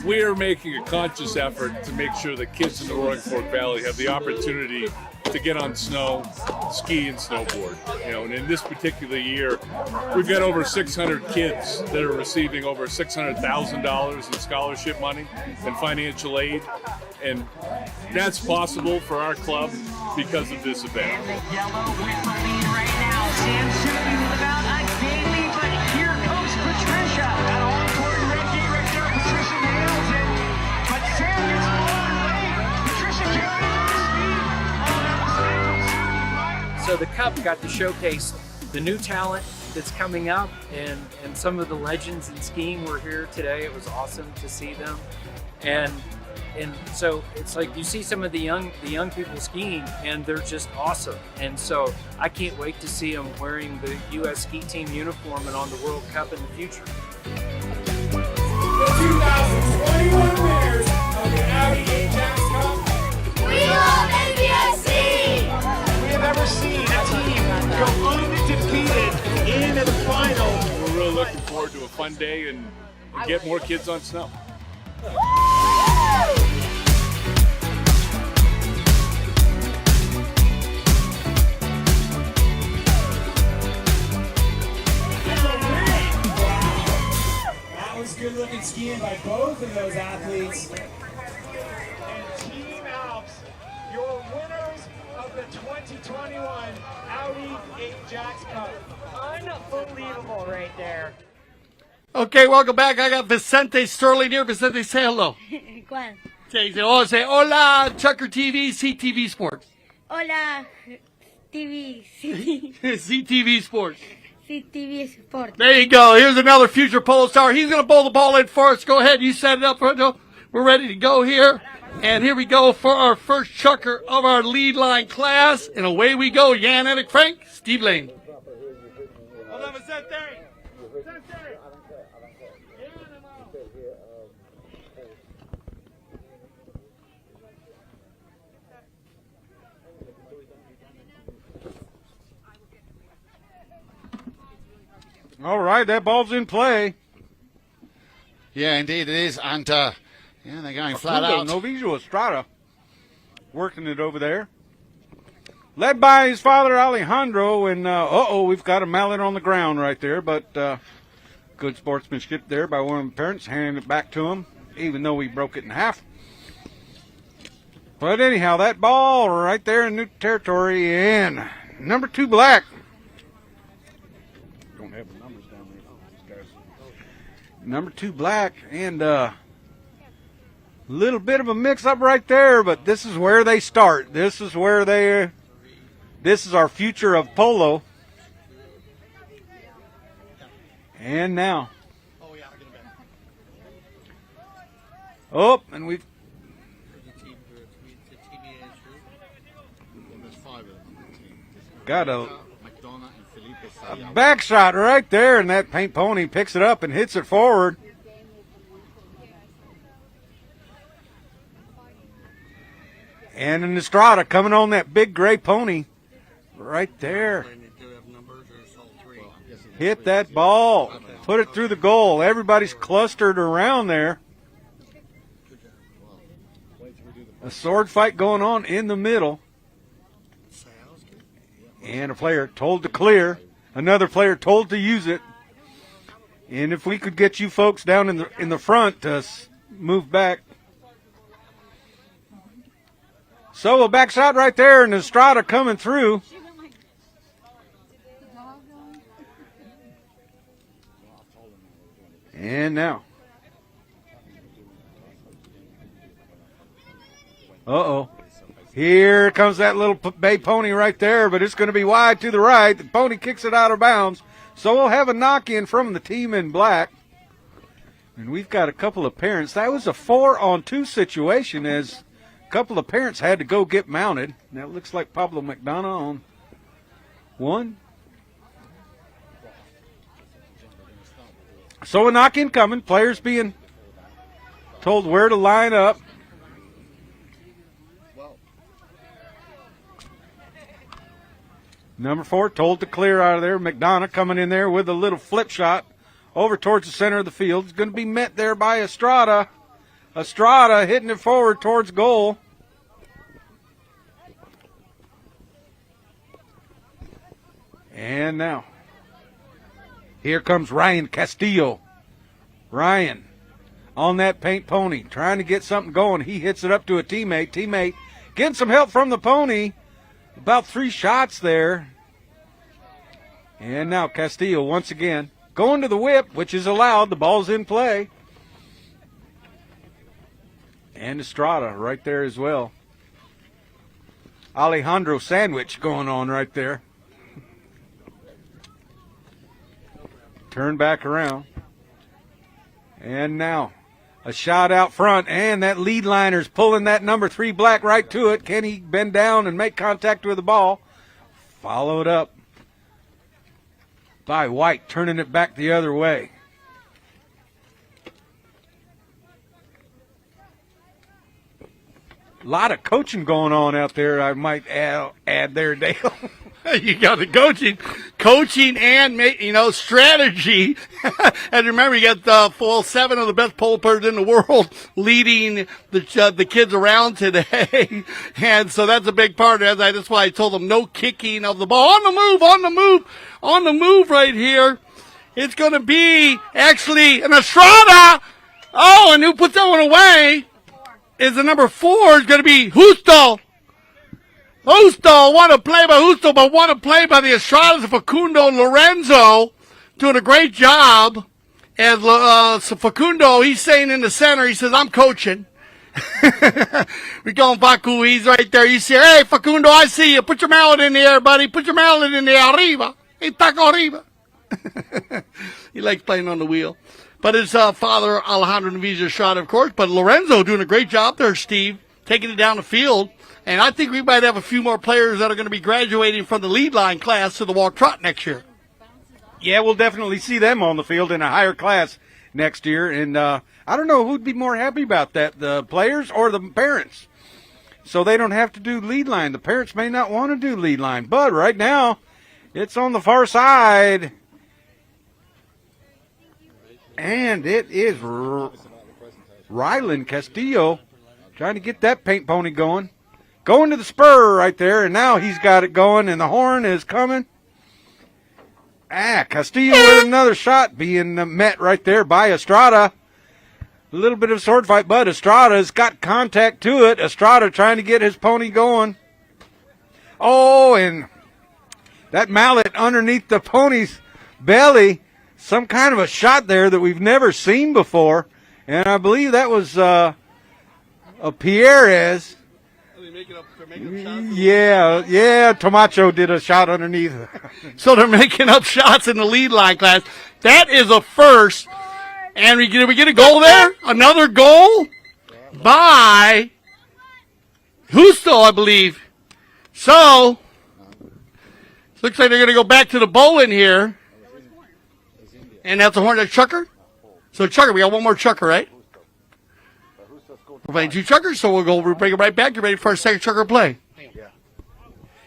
we're making a conscious effort to make sure that kids in the Roaring Fork Valley have the opportunity to get on snow, ski, and snowboard. And in this particular year, we've got over 600 kids that are receiving over $600,000 in scholarship money and financial aid. And that's possible for our club because of this event. So the Cup got to showcase the new talent that's coming up, and some of the legends in skiing were here today. It was awesome to see them, and so it's like you see some of the young people skiing, and they're just awesome. And so I can't wait to see them wearing the U.S. ski team uniform and on the World Cup in the future. The 2021 winners of the Audi Ajax Cup. We love ABSC! We have ever seen a team go undefeated into the final. We're really looking forward to a fun day and get more kids on snow. That was good looking skiing by both of those athletes. And Team Alps, your winners of the 2021 Audi Ajax Cup. Unbelievable right there. Okay, welcome back. I got Vicente Sterling here. Vicente, say hello. ¿Cuál? Say hola, Chucker TV, CTV Sports. Hola, TV. CTV Sports. CTV Sport. There you go. Here's another future polo star. He's going to bowl the ball in for us. Go ahead. You set it up. We're ready to go here. And here we go for our first chucker of our lead line class. And away we go. Jan Eric Frank, Steve Lane. Hold on, Vicente. All right, that ball's in play. Yeah, indeed it is. And, they're going flat out. Novijo Estrada working it over there. Led by his father, Alejandro. And, we've got a mallet on the ground right there. But good sportsmanship there by one of the parents, handing it back to him, even though he broke it in half. But anyhow, that ball right there in new territory. And number 2 black. Don't have the numbers down there for these guys. Number 2 black, and little bit of a mix-up right there, but this is where they start. This is our future of polo. And now. Oh, and we've got a back shot right there, and that paint pony picks it up and hits it forward. And an Estrada coming on that big gray pony right there. Hit that ball. Put it through the goal. Everybody's clustered around there. A sword fight going on in the middle. And a player told to clear. Another player told to use it. And if we could get you folks down in the front to move back. So a back shot right there, and Estrada coming through. And now. Uh-oh. Here comes that little bay pony right there, but it's going to be wide to the right. The pony kicks it out of bounds. So we'll have a knock-in from the team in black. And we've got a couple of parents. That was a 4-on-2 situation as a couple of parents had to go get mounted. Now it looks like Pablo McDonough on 1. So a knock-in coming. Players being told where to line up. Number 4 told to clear out of there. McDonough coming in there with a little flip shot over towards the center of the field. It's going to be met there by Estrada. Estrada hitting it forward towards goal. And now, here comes Ryan Castillo. Ryan on that paint pony, trying to get something going. He hits it up to a teammate. Teammate getting some help from the pony. About 3 shots there. And now Castillo once again going to the whip, which is allowed. The ball's in play. And Estrada right there as well. Alejandro sandwich going on right there. Turn back around. And now a shot out front, and that lead liner's pulling that number 3 black right to it. Can he bend down and make contact with the ball? Followed up by White, turning it back the other way. A lot of coaching going on out there, I might add there, Dale. You got the coaching and strategy. And remember, you got the full 7 of the best pole players in the world leading the kids around today, and so that's a big part of it. That's why I told them no kicking of the ball. On the move right here. It's going to be actually an Estrada. Oh, and who puts that one away? Is the number 4 is going to be Justo. Want to play by Justo, but want to play by the Estradas of Facundo Lorenzo, doing a great job. And Facundo, he's saying in the center, he says, I'm coaching. We call him Facu, he's right there. You say, hey, Facundo, I see you. Put your mallet in the air, buddy. Put your mallet in the air. Arriba. Hey, taco arriba. He likes playing on the wheel. But his father, Alejandro Naviza, shot, of course. But Lorenzo doing a great job there, Steve, taking it down the field. And I think we might have a few more players that are going to be graduating from the lead line class to the walk trot next year. Yeah, we'll definitely see them on the field in a higher class next year. And I don't know who'd be more happy about that, the players or the parents. So they don't have to do lead line. The parents may not want to do lead line. But right now, it's on the far side. And it is Rylan Castillo trying to get that paint pony going. Going to the spur right there, and now he's got it going, and the horn is coming. Castillo with another shot being met right there by Estrada. A little bit of sword fight, but Estrada's got contact to it. Estrada trying to get his pony going. Oh, and that mallet underneath the pony's belly. Some kind of a shot there that we've never seen before. And I believe that was a Pierres. Yeah, Tomacho did a shot underneath. So they're making up shots in the lead line class. That is a first. And we get a goal there? Another goal by Justo, I believe. So, looks like they're going to go back to the bowling here. And that's a horn, that's Chucker? So Chucker, we got one more Chucker, right? We're playing 2 Chuckers, so we'll bring it right back. You ready for our second Chucker play?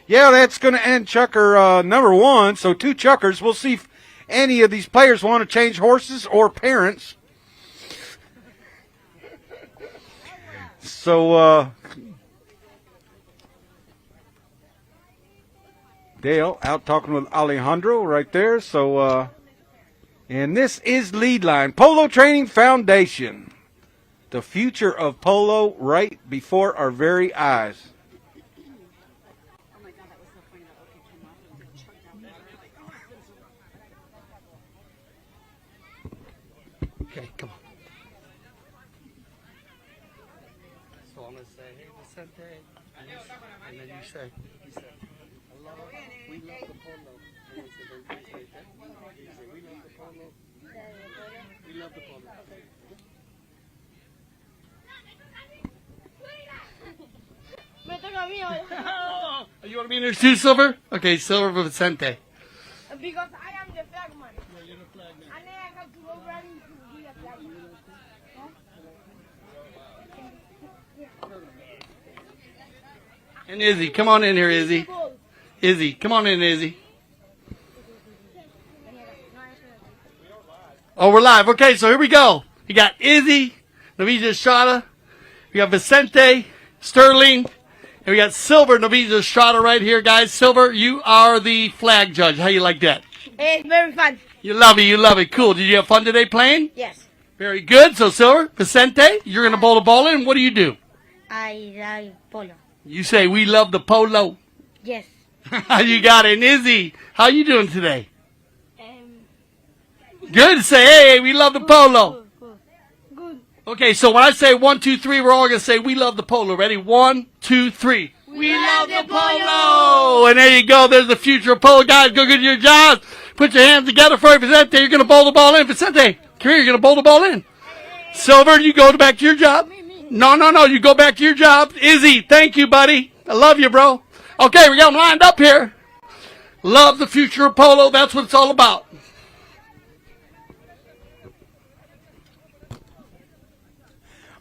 Yeah, that's going to end Chucker number 1. So 2 Chuckers. We'll see if any of these players want to change horses or parents. So, Dale out talking with Alejandro right there. So, and this is Lead Line, Polo Training Foundation. The future of polo right before our very eyes. Okay, come on. So I'm going to say, hey, Vicente, and then you say, we love the polo. And you say, we love the polo. We love the polo. You want to be in there too, Silver? Okay, Silver for Vicente. Because I am the flagman. Yeah, you're the flagman. And then I have to go running to be a flagman. And Izzy, come on in here, Izzy. Izzy, come on in, Izzy. Oh, we're live. Okay, so here we go. You got Izzy, Novisa Estrada. We got Vicente, Sterling, and we got Silver, Novisa Estrada right here, guys. Silver, you are the flag judge. How you like that? It's very fun. You love it. You love it. Cool. Did you have fun today playing? Yes. Very good. So, Silver, Vicente, you're going to bowl the ball in. What do you do? I like polo. You say, we love the polo. Yes. You got it. And Izzy, how you doing today? Good. Say, hey, we love the polo. Good. Okay, so when I say 1, 2, 3, we're all going to say, we love the polo. Ready? 1, 2, 3. We love the polo. Oh, and there you go. There's the future of polo. Guys, go get your jobs. Put your hands together for Vicente. You're going to bowl the ball in. Vicente, come here. You're going to bowl the ball in. Silver, you go back to your job. No. You go back to your job. Izzy, thank you, buddy. I love you, bro. Okay, we got them lined up here. Love the future of polo. That's what it's all about.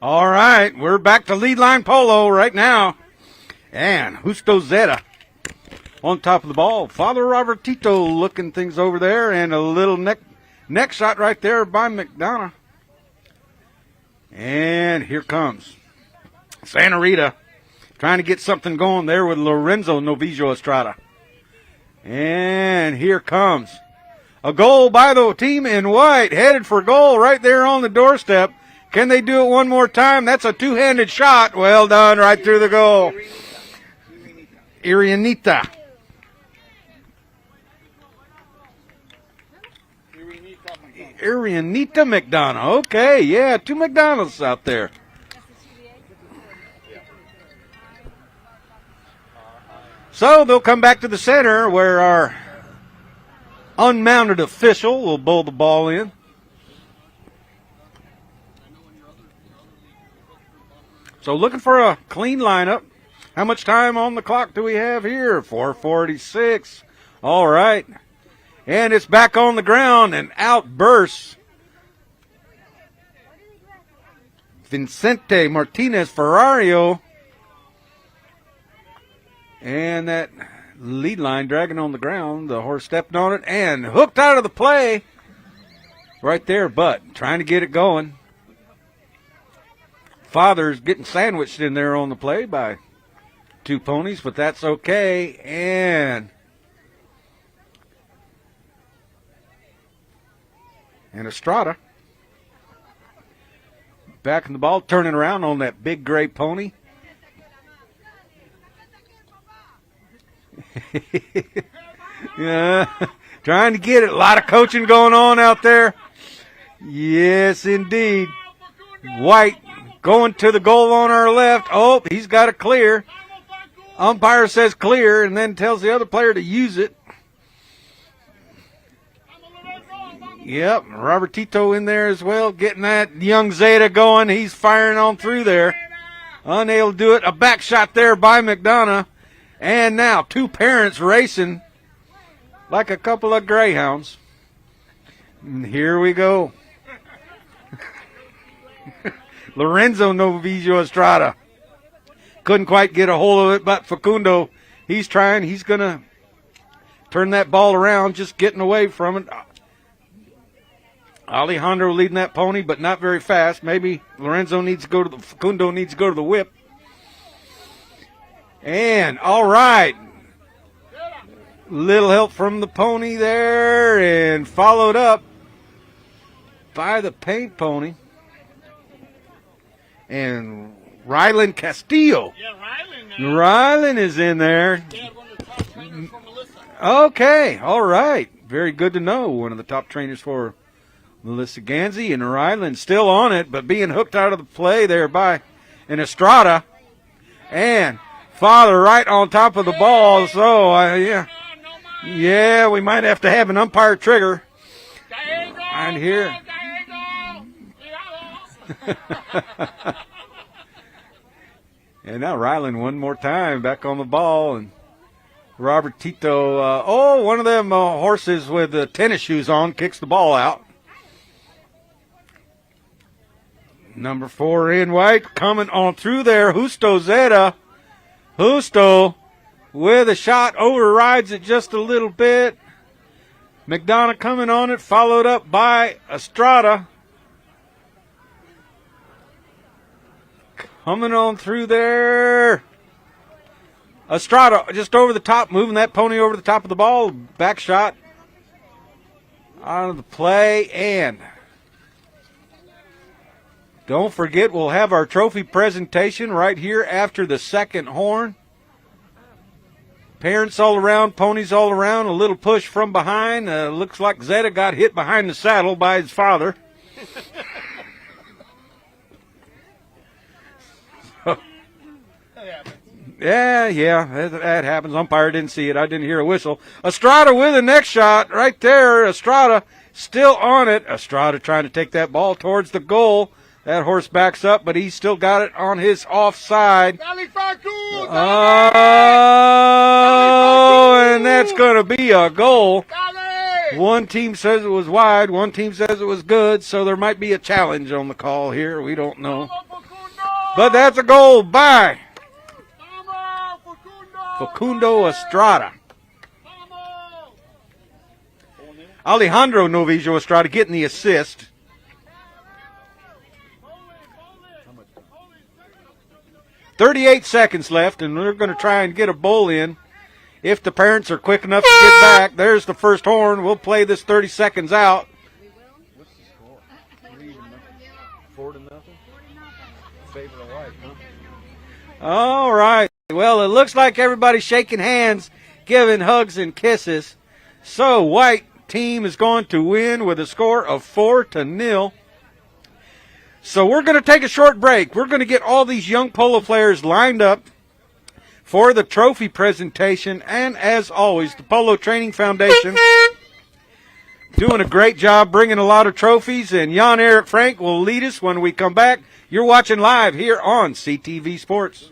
All right, we're back to lead line polo right now. And Justo Zeta on top of the ball. Father Robertito looking things over there, and a little neck shot right there by McDonough. And here comes Santa Rita trying to get something going there with Lorenzo Novillo Estrada. And here comes a goal by the team in white, headed for goal right there on the doorstep. Can they do it one more time? That's a two-handed shot. Well done, right through the goal. Irianita. Irianita McDonough. Okay, yeah, 2 McDonald's out there. So they'll come back to the center where our unmounted official will bowl the ball in. So looking for a clean lineup. How much time on the clock do we have here? 4:46. All right. And it's back on the ground and out bursts Vicente Martinez Ferrario. And that lead line dragging on the ground. The horse stepped on it and hooked out of the play. Right there, but trying to get it going. Father's getting sandwiched in there on the play by 2 ponies, but that's okay. And Estrada back in the ball, turning around on that big gray pony. Yeah, trying to get it. A lot of coaching going on out there. Yes, indeed. White going to the goal on our left. Oh, he's got it clear. Umpire says clear and then tells the other player to use it. Yep, Robertito in there as well, getting that young Zeta going. He's firing on through there. Unable to do it. A back shot there by McDonough. And now 2 parents racing like a couple of greyhounds. And here we go. Lorenzo Novillo Estrada. Couldn't quite get a hold of it, but Facundo, he's trying. He's going to turn that ball around, just getting away from it. Alejandro leading that pony, but not very fast. Maybe Facundo needs to go to the whip. And, all right. Little help from the pony there, and followed up by the paint pony. And Rylan Castillo. Rylan is in there. Okay, all right. Very good to know. One of the top trainers for Melissa Ganzi, and Rylan still on it, but being hooked out of the play there by Estrada. And Father right on top of the ball. So, yeah, we might have to have an umpire trigger. And here. And now Rylan one more time back on the ball, and Robert Tito, one of them horses with tennis shoes on kicks the ball out. Number 4 in white coming on through there, Justo Zeta. Justo with a shot, overrides it just a little bit. McDonough coming on it, followed up by Estrada. Coming on through there. Estrada just over the top, moving that pony over the top of the ball. Back shot out of the play. And don't forget, we'll have our trophy presentation right here after the second horn. Parents all around, ponies all around, a little push from behind. Looks like Zeta got hit behind the saddle by his father. Yeah, that happens. Umpire didn't see it. I didn't hear a whistle. Estrada with the next shot right there. Estrada still on it. Estrada trying to take that ball towards the goal. That horse backs up, but he's still got it on his offside. Oh, and that's going to be a goal. One team says it was wide. One team says it was good, so there might be a challenge on the call here. We don't know. But that's a goal by Facundo Estrada. Alejandro Novillo Estrada getting the assist. .38 seconds left, and we're going to try and get a bowl in. If the parents are quick enough to get back, there's the first horn. We'll play this 30 seconds out. What's the score? 4-0? Favor of White, huh? All right. Well, it looks like everybody's shaking hands, giving hugs and kisses. So, White team is going to win with a score of 4-0. So we're going to take a short break. We're going to get all these young polo players lined up for the trophy presentation. And as always, the Polo Training Foundation doing a great job bringing a lot of trophies. And Jan-Eric Frank will lead us when we come back. You're watching live here on CTV Sports.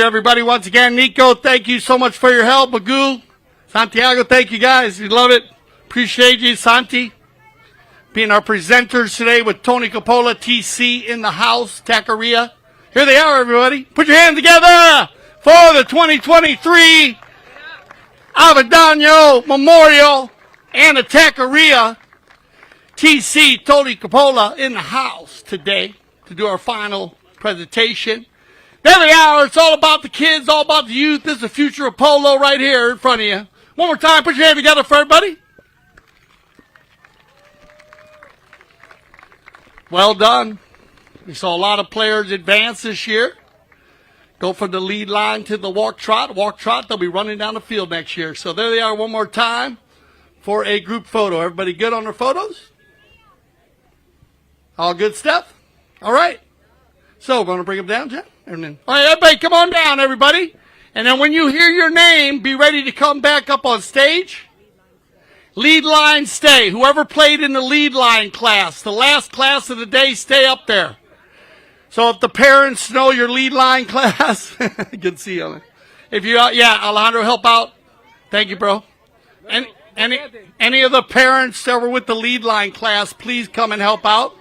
Everybody, once again, Nico, thank you so much for your help. Magoo, Santiago, thank you guys. We love it. Appreciate you, Santi, being our presenters today with Tony Coppola, TC in the house, Tackeria. Here they are, everybody. Put your hands together for the 2023 Avendano Memorial and the Tackeria. TC, Tony Coppola in the house today to do our final presentation. There they are. It's all about the kids, all about the youth. This is the future of polo right here in front of you. One more time, put your hand together for everybody. Well done. We saw a lot of players advance this year. Go from the lead line to the walk trot. Walk trot, they'll be running down the field next year. So there they are one more time for a group photo. Everybody good on their photos? All good stuff? All right. So we're going to bring them down, Jeff. And then, all right, everybody, come on down, everybody. And then when you hear your name, be ready to come back up on stage. Lead line, stay. Whoever played in the lead line class, the last class of the day, stay up there. So if the parents know your lead line class, good to see you. If you, Alejandro, help out. Thank you, bro. Any of the parents that were with the lead line class, please come and help out.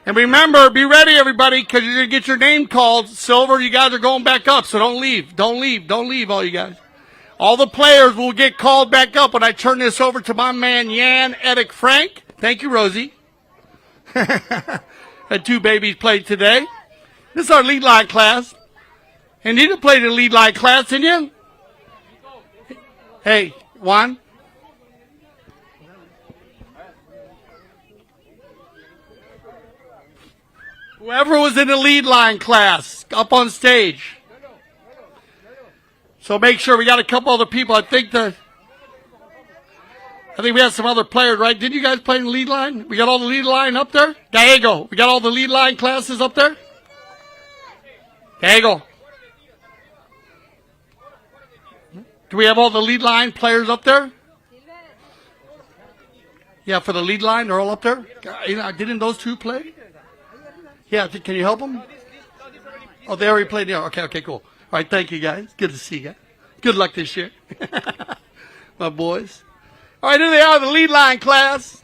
And remember, be ready, everybody, because you're going to get your name called. Silver, you guys are going back up, so don't leave. Don't leave. Don't leave, all you guys. All the players will get called back up when I turn this over to my man, Jan Erik Frank. Thank you, Rosie. Had two babies played today. This is our lead line class. And you didn't play the lead line class, didn't you? Hey, Juan. Whoever was in the lead line class, up on stage. So make sure we got a couple other people. I think we had some other players, right? Didn't you guys play in the lead line? We got all the lead line up there? Gallego, we got all the lead line classes up there? Gallego. Do we have all the lead line players up there? Yeah, for the lead line, they're all up there? Didn't those two play? Yeah, can you help them? Oh, they already played there. Okay, cool. All right, thank you, guys. Good to see you guys. Good luck this year. My boys. All right, here they are, the lead line class.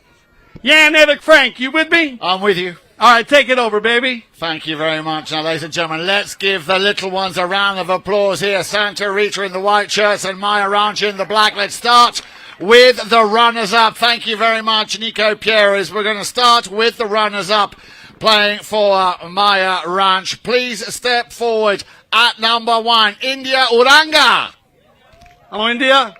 Jan Erik Frank, you with me? I'm with you. All right, take it over, baby. Thank you very much. Now, ladies and gentlemen, let's give the little ones a round of applause here. Santa Rita in the white shirts and Maya Ranch in the black. Let's start with the runners-up. Thank you very much, Nico Pierres. We're going to start with the runners-up playing for Maya Ranch. Please step forward at number 1, India Uranga. Hello, India.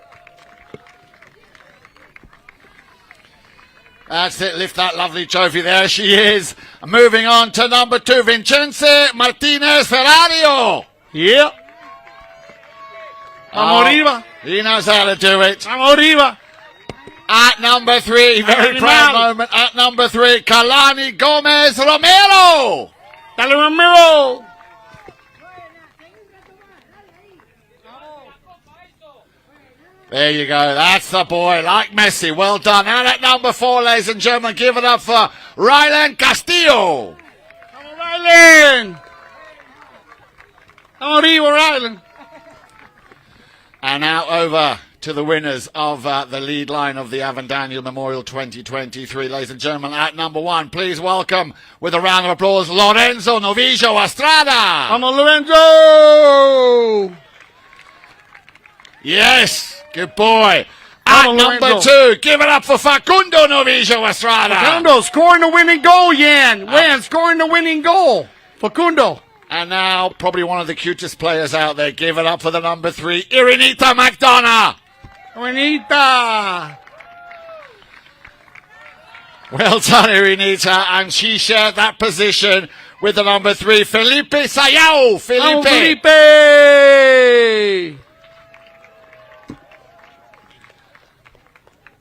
That's it. Lift that lovely trophy. There she is. Moving on to number 2, Vincenze Martinez Ferrario. Yep. Arriba. He knows how to do it. Arriba. At number 3, very proud moment. At number 3, Kalani Gomez Romero. Dale Romero. There you go. That's the boy, like Messi. Well done. And at number 4, ladies and gentlemen, give it up for Rylan Castillo. Come on, Rylan. Arriba, Rylan. And now over to the winners of the lead line of the Avendano Memorial 2023. Ladies and gentlemen, at number 1, please welcome, with a round of applause, Lorenzo Novillo Estrada. Come on, Lorenzo. Yes, good boy. At number 2, give it up for Facundo Novillo Estrada. Facundo scoring the winning goal, Jan scoring the winning goal. Facundo. And now, probably one of the cutest players out there. Give it up for the number 3, Irinita McDonough. Irinita. Well done, Irinita. And she shared that position with the number 3, Felipe Sayao. Felipe.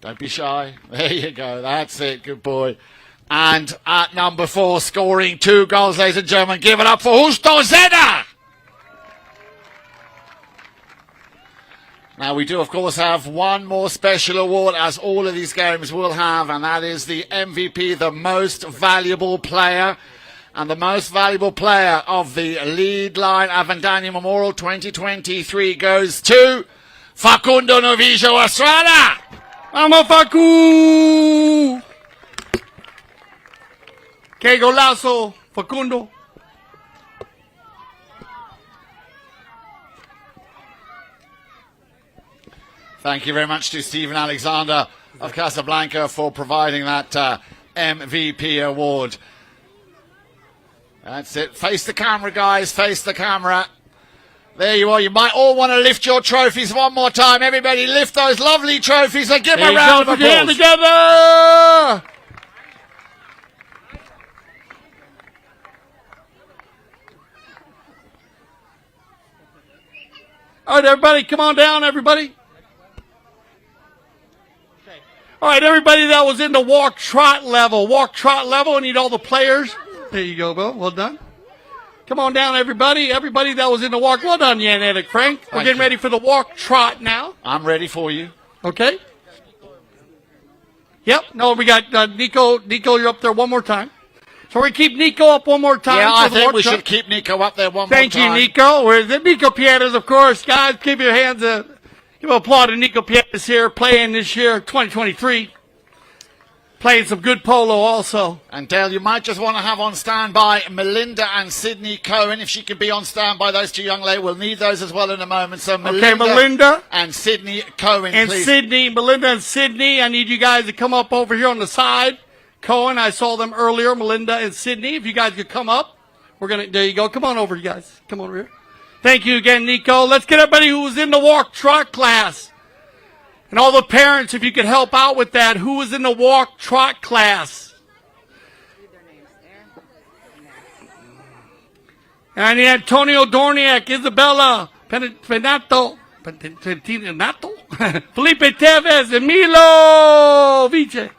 Don't be shy. There you go. That's it. Good boy. And at number 4, scoring 2 goals, ladies and gentlemen, give it up for Justo Zeda. Now, we do, of course, have one more special award, as all of these games will have, and that is the MVP, the most valuable player. And the most valuable player of the lead line Avendano Memorial 2023 goes to Facundo Novijo Estrada. Vamos, Facu! Que golazo, Facundo. Thank you very much to Stephen Alexander of Casablanca for providing that MVP award. That's it. Face the camera, guys. Face the camera. There you are. You might all want to lift your trophies one more time. Everybody lift those lovely trophies and give them a round of Put your hands applause. together! All right, everybody, come on down, everybody. All right, everybody that was in the walk-trot level. Walk-trot level, I need all the players. There you go, Bill. Well done. Come on down, everybody. Everybody that was in the walk. Well done, Jan Erik Frank. We're getting ready for the walk-trot now. I'm ready for you. Okay. Yep. No, we got Nico. Nico, you're up there one more time. So we keep Nico up one more time. Yeah, I for the think we walk-trot. should keep Nico up there one Thank more time. you, Nico. Where's it? Nico Pieters, of course. Guys, give your hands give an applaud to Nico Pieters here, playing this year, 2023. Playing some good polo also. And Dale, you might just want to have on standby Melinda and Sydney Cohen. If she could be on standby, those two young ladies, we'll need those as well in a moment. So Melinda and Sydney Cohen, and please. Melinda and Sydney, I need you guys to come up over here on the side. Cohen, I saw them earlier, Melinda and Sydney. If you guys could come up, there you go. Come on over, you guys. Come over here. Thank you again, Nico. Let's get everybody who was in the walk-trot class. And all the parents, if you could help out with that, who was in the walk-trot class? And Antonio Dorniak, Isabella Penato, Felipe Tevez, Emilio Vice,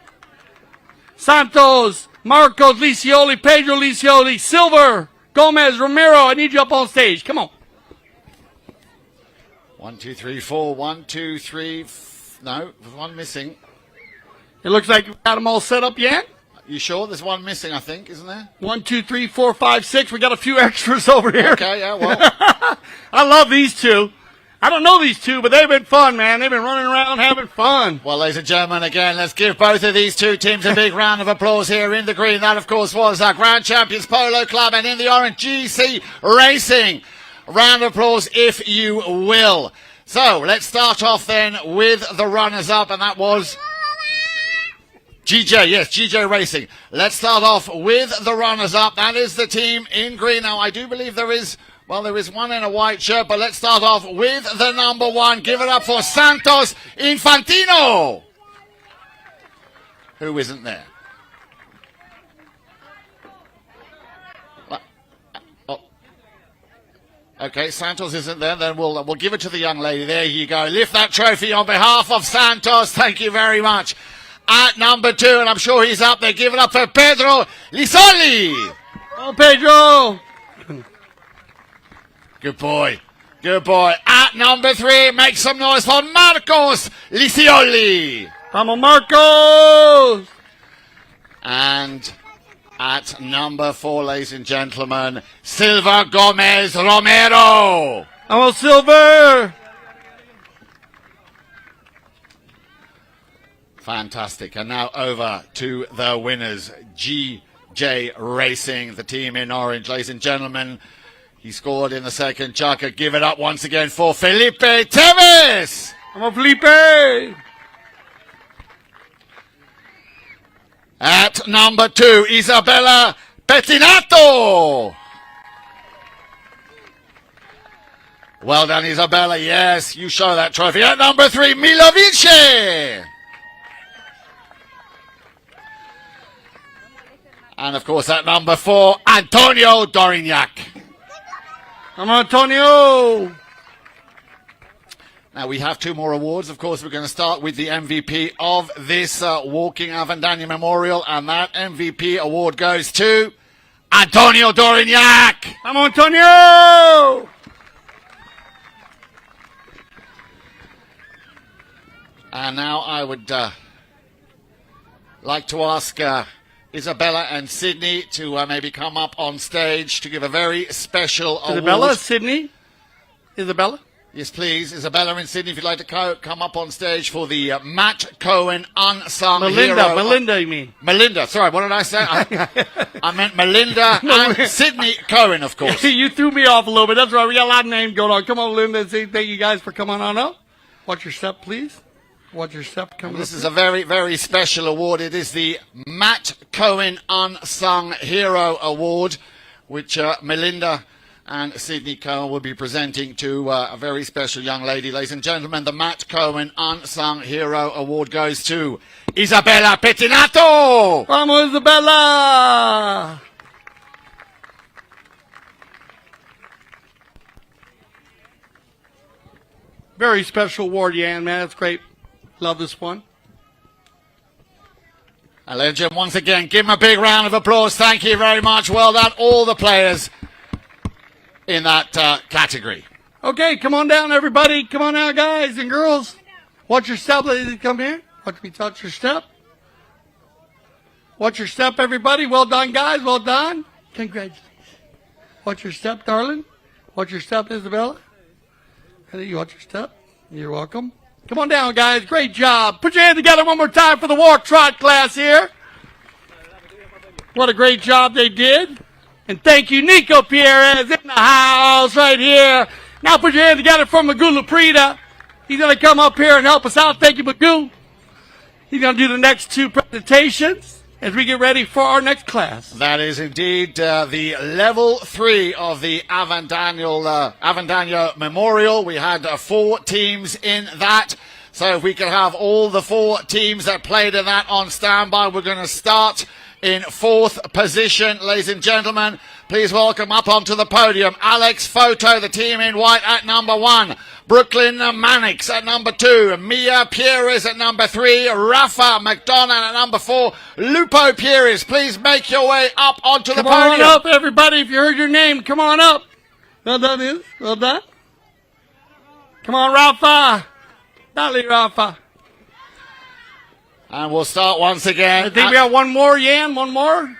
Santos, Marcos Licioli, Pedro Licioli, Silver, Gomez, Romero. I need you up on stage. Come on. 1, 2, 3, 4. 1, 2, 3. No, there's one missing. It looks like we've got them all set up yet. You sure? There's one missing, I think, isn't there? 1, 2, 3, 4, 5, 6. We got a few extras over here. Okay, yeah, well. I love these two. I don't know these two, but they've been fun, man. They've been running around having fun. Well, ladies and gentlemen, again, let's give both of these two teams a big round of applause here in the green. That, of course, was our Grand Champions Polo Club, and in the orange, GC Racing. Round of applause, if you will. So, let's start off then with the runners-up, and that was GJ Racing. Let's start off with the runners-up. That is the team in green. Now, I do believe there is one in a white shirt, but let's start off with the number one. Give it up for Santos Infantino. Who isn't there? Okay, Santos isn't there. Then we'll give it to the young lady. There you go. Lift that trophy on behalf of Santos. Thank you very much. At number 2, and I'm sure he's up there. Give it up for Pedro Lisoli. Oh, Pedro. Good boy. Good boy. At number 3, make some noise for Marcos Licioli. Vamos, Marcos. And at number 4, ladies and gentlemen, Silva Gomez Romero. Vamos, Silver. Fantastic. And now over to the winners, GJ Racing, the team in orange. Ladies and gentlemen, he scored in the second. Chaka, give it up once again for Felipe Tevez. Vamos, Felipe. At number 2, Isabella Pettinato. Well done, Isabella. Yes, you show that trophy. At number 3, Milovice. And, of course, at number 4, Antonio Dorignac. I'm Antonio. Now, we have 2 more awards. Of course, we're going to start with the MVP of this Walking Avendano Memorial. And that MVP award goes to Antonio Dorignac. I'm Antonio. And now I would like to ask Isabella and Sydney to maybe come up on stage to give a very special Isabella, award. Sydney, Isabella. Yes, please. Isabella and Sydney, if you'd like to come up on stage for the Matt Cohen Unsung Hero. Melinda, you mean? Melinda, sorry, what did I say? I meant Melinda and Sydney Cohen, of course. You threw me off a little bit. That's right. We got a lot of names going on. Come on, Linda. Thank you guys for coming on up. Watch your step, please. Watch your step coming This up. is a very, very special award. It is the Matt Cohen Unsung Hero Award, which Melinda and Sydney Cohen will be presenting to a very special young lady. Ladies and gentlemen, the Matt Cohen Unsung Hero Award goes to Isabella Pettinato! Vamos, Isabella! Very special award, Yan, man. That's great. Love this one. And ladies and gentlemen, once again, give him a big round of applause. Thank you very much. Well done, all the players in that category. Okay, come on down, everybody. Come on now, guys and girls. Watch your step, ladies. Come here. Watch me touch your step. Watch your step, everybody. Well done, guys. Well done. Congratulations. Watch your step, darling. Watch your step, Isabella. You watch your step. You're welcome. Come on down, guys. Great job. Put your hand together one more time for the walk trot class here. What a great job they did. And thank you, Nico Pierres in the house right here. Now put your hand together for Magoo Laprida. He's going to come up here and help us out. Thank you, Magoo. He's going to do the next two presentations as we get ready for our next class. That is indeed the level 3 of the Avendano Memorial. We had 4 teams in that. So if we can have all the 4 teams that played in that on standby, we're going to start in 4th position. Ladies and gentlemen, please welcome up onto the podium Alex Photo, the team in white at number 1. Brooklyn Mannix at number 2. Mia Pieris at number 3. Rafa McDonald at number 4. Lupo Pieris, please make your way up onto the podium. Come on up, everybody. If you heard your name, come on up. Well done, Is. Well done. Come on, Rafa. Dale, Rafa. And we'll start once again. I think we got one more, Yan. One more.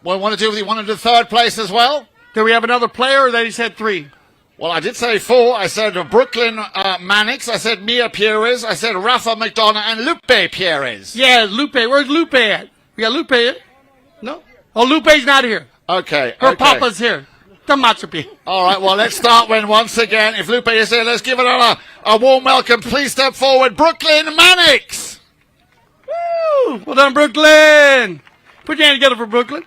Well, want to do 3rd place as well? Do we have another player, or that he said 3? Well, I did say 4. I said Brooklyn Mannix. I said Mia Pieris. I said Rafa McDonald and Lupe Pieris. Yeah, Lupe. Where's Lupe at? We got Lupe here? No? Oh, Lupe's not here. Okay. Her papa's here. Tamachapi. All right, well, let's start once again. If Lupe is here, let's give it a warm welcome. Please step forward, Brooklyn Mannix. Woo! Well done, Brooklyn. Put your hand together for Brooklyn.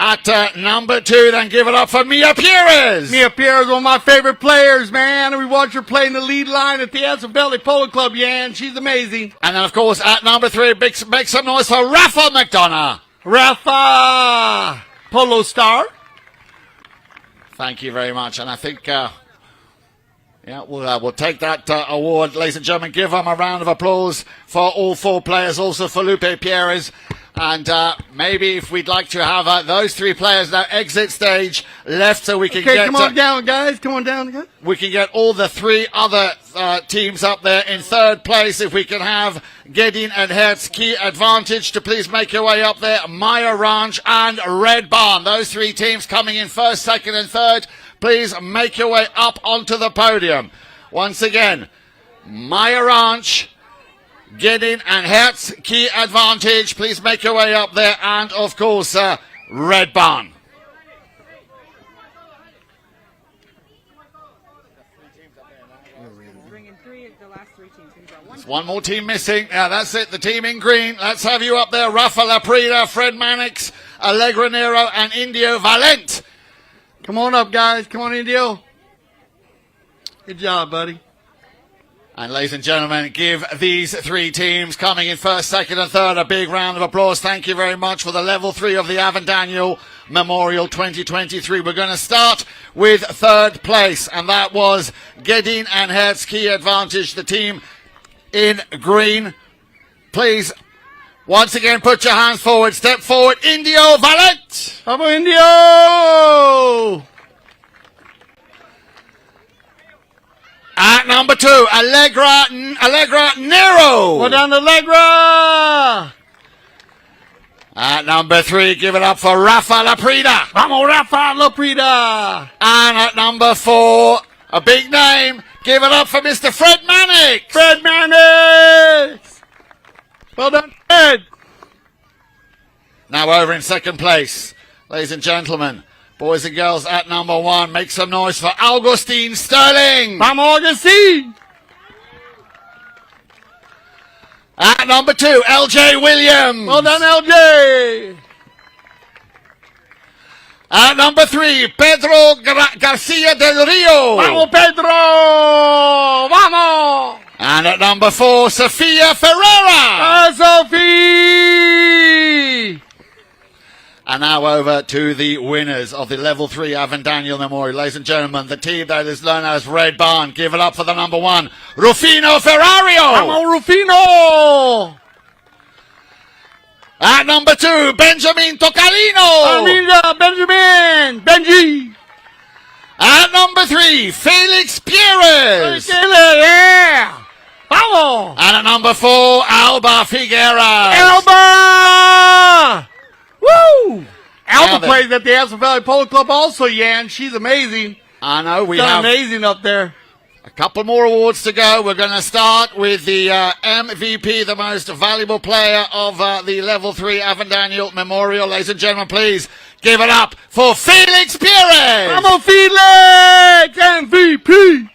At number 2, then give it up for Mia Pieris. Mia Pieris, one of my favorite players, man. We watch her play in the lead line at the Avendano Polo Club, Yan. She's amazing. And then, of course, at number 3, make some noise for Rafa McDonough. Rafa, Polo star. Thank you very much. And I think, we'll take that award, ladies and gentlemen. Give them a round of applause for all 4 players, also for Lupe Pieris. And maybe if we'd like to have those 3 players now exit stage left so we can get... Okay, come on down, guys. Come on down again. We can get all the 3 other teams up there in 3rd place. If we can have Gedin and Hertz Key Advantage to please make your way up there. Maya Ranch and Red Barn. Those 3 teams coming in 1st, 2nd and 3rd. Please make your way up onto the podium. Once again, Maya Ranch, Gedin and Hertz Key Advantage. Please make your way up there. And, of course, Red Barn. There's one more team missing. Yeah, that's it. The team in green. Let's have you up there. Rafa Laprida, Fred Mannix, Allegra Nero, and Indio Valent. Come on up, guys. Come on, Indio. Good job, buddy. And ladies and gentlemen, give these 3 teams coming in 1st, 2nd and 3rd a big round of applause. Thank you very much for the level 3 of the Avendano Memorial 2023. We're going to start with 3rd place, and that was Gedin and Hertz Key Advantage, the team in green. Please, once again, put your hands forward. Step forward, Indio Valent. Vamos, Indio! At number 2, Allegra Nero. Well done, Allegra. At number 3, give it up for Rafa Laprida. Vamos, Rafa Laprida. And at number 4, a big name, give it up for Mr. Fred Mannix. Fred Mannix. Well done, Fred. Now over in second place, ladies and gentlemen, boys and girls, at number 1, make some noise for Augustine Sterling. Vamos, Augustine. At number 2, LJ Williams. Well done, LJ. At number 3, Pedro Garcia del Rio. Vamos, Pedro. Vamos. And at number 4, Sofia Ferreira. Sophie. And now over to the winners of the Level 3 Avendano Memorial. Ladies and gentlemen, the team that is known as Red Barn. Give it up for the number 1, Rufino Ferrario. Vamos, Rufino. At number 2, Benjamin Tocalino. Amiga, Benjamin. Benji. At number 3, Felix Pierres. Yeah. Vamos. And at number 4, Alba Figueras. Alba. Woo! Alba Now plays at the Aspen Valley Polo Club also, Yan. She's amazing. I know, we Done have amazing up there. a couple more awards to go. We're going to start with the MVP, the most valuable player of the Level 3 Avendano Memorial. Ladies and gentlemen, please give it up for Felix Pierres. Vamos, Felix! MVP!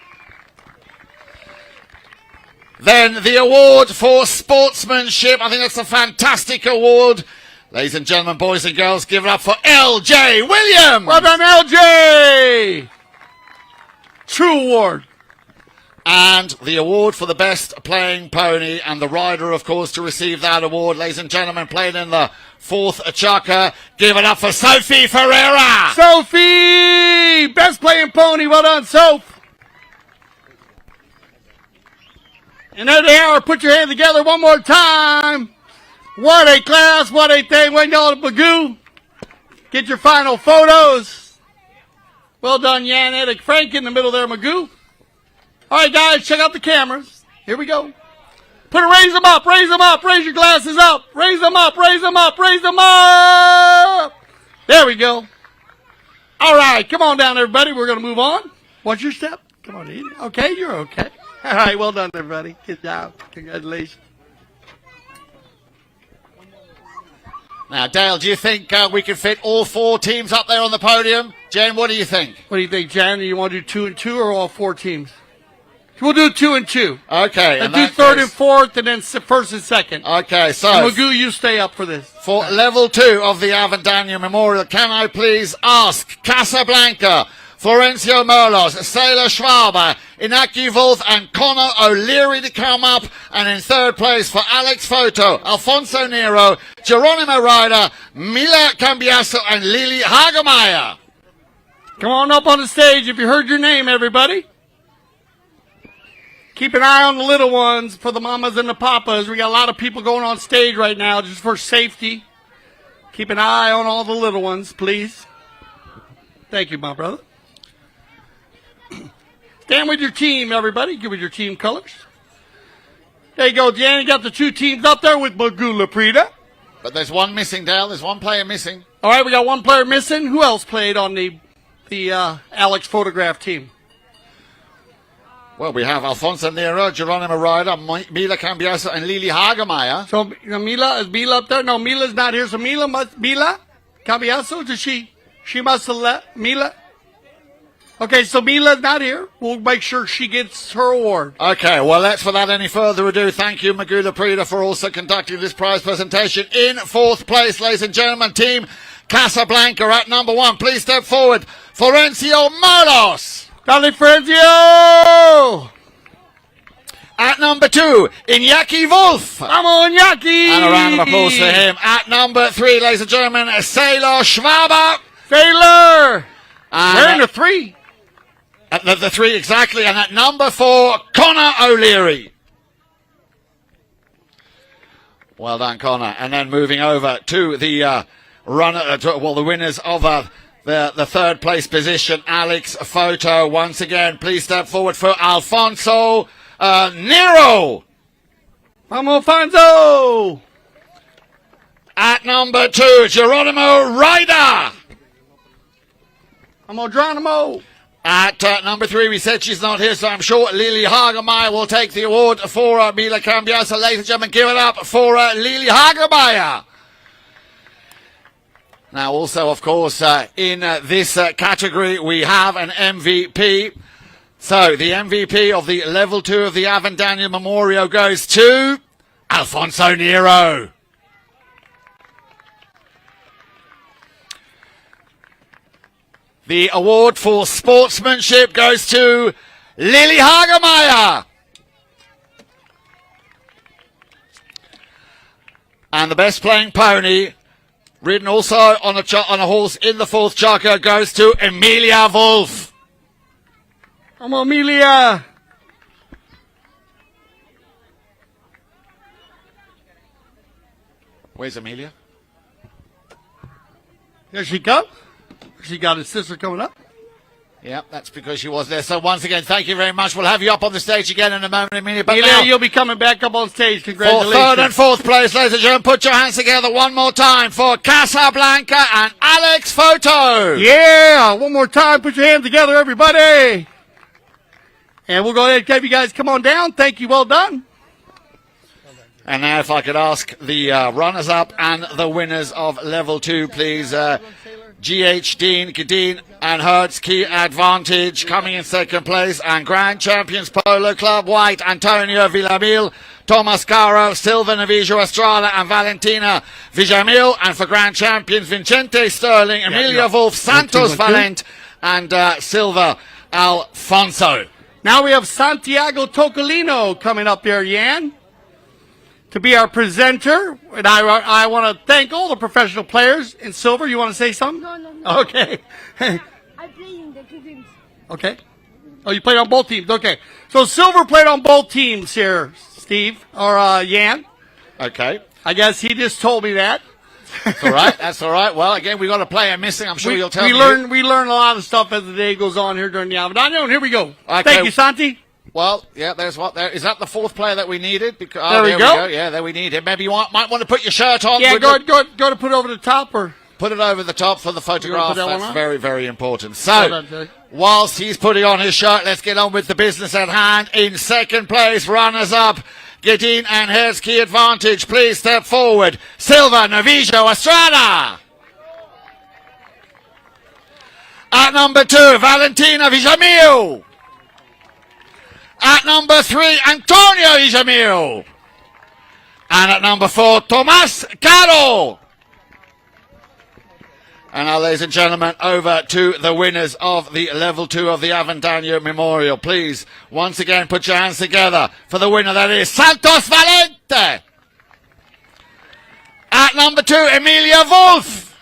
Then the award for sportsmanship. I think that's a fantastic award. Ladies and gentlemen, boys and girls, give it up for LJ Williams. Well done, LJ! True award. And the award for the best playing pony, and the rider, of course, to receive that award, ladies and gentlemen, playing in the 4th chaka. Give it up for Sophie Ferreira. Sophie! Best playing pony. Well done, Soph. And there they are. Put your hands together one more time. What a class, what a thing. Wait, y'all to Magoo. Get your final photos. Well done, Jan Edick Frank in the middle there, Magoo. All right, guys, check out the cameras. Here we go. Raise them up, raise them up, raise your glasses up. Raise them up, raise them up, raise them up. There we go. All right, come on down, everybody. We're going to move on. What's your step? Come on in. Okay, you're okay. All right, well done, everybody. Good job. Congratulations. Now, Dale, do you think we can fit all 4 teams up there on the podium? Jen, what do you think? What do you think, Jan? Do you want to do 2 and 2 or all 4 teams? We'll do 2 and 2. Okay. And do 3rd and 4th and then 1st and 2nd. Okay, so And Magoo, you stay up for this. for level 2 of the Avendano Memorial, can I please ask Casablanca, Florencio Molos, Sailor Schwaber, Inaki Wolf and Connor O'Leary to come up, and in 3rd place for Alex Photo, Alfonso Nero, Geronimo Ryder, Mila Cambiaso and Lily Hagemeyer. Come on up on the stage if you heard your name, everybody. Keep an eye on the little ones for the mamas and the papas. We got a lot of people going on stage right now just for safety. Keep an eye on all the little ones, please. Thank you, my brother. Stand with your team, everybody. Give with your team colors. There you go, Jan. You got the 2 teams up there with Magoo Laprida. But there's one missing, Dale. There's one player missing. All right, we got 1 player missing. Who else played on the Alex Photograph team? Well, we have Alfonso Nero, Geronimo Ryder, Mila Cambiaso and Lily Hagemeyer. So Mila, is Mila up there? No, Mila's not here. So Mila Cambiaso, she must have left. Mila? Okay, so Mila's not here. We'll make sure she gets her award. Okay, well, let's, without any further ado, thank you, Magoo Laprida, for also conducting this prize presentation. In 4th place, ladies and gentlemen, Team Casablanca at number 1. Please step forward. Florencio Molos. Dale, Florencio. At number 2, Iñaki Wolf. Vamos, Iñaki. And a round of applause for him. At number 3, ladies and gentlemen, Sailor Schwaber. Sailor. We're in the 3. At the 3, exactly. And at number 4, Connor O'Leary. Well done, Connor. And then moving over to the the winners of the 3rd place position, Alex Photo. Once again, please step forward for Alfonso Nero. Vamos, Alfonso. At number 2, Geronimo Ryder. I'm Geronimo. At number 3, we said she's not here, so I'm sure Lily Hagemeyer will take the award for Mila Cambiasa. Ladies and gentlemen, give it up for Lily Hagemeyer. Now, also, of course, in this category, we have an MVP. So, the MVP of the Level 2 of the Avendano Memorial goes to Alfonso Nero. The award for sportsmanship goes to Lily Hagemeyer. And the best playing pony, ridden also on a horse in the 4th jockey, goes to Emilia Wolf. Come on, Emilia. Where's Emilia? Here she comes. She got his sister coming up. Yeah, that's because she was there. So once again, thank you very much. We'll have you up on the stage again in a moment, Emilia. But Emilia, now, you'll be coming back up on stage. for Congratulations. 3rd and 4th place, ladies and gentlemen, put your hands together one more time for Casablanca and Alex Photo. Yeah, one more time. Put your hands together, everybody. And we'll go ahead and have you guys come on down. Thank you. Well done. And now if I could ask the runners-up and the winners of Level 2, please. GH Dean, Gadeen and Hertz, Key Advantage coming in 2nd place. And Grand Champions Polo Club, White, Antonio Villamil, Thomas Caro, Silva Navijo Estrada and Valentina Villamil. And for Grand Champions, Vincente Sterling, Emilia Wolf, Santos Valent and Silva Alfonso. Now we have Santiago Tocolino coming up there, Yan, to be our presenter. And I want to thank all the professional players. In Silver, you want to say something? No. Okay. I play in the two teams. Okay. Oh, you played on both teams. Okay. So Silver played on both teams here, Steve, or Yan. Okay. I guess he just told me that. That's all right. That's all right. Well, again, we got a player missing. I'm sure you'll tell me. We learn a lot of stuff as the day goes on here during the Avendano, and here we go. Okay. Thank you, Santi. Well, yeah, there's what there. Is that the 4th player that we needed? Because, there we go. Yeah, there we need him. Maybe you might want to put your shirt on. Yeah, go to put it over the top or put it over the top for the photograph. That's very, very important. So, on, whilst he's putting on his shirt, let's get on with the business at hand. In 2nd place, runners up, Gadeen and Hertz, Key Advantage. Please step forward. Silva Navijo Estrada. At number 2, Valentina Villamil. At number 3, Antonio Villamil. And at number 4, Tomas Caro. And now, ladies and gentlemen, over to the winners of the Level 2 of the Avendano Memorial. Please, once again, put your hands together for the winner. That is Santos Valente. At number 2, Emilia Wolf.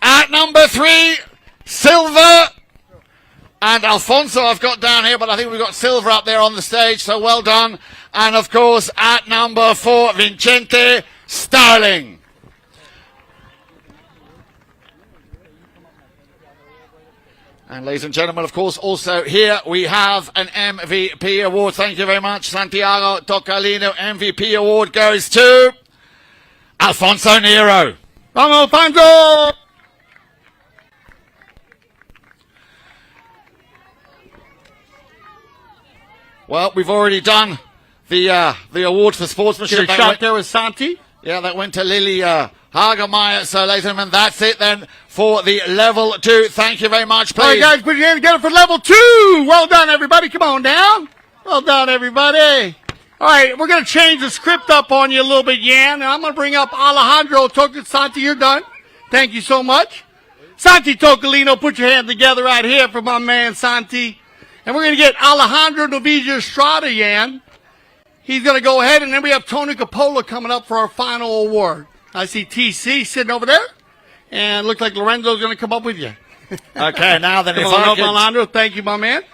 At number 3, Silva and Alfonso I've got down here, but I think we've got Silva up there on the stage, so well done. And, of course, at number 4, Vincente Sterling. And ladies and gentlemen, of course, also here we have an MVP award. Thank you very much. Santiago Tocolino. MVP award goes to Alfonso Nero. Vamos, Alfonso! Well, we've already done the award for sportsmanship. Get a shot there with Santi. Yeah, that went to Lily Hagemeyer. So, ladies and gentlemen, that's it then for the Level 2. Thank you very much, please. All right, guys, put your hands together for Level 2. Well done, everybody. Come on down. Well done, everybody. All right, we're going to change the script up on you a little bit, Yan. And I'm going to bring up Alejandro Tocolino. Santi, you're done. Thank you so much. Santi Tocolino, put your hands together right here for my man, Santi. And we're going to get Alejandro Novija Estrada, Yan. He's going to go ahead, and then we have Tony Capola coming up for our final award. I see TC sitting over there, and looks like Lorenzo's going to come up with you. Okay, now then, Come if on I up, could, Alejandro. Thank you, my man.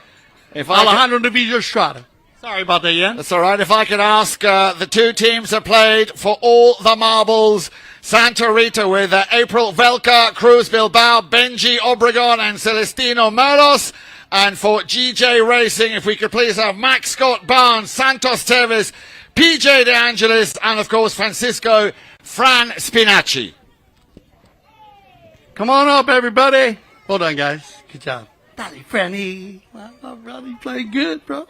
if I Alejandro Novija Estrada. Sorry about that, Yan. That's all right. If I could ask the two teams that played for all the marbles, Santa Rita with April Velka, Cruz Bilbao, Benji Obregon, and Celestino Moros. And for GJ Racing, if we could please have Max Scott Barnes, Santos Teves, PJ De Angelis, and of course Francisco Fran Spinacci. Come on up, everybody. Well done, guys. Good job. Dale, Franny. Well, bro, you playing good, bro.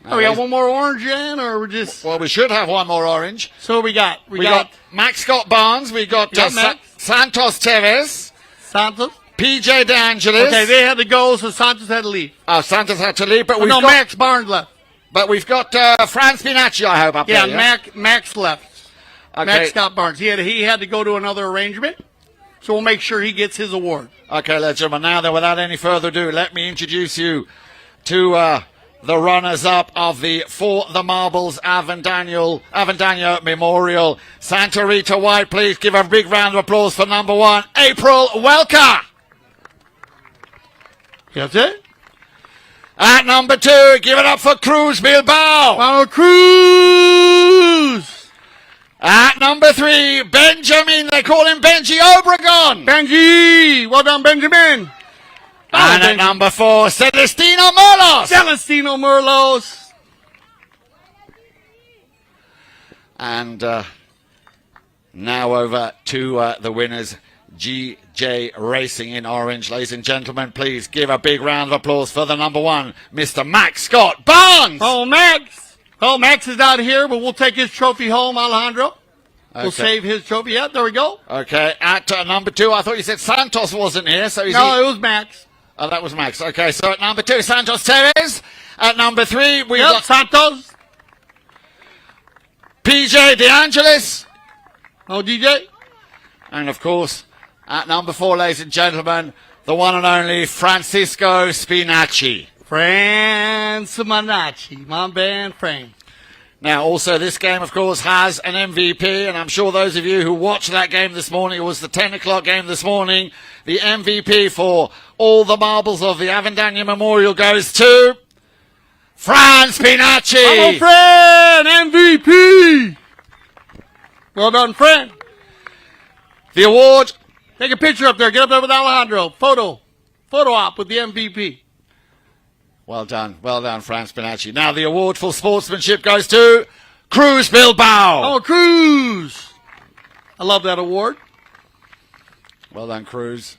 Oh, we got one more orange, Jan, or we're just... Well, we should have one more orange. So we got Max Scott Barnes. We got Santos Tevez. Santos. PJ De Angelis. Okay, they had to go, so Santos had to leave. Oh, Santos had to leave, but we've got... Max Barnes left. But we've got Fran Spinacci, I hope, up there. Yeah, Max left. Okay. Max Scott Barnes. He had to go to another arrangement, so we'll make sure he gets his award. Okay, ladies and gentlemen, now then, without any further ado, let me introduce you to the runners-up of the For the Marbles Avendano Memorial. Santa Rita White, please give a big round of applause for number 1, April Welker. That's it. At number 2, give it up for Cruz Bilbao. Wow, Cruz. At number 3, Benjamin, they call him Benji Obregon. Benji, well done, Benjamin. And at number 4, Celestino Merlos. Celestino Merlos. And now over to the winners, GJ Racing in orange. Ladies and gentlemen, please give a big round of applause for the number 1, Mr. Max Scott Barnes. Oh, Max. Oh, Max is out here, but we'll take his trophy home, Alejandro. Okay. We'll save his trophy. Yeah, there we go. Okay, at number 2, I thought you said Santos wasn't here. So it was Max. Oh, that was Max. Okay, so at number 2, Santos Tevez. At number 3, we've got Santos. PJ De Angelis. Oh, DJ. And of course, at number 4, ladies and gentlemen, the one and only Francisco Spinacci. Fran Spinacci, my man, Fran. Now, also, this game, of course, has an MVP, and I'm sure those of you who watched that game this morning, it was the 10 o'clock game this morning, the MVP for all the marbles of the Avendano Memorial goes to Fran Spinacci. Hello, Fran, MVP. Well done, Fran. The award. Take a picture up there. Get up there with Alejandro. Photo op with the MVP. Well done, Fran Spinacci. Now the award for sportsmanship goes to Cruz Bilbao. Oh, Cruz. I love that award. Well done, Cruz.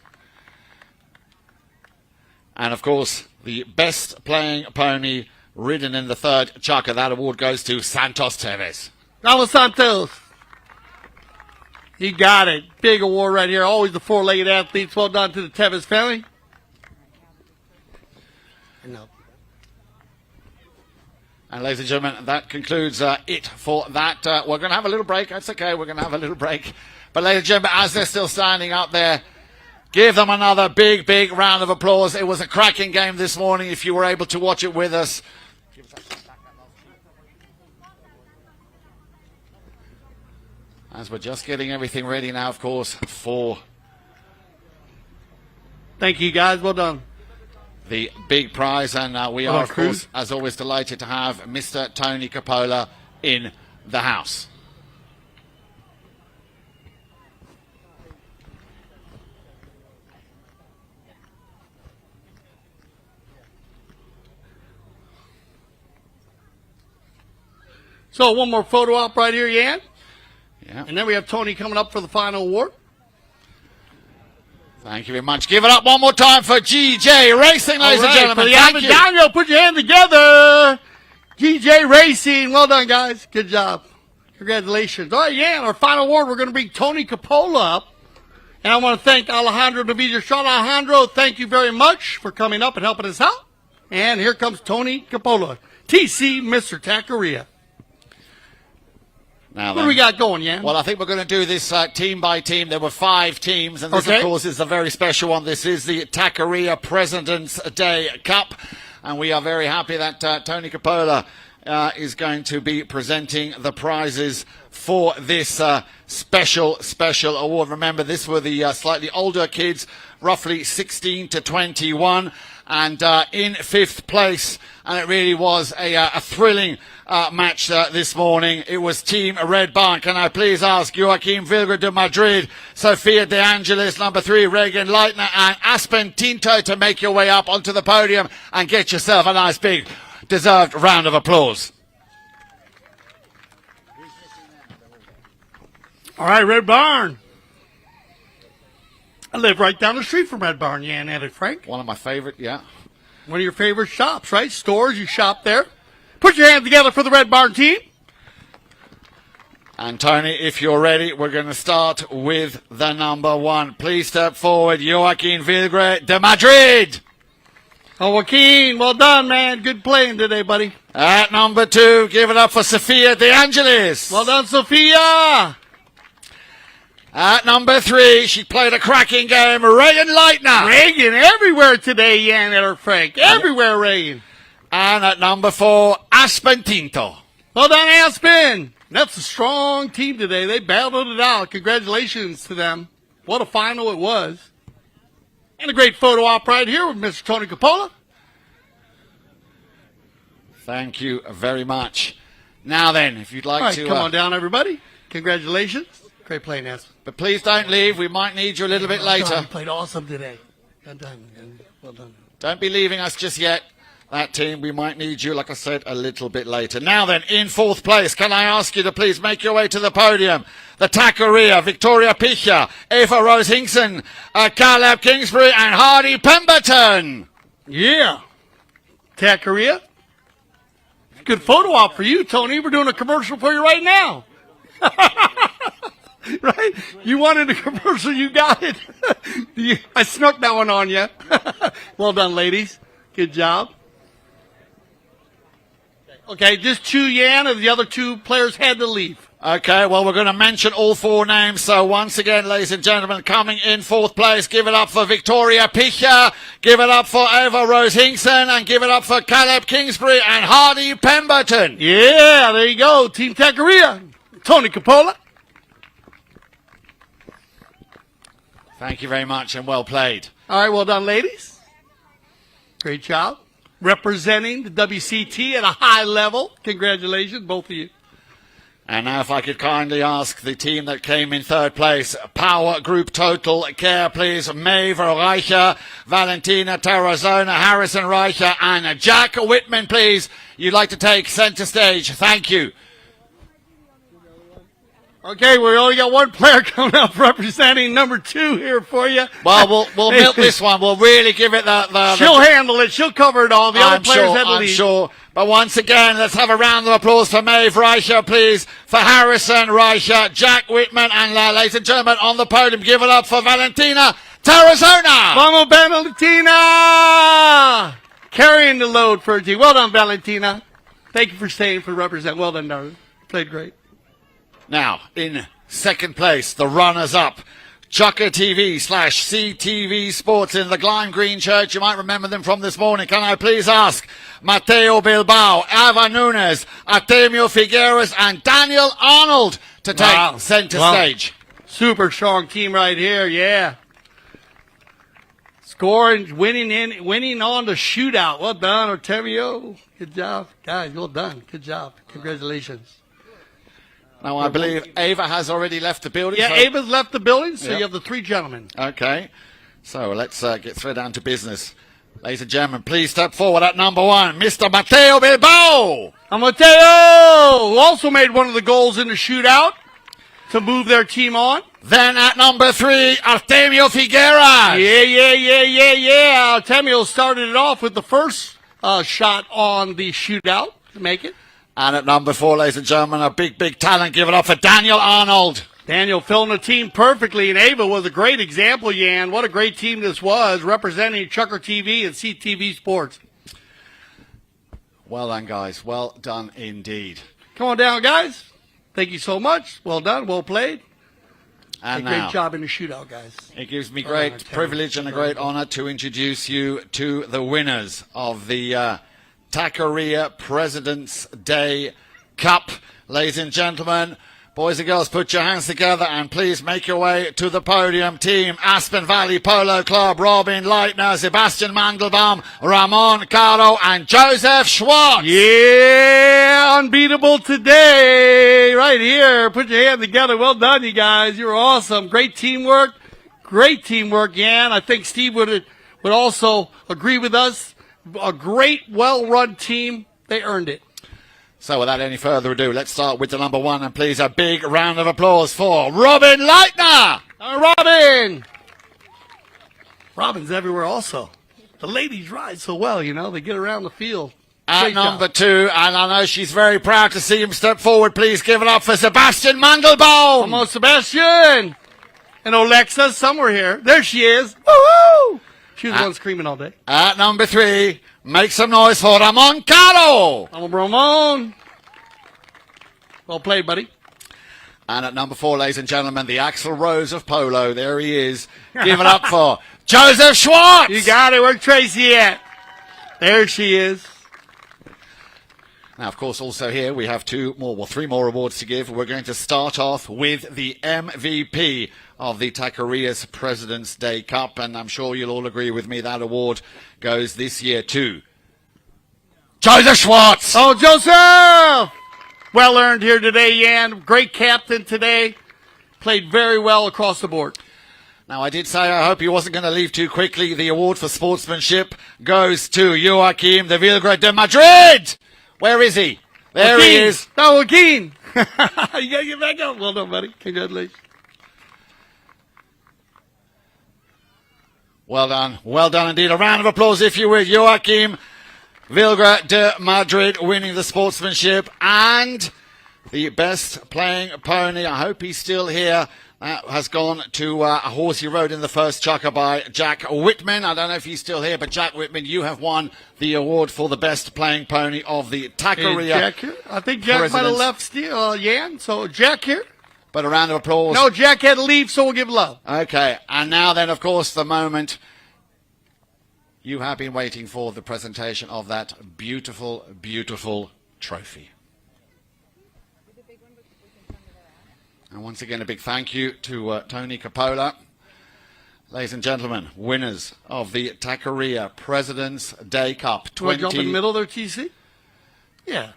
And of course, the best playing pony ridden in the third chukker. That award goes to Santos Tevez. Vamos Santos. He got it. Big award right here. Always the four-legged athletes. Well done to the Tevez family. No. And ladies and gentlemen, that concludes it for that. We're going to have a little break. That's okay. We're going to have a little break. But ladies and gentlemen, as they're still standing up there, give them another big, big round of applause. It was a cracking game this morning if you were able to watch it with us. As we're just getting everything ready now, of course, for... Thank you, guys. Well done. The big prize, and we are, of course, as always, delighted to have Mr. Tony Coppola in the house. So one more photo op right here, Jan. Yeah. And then we have Tony coming up for the final award. Thank you very much. Give it up one more time for GJ Racing, ladies and gentlemen. Thank you. Daniel, put your hand together. GJ Racing. Well done, guys. Good job. Congratulations. All right, Jan, our final award, we're going to bring Tony Coppola up. And I want to thank Alejandro Navidia-Shaw. Alejandro, thank you very much for coming up and helping us out. And here comes Tony Coppola, TC Mr. Tackeria. Now what do we got going, Jan? Well, I think we're going to do this team by team. There were 5 teams, and this, of course, is a very special one. This is the Tackeria President's Day Cup, and we are very happy that Tony Coppola is going to be presenting the prizes for this special award. Remember, this were the slightly older kids, roughly 16 to 21, and in 5th place. And it really was a thrilling match this morning. It was Team Red Barn. Can I please ask Joaquin Vilgar de Madrid, Sofia De Angelis, number 3, Reagan Leitner, and Aspen Tinto to make your way up onto the podium and get yourself a nice big deserved round of applause. All right, Red Barn. I live right down the street from Red Barn, Jan and Frank. One of my favorite, yeah. One of your favorite shops, right? Stores, you shop there. Put your hands together for the Red Barn team. And Tony, if you're ready, we're going to start with the number 1. Please step forward, Joaquin Vilgar de Madrid. Oh, Joaquin, well done, man. Good playing today, buddy. At number 2, give it up for Sofia De Angelis. Well done, Sophia. At number 3, she played a cracking game, Reagan Leitner. Reagan everywhere today, Jan and Frank. Everywhere, Reagan. And at number 4, Aspen Tinto. Well done, Aspen. That's a strong team today. They battled it out. Congratulations to them. What a final it was. And a great photo op right here with Mr. Tony Coppola. Thank you very much. Now then, if you'd like All right, to... come on down, everybody. Congratulations. Great playing, Aspen. But please don't leave. We might need you a little bit later. You played awesome today. Well done. Well done. Don't be leaving us just yet. That team, we might need you, like I said, a little bit later. Now then, in 4th place, can I ask you to please make your way to the podium? The Tackeria, Victoria Picha, Eva Rose Hinkson, Caleb Kingsbury, and Hardy Pemberton. Yeah. Tackeria. Good photo op for you, Tony. We're doing a commercial for you right now. Right? You wanted a commercial, you got it. I snuck that one on you. Well done, ladies. Good job. Okay, just 2, Jan, and the other 2 players had to leave. Okay, well, we're going to mention all 4 names. So once again, ladies and gentlemen, coming in 4th place, give it up for Victoria Picha, give it up for Eva Rose Hinkson, and give it up for Caleb Kingsbury and Hardy Pemberton. Yeah, there you go. Team Tackeria. Tony Coppola. Thank you very much and well played. All right, well done, ladies. Great job. Representing the WCT at a high level. Congratulations, both of you. And now if I could kindly ask the team that came in 3rd place, Power Group Total Care, please. Maeve Reicher, Valentina Tarazona, Harrison Reicher, and Jack Whitman, please. You'd like to take center stage. Thank you. Okay, we only got 1 player coming up representing number 2 here for you. Well, we'll milk this one. We'll really give it the She'll handle it. She'll cover it all. The other players had to leave. I'm sure. But once again, let's have a round of applause for Maeve Reicher, please. For Harrison Reicher, Jack Whitman, and ladies and gentlemen, on the podium, give it up for Valentina Tarazona. Vamos, Valentina! Carrying the load for a team. Well done, Valentina. Thank you for staying for represent. Well done, darling. Played great. Now, in 2nd place, the runners-up, Chucker TV / CTV Sports in the Lime Green Church. You might remember them from this morning. Can I please ask Mateo Bilbao, Ava Nunes, Artemio Figueres, and Daniel Arnold to take center stage. Super strong team right here, yeah. Scoring, winning on the shootout. Well done, Artemio. Good job. Guys, well done. Good job. Congratulations. Now, I believe Ava has already left the building. Yeah, so Ava's left the building, so Yep. you have the 3 gentlemen. Okay. So let's get straight down to business. Ladies and gentlemen, please step forward at number 1, Mr. Mateo Bilbao. Mateo, who also made one of the goals in the shootout to move their team on. Then at number 3, Artemio Figueras. Yeah. Artemio started it off with the first shot on the shootout to make it. And at number 4, ladies and gentlemen, a big talent. Give it up for Daniel Arnold. Daniel filling the team perfectly, and Ava was a great example, Jan. What a great team this was, representing Chucker TV and CTV Sports. Well done, guys. Well done indeed. Come on down, guys. Thank you so much. Well done. Well played. And great now, job in the shootout, guys. it gives me great privilege and a great honor to introduce you to the winners of the Tackeria President's Day Cup. Ladies and gentlemen, Boys and girls, put your hands together and please make your way to the podium. Team Aspen Valley Polo Club, Robin Leitner, Sebastian Mandelbaum, Ramon Caro, and Joseph Schwartz. Yeah, unbeatable today, right here. Put your hand together. Well done, you guys. You were awesome. Great teamwork. Great teamwork, Jan. I think Steve would also agree with us. A great, well-run team. They earned it. So without any further ado, let's start with the number one, and please a big round of applause for Robin Leitner. Robin! Robin's everywhere also. The ladies ride so well, you know. They get around the field. At Great number job. 2, and I know she's very proud to see him step forward. Please give it up for Sebastian Mandelbaum. Come on, Sebastian! And Alexa, somewhere here. There she is. Woo-hoo! She was the one screaming all day. At number 3, make some noise for Ramon Caro. I'm Ramon. Well played, buddy. And at number 4, ladies and gentlemen, the Axl Rose of polo. There he is. Give it up for Joseph Schwartz. You got it. Where's Tracy at? There she is. Now, of course, also here we have 3 more awards to give. We're going to start off with the MVP of the Tackeria's President's Day Cup, and I'm sure you'll all agree with me that award goes this year to Joseph Schwartz. Oh, Joseph! Well earned here today, Jan. Great captain today. Played very well across the board. Now, I did say I hope he wasn't going to leave too quickly. The award for sportsmanship goes to Joaquim de Vilgra de Madrid. Where is he? There Joaquin. he is. No, Joaquin. You got to get back up. Well done, buddy. Congratulations. Well done. Well done indeed. A round of applause, if you will. Joaquim Vilgra de Madrid winning the sportsmanship and the best playing pony. I hope he's still here. That has gone to a horse he rode in the first chukker by Jack Whitman. I don't know if he's still here, but Jack Whitman, you have won the award for the best playing pony of the Tackeria. Jack here? I think Jack might have left still, Jan. So Jack here? But a round of applause. No, Jack had to leave, so we'll give love. Okay, and now then, of course, the moment you have been waiting for, the presentation of that beautiful, beautiful trophy. And once again, a big thank you to Tony Coppola. Ladies and gentlemen, winners of the Tackeria President's Day Cup. You want to jump in the middle there, TC? Yeah.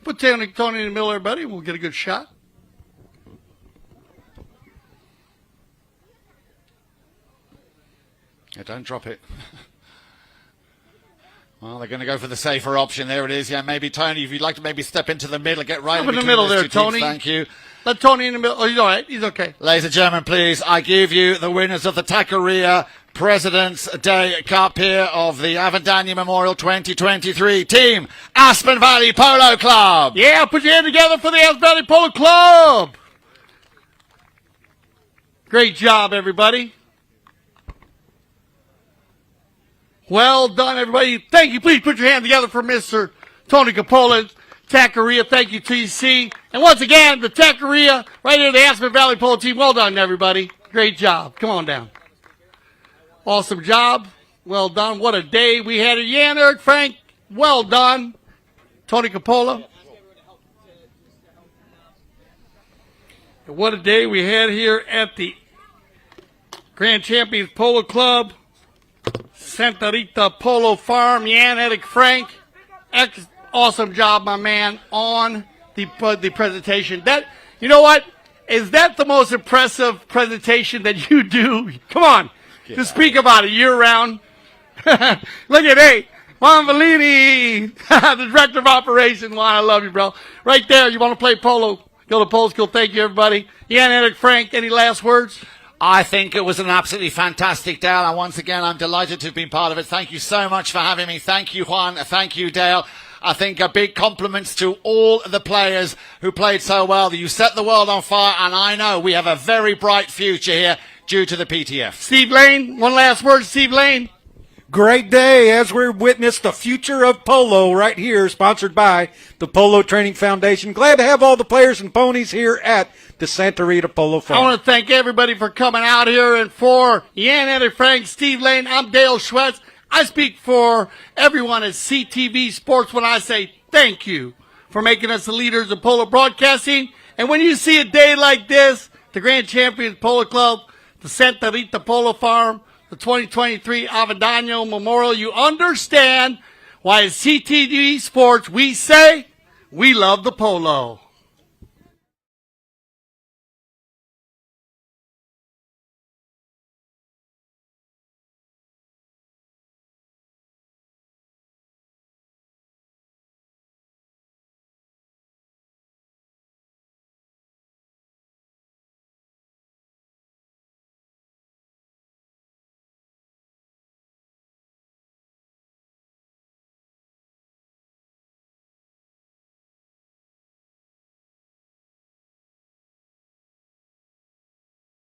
Put Tony in the middle there, buddy. We'll get a good shot. Yeah, don't drop it. Well, they're going to go for the safer option. There it is. Yeah, maybe Tony, if you'd like to maybe step into the middle, get right Up in the between middle those there, two Tony. teams. Thank you. Let Tony in the middle. Oh, he's all right. He's okay. Ladies and gentlemen, please, I give you the winners of the Tackeria President's Day Cup here of the Avendano Memorial 2023. Team Aspen Valley Polo Club. Yeah, put your hand together for the Aspen Valley Polo Club. Great job, everybody. Well done, everybody. Thank you. Please put your hand together for Mr. Tony Coppola, Tackeria. Thank you, TC. And once again, the Tackeria, right here, the Aspen Valley Polo team. Well done, everybody. Great job. Come on down. Awesome job. Well done. What a day we had. Jan, Eric, Frank, well done. Tony Coppola. And what a day we had here at the Grand Champions Polo Club. Santa Rita Polo Farm, Jan, Eric, Frank. Awesome job, my man, on the presentation. That, you know what? Is that the most impressive presentation that you do? Come on. To speak about it year-round. Look at, hey, Juan Bellini, the Director of Operations. Juan, I love you, bro. Right there, you want to play polo, go to Polo School. Thank you, everybody. Jan, Eric, Frank, any last words? I think it was an absolutely fantastic day, and once again, I'm delighted to have been part of it. Thank you so much for having me. Thank you, Juan. Thank you, Dale. I think a big compliments to all the players who played so well. You set the world on fire, and I know we have a very bright future here due to the PTF. Steve Lane, one last word, Steve Lane. Great day as we witness the future of polo right here, sponsored by the Polo Training Foundation. Glad to have all the players and ponies here at the Santa Rita Polo Farm. I want to thank everybody for coming out here, and for Jan, Eddie, Frank, Steve Lane, I'm Dale Schwetz. I speak for everyone at CTV Sports when I say thank you for making us the leaders of polo broadcasting, And when you see a day like this, the Grand Champions Polo Club, the Santa Rita Polo Farm, the 2023 Avendano Memorial, you understand why at CTV Sports we say we love the polo.